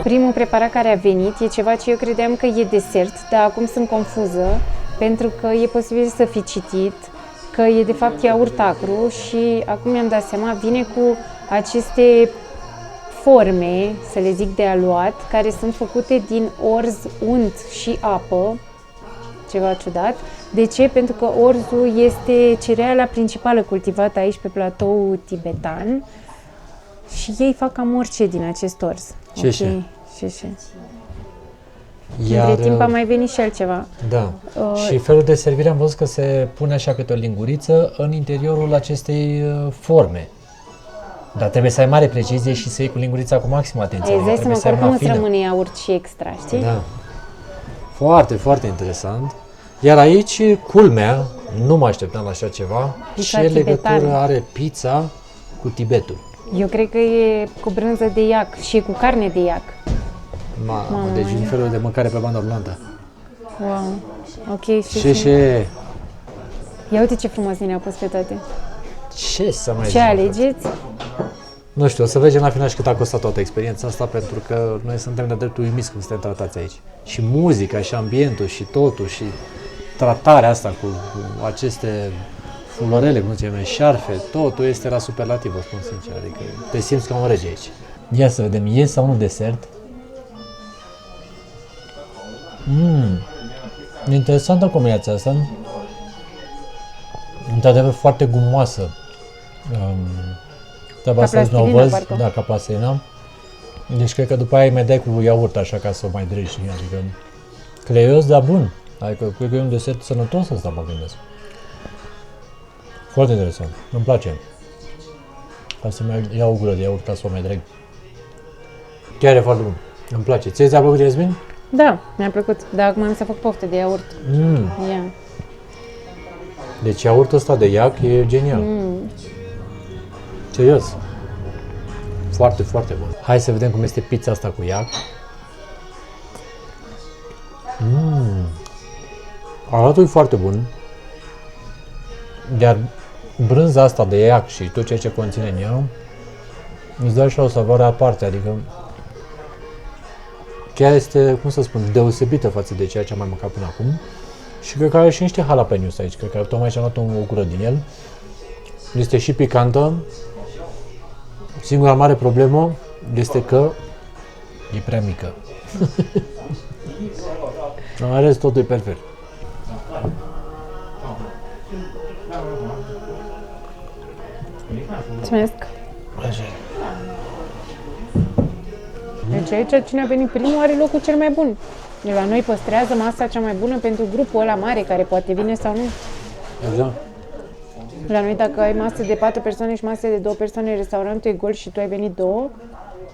Primul preparat care a venit e ceva ce eu credeam că e desert, dar acum sunt confuză, pentru că e posibil să fi citit că e de fapt iaurt acru și acum mi-am dat seama, vine cu aceste forme, să le zic de aluat, care sunt făcute din orz, unt și apă, ceva ciudat. De ce? Pentru că orzul este cereala principală cultivată aici pe platoul tibetan și ei fac cam orice din acest orz. Ce? Între timp a mai venit și altceva. Da. Și felul de servire am văzut că se pune așa câte o linguriță în interiorul acestei forme. Dar trebuie să ai mare precizie și să iei cu lingurița cu maximă atenție. Îți dai seama că oricum îți fină. rămâne iaurt și extra, știi? Da. Foarte, foarte interesant. Iar aici, culmea, nu mă așteptam la așa ceva, Pizza ce tibetană. legătură are pizza cu Tibetul. Eu cred că e cu brânză de iac și e cu carne de iac. Mamă, deci un fel de mâncare pe bandă rulantă. Wow. Ok, Ce? Ia uite ce frumos ne-a pus pe toate. Ce să mai Ce zic, alegeți? Nu știu, o să vedem la final și cât a costat toată experiența asta, pentru că noi suntem de dreptul uimiți cum suntem tratați aici. Și muzica, și ambientul, și totul, și tratarea asta cu aceste fulorele, cum zicem, șarfe, totul este la superlativ, vă spun sincer, adică te simți ca un rege aici. Ia să vedem, e sau nu desert? Interesantă combinația asta. Într-adevăr foarte gumoasă. Treaba asta nu o văz, da, ca plastilina. Deci cred că după aia îi mai dai cu iaurt așa ca să o mai dregi, adică cleios, dar bun. Adică cred că e un desert sănătos ăsta, mă gândesc. Foarte interesant, îmi place. Ca să mai iau o gură de iaurt ca să o mai dreg. Chiar e foarte bun, îmi place. Ți-a plăcut, Iasmin? Da, mi-a plăcut, dar acum am să fac poftă de iaurt. Ia. Deci iaurtul ăsta de iac e genial. Serios. Foarte, foarte bun. Hai să vedem cum este pizza asta cu iac. Arătul e foarte bun. Iar brânza asta de iac și tot ceea ce conține în ea îți dă așa o savoare aparte, adică chiar este, cum să spun, deosebită față de ceea ce am mai mâncat până acum. Și cred că are și niște jalapenos aici, cred că tocmai ce-am luat o gură din el. Este și picantă. Singura mare problemă este că e prea mică. În rest, totul e perfect. Mulțumesc! Deci aici cine a venit primul are locul cel mai bun. De la noi păstrează masa cea mai bună pentru grupul ăla mare care poate vine sau nu. Exact. La noi dacă ai masă de 4 persoane și masă de 2 persoane, restaurantul e gol și tu ai venit 2,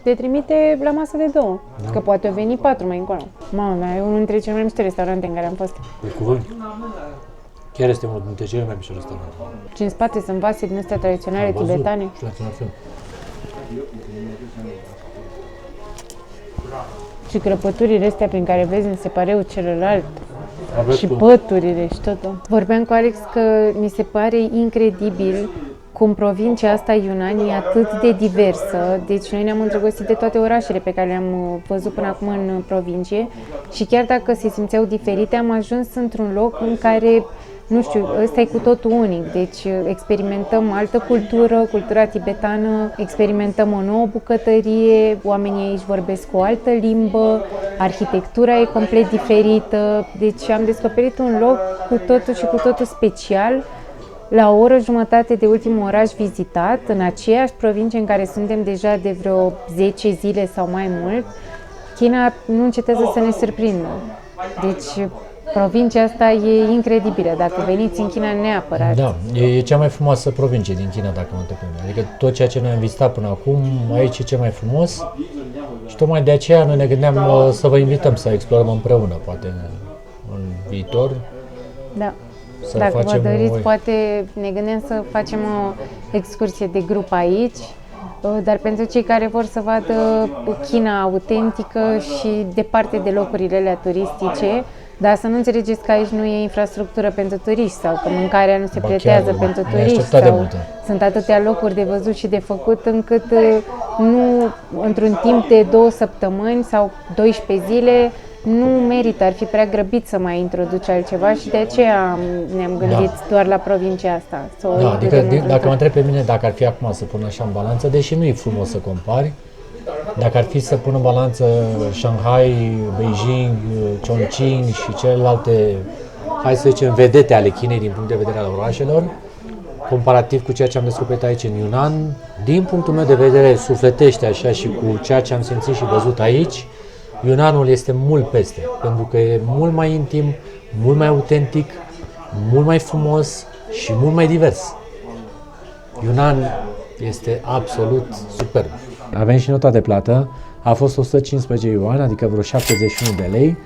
te trimite la masă de 2. Da. Că poate veni 4 mai încolo. Mamă, dar e unul dintre cele mai miște restaurante în care am fost. Pe cuvânt. Chiar este unul dintre cele mai miște restaurante. Și în spate sunt vase din astea tradiționale tibetane. Și crăpăturile astea prin care vezi în separeul celălalt. Și păturile și totul. Vorbeam cu Alex că mi se pare incredibil cum provincia asta Yunnan e atât de diversă. Deci noi ne-am îndrăgostit de toate orașele pe care le-am văzut până acum în provincie și chiar dacă se simțeau diferite, am ajuns într-un loc în care, nu știu, ăsta e cu totul unic. Deci experimentăm altă cultură, cultura tibetană, experimentăm o nouă bucătărie, oamenii aici vorbesc o altă limbă, arhitectura e complet diferită. Deci am descoperit un loc cu totul și cu totul special, la o oră jumătate de ultimul oraș vizitat, în aceeași provincie în care suntem deja de vreo 10 zile sau mai mult. China nu încetează să ne surprindă. Deci provincia asta e incredibilă. Dacă veniți în China, neapărat. Da, e cea mai frumoasă provincie din China, dacă mă întreb. Adică tot ceea ce noi am vizitat până acum, aici e cel mai frumos. Și tocmai de aceea noi ne gândeam să vă invităm să explorăm împreună, poate în viitor. Da. Să Dacă facem vă doriți, o... poate ne gândim să facem o excursie de grup aici, dar pentru cei care vor să vadă China autentică și departe de locurile alea turistice, dar să nu înțelegeți că aici nu e infrastructură pentru turiști sau că mâncarea nu se pretează pentru turiști sau sunt atâtea locuri de văzut și de făcut încât nu, într-un timp de 2 săptămâni sau 12 zile, nu merită, ar fi prea grăbit să mai introduci altceva și de aceea ne-am gândit doar la provincia asta. Da, adică dacă mă întreb pe mine dacă ar fi acum să pun așa în balanță, deși nu e frumos să compari, dacă ar fi să pun în balanță Shanghai, Beijing, Chongqing și celelalte, hai să zicem, vedete ale Chinei din punct de vedere al orașelor, comparativ cu ceea ce am descoperit aici în Yunnan, din punctul meu de vedere sufletește așa și cu ceea ce am simțit și văzut aici, Yunnanul este mult peste, pentru că e mult mai intim, mult mai autentic, mult mai frumos și mult mai divers. Yunnan este absolut superb. Avem și nota de plată, a fost 115 yuan, adică vreo 71 de lei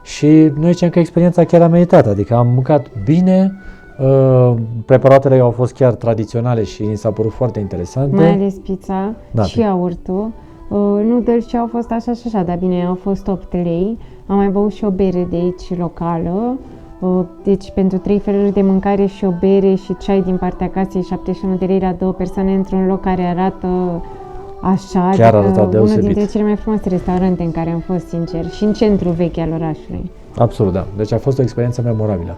și noi zicem că experiența chiar a meritat, adică am mâncat bine, preparatele au fost chiar tradiționale și mi s-au părut foarte interesante. Mai ales pizza și iaurtul. Noodles ce au fost așa și așa, dar bine, au fost 8 lei. Am mai băut și o bere de aici locală. Deci pentru 3 feluri de mâncare și o bere și ceai din partea casei, 71 de lei la 2 persoane într-un loc care arată așa. Chiar arăta deosebit. Unul dintre cele mai frumoase restaurante în care am fost, sincer, și în centrul vechi al orașului. Absolut, da. Deci a fost o experiență memorabilă.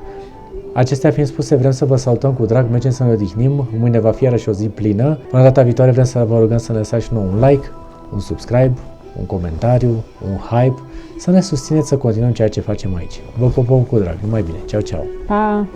Acestea fiind spuse, vrem să vă salutăm cu drag, mergem să ne odihnim, mâine va fi iarăși o zi plină. Până data viitoare vrem să vă rugăm să ne lăsați și nouă un like, un subscribe, un comentariu, un hype, să ne susțineți să continuăm ceea ce facem aici. Vă pupăm cu drag, numai bine, ceau, ceau! Pa!